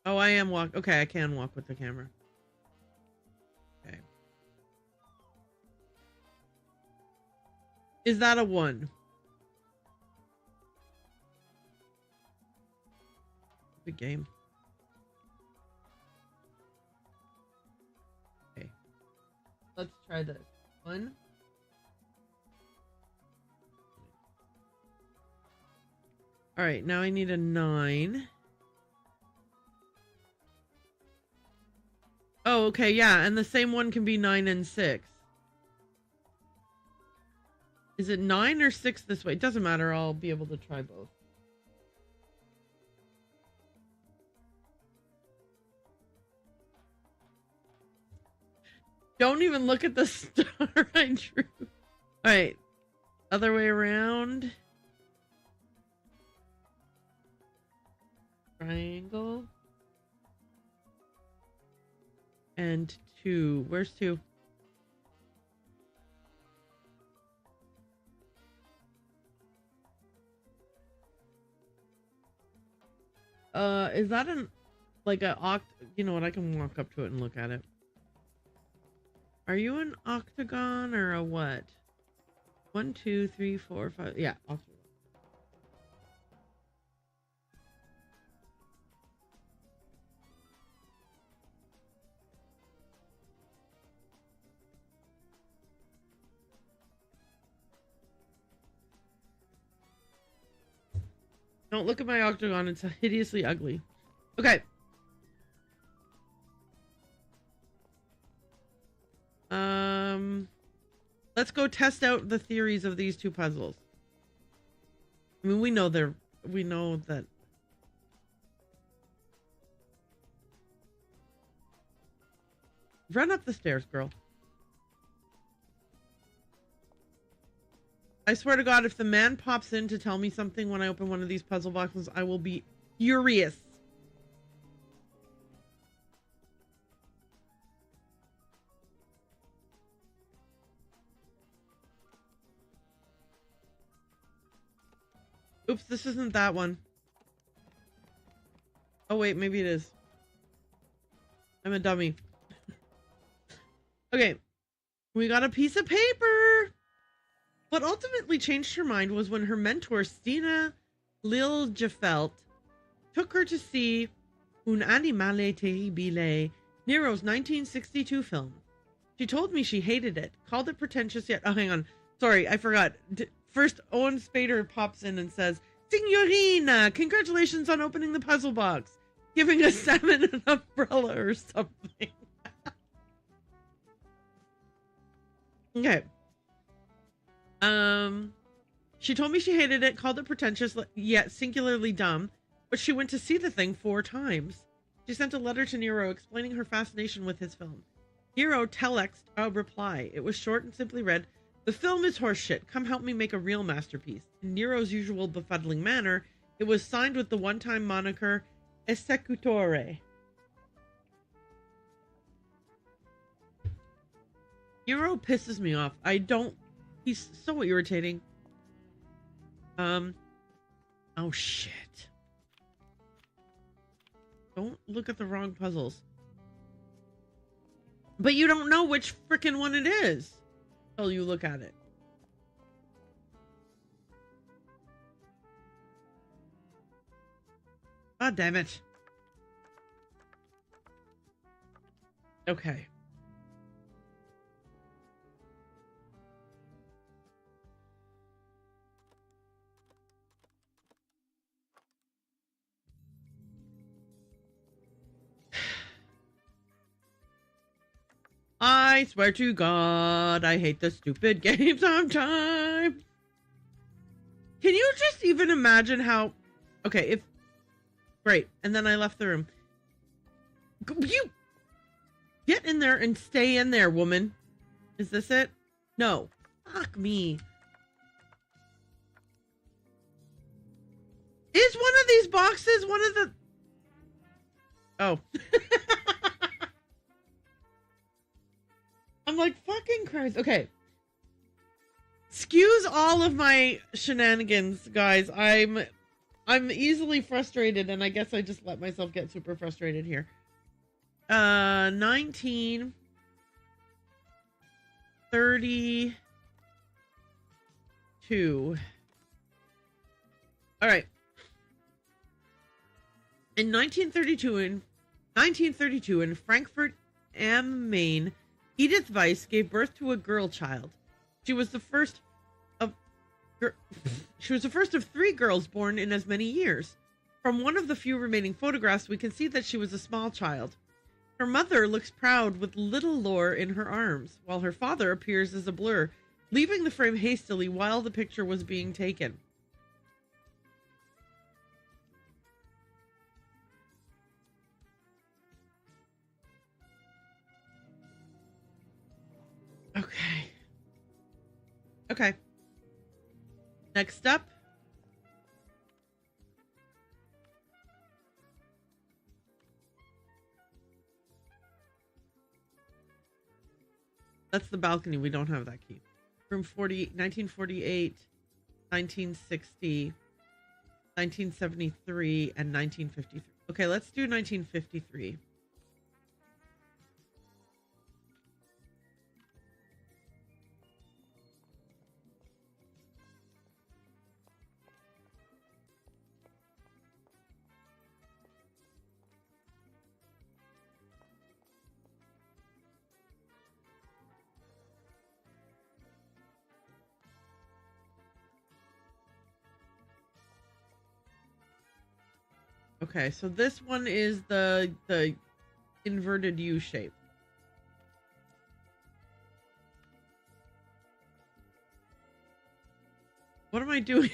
Oh, I am walk. Okay, I can walk with the camera. Okay. Is that a 1? Good game. Okay. Let's try this. 1. All right, now I need a 9. Oh, okay, yeah, and the same one can be 9 and 6. Is it 9 or 6 this way? It doesn't matter, I'll be able to try both. Don't even look at the star I drew. All right, other way around. Triangle. And 2. Where's 2? Is that like a you know what, I can walk up to it and look at it. Are you an octagon or a what? 1, 2, 3, 4, 5. Yeah, octagon. Don't look at my octagon. It's hideously ugly. Okay. Let's go test out the theories of these two puzzles. I mean, we know that. Run up the stairs, girl. I swear to God, if the man pops in to tell me something when I open one of these puzzle boxes, I will be furious. Oops, this isn't that one. Oh, wait, maybe it is. I'm a dummy. Okay, we got a piece of paper. What ultimately changed her mind was when her mentor, Stina Liljefelt, took her to see Un Animale Terribile, Nero's 1962 film. She told me she hated it, called it pretentious yet... Oh, hang on. Sorry, I forgot. First, Owen Spader pops in and says, Signorina, congratulations on opening the puzzle box. Giving a salmon an umbrella or something. Okay. She told me she hated it, called it pretentious, yet singularly dumb, but she went to see the thing 4 times. She sent a letter to Nero explaining her fascination with his film. Nero telexed a reply. It was short and simply read, "The film is horseshit. Come help me make a real masterpiece." In Nero's usual befuddling manner, it was signed with the one-time moniker Esecutore. Nero pisses me off. He's so irritating. Oh shit. Don't look at the wrong puzzles. But you don't know which frickin' one it is until you look at it. God damn it. Okay. I swear to God, I hate the stupid game sometimes. Can you just even imagine how... Okay, Great, and then I left the room. You... Get in there and stay in there, woman. Is this it? No. Fuck me. Is one of these boxes one of the... Oh. I'm like, fucking Christ. Okay. Excuse all of my shenanigans, guys. I'm easily frustrated, and I guess I just let myself get super frustrated here. 1932. All right. In 1932 in Frankfurt am Main, Edith Weiss gave birth to a girl child. She was the first of 3 girls born in as many years. From one of the few remaining photographs, we can see that she was a small child. Her mother looks proud with little Laure in her arms, while her father appears as a blur, leaving the frame hastily while the picture was being taken. Okay. Next up. That's the balcony. We don't have that key. Room 1948, 1960, 1973, and 1953. Okay, let's do 1953. Okay, so this one is the inverted U shape. What am I doing?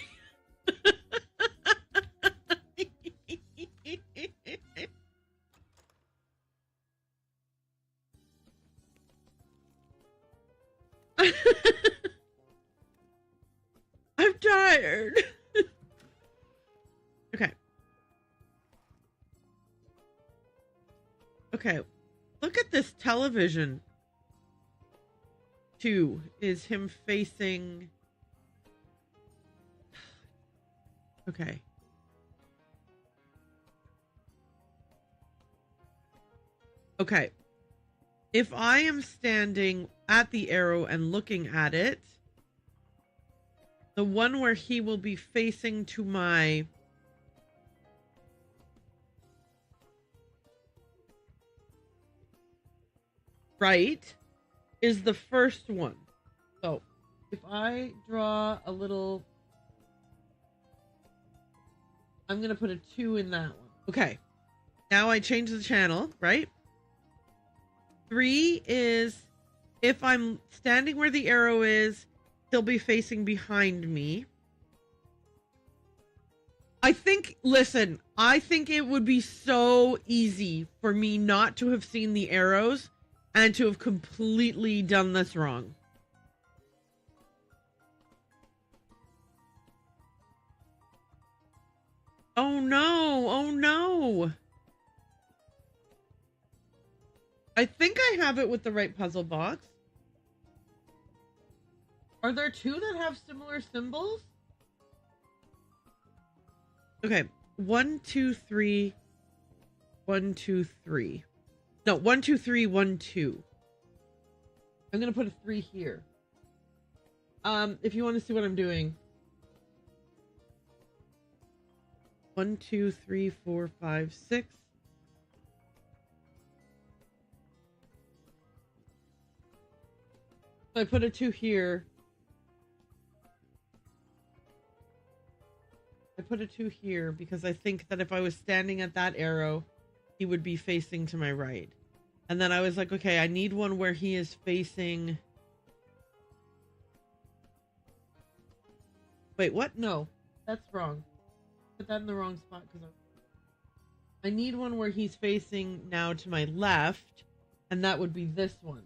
I'm tired. Okay. Okay, look at this television. 2 is him facing... Okay. Okay. If I am standing at the arrow and looking at it, the one where he will be facing to my... right is the first one. So if I draw a little, I'm gonna put a 2 in that one. Okay, now I change the channel, right? 3 is if I'm standing where the arrow is, he'll be facing behind me. I think it would be so easy for me not to have seen the arrows and to have completely done this wrong. Oh no, oh no. I think I have it with the right puzzle box. Are there two that have similar symbols? Okay, 1, 2, 3, 1, 2, 3. No, 1, 2, 3, 1, 2. I'm gonna put a 3 here. If you want to see what I'm doing. 1, 2, 3, 4, 5, 6. So I put a 2 here. I put a 2 here because I think that if I was standing at that arrow, he would be facing to my right. And then I was like, okay, I need one where he is facing... Wait, what? No, that's wrong. Put that in the wrong spot because I need one where he's facing now to my left, and that would be this one.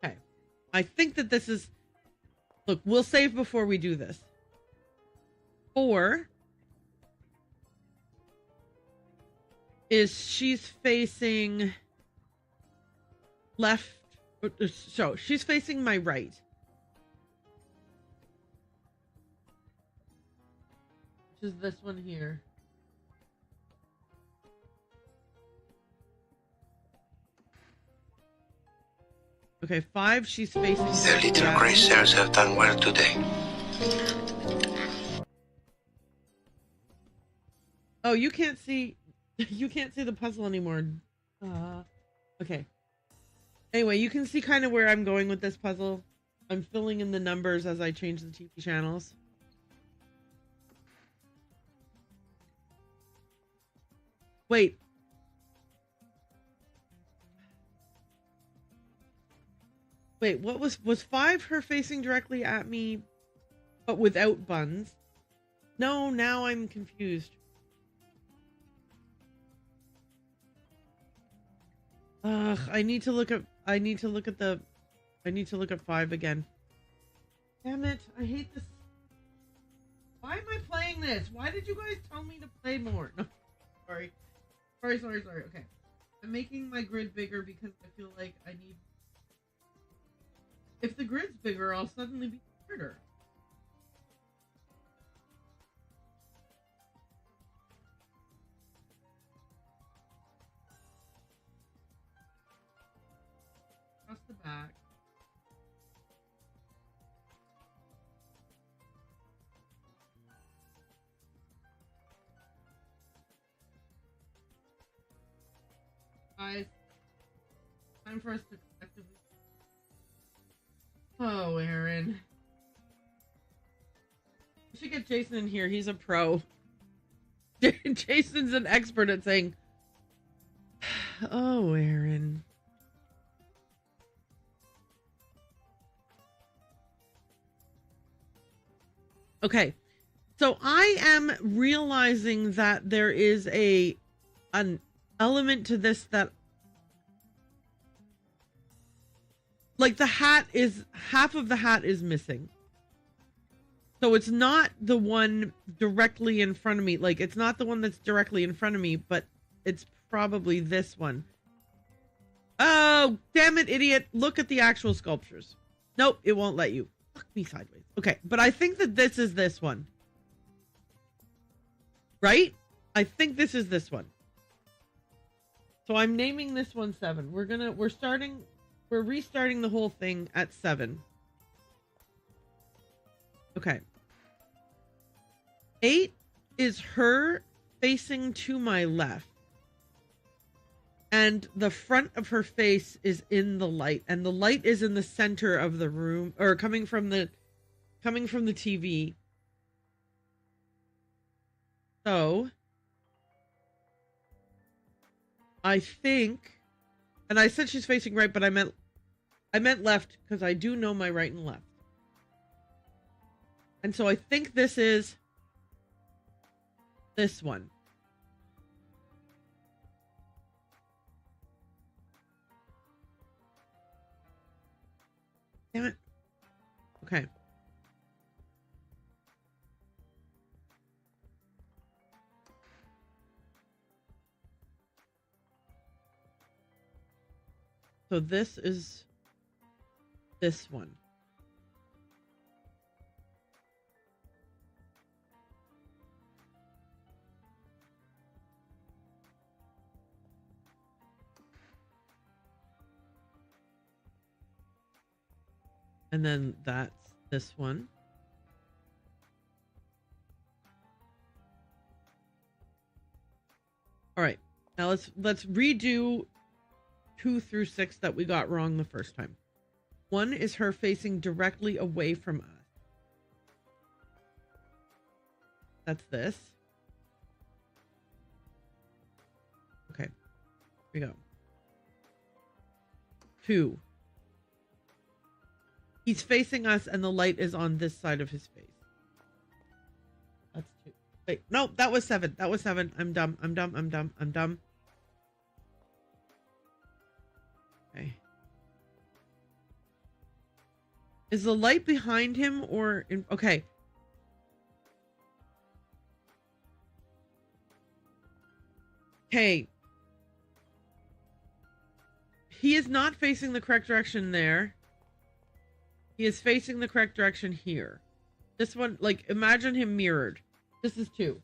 Okay, I think that this is... Look, we'll save before we do this. 4 is she's facing left, so she's facing my right. Which is this one here. Okay, 5, she's facing... The little gray cells have done well today. Oh, you can't see the puzzle anymore. Okay. Anyway, you can see kind of where I'm going with this puzzle. I'm filling in the numbers as I change the TV channels. Wait. Wait, what was 5 her facing directly at me, but without buns? No, now I'm confused. Ugh, I need to look at 5 again. Damn it, I hate this. Why am I playing this? Why did you guys tell me to play more? No, sorry. Okay. I'm making my grid bigger because I feel like I need... If the grid's bigger, I'll suddenly be harder. Across the back. Guys, time for us to collectively... Oh, Erin. We should get Jason in here. He's a pro. Jason's an expert at saying, oh, Erin. Okay. So I am realizing that there is an element to this that, like, the hat is, half of the hat is missing. So it's not the one directly in front of me. Like, it's not the one that's directly in front of me, but it's probably this one. Oh, damn it, idiot. Look at the actual sculptures. Nope, it won't let you. Fuck me sideways. Okay, but I think that this is this one. Right? I think this is this one. So I'm naming this one 7. We're restarting the whole thing at 7. Okay. 8 is her facing to my left. And the front of her face is in the light. And the light is in the center of the room, or coming from the coming from the TV. So I think, and I said she's facing right, but I meant left because I do know my right and left. And so I think this is this one. Damn it. Okay. So this is this one. And then that's this one. All right. Now let's redo 2 through 6 that we got wrong the first time. 1 is her facing directly away from us. That's this. Okay. Here we go. 2. He's facing us and the light is on this side of his face. That's 2. Wait, no, that was 7. That was 7. I'm dumb. Okay. Is the light behind him or in? Okay. Okay. He is not facing the correct direction there. He is facing the correct direction here. This one, like, imagine him mirrored. This is 2.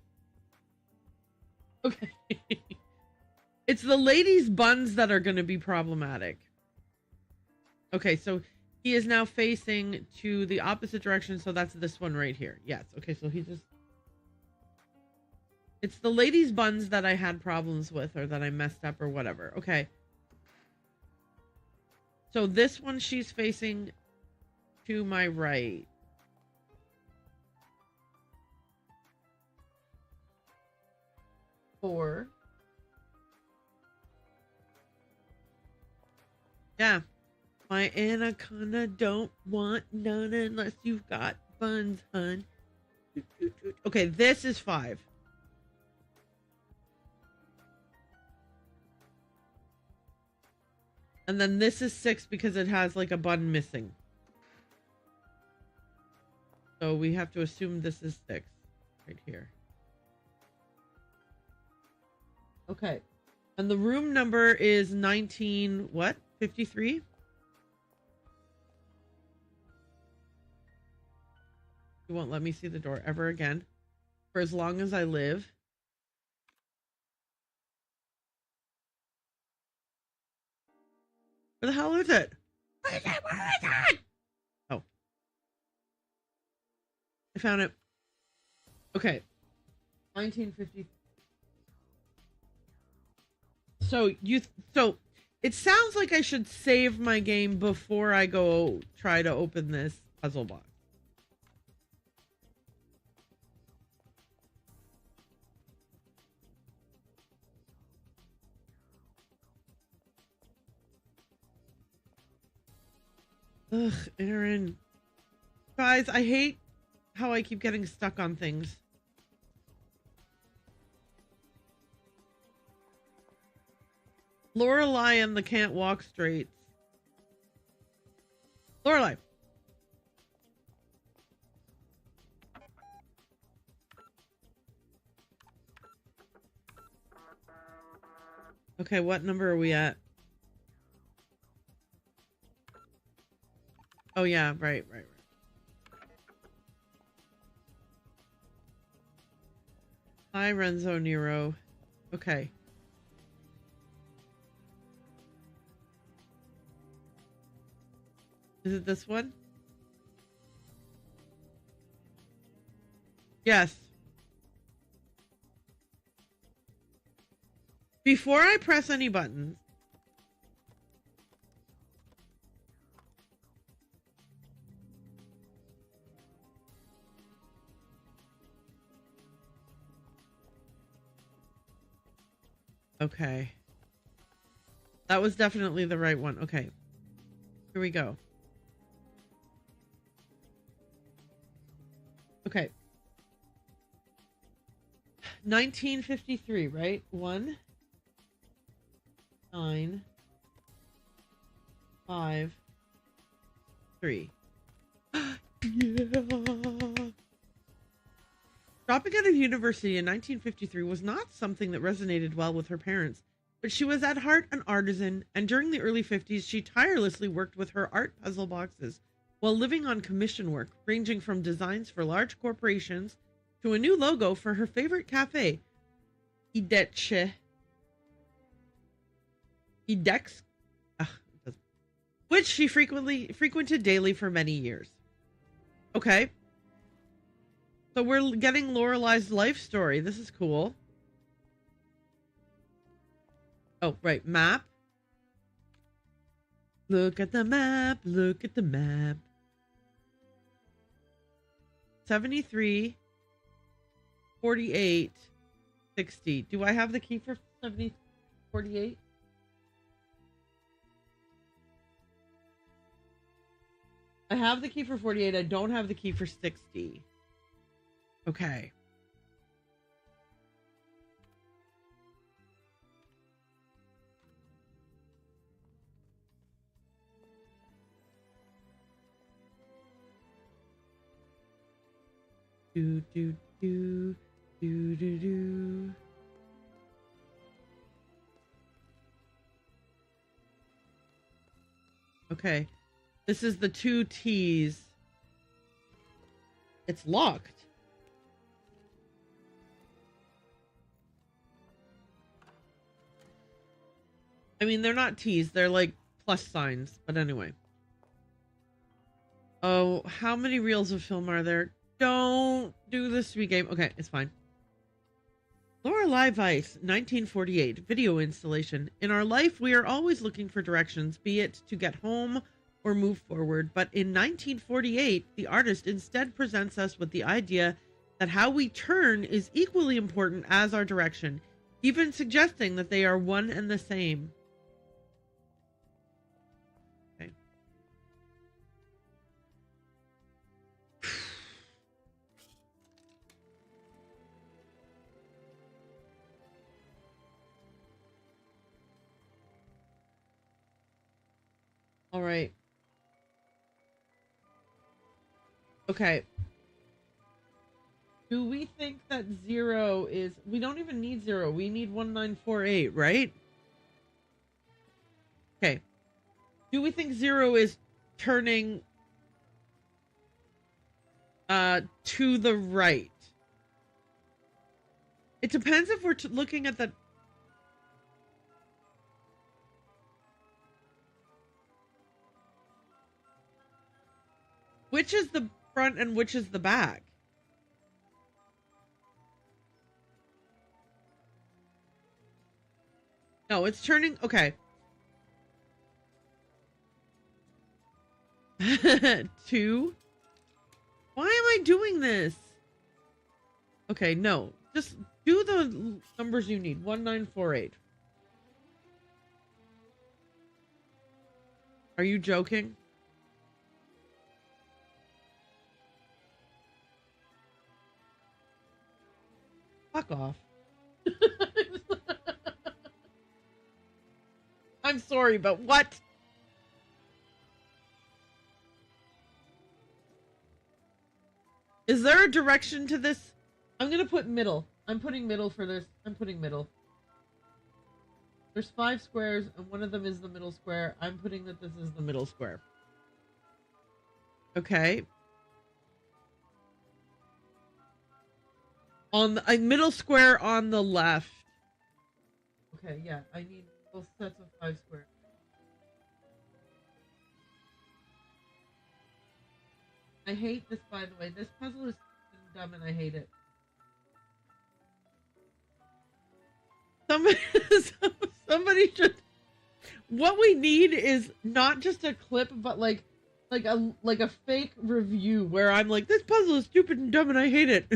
Okay. It's the lady's buns that are going to be problematic. Okay, so he is now facing to the opposite direction, so that's this one right here. Yes, okay, so he just... It's the lady's buns that I had problems with or that I messed up or whatever. Okay. So this one she's facing to my right. Four. Yeah. My anaconda don't want none unless you've got buns, hun. Okay, this is 5. And then this is 6 because it has like a bun missing. So we have to assume this is 6 right here. Okay. And the room number is 19, what? 53? You won't let me see the door ever again. For as long as I live. Where the hell is it? Where is it? Where is it? Oh. I found it. Okay. 1950. So it sounds like I should save my game before I go try to open this puzzle box. Ugh, Erin. Guys, I hate how I keep getting stuck on things. Lorelei and the can't walk straight. Lorelei. Okay, what number are we at? Oh yeah, right. Hi, Renzo Nero. Okay. Is it this one? Yes. Before I press any buttons, Okay. That was definitely the right one. Okay. Here we go. Okay. 1953, right? 1, 9, 5, 3. Yeah. Dropping out of university in 1953 was not something that resonated well with her parents, but she was at heart an artisan, and during the early 50s, she tirelessly worked with her art puzzle boxes while living on commission work, ranging from designs for large corporations to a new logo for her favorite cafe, Idex, which she frequented daily for many years. Okay. So we're getting Lorelei's life story. This is cool. Oh, right. Map. Look at the map. Look at the map. 73, 48, 60. Do I have the key for 70, 48? I have the key for 48. I don't have the key for 60. Okay. Do, do, do, do, do, do. Okay. This is the 2 T's. It's locked. I mean, they're not T's. They're like plus signs. But anyway. Oh, how many reels of film are there? Don't do the sweet game. Okay, it's fine. Lorelei Weiss, 1948, video installation. In our life, we are always looking for directions, be it to get home or move forward. But in 1948, the artist instead presents us with the idea that how we turn is equally important as our direction, even suggesting that they are one and the same. Okay. All right. Okay. Do we think that 0 is... We don't even need 0. We need 1948, right? Okay. Do we think 0 is turning to the right? It depends if we're looking at the... Which is the front and which is the back? No, it's turning... Okay. 2. Why am I doing this? Okay, no. Just do the numbers you need. 1948. Are you joking? Fuck off. I'm sorry, but what? Is there a direction to this? I'm gonna put middle. I'm putting middle for this. I'm putting middle. There's 5 squares, and one of them is the middle square. I'm putting that this is the middle square. Okay. On the middle square on the left. Okay, yeah, I need both sets of 5 squares. I hate this, by the way. This puzzle is dumb and I hate it. Somebody should... What we need is not just a clip, but like a fake review where I'm like, this puzzle is stupid and dumb and I hate it.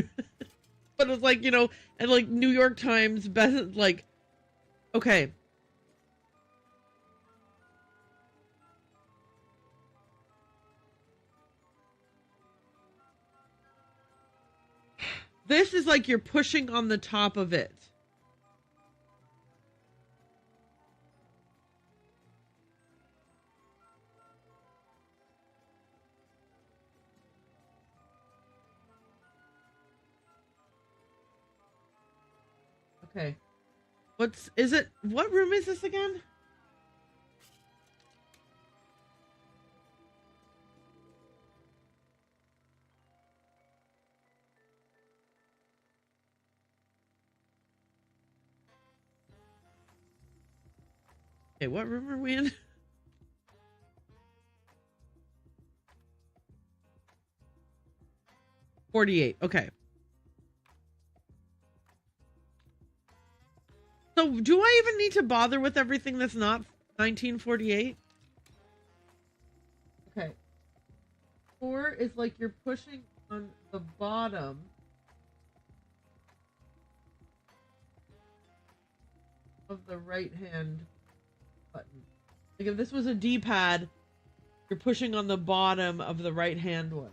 But it's like, you know, and like New York Times best, like Okay. This is like you're pushing on the top of it. Okay. What room is this again? Okay, what room are we in? $48. Okay. So do I even need to bother with everything that's not 1948? Okay. 4 is like you're pushing on the bottom. Of the right hand button. Like if this was a D-pad, you're pushing on the bottom of the right hand one.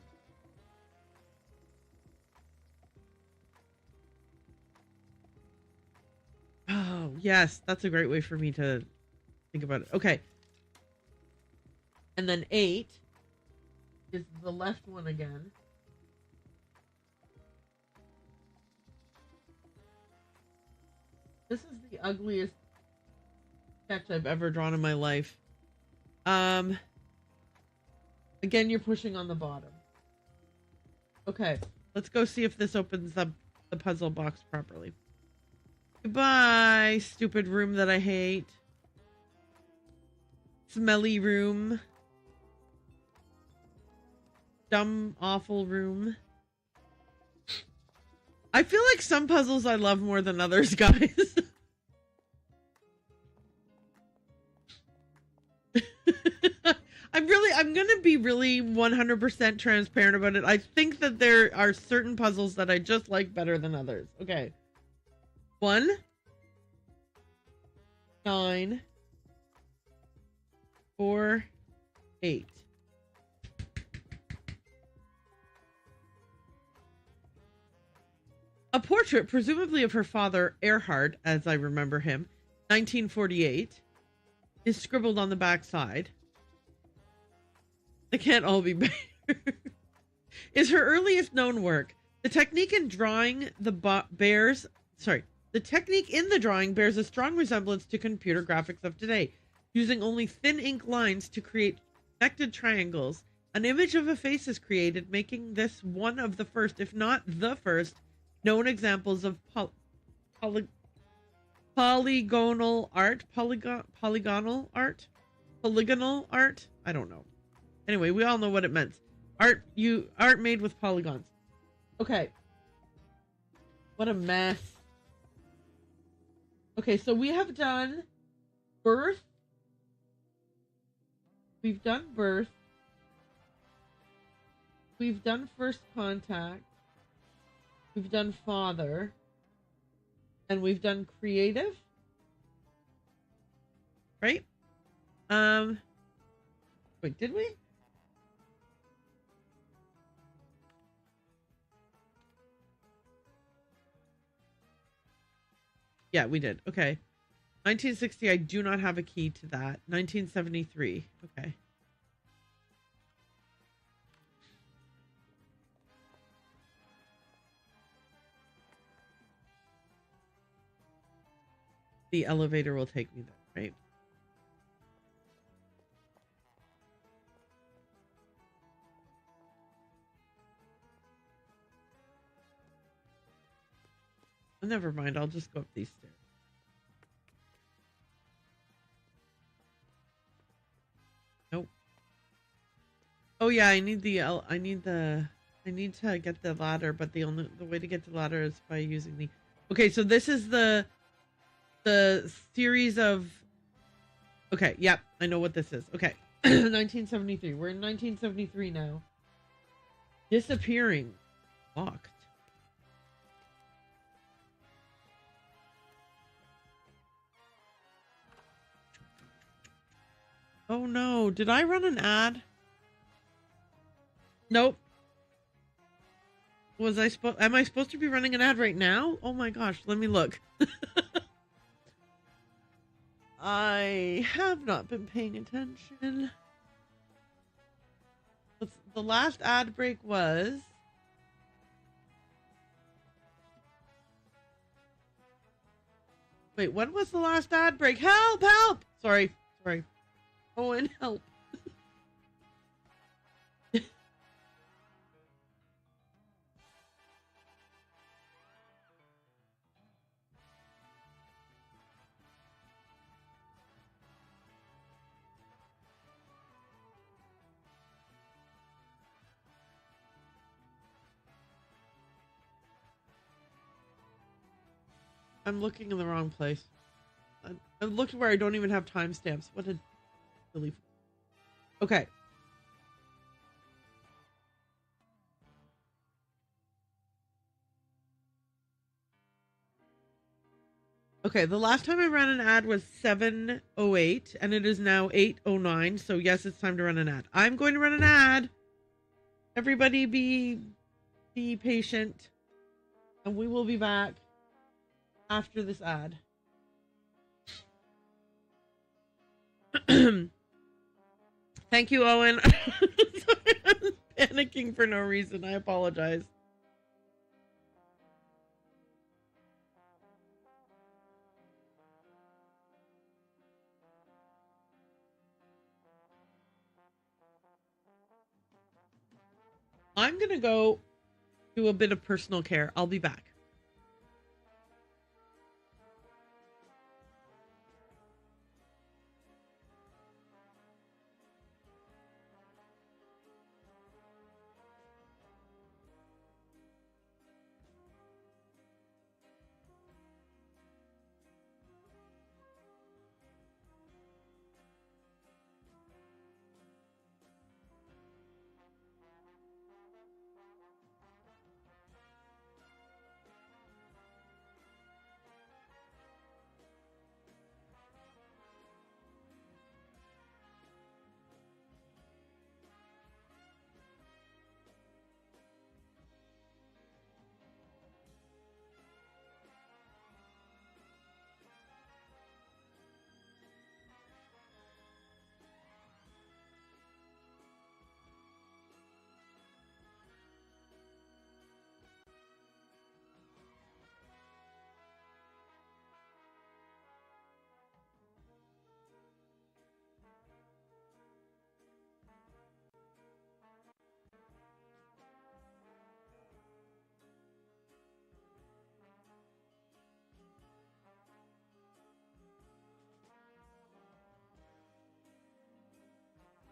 Oh, yes. That's a great way for me to think about it. Okay. And then 8 is the left one again. This is the ugliest sketch I've ever drawn in my life. Again, you're pushing on the bottom. Okay. Let's go see if this opens up the puzzle box properly. Goodbye, stupid room that I hate. Smelly room. Dumb, awful room. I feel like some puzzles I love more than others, guys. I'm going to be really 100% transparent about it. I think that there are certain puzzles that I just like better than others. Okay. 1, 9, 4, 8. A portrait, presumably of her father, Erhard, as I remember him, 1948, is scribbled on the back side. They can't all be better. Is her earliest known work. The technique in drawing bears a strong resemblance to computer graphics of today, using only thin ink lines to create connected triangles. An image of a face is created, making this one of the first, if not the first, known examples of polygonal art. Polygonal art? I don't know. Anyway, we all know what it meant. Art made with polygons. Okay. What a mess. Okay, so we have done birth. We've done birth. We've done first contact. We've done father. And we've done creative. Right? Wait, did we? Yeah, we did. Okay. 1960, I do not have a key to that. 1973. Okay. The elevator will take me there, right? Never mind, I'll just go up these stairs. Nope. Oh yeah, I need to get the ladder, but the way to get the ladder is by using the. Okay, so this is the series of. Okay, yep, I know what this is. Okay, 1973. We're in 1973 now. Disappearing. Locked. Oh no, did I run an ad? Nope. Am I supposed to be running an ad right now? Oh my gosh, let me look. I have not been paying attention. The last ad break was... Wait, when was the last ad break? Help! Help! Sorry. Owen, help. I'm looking in the wrong place. I looked where I don't even have timestamps. What a relief. Okay. Okay, the last time I ran an ad was 7:08 and it is now 8:09. So yes, it's time to run an ad. I'm going to run an ad. Everybody be patient and we will be back after this ad. Thank you, Owen. Sorry, I'm panicking for no reason. I apologize. I'm going to go do a bit of personal care. I'll be back.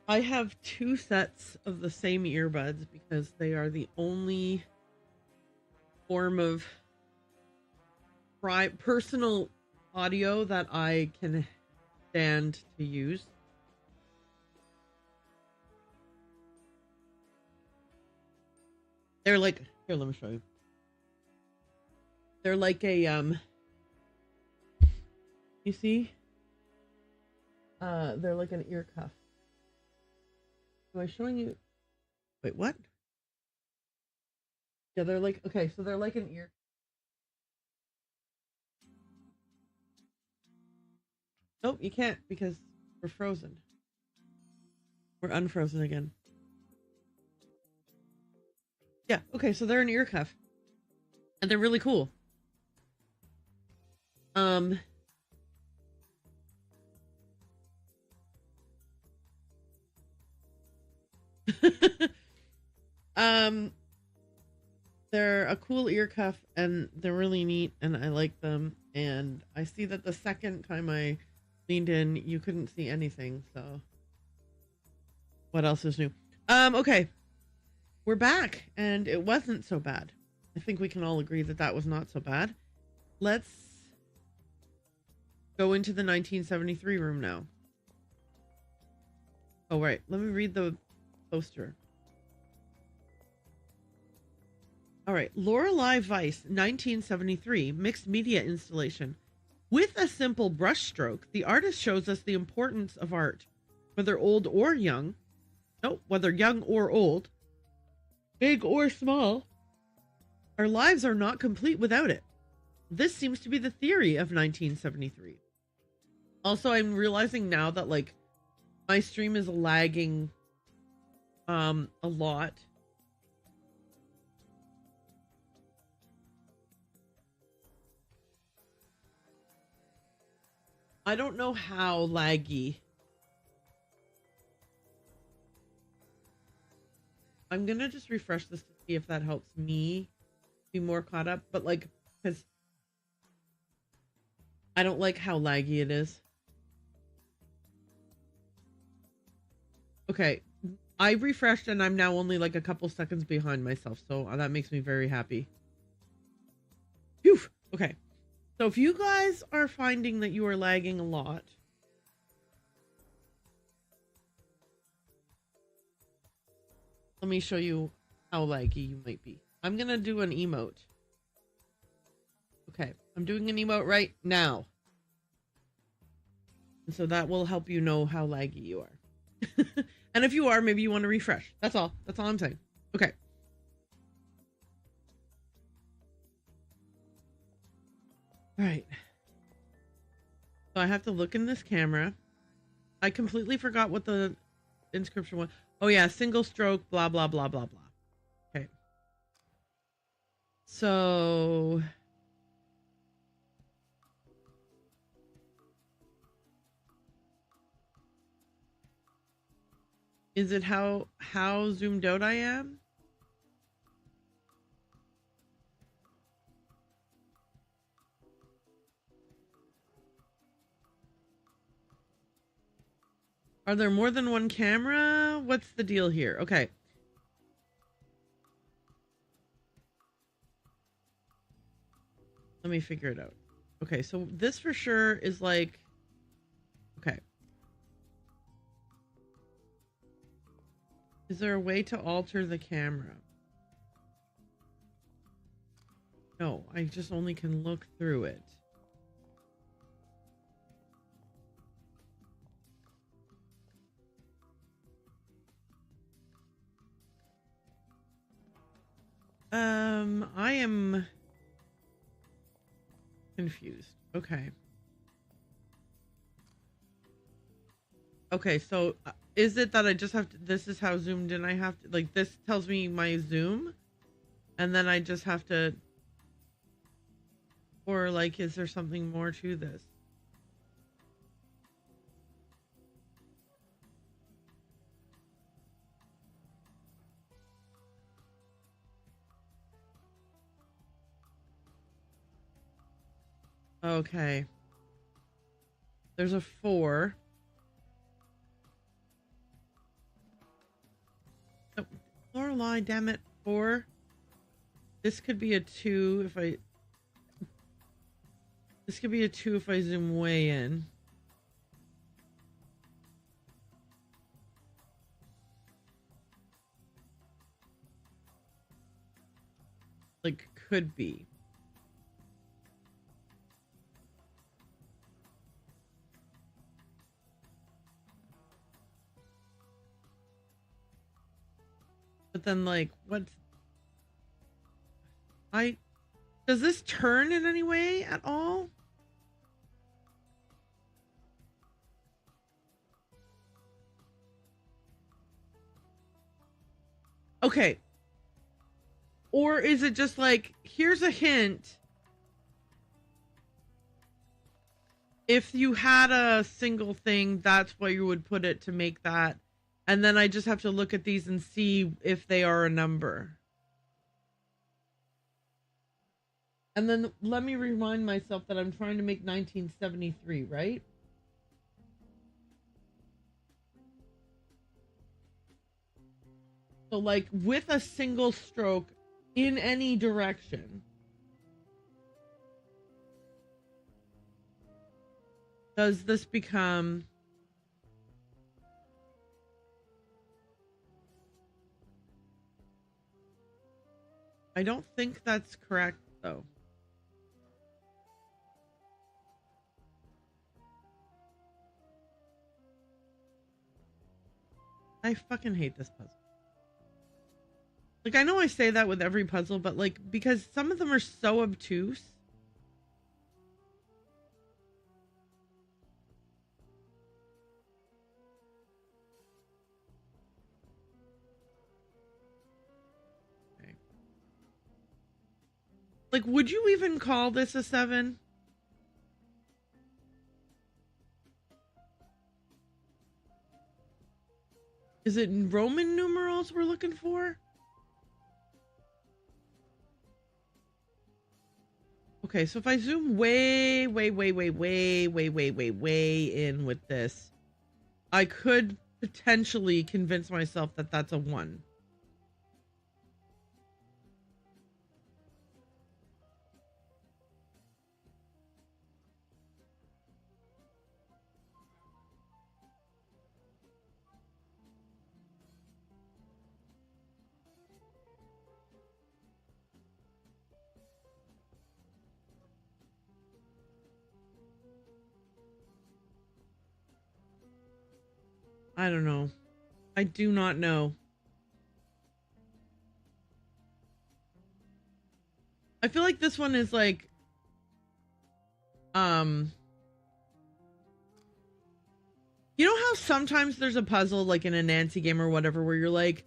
I have 2 sets of the same earbuds because they are the only form of personal audio that I can stand to use. They're like, here, let me show you. They're like a, you see? They're like an ear cuff. Am I showing you? Wait, what? Yeah, they're like, okay, so they're like an ear. Nope, you can't because we're frozen. We're unfrozen again. Yeah, okay, so they're an ear cuff. And they're really cool. They're a cool ear cuff and they're really neat and I like them. And I see that the second time I leaned in, you couldn't see anything. So what else is new? Okay. We're back and it wasn't so bad. I think we can all agree that that was not so bad. Let's go into the 1973 room now. Oh, right. Let me read the poster. All right. Lorelei Weiss, 1973, mixed media installation. With a simple brushstroke, the artist shows us the importance of art. whether old or young. No, whether young or old, big or small, our lives are not complete without it. This seems to be the theory of 1973. Also, I'm realizing now that like my stream is lagging a lot. I don't know how laggy. I'm gonna just refresh this to see if that helps me be more caught up, but like, because I don't like how laggy it is. Okay, I refreshed and I'm now only like a couple seconds behind myself, so that makes me very happy. Phew. Okay, so if you guys are finding that you are lagging a lot, let me show you how laggy you might be. I'm gonna do an emote. Okay, I'm doing an emote right now. And so that will help you know how laggy you are. And if you are, maybe you want to refresh. That's all. That's all I'm saying. Okay. All right. So I have to look in this camera. I completely forgot what the inscription was. Oh yeah, single stroke, blah, blah, blah, blah, blah. Okay. So... is it how zoomed out I am? Are there more than one camera? What's the deal here? Okay. Let me figure it out. Okay, so this for sure is like... okay. Is there a way to alter the camera? No, I just only can look through it. I am confused. Okay. Okay, so is it that I just have to, this is how zoomed in I have to, like, this tells me my zoom, and then I just have to, or like, is there something more to this? Okay. There's a 4. Oh, Lorelei, damn it. 4. This could be a 2 if I... this could be a 2 if I zoom way in. Like, could be. But then, like, what's... does this turn in any way at all? Okay. Or is it just like, here's a hint. If you had a single thing, that's where you would put it to make that. And then I just have to look at these and see if they are a number. And then let me remind myself that I'm trying to make 1973, right? So like with a single stroke in any direction. Does this become... I don't think that's correct, though. I fucking hate this puzzle. Like, I know I say that with every puzzle, but like, because some of them are so obtuse. Okay. Like, would you even call this a 7? Is it Roman numerals we're looking for? Okay, so if I zoom way in with this, I could potentially convince myself that that's a 1. I don't know. I do not know. I feel like this one is like, you know how sometimes there's a puzzle like in a Nancy game or whatever where you're like,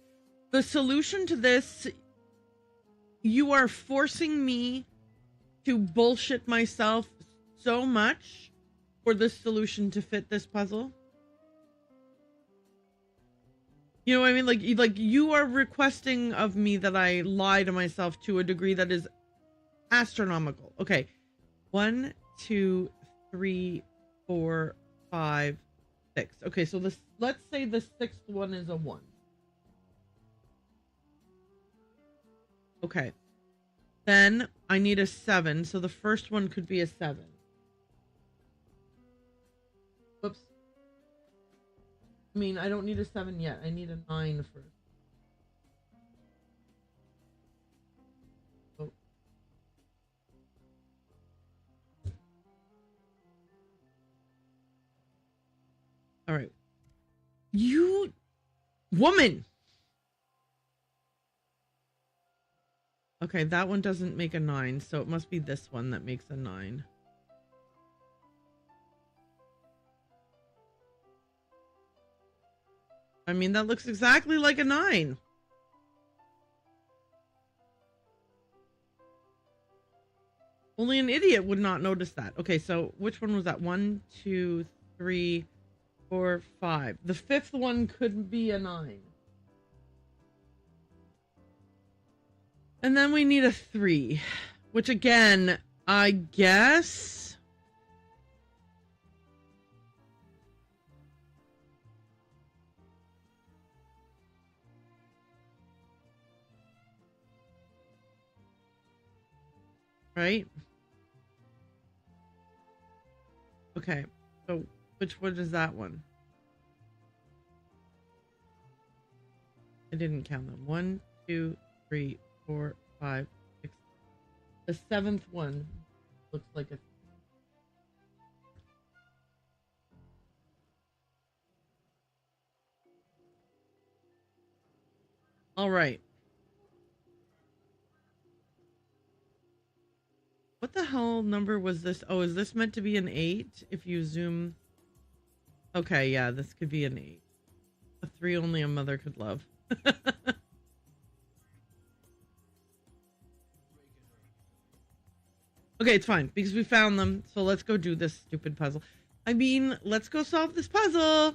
the solution to this, you are forcing me to bullshit myself so much for this solution to fit this puzzle. You know what I mean? Like you are requesting of me that I lie to myself to a degree that is astronomical. Okay. 1, 2, 3, 4, 5, 6. Okay, so this, let's say the 6th one is a 1. Okay. Then I need a 7, so the first one could be a 7. Whoops. I mean, I don't need a 7 yet. I need a 9 first. Oh. All right. You woman. Okay, that one doesn't make a 9, so it must be this one that makes a 9. I mean, that looks exactly like a 9. Only an idiot would not notice that. Okay, so which one was that? 1, 2, 3, 4, 5. The 5th one could be a 9. And then we need a 3, which again, I guess... Right? Okay, so which one is that one? I didn't count them. 1, 2, 3, 4, 5, 6. The 7th one looks like a... All right. What the hell number was this? Oh, is this meant to be an 8? If you zoom... Okay, yeah, this could be an 8. A 3 only a mother could love. Okay, it's fine, because we found them. So let's go do this stupid puzzle. I mean, let's go solve this puzzle!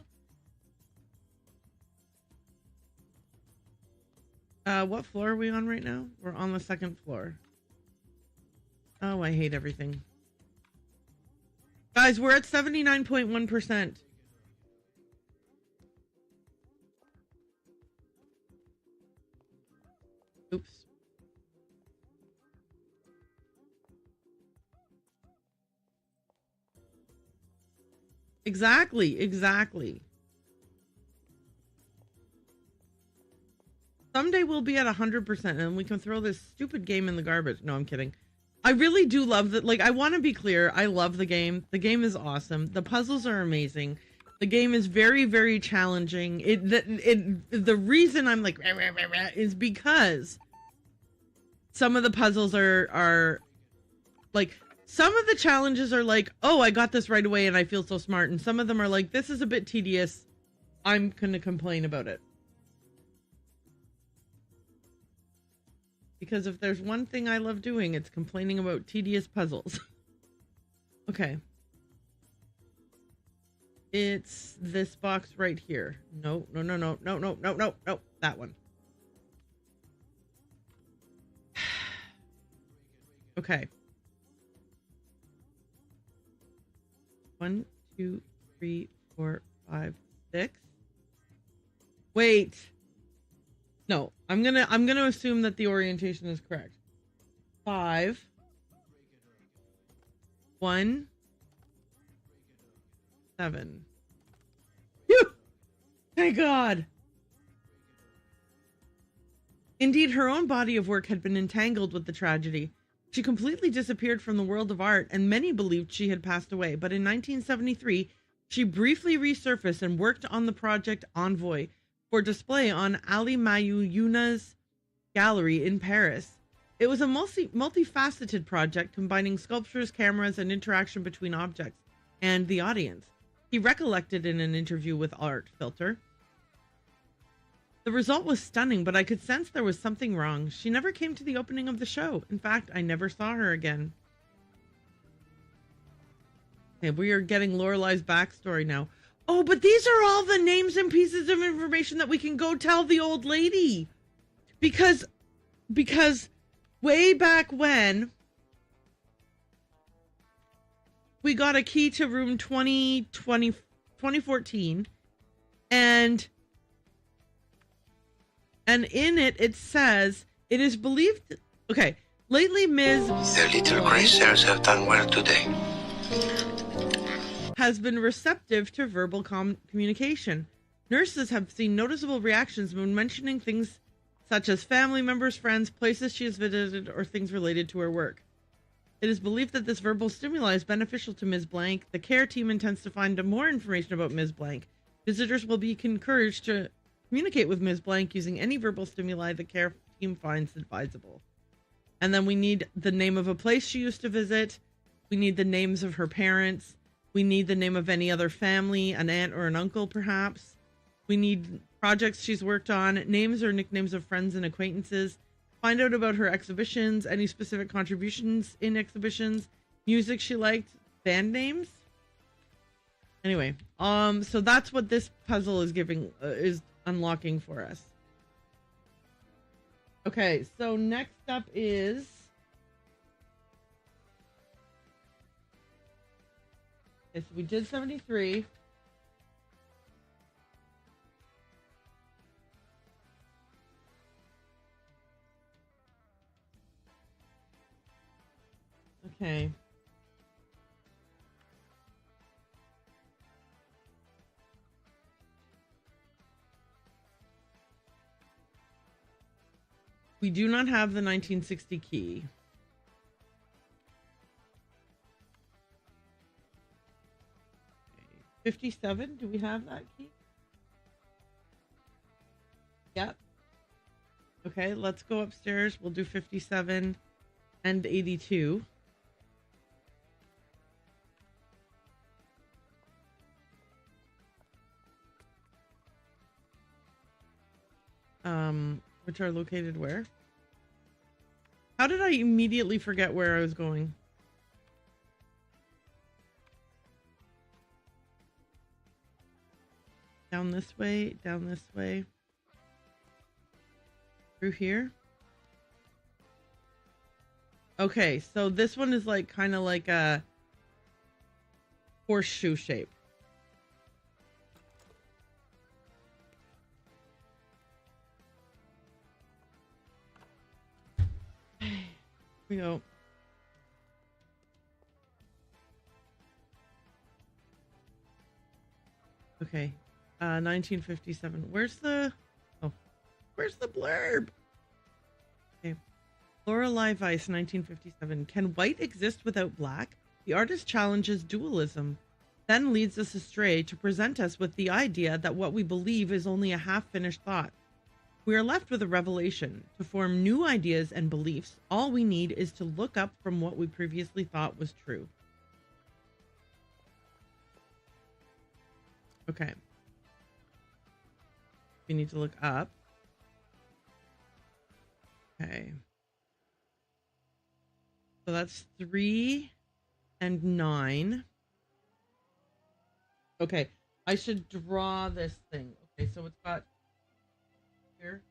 What floor are we on right now? We're on the 2nd floor. Oh, I hate everything. Guys, we're at 79.1%. Oops. Exactly. Someday we'll be at 100% and we can throw this stupid game in the garbage. No, I'm kidding. I really do love that. Like, I want to be clear. I love the game. The game is awesome. The puzzles are amazing. The game is very, very challenging. The reason I'm like, rah, rah, rah, rah, is because some of the puzzles are like, some of the challenges are like, oh, I got this right away and I feel so smart. And some of them are like, this is a bit tedious. I'm going to complain about it. Because if there's one thing I love doing, it's complaining about tedious puzzles. Okay. It's this box right here. No. That one. Okay. 1, 2, 3, 4, 5, 6. Wait. No, I'm gonna assume that the orientation is correct. 5. 1. 7. Phew! Thank God. Indeed, her own body of work had been entangled with the tragedy. She completely disappeared from the world of art, and many believed she had passed away. But in 1973, she briefly resurfaced and worked on the project Envoy for display on Ali Mayouna's gallery in Paris. It was a multifaceted project combining sculptures, cameras, and interaction between objects and the audience. He recollected in an interview with Art Filter. The result was stunning, but I could sense there was something wrong. She never came to the opening of the show. In fact, I never saw her again. Okay, we are getting Lorelai's backstory now. Oh, but these are all the names and pieces of information that we can go tell the old lady. Because way back when, we got a key to room 2014, and in it says, it is believed... Okay, lately Ms. The little grey hairs have done well today. Has been receptive to verbal communication. Nurses have seen noticeable reactions when mentioning things such as family members, friends, places she has visited, or things related to her work. It is believed that this verbal stimuli is beneficial to Ms. Blank. The care team intends to find more information about Ms. Blank. Visitors will be encouraged to communicate with Ms. Blank using any verbal stimuli the care team finds advisable. And then we need the name of a place she used to visit. We need the names of her parents. We need the name of any other family, an aunt or an uncle, perhaps. We need projects she's worked on, names or nicknames of friends and acquaintances. Find out about her exhibitions, any specific contributions in exhibitions, music she liked, band names. Anyway, so that's what this puzzle is is unlocking for us. Okay, so next up is... Okay, so we did 73. Okay. We do not have the 1960 key. Okay. 57, do we have that key? Yep. Okay, let's go upstairs. We'll do 57 and 82. Which are located where? How did I immediately forget where I was going? Down this way, through here. Okay, so this one is like kind of like a horseshoe shape. We go. Okay. 1957. Where's the blurb? Okay. Lorelei Weiss, 1957. Can white exist without black? The artist challenges dualism. then leads us astray to present us with the idea that what we believe is only a half-finished thought. We are left with a revelation. To form new ideas and beliefs, all we need is to look up from what we previously thought was true. Okay. We need to look up. Okay. So that's 3 and 9. Okay. I should draw this thing. Okay, so it's got here.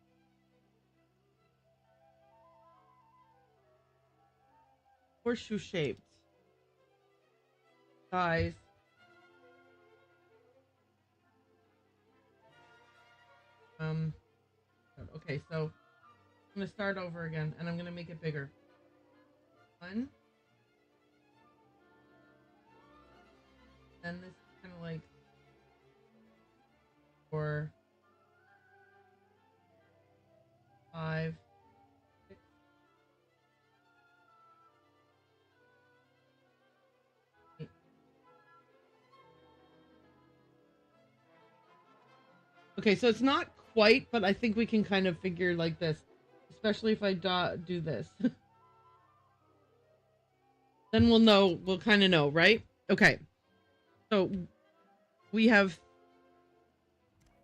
Horseshoe shaped. Guys. Okay, so I'm going to start over again, and I'm going to make it bigger. 1. And this is kind of like 4, 5, 6. Okay, so it's not quite, but I think we can kind of figure like this, especially if I do this. Then we'll know, we'll kind of know, right? Okay. So we have,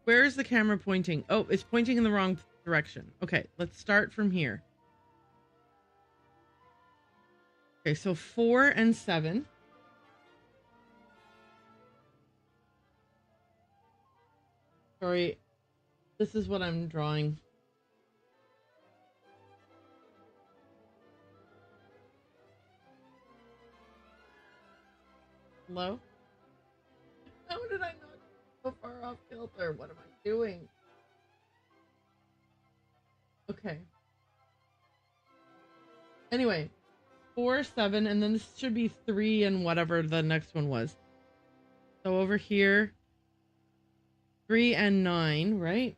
where is the camera pointing? Oh, it's pointing in the wrong direction. Okay, let's start from here. Okay, so 4 and 7. Sorry, this is what I'm drawing. Hello? How did I not go far off kilter? What am I doing? Okay. Anyway, 4, 7, and then this should be 3 and whatever the next one was. So over here, 3 and 9, right?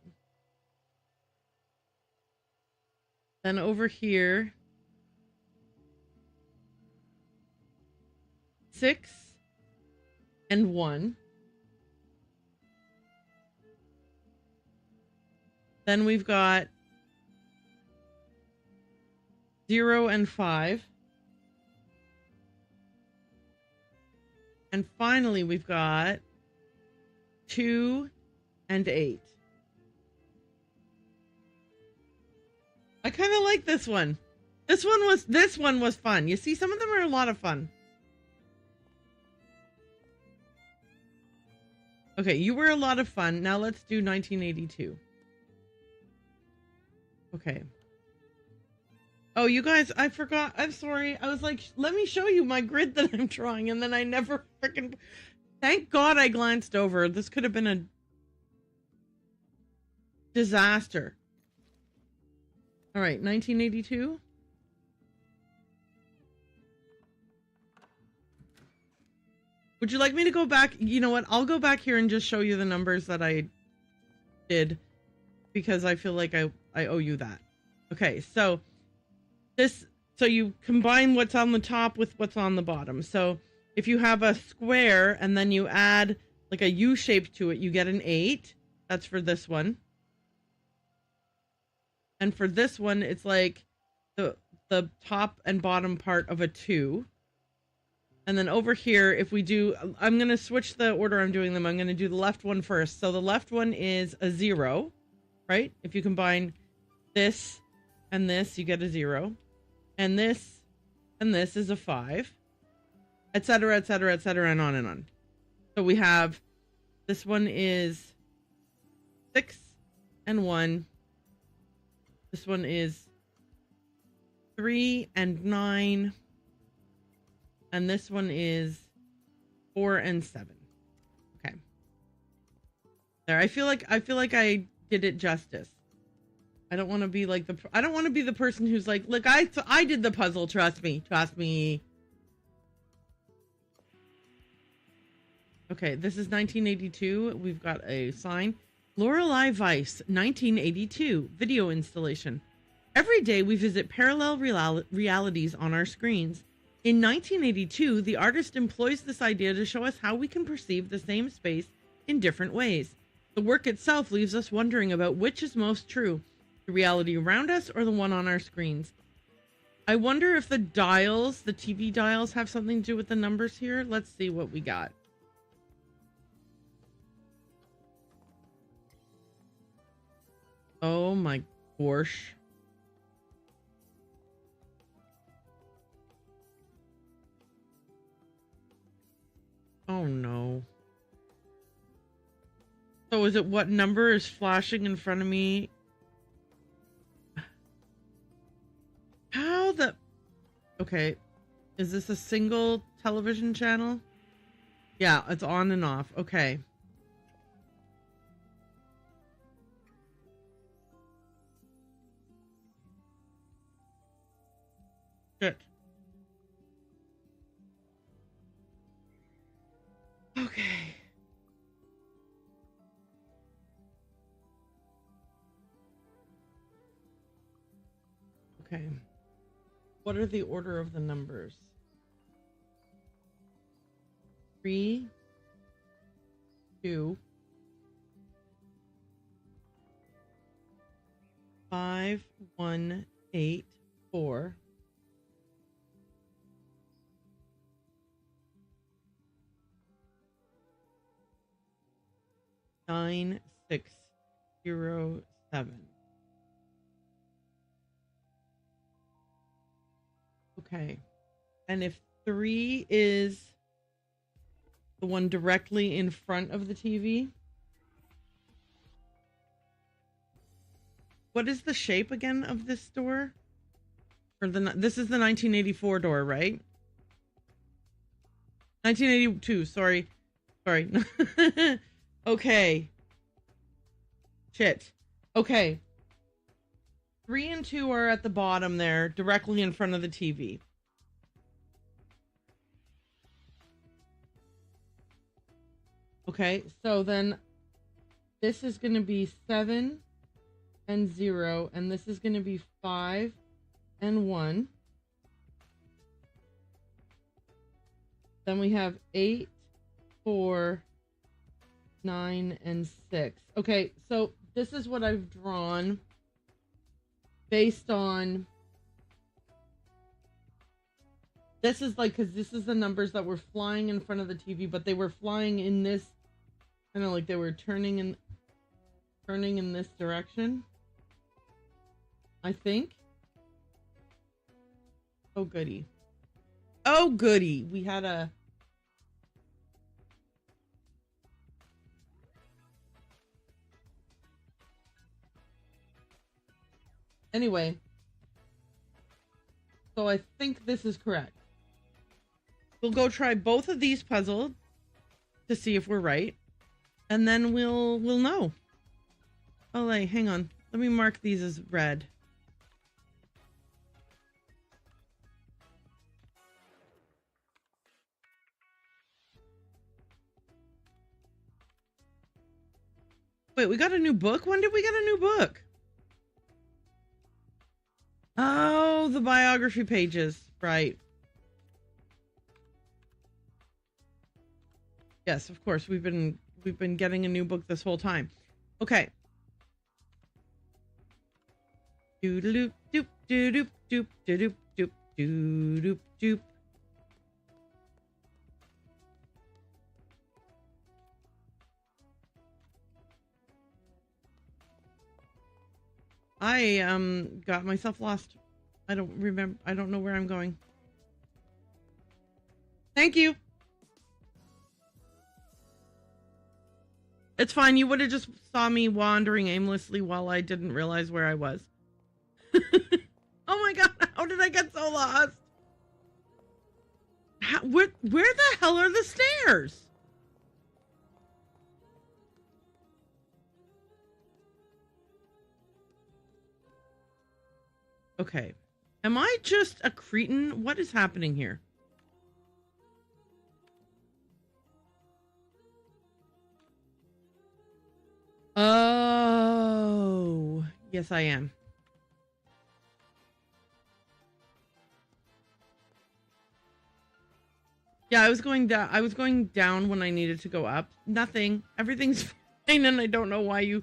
Then over here, 6 and 1. Then we've got 0 and 5. And finally, we've got 2 and 8. I kind of like this one. This one was fun. You see, some of them are a lot of fun. Okay, you were a lot of fun. Now let's do 1982. Okay. Oh, you guys, I forgot. I'm sorry. I was like, let me show you my grid that I'm drawing, and then I never freaking... Thank God I glanced over. This could have been a disaster. All right, 1982. Would you like me to go back? You know what? I'll go back here and just show you the numbers that I did, because I feel like I owe you that. Okay, so you combine what's on the top with what's on the bottom. So if you have a square and then you add like a U shape to it, you get an 8. That's for this one. And for this one, it's like the top and bottom part of a 2. And then over here, if we do, I'm going to switch the order I'm doing them. I'm going to do the left one first. So the left one is a 0, right? If you combine this and this, you get a 0. And this is a 5, etc., etc., etc., and on and on. So we have, this one is 6 and 1. This one is 3 and 9. And this one is 4 and 7. Okay. There, I feel like I did it justice. I don't want to be like I don't want to be the person who's like, look, I did the puzzle, trust me. Okay, this is 1982. We've got a sign. Lorelei Weiss, 1982, video installation. Every day we visit parallel realities on our screens. In 1982, the artist employs this idea to show us how we can perceive the same space in different ways. The work itself leaves us wondering about which is most true, the reality around us or the one on our screens. I wonder if the dials, the TV dials, have something to do with the numbers here. Let's see what we got. Oh my gosh. Oh no. So is it what number is flashing in front of me? How the... Okay. Is this a single television channel? Yeah, it's on and off. Okay. Shit. Okay. Okay. What are the order of the numbers? 3, 2, 5, 1, 8, 4. 9, 6, 0, 7. Okay. And if 3 is the one directly in front of the TV, what is the shape again of this door? Or this is the 1984 door, right? 1982, sorry. Okay. Shit. Okay. 3 and 2 are at the bottom there, directly in front of the TV. Okay, so then this is going to be 7 and 0, and this is going to be 5 and 1. Then we have 8, 4, 9, and 6. Okay, so this is what I've drawn based on... This is like, because this is the numbers that were flying in front of the TV, but they were flying in this, kind of like they were turning in this direction, I think. Oh, goody. Oh, goody. We had a... Anyway. So I think this is correct. We'll go try both of these puzzles to see if we're right. And then we'll know. Oh, wait, hang on. Let me mark these as red. Wait, we got a new book? When did we get a new book? Oh, the biography pages. Right. Yes, of course. We've been getting a new book this whole time. Okay. Doop doop doop doop doop doop doop doop. I got myself lost. I don't remember. I don't know where I'm going. Thank you. It's fine. You would have just saw me wandering aimlessly while I didn't realize where I was. Oh my god, how did I get so lost? Where the hell are the stairs? Okay. Am I just a cretin? What is happening here? Oh, yes, I am. Yeah, I was going down. I was going down when I needed to go up. Nothing. Everything's fine, and I don't know why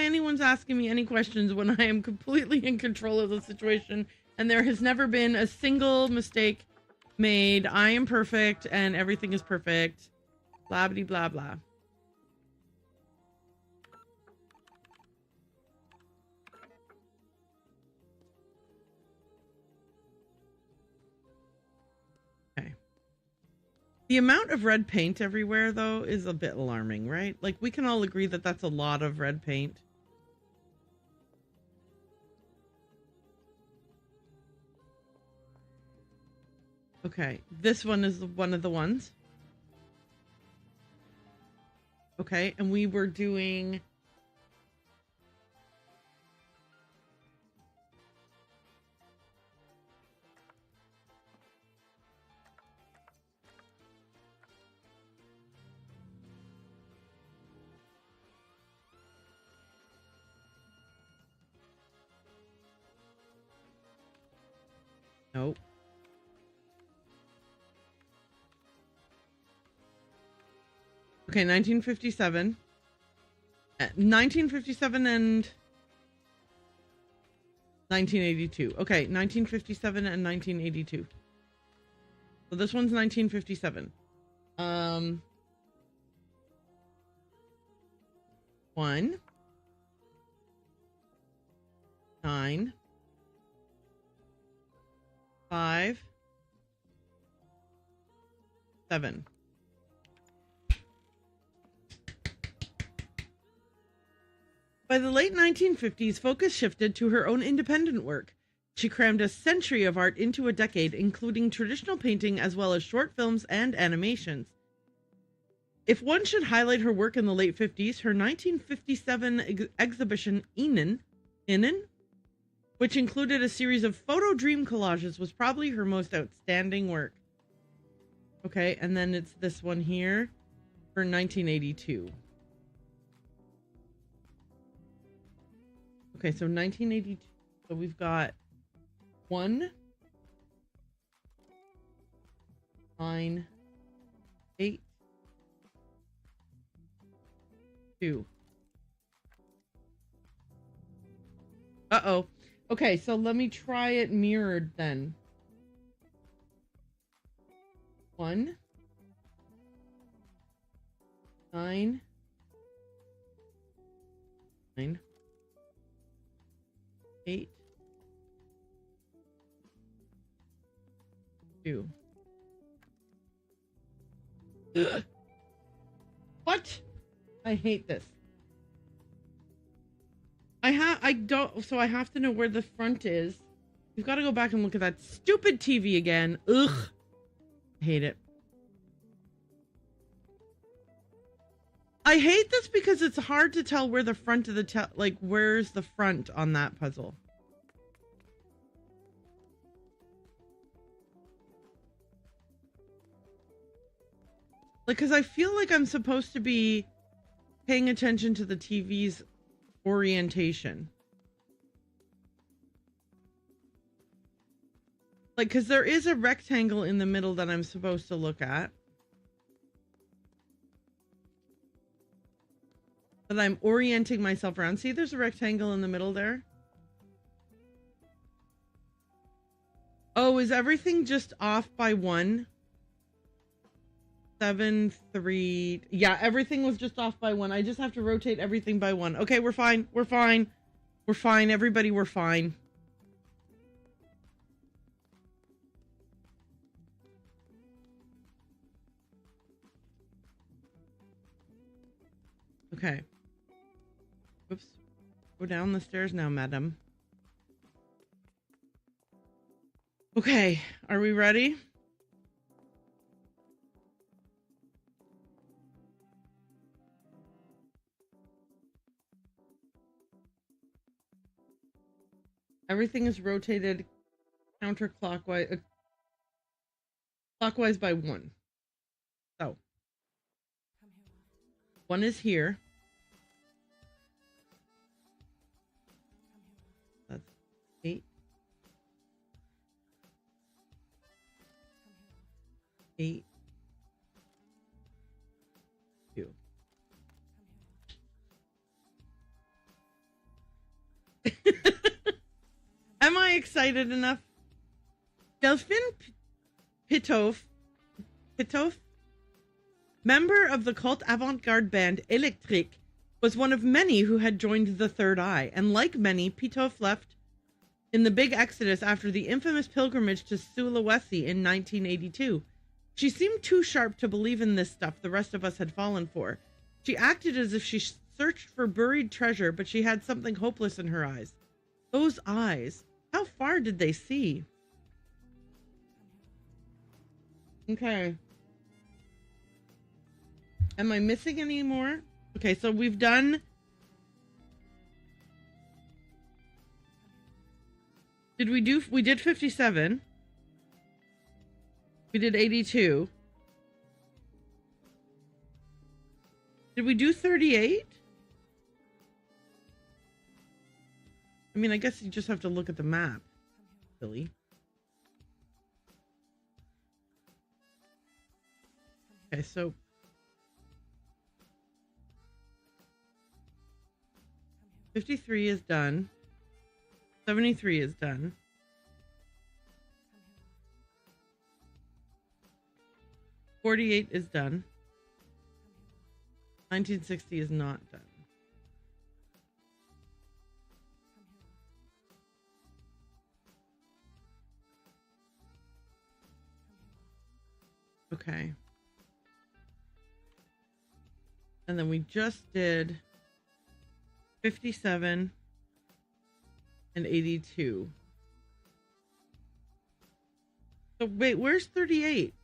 anyone's asking me any questions when I am completely in control of the situation, and there has never been a single mistake made. I am perfect, and everything is perfect. Blah blah blah blah. The amount of red paint everywhere, though, is a bit alarming, right? Like, we can all agree that that's a lot of red paint. Okay, this one is one of the ones. Okay, and we were doing... Nope. Okay, 1957. 1957 and 1982. Okay, 1957 and 1982. So this one's 1957. 1, 9, 5, 7. By the late 1950s, focus shifted to her own independent work. She crammed a century of art into a decade, including traditional painting as well as short films and animations. If one should highlight her work in the late 50s, her 1957 exhibition Erin, which included a series of photo dream collages, was probably her most outstanding work. Okay, and then it's this one here for 1982. Okay, so 1982. So we've got 1, 9, 8, 2. Uh-oh. Okay, so let me try it mirrored then. 1, 9, 9, 8, 2. Ugh. What? I hate this. I have to know where the front is. We've got to go back and look at that stupid TV again. Ugh. I hate it. I hate this because it's hard to tell where the front of the where's the front on that puzzle. Like, because I feel like I'm supposed to be paying attention to the TV's orientation. Like, because there is a rectangle in the middle that I'm supposed to look at. That I'm orienting myself around. See, there's a rectangle in the middle there. Oh, is everything just off by 1? 7, 3. Yeah, everything was just off by 1. I just have to rotate everything by 1. Okay, we're fine. We're fine. We're fine. Everybody, we're fine. Okay. Whoops. Go down the stairs now, madam. Okay, are we ready? Everything is rotated counterclockwise, clockwise by 1. So, 1 is here. That's 8. 8. excited enough. Delphine Pitoff, member of the cult avant-garde band Electric, was one of many who had joined the Third Eye, and like many, Pitoff left in the big exodus after the infamous pilgrimage to Sulawesi in 1982. She seemed too sharp to believe in this stuff the rest of us had fallen for. She acted as if she searched for buried treasure, but she had something hopeless in her eyes. Those eyes, how far did they see? Okay. Am I missing any more? Okay, so we've done... We did 57. We did 82. Did we do 38? I mean, I guess you just have to look at the map. Silly. Okay, so... 53 is done. 73 is done. 48 is done. 1960 is not done. Okay. And then we just did 57 and 82. So wait, where's 38?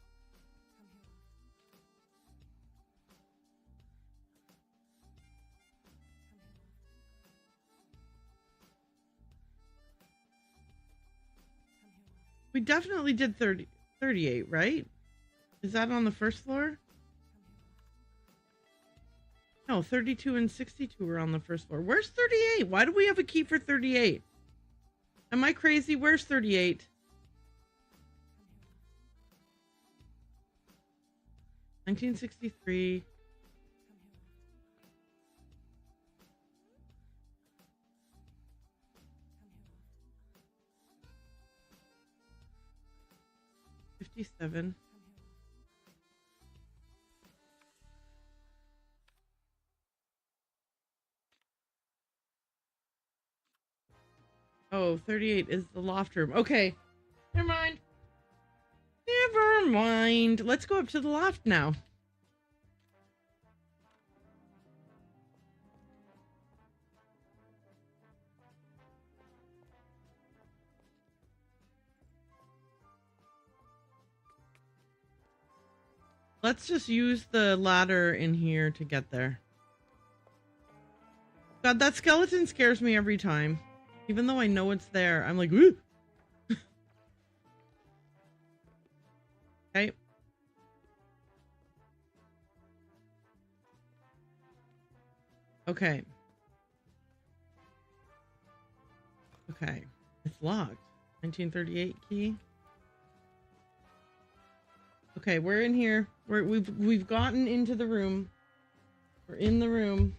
We definitely did 38, right? Is that on the first floor? No, 32 and 62 were on the first floor. Where's 38? Why do we have a key for 38? Am I crazy? Where's 38? $1963. $57. Oh, 38 is the loft room. Okay. Never mind. Never mind. Let's go up to the loft now. Let's just use the ladder in here to get there. God, that skeleton scares me every time. Even though I know it's there, I'm like, ooh. Okay. Okay. Okay. It's locked. 1938 key. Okay, we're in here. We've gotten into the room. We're in the room.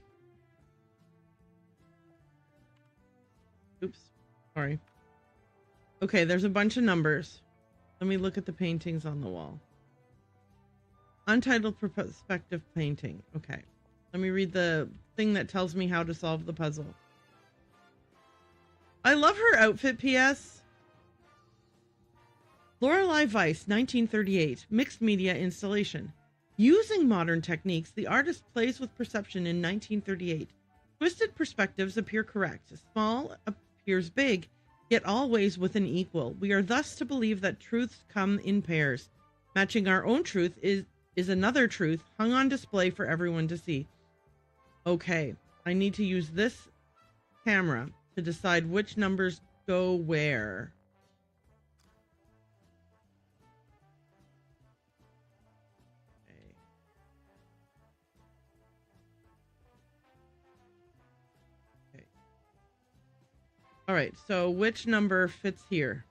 Oops. Sorry. Okay, there's a bunch of numbers. Let me look at the paintings on the wall. Untitled perspective painting. Okay. Let me read the thing that tells me how to solve the puzzle. I love her outfit, P.S. Lorelei Weiss, 1938. Mixed media installation. Using modern techniques, the artist plays with perception in 1938. Twisted perspectives appear correct. Small appears big, yet always with an equal. We are thus to believe that truths come in pairs. Matching our own truth is another truth hung on display for everyone to see. Okay, I need to use this camera to decide which numbers go where. All right, so which number fits here?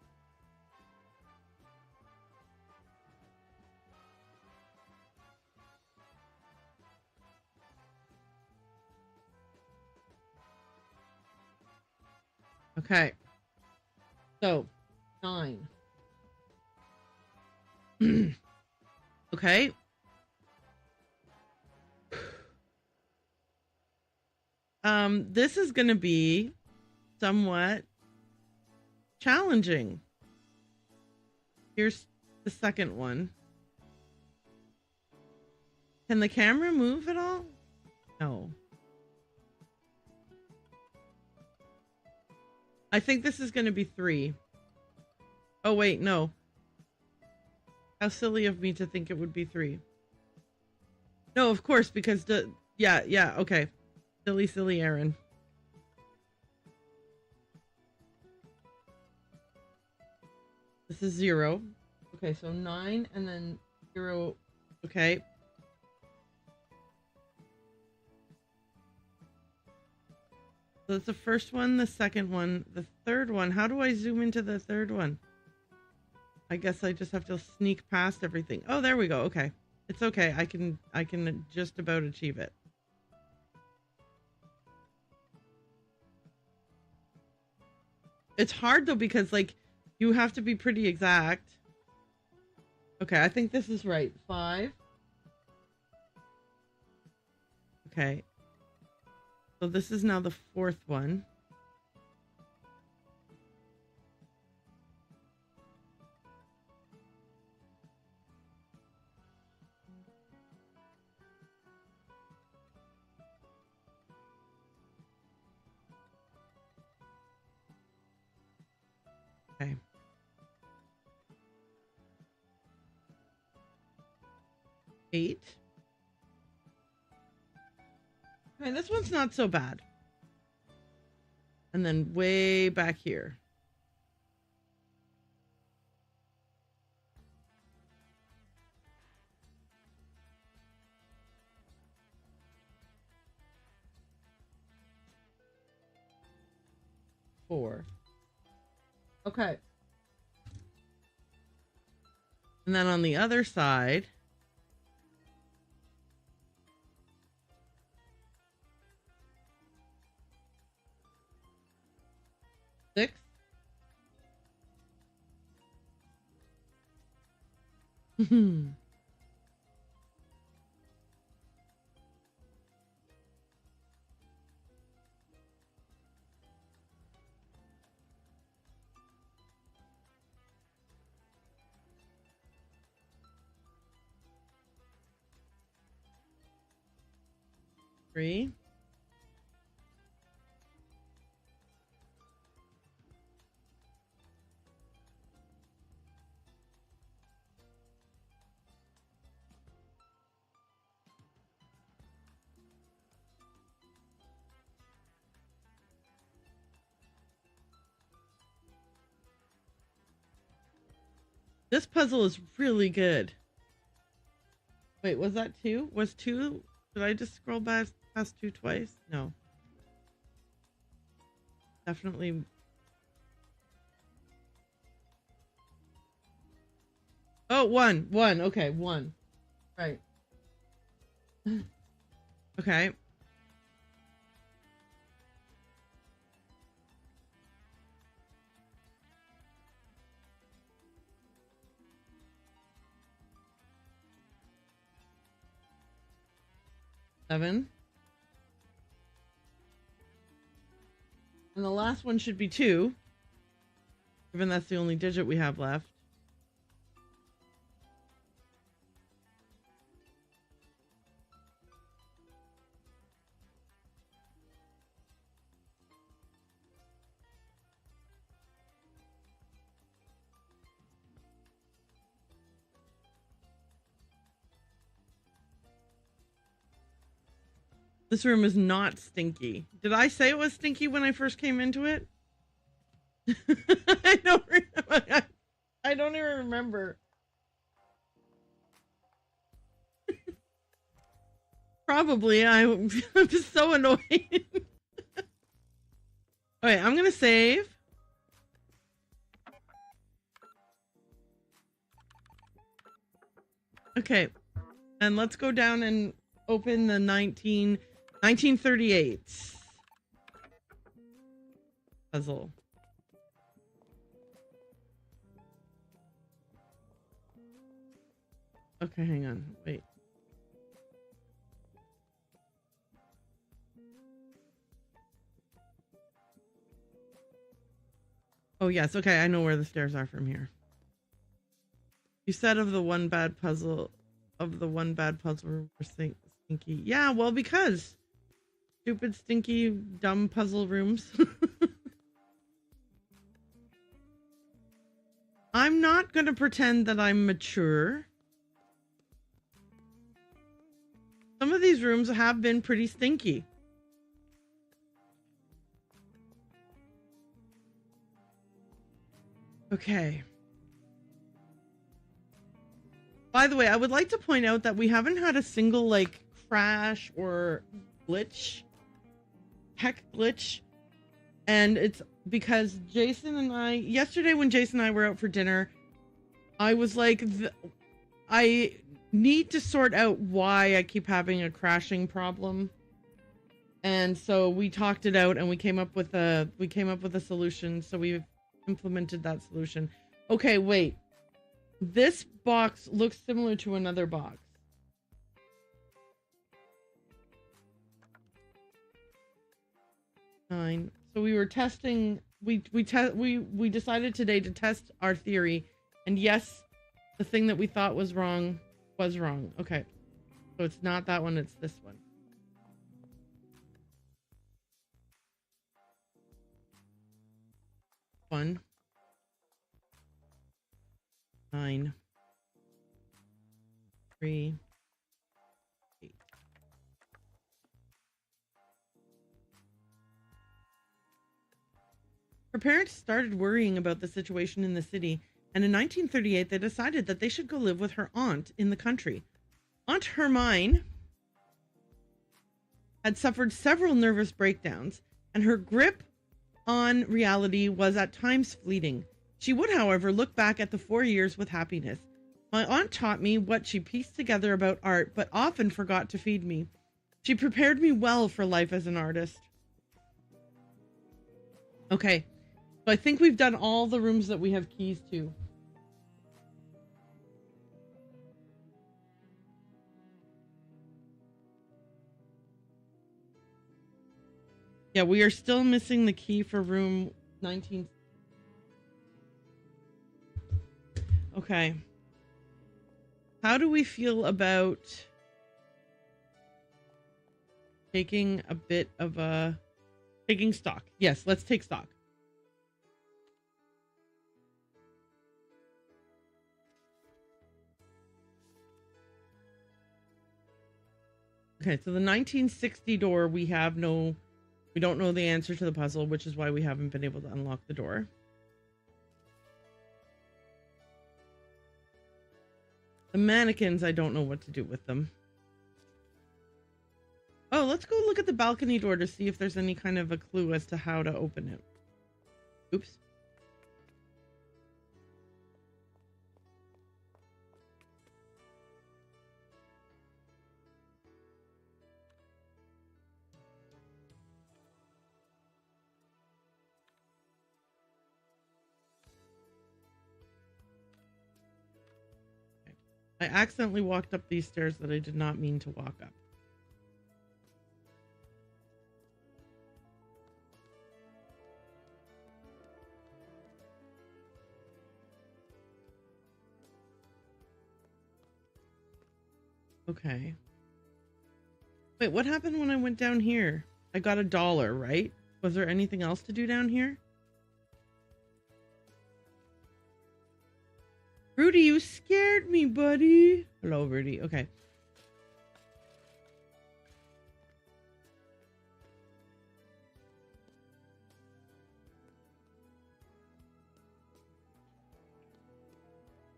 Okay. So, 9. Okay. This is going to be somewhat challenging. Here's the second one. Can the camera move at all? No. I think this is going to be 3. Oh, wait, no. How silly of me to think it would be 3. No, of course, because yeah, okay. Silly Erin. This is 0. Okay, so 9 and then 0. Okay. So that's the first one, the second one, the third one. How do I zoom into the third one? I guess I just have to sneak past everything. Oh, there we go. Okay. It's okay. I can just about achieve it. It's hard though because like you have to be pretty exact. Okay, I think this is right. 5. Okay. So this is now the 4th one. Okay. Eight. Okay, this one's not so bad. And then way back here. Four. Okay. And then on the other side, six. Three. This puzzle is really good. Wait, was that 2? Was 2? Did I just scroll past 2 twice? No. Definitely. Oh, 1. 1. Okay, 1. Right. Okay. Seven. And the last one should be 2. Given that's the only digit we have left. This room is not stinky. Did I say it was stinky when I first came into it? I don't remember. I don't even remember. Probably. I'm just so annoyed. Okay, I'm gonna save. Okay, and let's go down and open the 1938 puzzle. Okay, hang on. Wait. Oh, yes. Okay, I know where the stairs are from here. You said of the one bad puzzle were stinky. Yeah, well, because stupid, stinky, dumb puzzle rooms. I'm not going to pretend that I'm mature. Some of these rooms have been pretty stinky. Okay. By the way, I would like to point out that we haven't had a single, like, crash or glitch. Tech glitch. And it's because Jason and I... Yesterday when Jason and I were out for dinner, I was like... I need to sort out why I keep having a crashing problem. And so we talked it out and we came up with a solution. So we've implemented that solution. Okay, wait. This box looks similar to another box. Nine. So we were testing. We decided today to test our theory, and yes, the thing that we thought was wrong was wrong. Okay, so it's not that one. It's this one. One. 9, 3, 8. Her parents started worrying about the situation in the city, and in 1938 they decided that they should go live with her aunt in the country. Aunt Hermine had suffered several nervous breakdowns, and her grip on reality was at times fleeting. She would, however, look back at the 4 years with happiness. My aunt taught me what she pieced together about art, but often forgot to feed me. She prepared me well for life as an artist. Okay, so I think we've done all the rooms that we have keys to. Yeah, we are still missing the key for room 19. Okay. How do we feel about taking a bit of taking stock? Yes, let's take stock. Okay, so the 1960 door, we don't know the answer to the puzzle, which is why we haven't been able to unlock the door. The mannequins, I don't know what to do with them. Oh, let's go look at the balcony door to see if there's any kind of a clue as to how to open it. Oops. I accidentally walked up these stairs that I did not mean to walk up. Okay. Wait, what happened when I went down here? I got $1, right? Was there anything else to do down here? Rudy, you scared me, buddy. Hello, Rudy. Okay.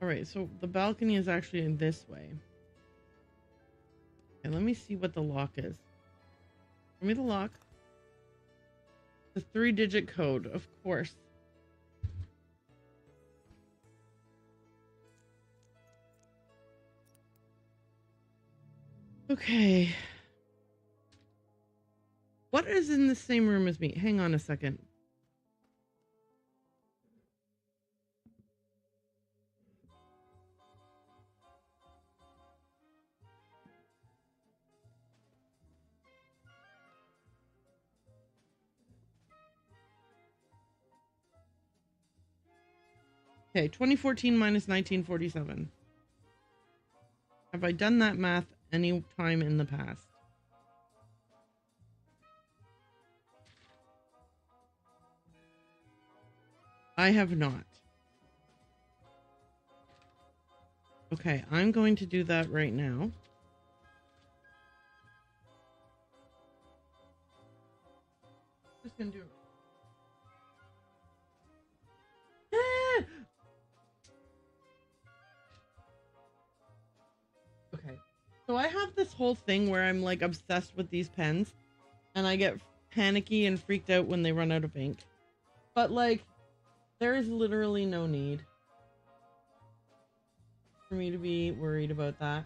All right, so the balcony is actually in this way. Okay, let me see what the lock is. Give me the lock. The 3-digit code, of course. Okay. What is in the same room as me? Hang on a second. Okay, 2014 minus 1947. Have I done that math any time in the past? I have not. Okay, I'm going to do that right now. Just gonna do it. Okay, so I have this whole thing where I'm like obsessed with these pens, and I get panicky and freaked out when they run out of ink. But like, there is literally no need for me to be worried about that.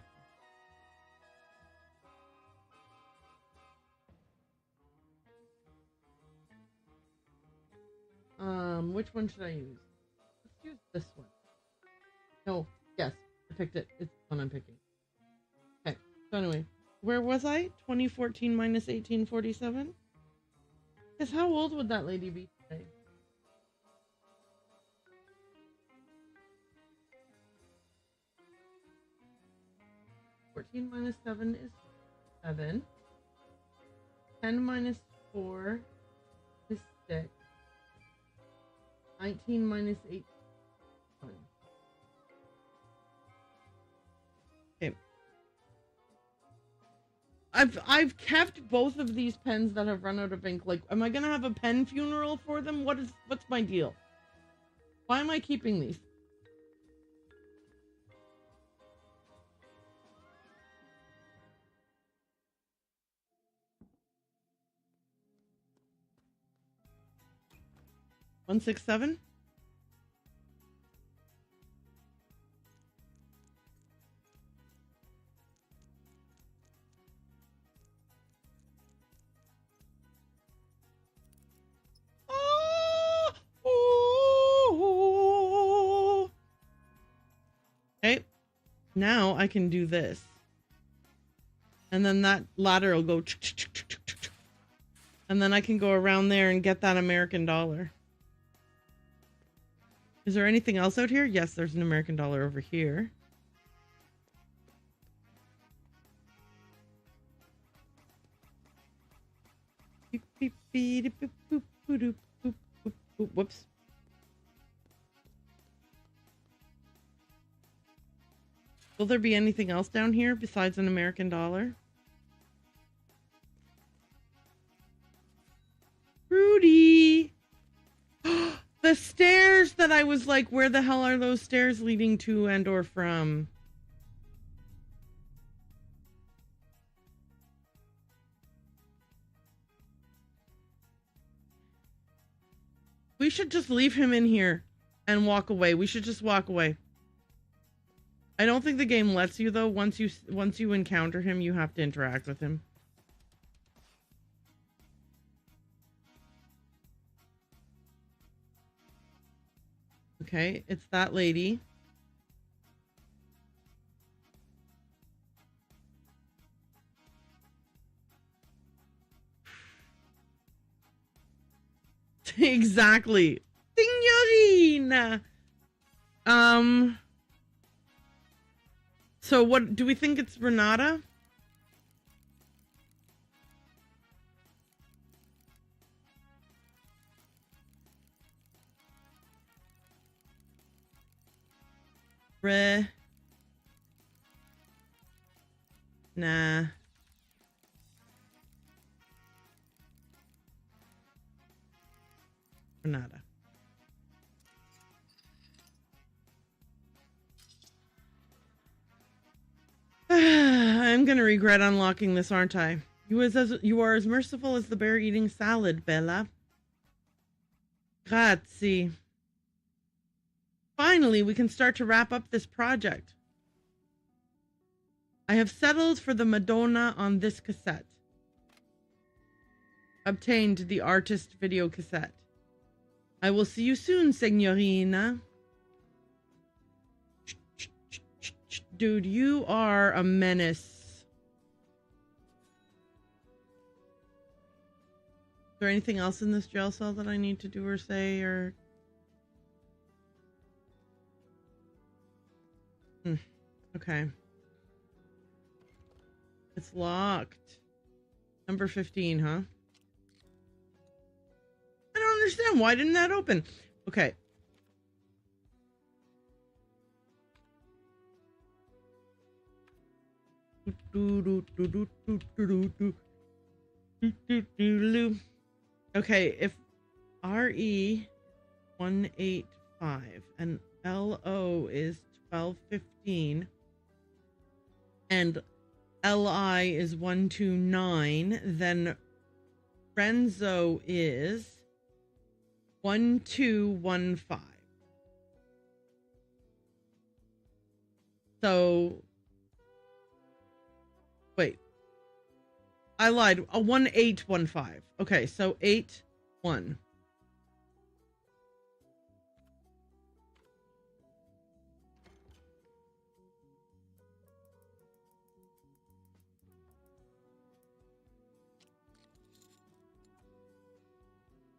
Which one should I use? Let's use this one. No, yes, I picked it. It's the one I'm picking. Okay, so anyway, where was I? 2014 minus 1847? Because how old would that lady be today? Minus 7 is 7. 10 minus 4 is 6. 19 minus 8 is 1. Okay. I've kept both of these pens that have run out of ink. Like, am I gonna have a pen funeral for them? What's my deal? Why am I keeping these? One, 6, 7. Okay, now I can do this. And then that ladder will go. And then I can go around there and get that American dollar. Is there anything else out here? Yes, there's an American dollar over here. Whoops. Will there be anything else down here besides an American dollar? Rudy! The stairs that I was like, where the hell are those stairs leading to and or from? We should just leave him in here and walk away. We should just walk away. I don't think the game lets you though. Once you encounter him, you have to interact with him. Okay, it's that lady. Exactly. Signorina. So what do we think it's Renata? Nah. Renata. I'm gonna regret unlocking this, aren't I? You are as merciful as the bear eating salad, Bella. Grazie. Finally, we can start to wrap up this project. I have settled for the Madonna on this cassette. Obtained the artist video cassette. I will see you soon, Signorina. Dude, you are a menace. Is there anything else in this jail cell that I need to do or say or... Okay. It's locked. Number 15, huh? I don't understand. Why didn't that open? Okay. Okay, if RE 185 and LO is 1215 and LI is 129, then Renzo is 1215. So, wait. I lied. A 1815. Okay, so 8-1.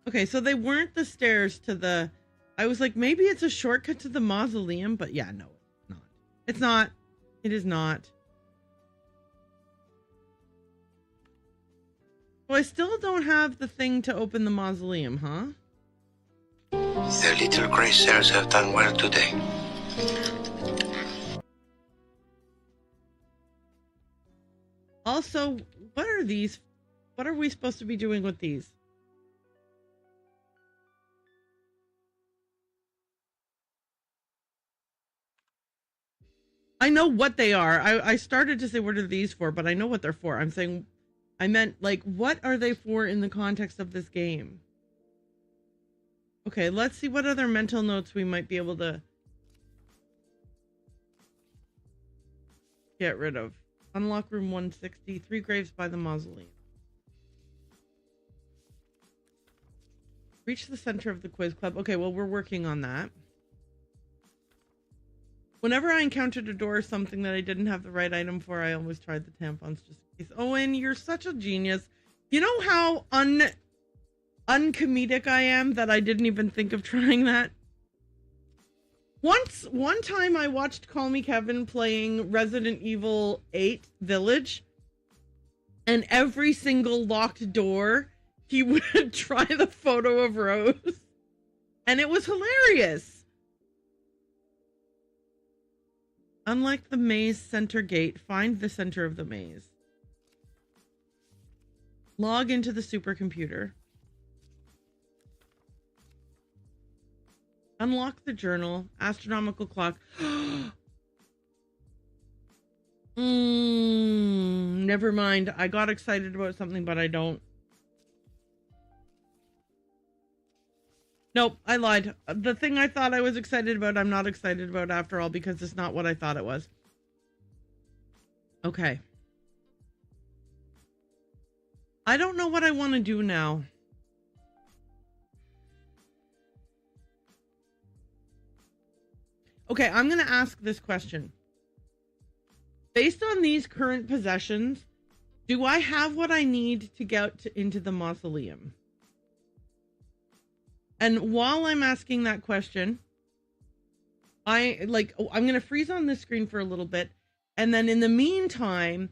Okay, so they weren't the stairs to the... I was like, maybe it's a shortcut to the mausoleum, but yeah, no, it's not. It's not. It is not. Well, I still don't have the thing to open the mausoleum, huh? The little gray cells have done well today. Also, what are these? What are we supposed to be doing with these? I know what they are. I started to say, what are these for? But I know what they're for. I'm saying, I meant, like, what are they for in the context of this game? Okay, let's see what other mental notes we might be able to get rid of. Unlock room 160, 3 graves by the mausoleum. Reach the center of the quiz club. Okay, well, we're working on that. Whenever I encountered a door or something that I didn't have the right item for, I always tried the tampons just in case. Owen, you're such a genius. You know how uncomedic I am that I didn't even think of trying that? One time I watched Call Me Kevin playing Resident Evil 8 Village, and every single locked door, he would try the photo of Rose, and it was hilarious. Unlike the maze center gate, find the center of the maze. Log into the supercomputer. Unlock the journal. Astronomical clock. Never mind. I got excited about something, but I don't. Nope, I lied. The thing I thought I was excited about, I'm not excited about after all, because it's not what I thought it was. Okay. I don't know what I want to do now. Okay, I'm going to ask this question. Based on these current possessions, do I have what I need to get into the mausoleum? And while I'm asking that question, I'm going to freeze on this screen for a little bit. And then in the meantime,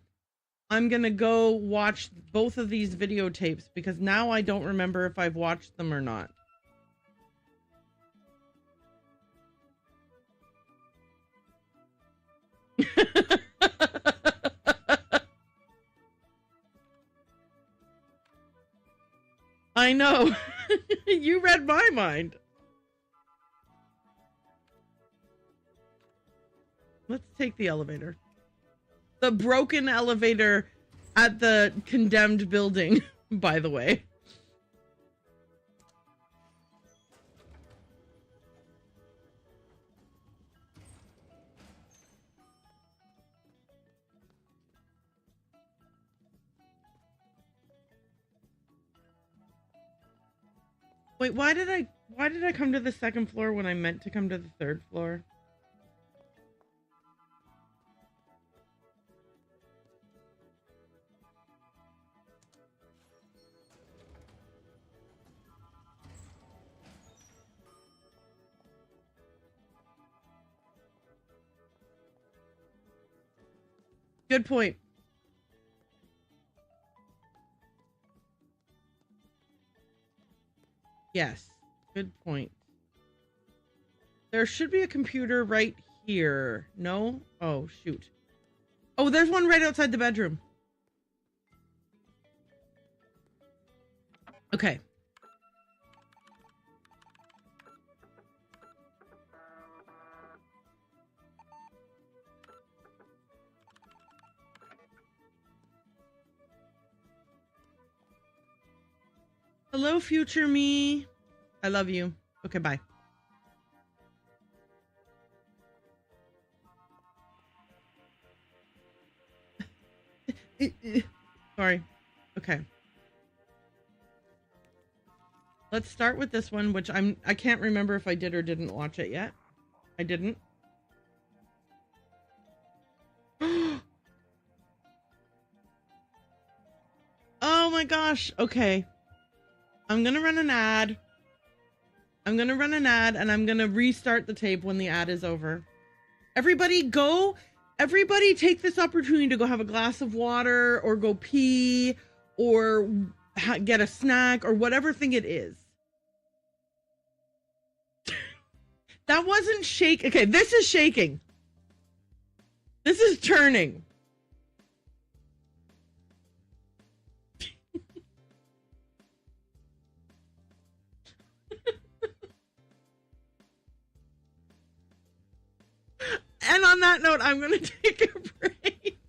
I'm going to go watch both of these videotapes, because now I don't remember if I've watched them or not. I know. You read my mind. Let's take the elevator. The broken elevator at the condemned building, by the way. Wait, why did I come to the second floor when I meant to come to the third floor? Good point. Yes, good point. There should be a computer right here. No? Oh, shoot. Oh, there's one right outside the bedroom. Okay. Hello, future me. I love you. Okay, bye. Sorry. Okay. Let's start with this one, which I can't remember if I did or didn't watch it yet. I didn't. Oh my gosh. Okay. I'm going to run an ad. I'm going to run an ad and I'm going to restart the tape when the ad is over. Everybody take this opportunity to go have a glass of water or go pee or get a snack or whatever thing it is. That wasn't shake. Okay, this is shaking. This is turning. And on that note, I'm going to take a break.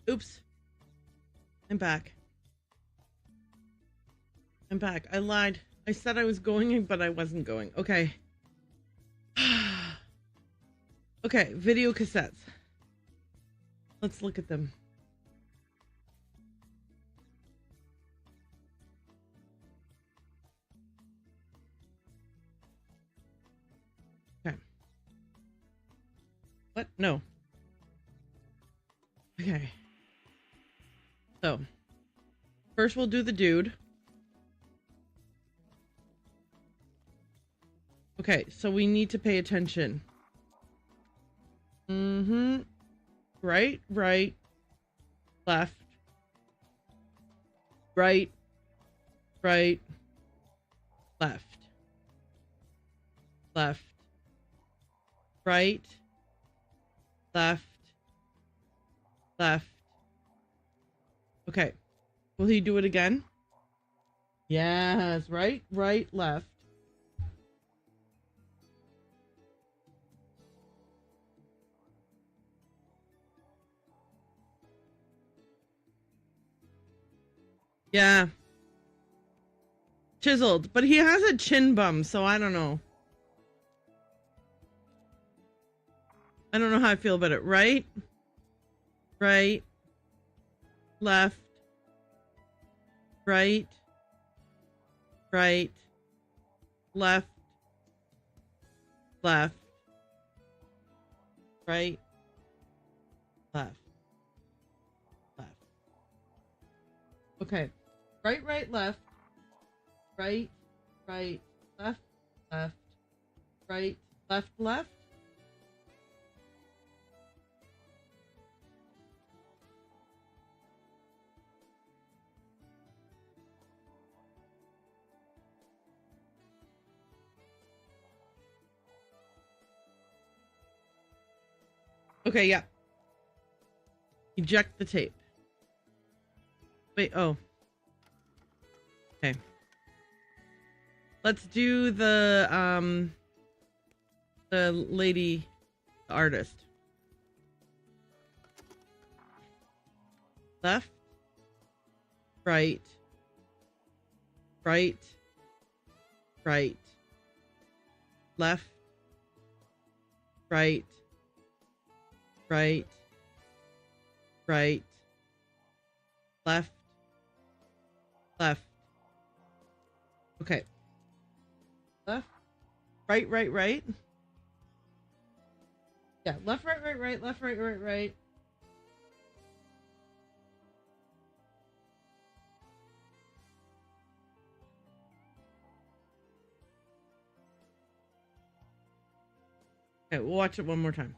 Oops. I'm back. I lied. I said I was going, but I wasn't going. Okay. Okay, video cassettes. Let's look at them. What? No. Okay. So, first we'll do the dude. Okay, so we need to pay attention. Mm-hmm. Right, right, left, right, right, left, left, right, left, left. Okay. Will he do it again? Yes. Right, right, left. Yeah. Chiseled. But he has a chin bum, so I don't know. I don't know how I feel about it. Right? Right. Left. Right. Right. Left. Left. Right. Left. Left. Okay. Right, right, left. Right, right, left, left. Right, left, left. Okay, yeah. Eject the tape. Wait, oh. Okay. Let's do the lady, the artist. Left. Right. Right. Right. Left. Right. Right. Right. Left. Left. Okay. Left. Right, right, right. Yeah, left, right, right, right, left, right, right, right. Okay, we'll watch it one more time.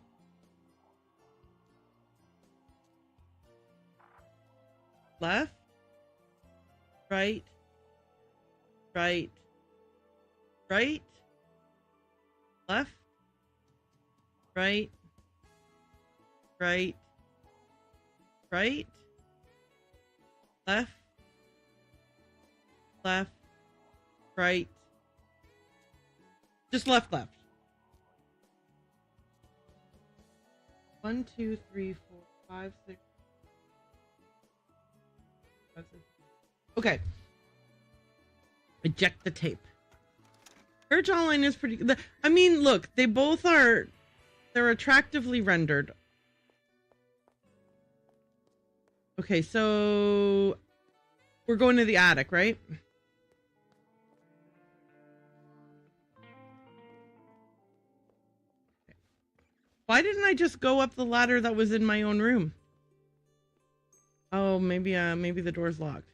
Left, right, right, right, left, right, right, right, left, left, right, just left, left. 1, 2, 3, 4, 5, 6. Okay. Eject the tape. Her jawline is pretty good. I mean, look, they both are, they're attractively rendered. Okay, so we're going to the attic, right? Why didn't I just go up the ladder that was in my own room? Oh, maybe the door's locked.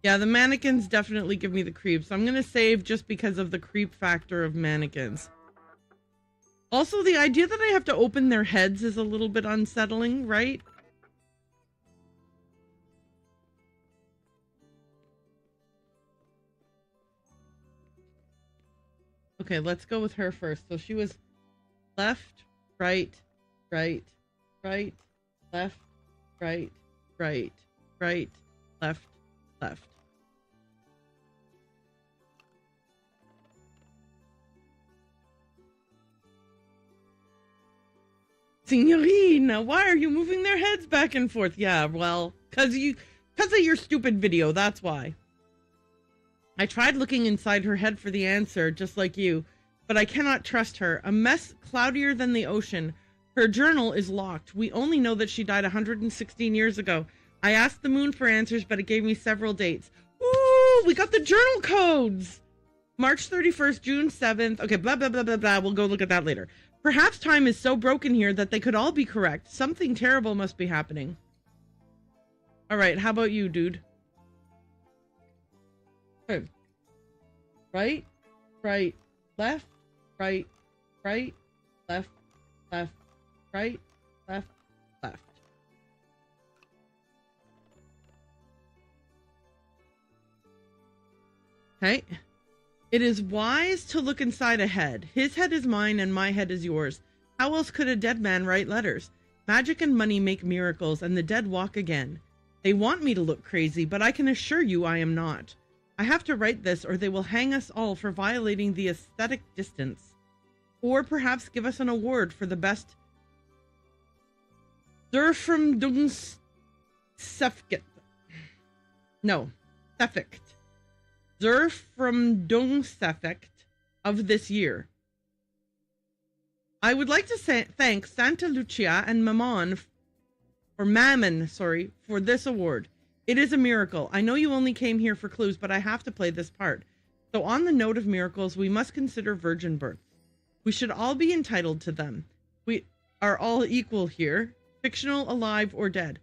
Yeah, the mannequins definitely give me the creeps. I'm gonna save just because of the creep factor of mannequins. Also, the idea that I have to open their heads is a little bit unsettling, right? Okay, let's go with her first. So she was left, right, right, right, left, right, right, right, left, left. Signorina, why are you moving their heads back and forth? Yeah, well, because of your stupid video, that's why. I tried looking inside her head for the answer, just like you, but I cannot trust her. A mess cloudier than the ocean. Her journal is locked. We only know that she died 116 years ago. I asked the moon for answers, but it gave me several dates. Ooh, we got the journal codes! March 31st, June 7th. Okay, blah, blah, blah, blah, blah. We'll go look at that later. Perhaps time is so broken here that they could all be correct. Something terrible must be happening. All right, how about you, dude? Okay. Right, right, left, right, right, left, left, right, left, left. Okay. It is wise to look inside a head. His head is mine and my head is yours. How else could a dead man write letters? Magic and money make miracles, and the dead walk again. They want me to look crazy, but I can assure you I am not. I have to write this, or they will hang us all for violating the aesthetic distance. Or perhaps give us an award for the best Durfumdungseffekt. No, Effect. Durfumdungseffekt of this year. I would like to thank Santa Lucia and Mammon, for this award. It is a miracle. I know you only came here for clues, but I have to play this part. So on the note of miracles, we must consider virgin births. We should all be entitled to them. We are all equal here, fictional, alive, or dead.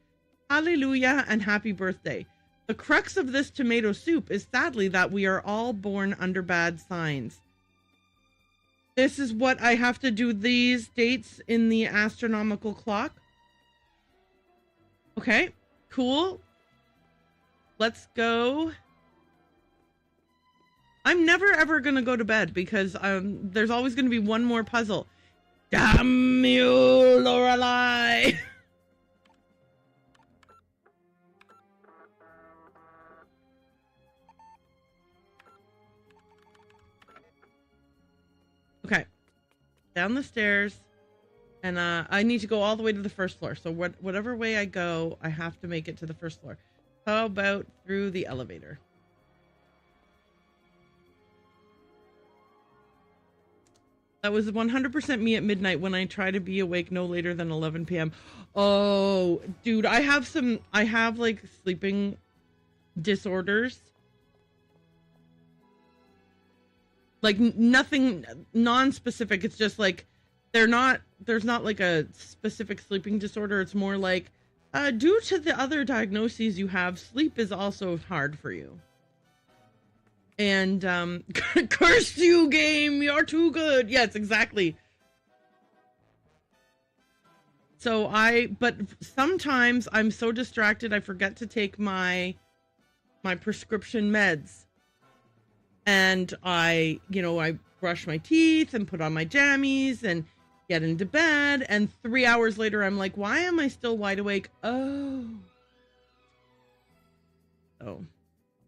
Hallelujah and happy birthday. The crux of this tomato soup is sadly that we are all born under bad signs. This is what I have to do, these dates in the astronomical clock. Okay, cool. Let's go. I'm never ever going to go to bed because there's always going to be one more puzzle. Damn you, Lorelai. Okay, down the stairs, and I need to go all the way to the first floor. So whatever way I go, I have to make it to the first floor. How about through the elevator? That was 100% me at midnight when I try to be awake no later than 11 p.m. Oh, dude, I have like sleeping disorders. Like nothing non-specific. It's just like there's not like a specific sleeping disorder. It's more like due to the other diagnoses you have, sleep is also hard for you. And curse you, game, you're too good. Yes, exactly. So but sometimes I'm so distracted I forget to take my prescription meds. And I brush my teeth and put on my jammies and get into bed. And 3 hours later, I'm like, why am I still wide awake? Oh. The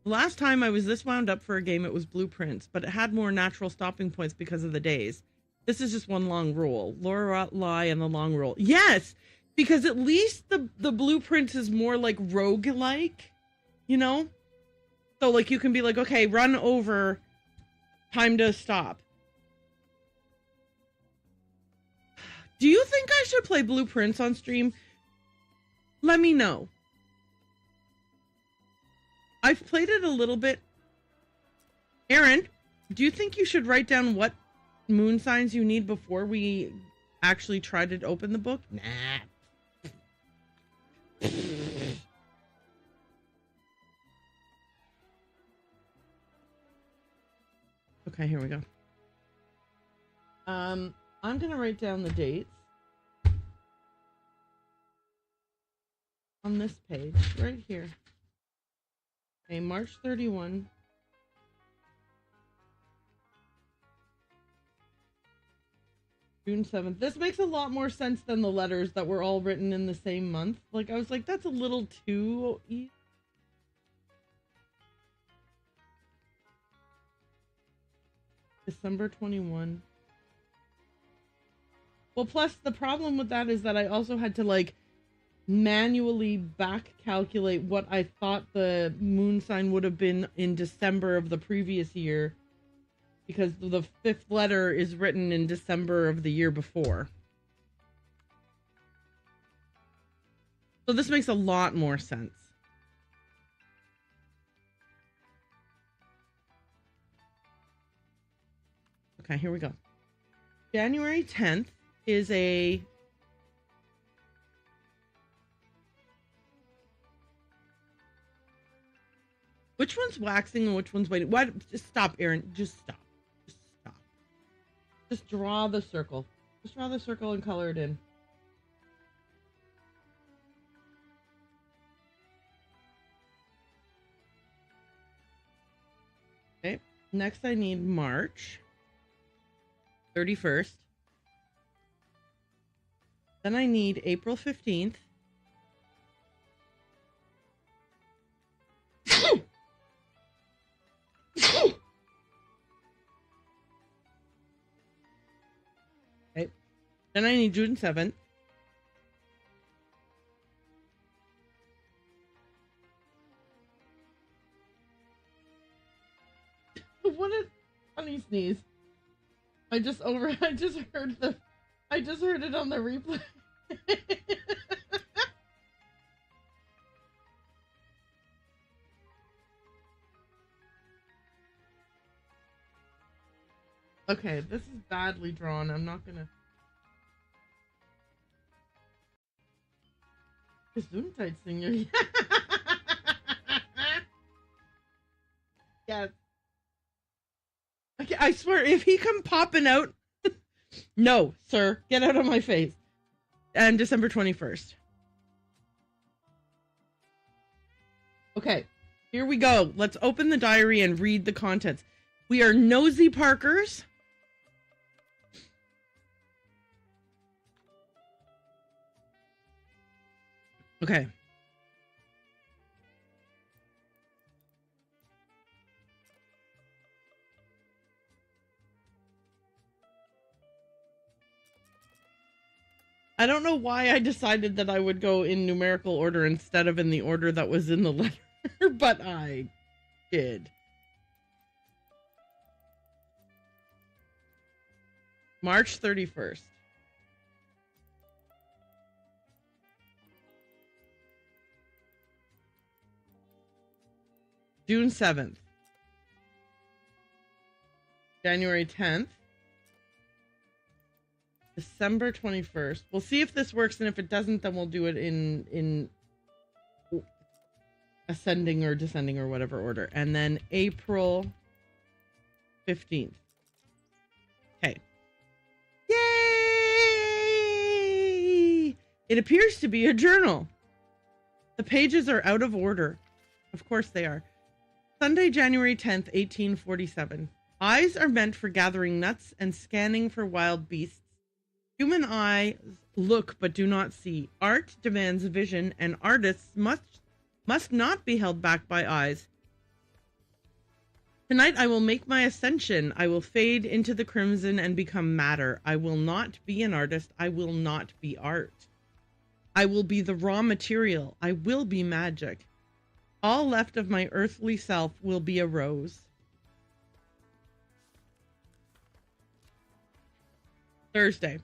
last time I was this wound up for a game, it was Blueprints, but it had more natural stopping points because of the days. This is just one long rule. Lorelai and the long rule. Yes, because at least the Blueprints is more like roguelike, you know? So, like, you can be like, okay, run over, time to stop. Do you think I should play Blueprints on stream? Let me know. I've played it a little bit. Erin, do you think you should write down what moon signs you need before we actually try to open the book? Nah. Okay, here we go. I'm gonna write down the dates on this page right here. Okay, March 31. June 7th. This makes a lot more sense than the letters that were all written in the same month. Like, I was like, that's a little too easy. December 21. Well, plus the problem with that is that I also had to like manually back calculate what I thought the moon sign would have been in December of the previous year, because the fifth letter is written in December of the year before. So this makes a lot more sense. Okay, here we go. January 10th is a... Which one's waxing and which one's waiting? What? Just stop, Erin. Just stop. Just stop. Just draw the circle. Just draw the circle and color it in. Okay. Next, I need March 31st. Then I need April 15th. Okay. Then I need June 7th. What a funny sneeze. I just heard it on the replay. Okay, this is badly drawn. I'm not gonna... Gesundheitssinger. Yes. Okay, I swear, if he come popping out... No, sir. Get out of my face. And December 21st. Okay, here we go. Let's open the diary and read the contents. We are nosy Parkers. Okay. I don't know why I decided that I would go in numerical order instead of in the order that was in the letter, but I did. March 31st. June 7th. January 10th. December 21st. We'll see if this works, and if it doesn't, then we'll do it in ascending or descending or whatever order. And then April 15th. Okay. Yay! It appears to be a journal. The pages are out of order. Of course they are. Sunday, January 10th, 1847. Eyes are meant for gathering nuts and scanning for wild beasts. Human eyes look but do not see. Art demands vision, and artists must not be held back by eyes. Tonight I will make my ascension. I will fade into the crimson and become matter. I will not be an artist. I will not be art. I will be the raw material. I will be magic. All left of my earthly self will be a rose. Thursday,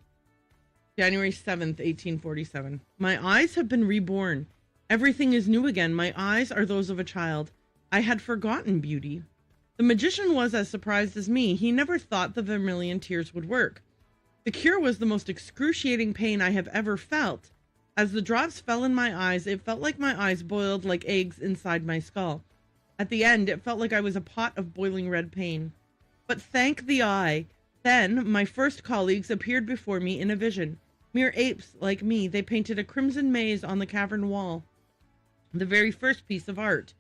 January 7th, 1847. My eyes have been reborn. Everything is new again. My eyes are those of a child. I had forgotten beauty. The magician was as surprised as me. He never thought the vermilion tears would work. The cure was the most excruciating pain I have ever felt. As the drops fell in my eyes, it felt like my eyes boiled like eggs inside my skull. At the end, it felt like I was a pot of boiling red pain. But thank the eye. Then my first colleagues appeared before me in a vision. Mere apes like me, they painted a crimson maze on the cavern wall. The very first piece of art.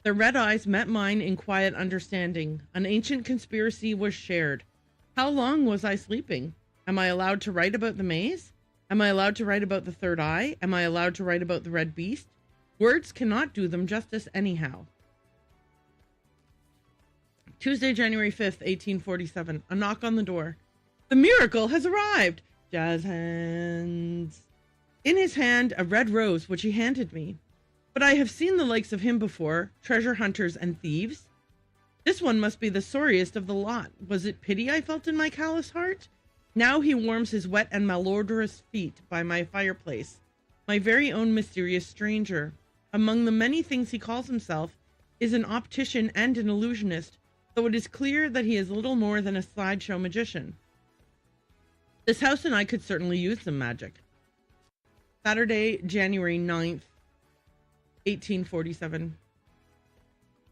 Their red eyes met mine in quiet understanding. An ancient conspiracy was shared. How long was I sleeping? Am I allowed to write about the maze? Am I allowed to write about the third eye? Am I allowed to write about the red beast? Words cannot do them justice anyhow. Tuesday, January 5th, 1847. A knock on the door. The miracle has arrived! Jazz hands. In his hand, a red rose, which he handed me. But I have seen the likes of him before, treasure hunters and thieves. This one must be the sorriest of the lot. Was it pity I felt in my callous heart? Now he warms his wet and malodorous feet by my fireplace. My very own mysterious stranger. Among the many things he calls himself is an optician and an illusionist, though it is clear that he is little more than a sideshow magician. This house and I could certainly use some magic. Saturday, January 9th, 1847.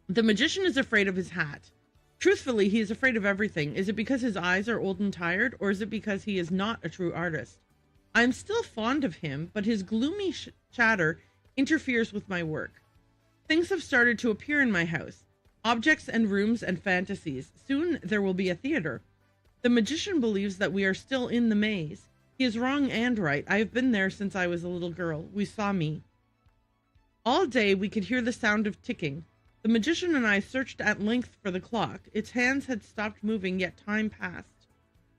The magician is afraid of his hat. Truthfully, he is afraid of everything. Is it because his eyes are old and tired, or is it because he is not a true artist? I am still fond of him, but his gloomy chatter interferes with my work. Things have started to appear in my house. Objects and rooms and fantasies. Soon there will be a theater. The magician believes that we are still in the maze. He is wrong and right. I have been there since I was a little girl. We saw me. All day we could hear the sound of ticking. The magician and I searched at length for the clock. Its hands had stopped moving, yet time passed.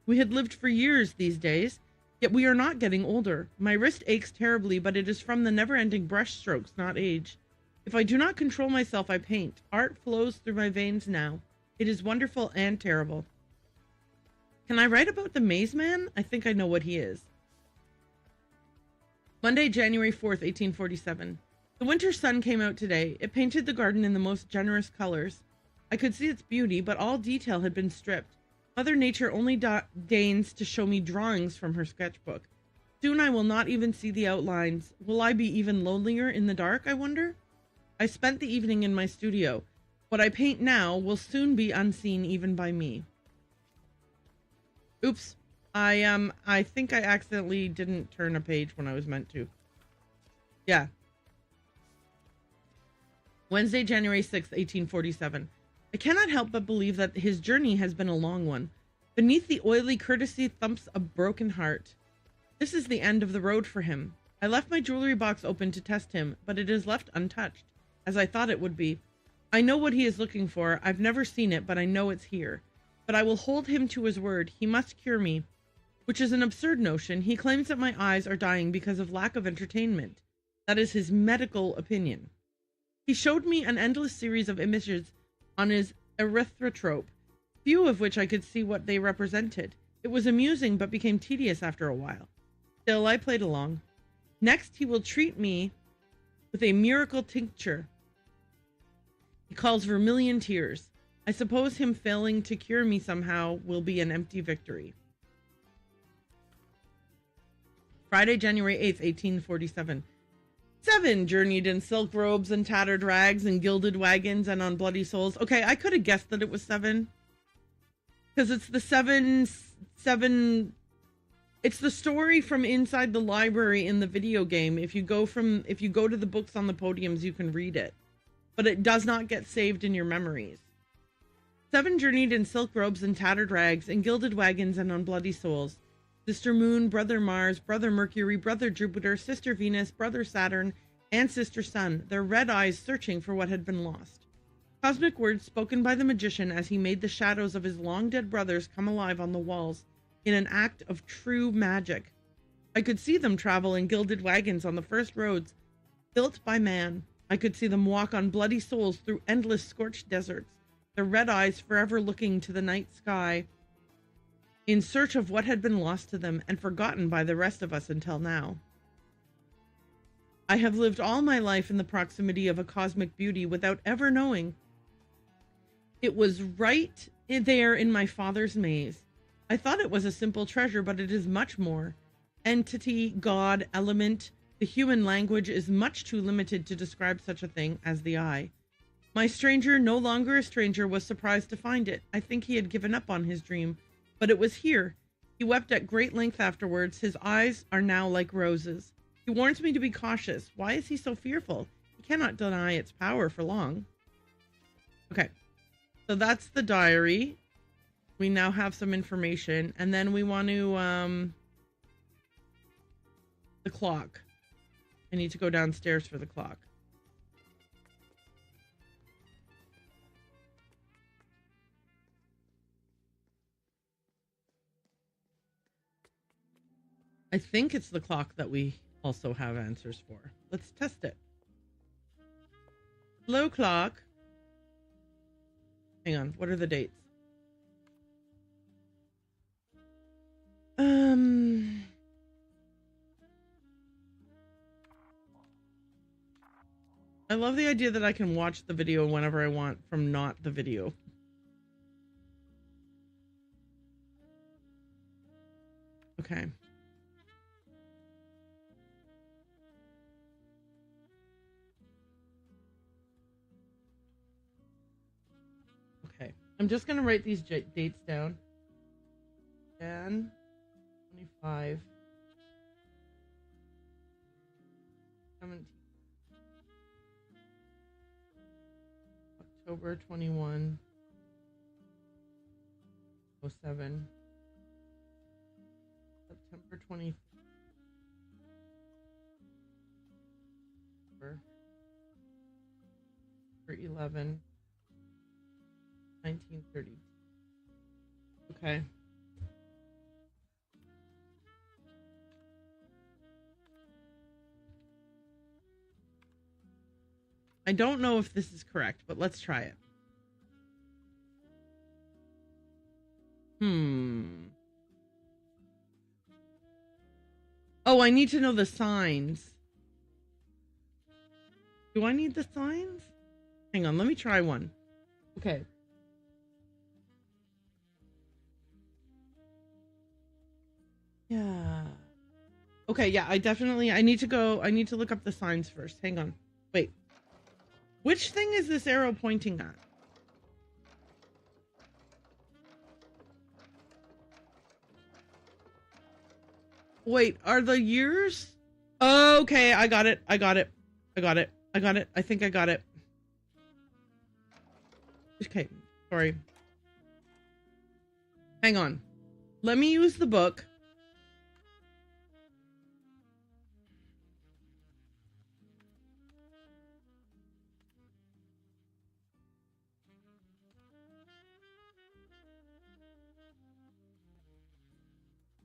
We had lived for years these days, yet we are not getting older. My wrist aches terribly, but it is from the never-ending brush strokes, not age. If I do not control myself, I paint. Art flows through my veins now. It is wonderful and terrible. Can I write about the Maze Man? I think I know what he is. Monday, January 4th, 1847. The winter sun came out today. It painted the garden in the most generous colors. I could see its beauty, but all detail had been stripped. Mother Nature only deigns to show me drawings from her sketchbook. Soon I will not even see the outlines. Will I be even lonelier in the dark, I wonder? I spent the evening in my studio. What I paint now will soon be unseen even by me. Oops. I think I accidentally didn't turn a page when I was meant to. Yeah. Wednesday, January 6th, 1847. I cannot help but believe that his journey has been a long one. Beneath the oily courtesy thumps a broken heart. This is the end of the road for him. I left my jewelry box open to test him, but it is left untouched, as I thought it would be. I know what he is looking for. I've never seen it, but I know it's here. But I will hold him to his word. He must cure me, which is an absurd notion. He claims that my eyes are dying because of lack of entertainment. That is his medical opinion. He showed me an endless series of images on his erythrotrope, few of which I could see what they represented. It was amusing, but became tedious after a while. Still, I played along. Next, he will treat me with a miracle tincture. He calls vermilion tears. I suppose him failing to cure me somehow will be an empty victory. Friday, January 8th, 1847. 7 journeyed in silk robes and tattered rags and gilded wagons and on bloody souls. Okay, I could have guessed that it was 7. Because it's the 7. It's the story from inside the library in the video game. If you go to the books on the podiums, you can read it. But it does not get saved in your memories. 7 journeyed in silk robes and tattered rags and gilded wagons and on bloody souls. Sister Moon, Brother Mars, Brother Mercury, Brother Jupiter, Sister Venus, Brother Saturn, and Sister Sun, their red eyes searching for what had been lost. Cosmic words spoken by the magician as he made the shadows of his long-dead brothers come alive on the walls in an act of true magic. I could see them travel in gilded wagons on the first roads built by man. I could see them walk on bloody souls through endless scorched deserts, their red eyes forever looking to the night sky, in search of what had been lost to them and forgotten by the rest of us until now. I have lived all my life in the proximity of a cosmic beauty without ever knowing. It was right there in my father's maze. I thought it was a simple treasure, but it is much more. Entity, God, element, the human language is much too limited to describe such a thing as the eye. My stranger, no longer a stranger, was surprised to find it. I think he had given up on his dream. But it was here. He wept at great length afterwards. His eyes are now like roses. He warns me to be cautious. Why is he so fearful? He cannot deny its power for long. Okay, so that's the diary. We now have some information, and then we want to, the clock. I need to go downstairs for the clock. I think it's the clock that we also have answers for. Let's test it. Hello, clock. Hang on. What are the dates? I love the idea that I can watch the video whenever I want from not the video. Okay. Okay. I'm just going to write these dates down. Jan 25. 17. October 21. 07. September 23. 11. 1930. Okay. I don't know if this is correct, but let's try it. Oh, I need to know the signs. Do I need the signs? Hang on, let me try one. Okay. Yeah. Okay, yeah, I need to look up the signs first. Hang on. Wait. Which thing is this arrow pointing at? Wait, are the years? Okay, I got it. I think I got it. Okay, sorry. Hang on. Let me use the book.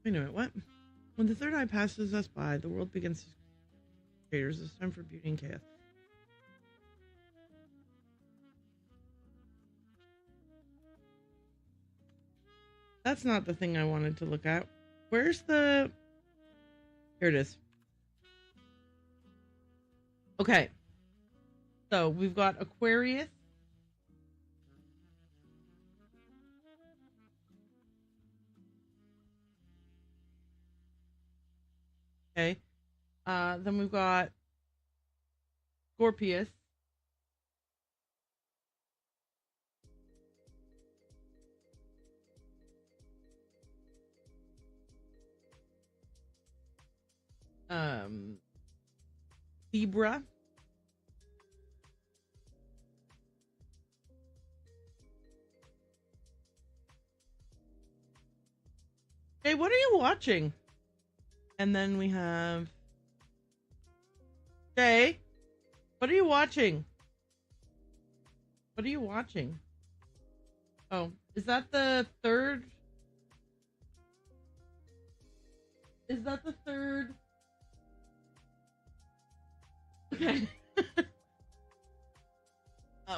Wait a minute, what? When the third eye passes us by, the world begins to creators. It's time for beauty and chaos. That's not the thing I wanted to look at. Where's the... Here it is. Okay. So, we've got Aquarius. Okay. Then we've got Scorpius. Libra. Hey, what are you watching? And then we have Jay. What are you watching? What are you watching? Oh, is that the third? Is that the third? Okay.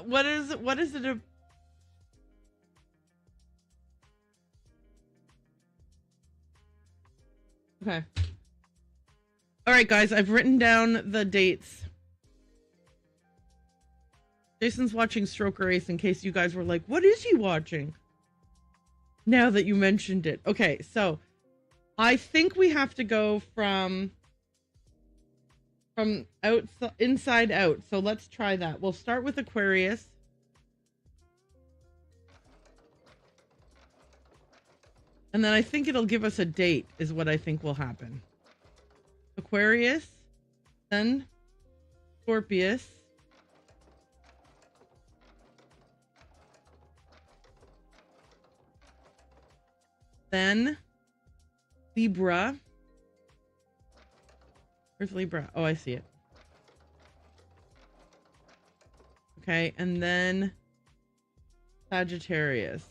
What is it? What is it? Okay. All right, guys, I've written down the dates. Jason's watching Stroker Ace in case you guys were like, what is he watching? Now that you mentioned it. Okay, so I think we have to go from inside out. So let's try that. We'll start with Aquarius. And then I think it'll give us a date is what I think will happen. Aquarius, then Scorpius, then Libra. Where's Libra? Oh, I see it. Okay, and then Sagittarius.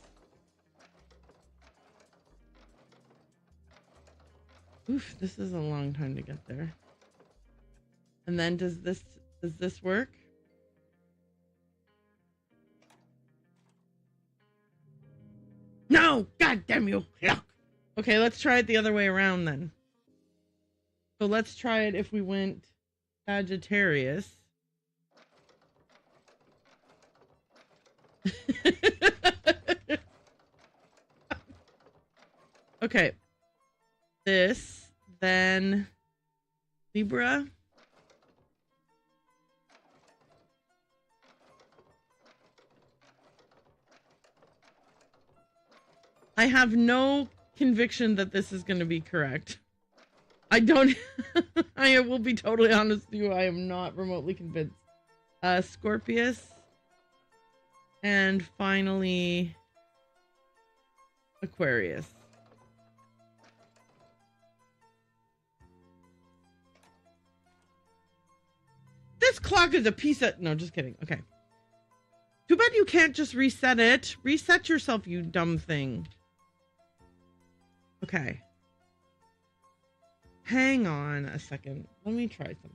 Oof, this is a long time to get there. And then does this work? No! God damn you! Yuck. Okay, let's try it the other way around then. So let's try it if we went Sagittarius. Okay. this, then Libra. I have no conviction that this is going to be correct. I don't. I will be totally honest with you. I am not remotely convinced. Scorpius. And finally, Aquarius. This clock is a piece of... No, just kidding. Okay. Too bad you can't just reset it. Reset yourself, you dumb thing. Okay. Hang on a second. Let me try something.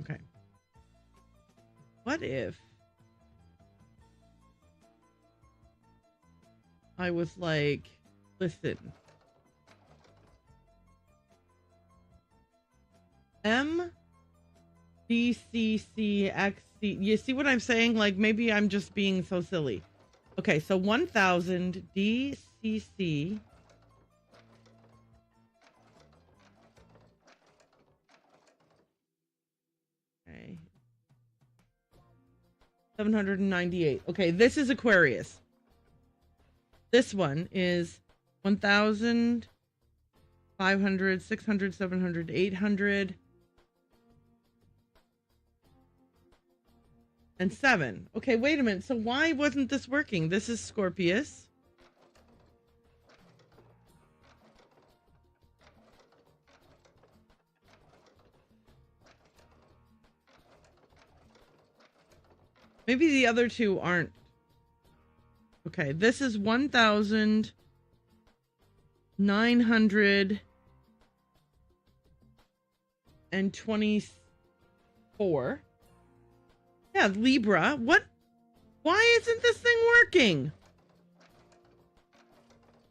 Okay. What if I was like, listen, MDCCXC, you see what I'm saying? Like, maybe I'm just being so silly. Okay, so 1000 DCC. Okay. 798. Okay, this is Aquarius. This one is 1,000, 500, 600, 700, 800, and 7. Okay, wait a minute. So why wasn't this working? This is Scorpius. Maybe the other two aren't. Okay, this is 1,924. Yeah, Libra. What? Why isn't this thing working?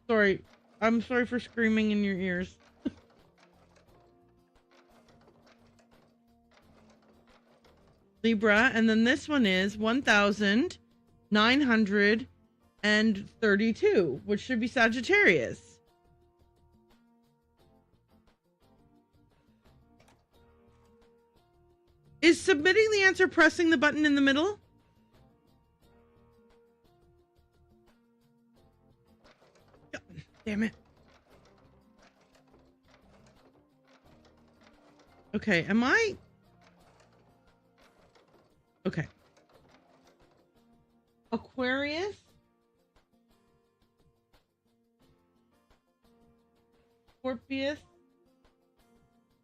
Sorry. I'm sorry for screaming in your ears. Libra, and then this one is 1,932, which should be Sagittarius. Is submitting the answer pressing the button in the middle? Damn it. Okay, am I... Okay. Aquarius. Scorpius.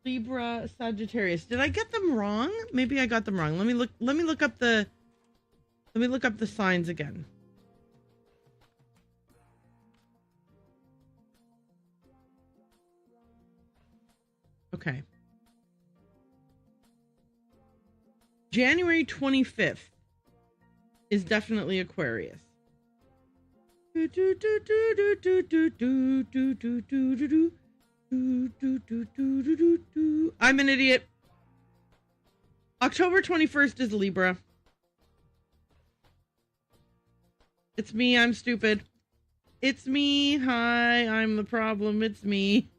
Libra, Sagittarius. Did I get them wrong? Maybe I got them wrong. Let me look up the signs again. Okay. January 25th is definitely Aquarius. I'm an idiot. October 21st is Libra. It's me, I'm stupid. It's me. Hi, I'm the problem. It's me.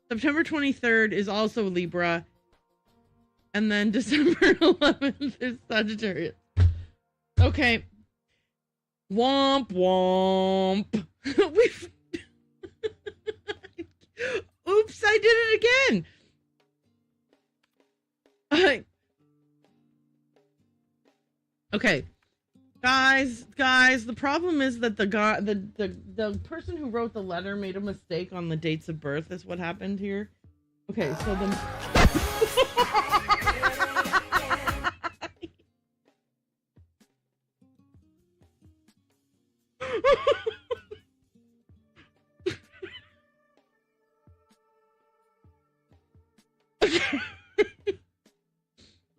September 23rd is also Libra. And then December 11th is Sagittarius. Okay. Womp womp. We've... Oops, I did it again. Okay. Guys, the problem is that the person who wrote the letter made a mistake on the dates of birth is what happened here. Okay, so the...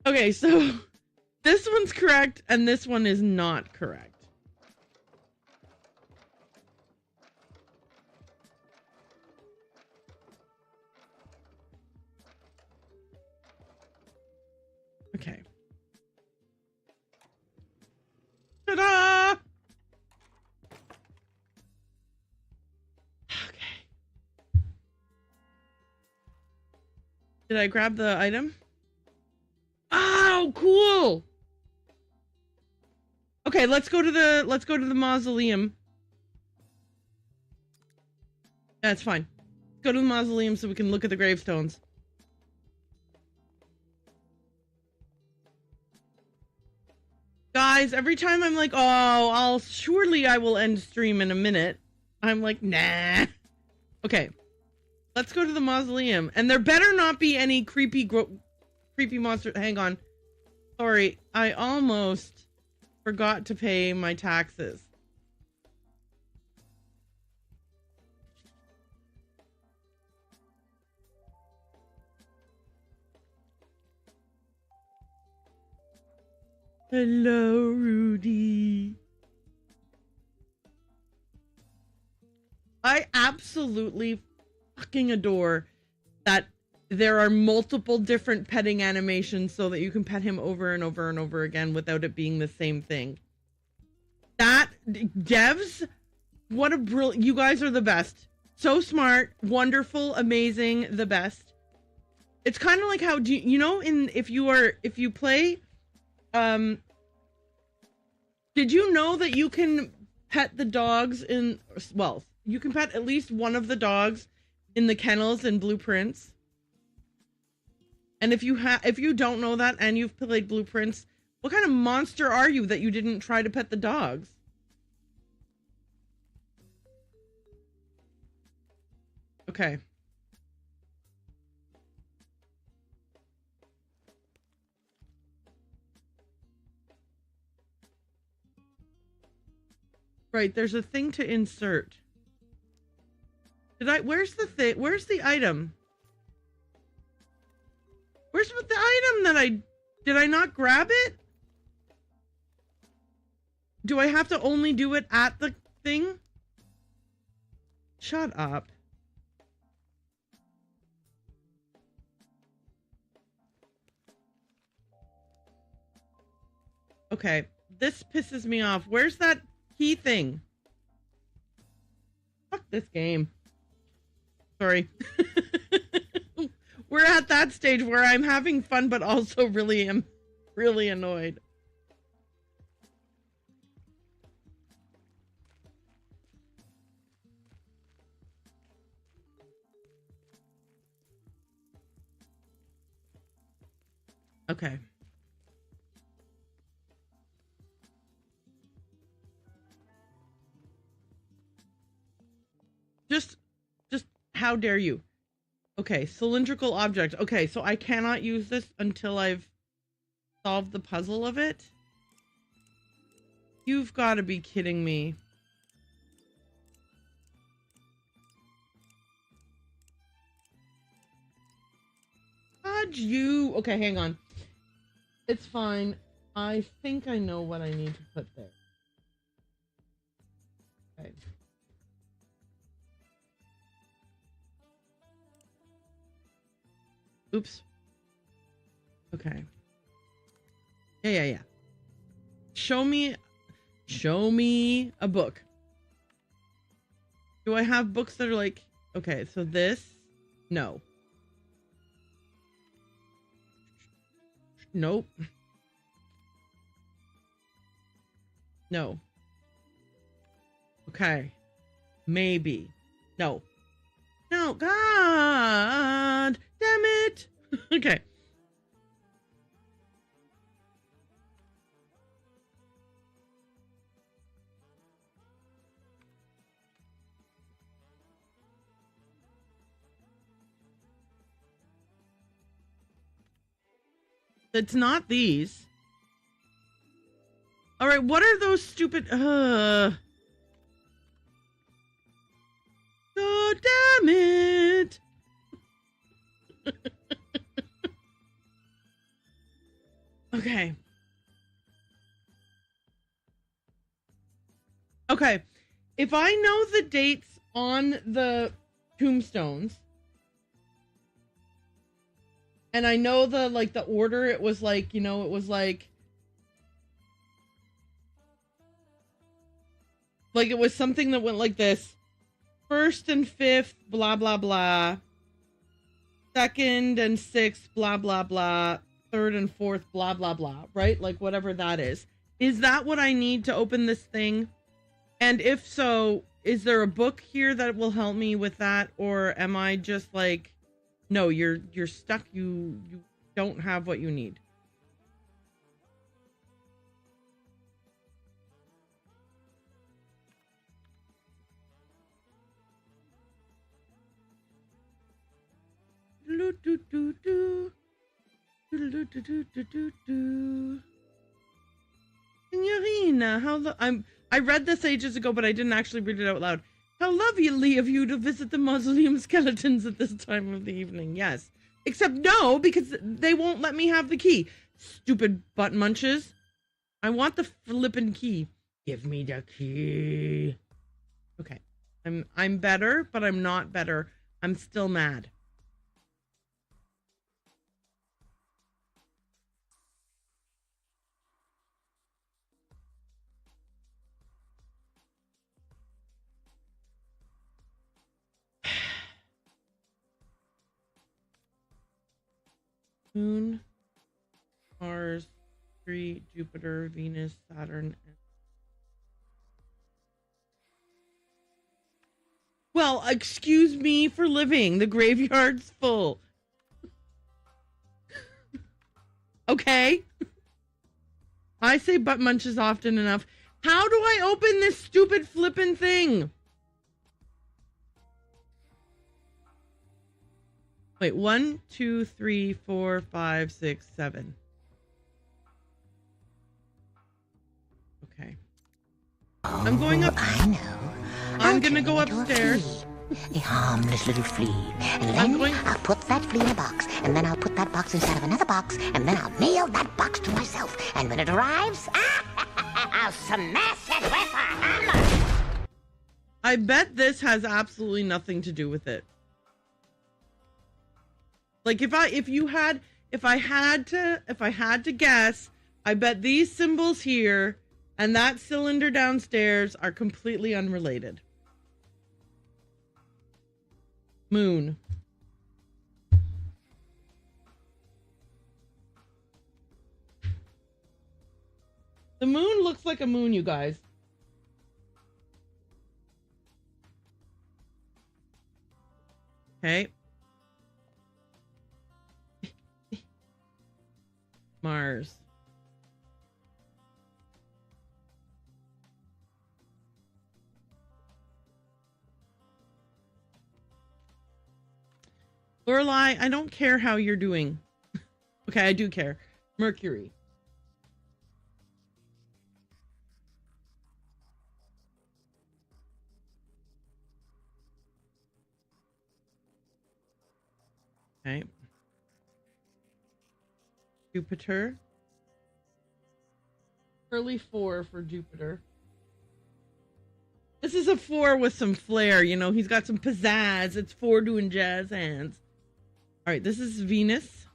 Okay, so this one's correct and this one is not correct. Okay. Ta-da! Okay. Did I grab the item? Oh, cool. Okay, let's go to the mausoleum. That's fine. Go to the mausoleum so we can look at the gravestones. Guys, every time I'm like, oh, I will end stream in a minute. I'm like, nah. Okay. Let's go to the mausoleum. And there better not be any creepy monster. Hang on. Sorry. I almost forgot to pay my taxes. Hello, Rudy. I absolutely fucking adore that there are multiple different petting animations so that you can pet him over and over and over again without it being the same thing. That, devs, what a brilliant, you guys are the best. So smart, wonderful, amazing, the best. It's kind of like how, if you play, did you know that you can pet the dogs you can pet at least one of the dogs in the kennels in Blueprints? And if you don't know that and you've played Blueprints, what kind of monster are you that you didn't try to pet the dogs? Okay. Right, there's a thing to insert. Where's the thing? Where's the item? Where's the item did I not grab it? Do I have to only do it at the thing? Shut up. Okay, this pisses me off. Where's that key thing? Fuck this game. Sorry. We're at that stage where I'm having fun, but also really am really annoyed. Okay. Just how dare you? Okay, cylindrical object. Okay, so I cannot use this until I've solved the puzzle of it. You've got to be kidding me. God, you. Okay, hang on. It's fine. I think I know what I need to put there. Okay. Oops. Okay. Yeah. Show me a book. Do I have books that are like, okay, so this, no. Nope. No. Okay. Maybe. No. No, God damn it. Okay. It's not these. All right, what are those stupid God damn it. Okay. Okay. If I know the dates on the tombstones, And I know the order, it was like, it was like it was something that went like this. First and fifth, blah, blah, blah. Second and sixth, blah, blah, blah. Third and fourth, blah, blah, blah. Right? Like whatever that is. Is that what I need to open this thing? And if so, is there a book here that will help me with that? Or am I just like, no, you're stuck. You don't have what you need. Signorina, I read this ages ago, but I didn't actually read it out loud. How lovely of you to visit the mausoleum skeletons at this time of the evening. Yes. Except no, because they won't let me have the key. Stupid butt munches. I want the flippin' key. Give me the key. Okay. I'm better, but I'm not better. I'm still mad. Moon, Mars, Mercury, Jupiter, Venus, Saturn. Well, excuse me for living. The graveyard's full. Okay. I say butt munches often enough. How do I open this stupid flippin' thing? Wait, 1, 2, 3, 4, 5, 6, 7. Okay. I'm going up. I know. I'm gonna go upstairs. A harmless little flea. And then I'll put that flea in a box. And then I'll put that box inside of another box. And then I'll nail that box to myself. And when it arrives, I'll smash it with a hammer. I bet this has absolutely nothing to do with it. Like if I had to guess, I bet these symbols here and that cylinder downstairs are completely unrelated. Moon. The moon looks like a moon, you guys. Okay. Mars. Lorelai, I don't care how you're doing. Okay, I do care. Mercury. Okay. Jupiter. Early 4 for Jupiter. This is a 4 with some flair, you know. He's got some pizzazz. It's 4 doing jazz hands. All right, this is Venus.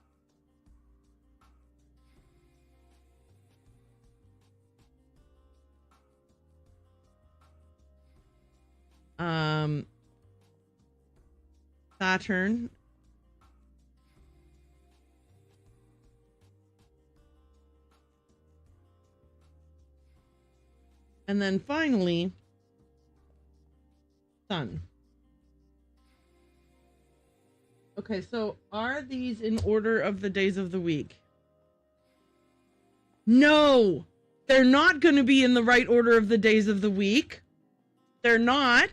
Saturn. And then finally, Sun. Okay, so are these in order of the days of the week? No, they're not going to be in the right order of the days of the week. They're not.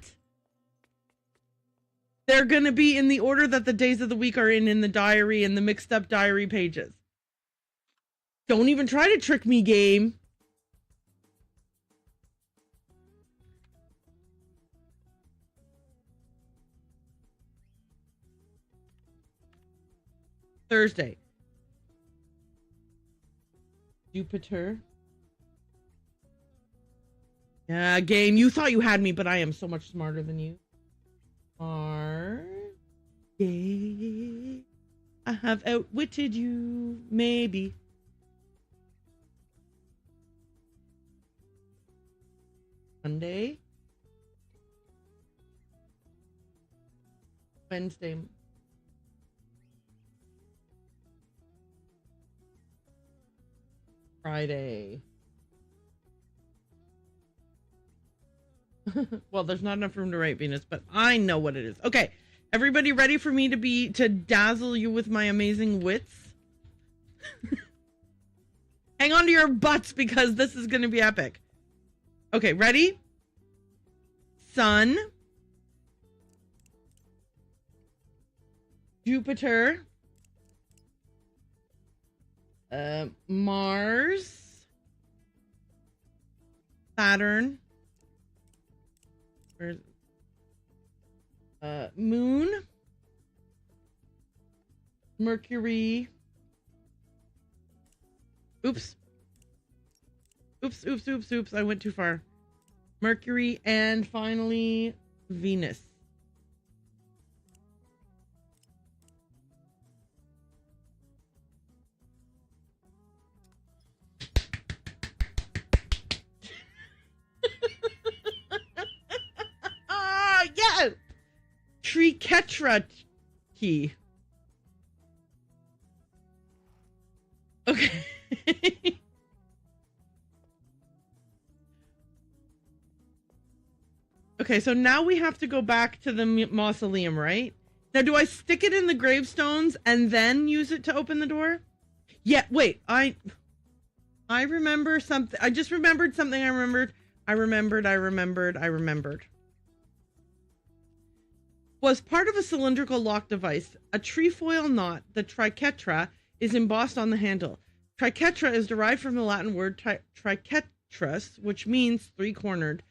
They're going to be in the order that the days of the week are in the diary and the mixed up diary pages. Don't even try to trick me, game. Thursday. Jupiter. Yeah, game. You thought you had me, but I am so much smarter than you. Mars. Yay. I have outwitted you, maybe. Monday. Wednesday. Friday. Well, there's not enough room to write Venus, but I know what it is. Okay. Everybody ready for me to dazzle you with my amazing wits? Hang on to your butts because this is going to be epic. Okay, ready? Sun. Jupiter. Mars. Saturn. Where's Moon, Mercury, oops, I went too far. Mercury, and finally, Venus. Yeah! Triquetra key. Okay. Okay, so now we have to go back to the mausoleum, right? Now, do I stick it in the gravestones and then use it to open the door? Yeah, wait, I remember something. I just remembered something I remembered. Was part of a cylindrical lock device. A trefoil knot, the triquetra, is embossed on the handle. Triquetra is derived from the Latin word triquetrus, which means three-cornered.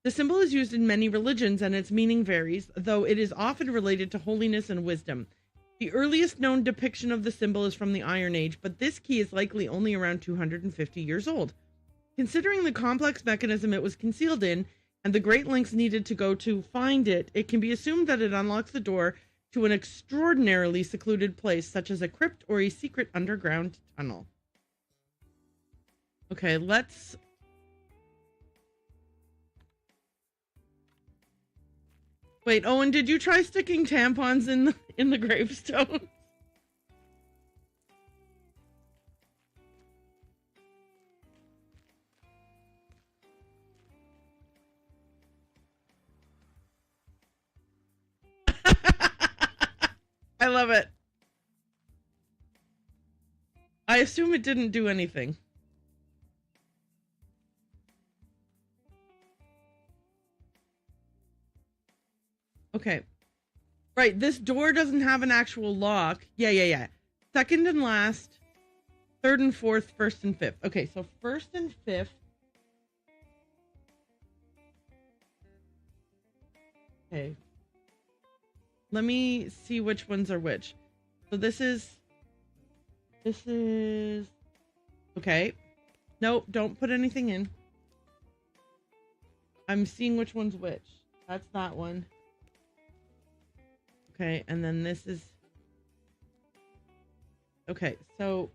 The symbol is used in many religions and its meaning varies, though it is often related to holiness and wisdom. The earliest known depiction of the symbol is from the Iron Age, but this key is likely only around 250 years old. Considering the complex mechanism it was concealed in, and the great lengths needed to go to find it, it can be assumed that it unlocks the door to an extraordinarily secluded place, such as a crypt or a secret underground tunnel. Okay, let's... Wait, Owen, did you try sticking tampons in the gravestone? I love it. I assume it didn't do anything. Okay. Right, this door doesn't have an actual lock. Yeah. Second and last. Third and fourth, first and fifth. Okay, so first and fifth. Okay. Let me see which ones are which. So this is... Okay. Nope, don't put anything in. I'm seeing which one's which. That's that one. Okay, and then this is... Okay, so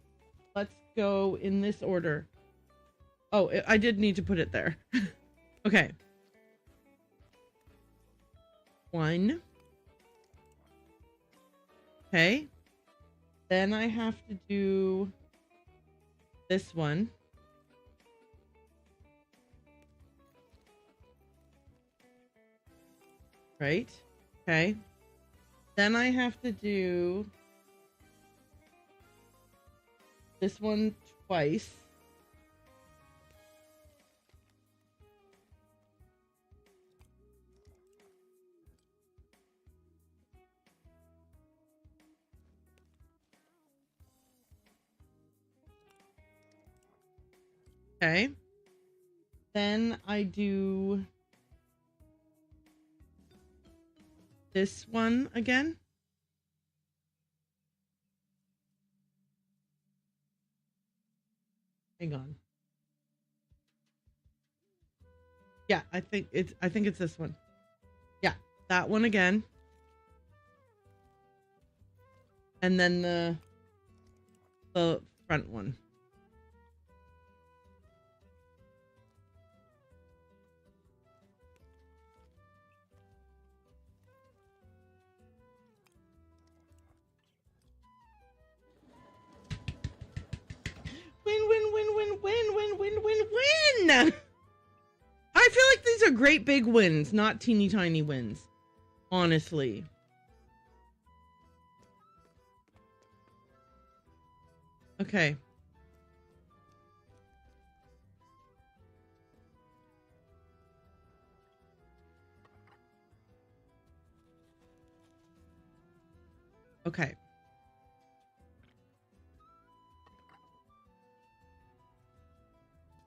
let's go in this order. Oh, I did need to put it there. Okay. 1. Okay. Then I have to do this one. Right? Okay. Then I have to do this one twice. Okay. Then I do this one again. Hang on. Yeah, I think it's this one. Yeah, that one again. and then the front one. Win, win, win, win, win, win, win, win, win! I feel like these are great big wins, not teeny tiny wins. Honestly. Okay. Okay.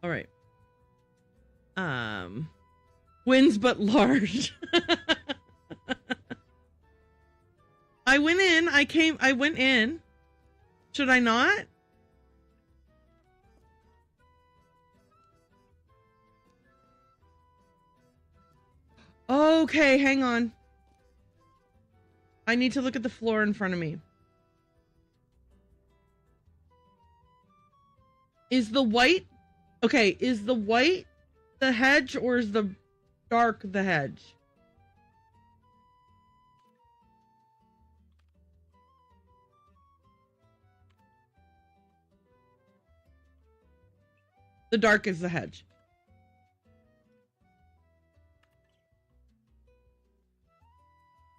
All right. Wins but large. I went in. I went in. Should I not? Okay, hang on. I need to look at the floor in front of me. Is the white... Okay, is the white the hedge or is the dark the hedge? The dark is the hedge.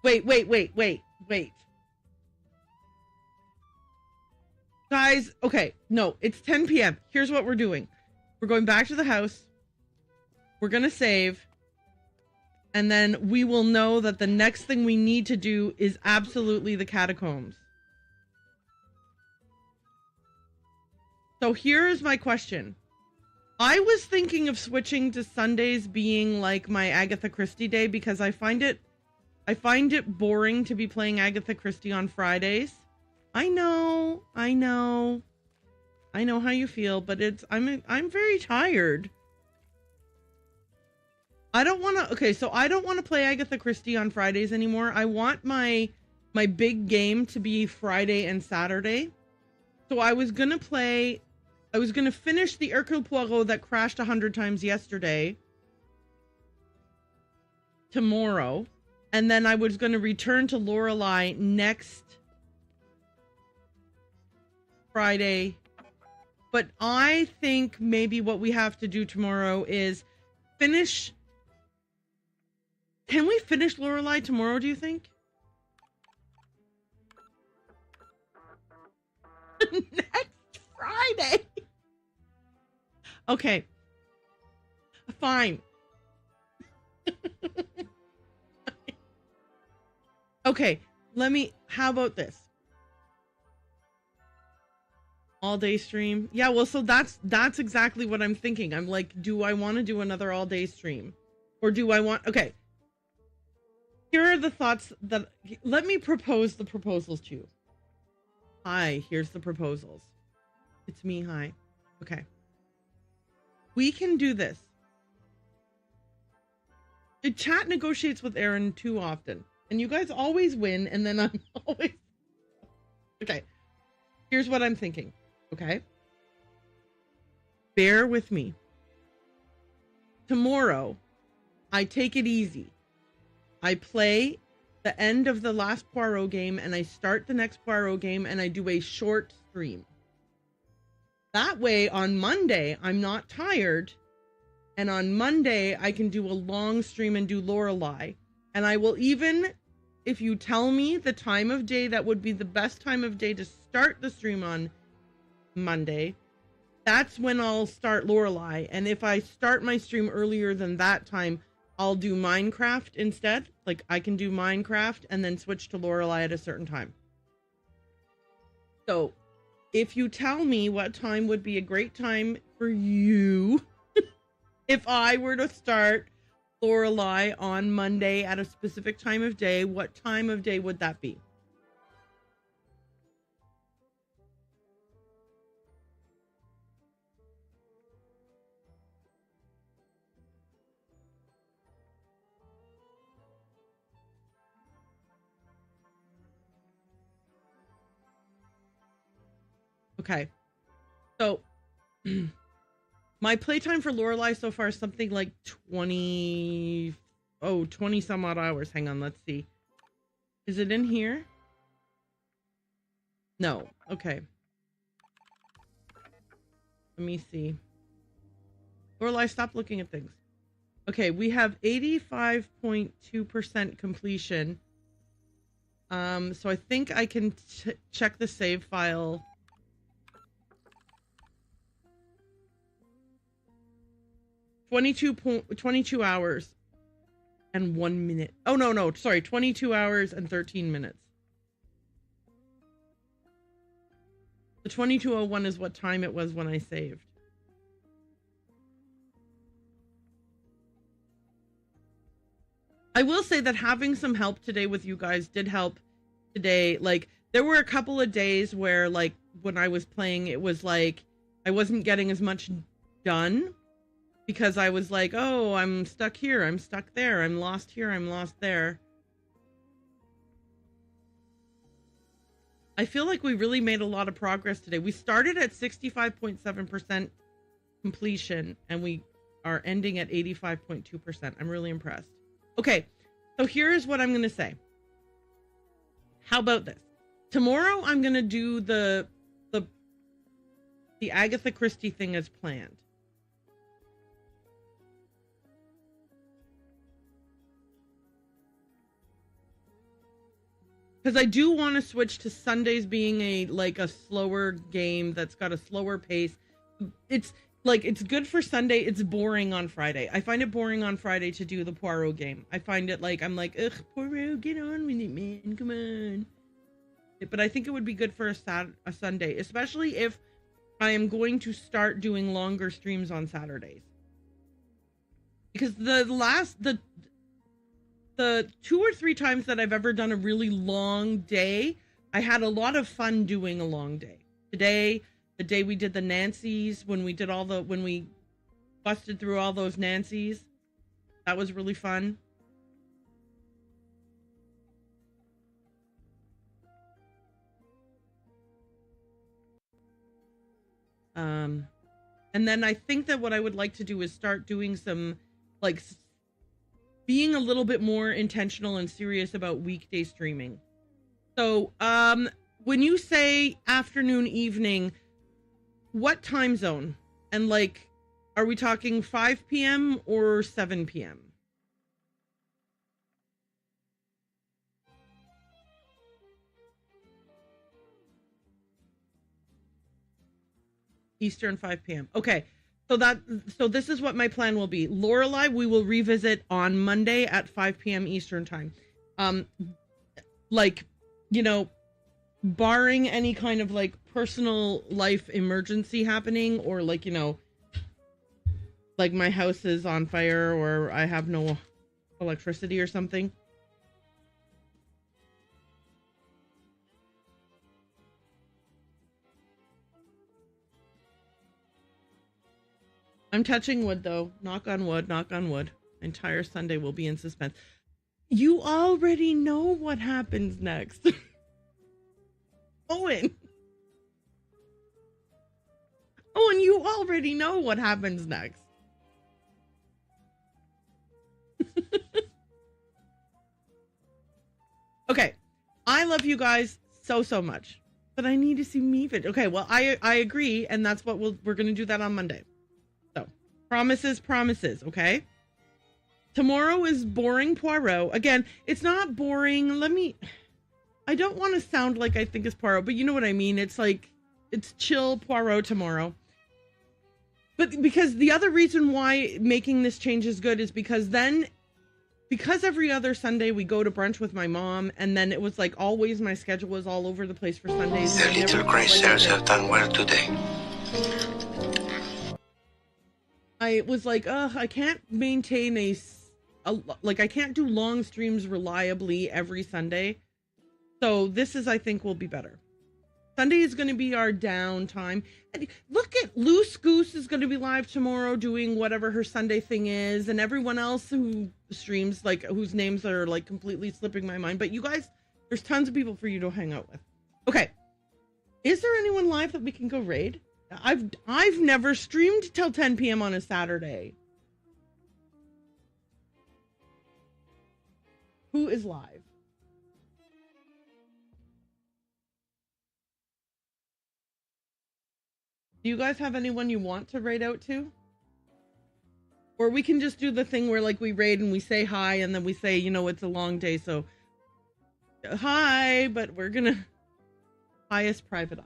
Wait. Guys, okay, no, it's 10 p.m. Here's what we're doing. We're going back to the house. We're going to save. And then we will know that the next thing we need to do is absolutely the catacombs. So here is my question. I was thinking of switching to Sundays being like my Agatha Christie day because I find it boring to be playing Agatha Christie on Fridays. I know how you feel, but I'm very tired. I don't want to play Agatha Christie on Fridays anymore. I want my big game to be Friday and Saturday. So I was going to finish the Hercule Poirot that crashed 100 times yesterday tomorrow. And then I was going to return to Lorelei next Friday. But I think maybe what we have to do tomorrow is finish. Can we finish Lorelei tomorrow, do you think? Next Friday. Okay. Fine. Okay, how about this? All day stream? Yeah, well, so that's exactly what I'm thinking. I'm like, do I want to do another all day stream? Or do I want, okay. Here are the thoughts let me propose the proposals to you. Hi, here's the proposals. It's me, hi. Okay. We can do this. Chat negotiates with Erin too often. And you guys always win, and then I'm always... Okay. Here's what I'm thinking. Okay? Bear with me. Tomorrow, I take it easy. I play the end of the last Poirot game, and I start the next Poirot game, and I do a short stream. That way, on Monday, I'm not tired, and on Monday, I can do a long stream and do Lorelei. And I will even, if you tell me the time of day that would be the best time of day to start the stream on Monday, that's when I'll start Lorelei. And if I start my stream earlier than that time, I'll do Minecraft instead. Like, I can do Minecraft and then switch to Lorelei at a certain time. So, if you tell me what time would be a great time for you, if I were to start Lorelei on Monday at a specific time of day, what time of day would that be? Okay. So my playtime for Lorelai so far is something like 20 some odd hours. Hang on, let's see. Is it in here? No. Okay. Let me see. Lorelai, stop looking at things. Okay, we have 85.2% completion. So I think I can check the save file. $22 hours and 1 minute. Oh, no, sorry. 22 hours and 13 minutes. The 22:01 is what time it was when I saved. I will say that having some help today with you guys did help today. Like, there were a couple of days where, like, when I was playing, it was like I wasn't getting as much done because I was like, oh, I'm stuck here, I'm stuck there, I'm lost here, I'm lost there. I feel like we really made a lot of progress today. We started at 65.7% completion and we are ending at 85.2%. I'm really impressed. Okay, so here's what I'm going to say. How about this? Tomorrow I'm going to do the Agatha Christie thing as planned. Because I do want to switch to Sundays being a slower game that's got a slower pace. It's good for Sunday. It's boring on Friday. I find it boring on Friday to do the Poirot game. I find it I'm like, ugh, Poirot, get on with it, man. Come on. But I think it would be good for a Sunday, especially if I am going to start doing longer streams on Saturdays. Because the 2 or 3 times that I've ever done a really long day, I had a lot of fun doing a long day. Today, the day we did the Nancy's, when we busted through all those Nancy's, that was really fun. And then I think that what I would like to do is start doing some, being a little bit more intentional and serious about weekday streaming. So, when you say afternoon, evening, what time zone? And are we talking 5 p.m. or 7 p.m.? Eastern, 5 p.m. Okay. So this is what my plan will be. Lorelai, we will revisit on Monday at 5 p.m. Eastern time. Barring any kind of personal life emergency happening, or my house is on fire or I have no electricity or something. I'm touching wood, though. Knock on wood, knock on wood. Entire Sunday will be in suspense. You already know what happens next. Owen, you already know what happens next. Okay. I love you guys so much, but I need to see Meefit. Okay, well, I agree, and that's what we're going to do that on Monday. Promises, okay? Tomorrow is boring Poirot. Again, it's not boring. I don't want to sound like I think it's Poirot, but you know what I mean. It's chill Poirot tomorrow. But because the other reason why making this change is good is because every other Sunday we go to brunch with my mom, and then it was always my schedule was all over the place for Sundays. The little gray hairs have done well today. I was I can't maintain I can't do long streams reliably every Sunday. So this I think will be better. Sunday is going to be our downtime. And look at Loose Goose is going to be live tomorrow doing whatever her Sunday thing is. And everyone else who streams, whose names are completely slipping my mind. But you guys, there's tons of people for you to hang out with. Okay. Is there anyone live that we can go raid? I've never streamed till 10 p.m. on a Saturday. Who is live? Do you guys have anyone you want to raid out to? Or we can just do the thing where like we raid and we say hi and then we say, you know, it's a long day, so hi, but we're gonna highest private eye.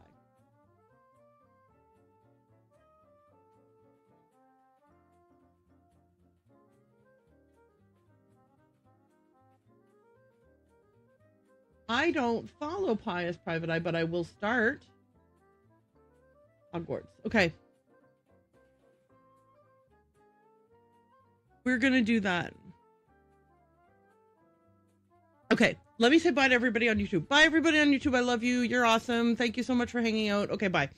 I don't follow Pious Private Eye, but I will start. Hogwarts. Okay. We're going to do that. Okay. Let me say bye to everybody on YouTube. Bye, everybody on YouTube. I love you. You're awesome. Thank you so much for hanging out. Okay, bye.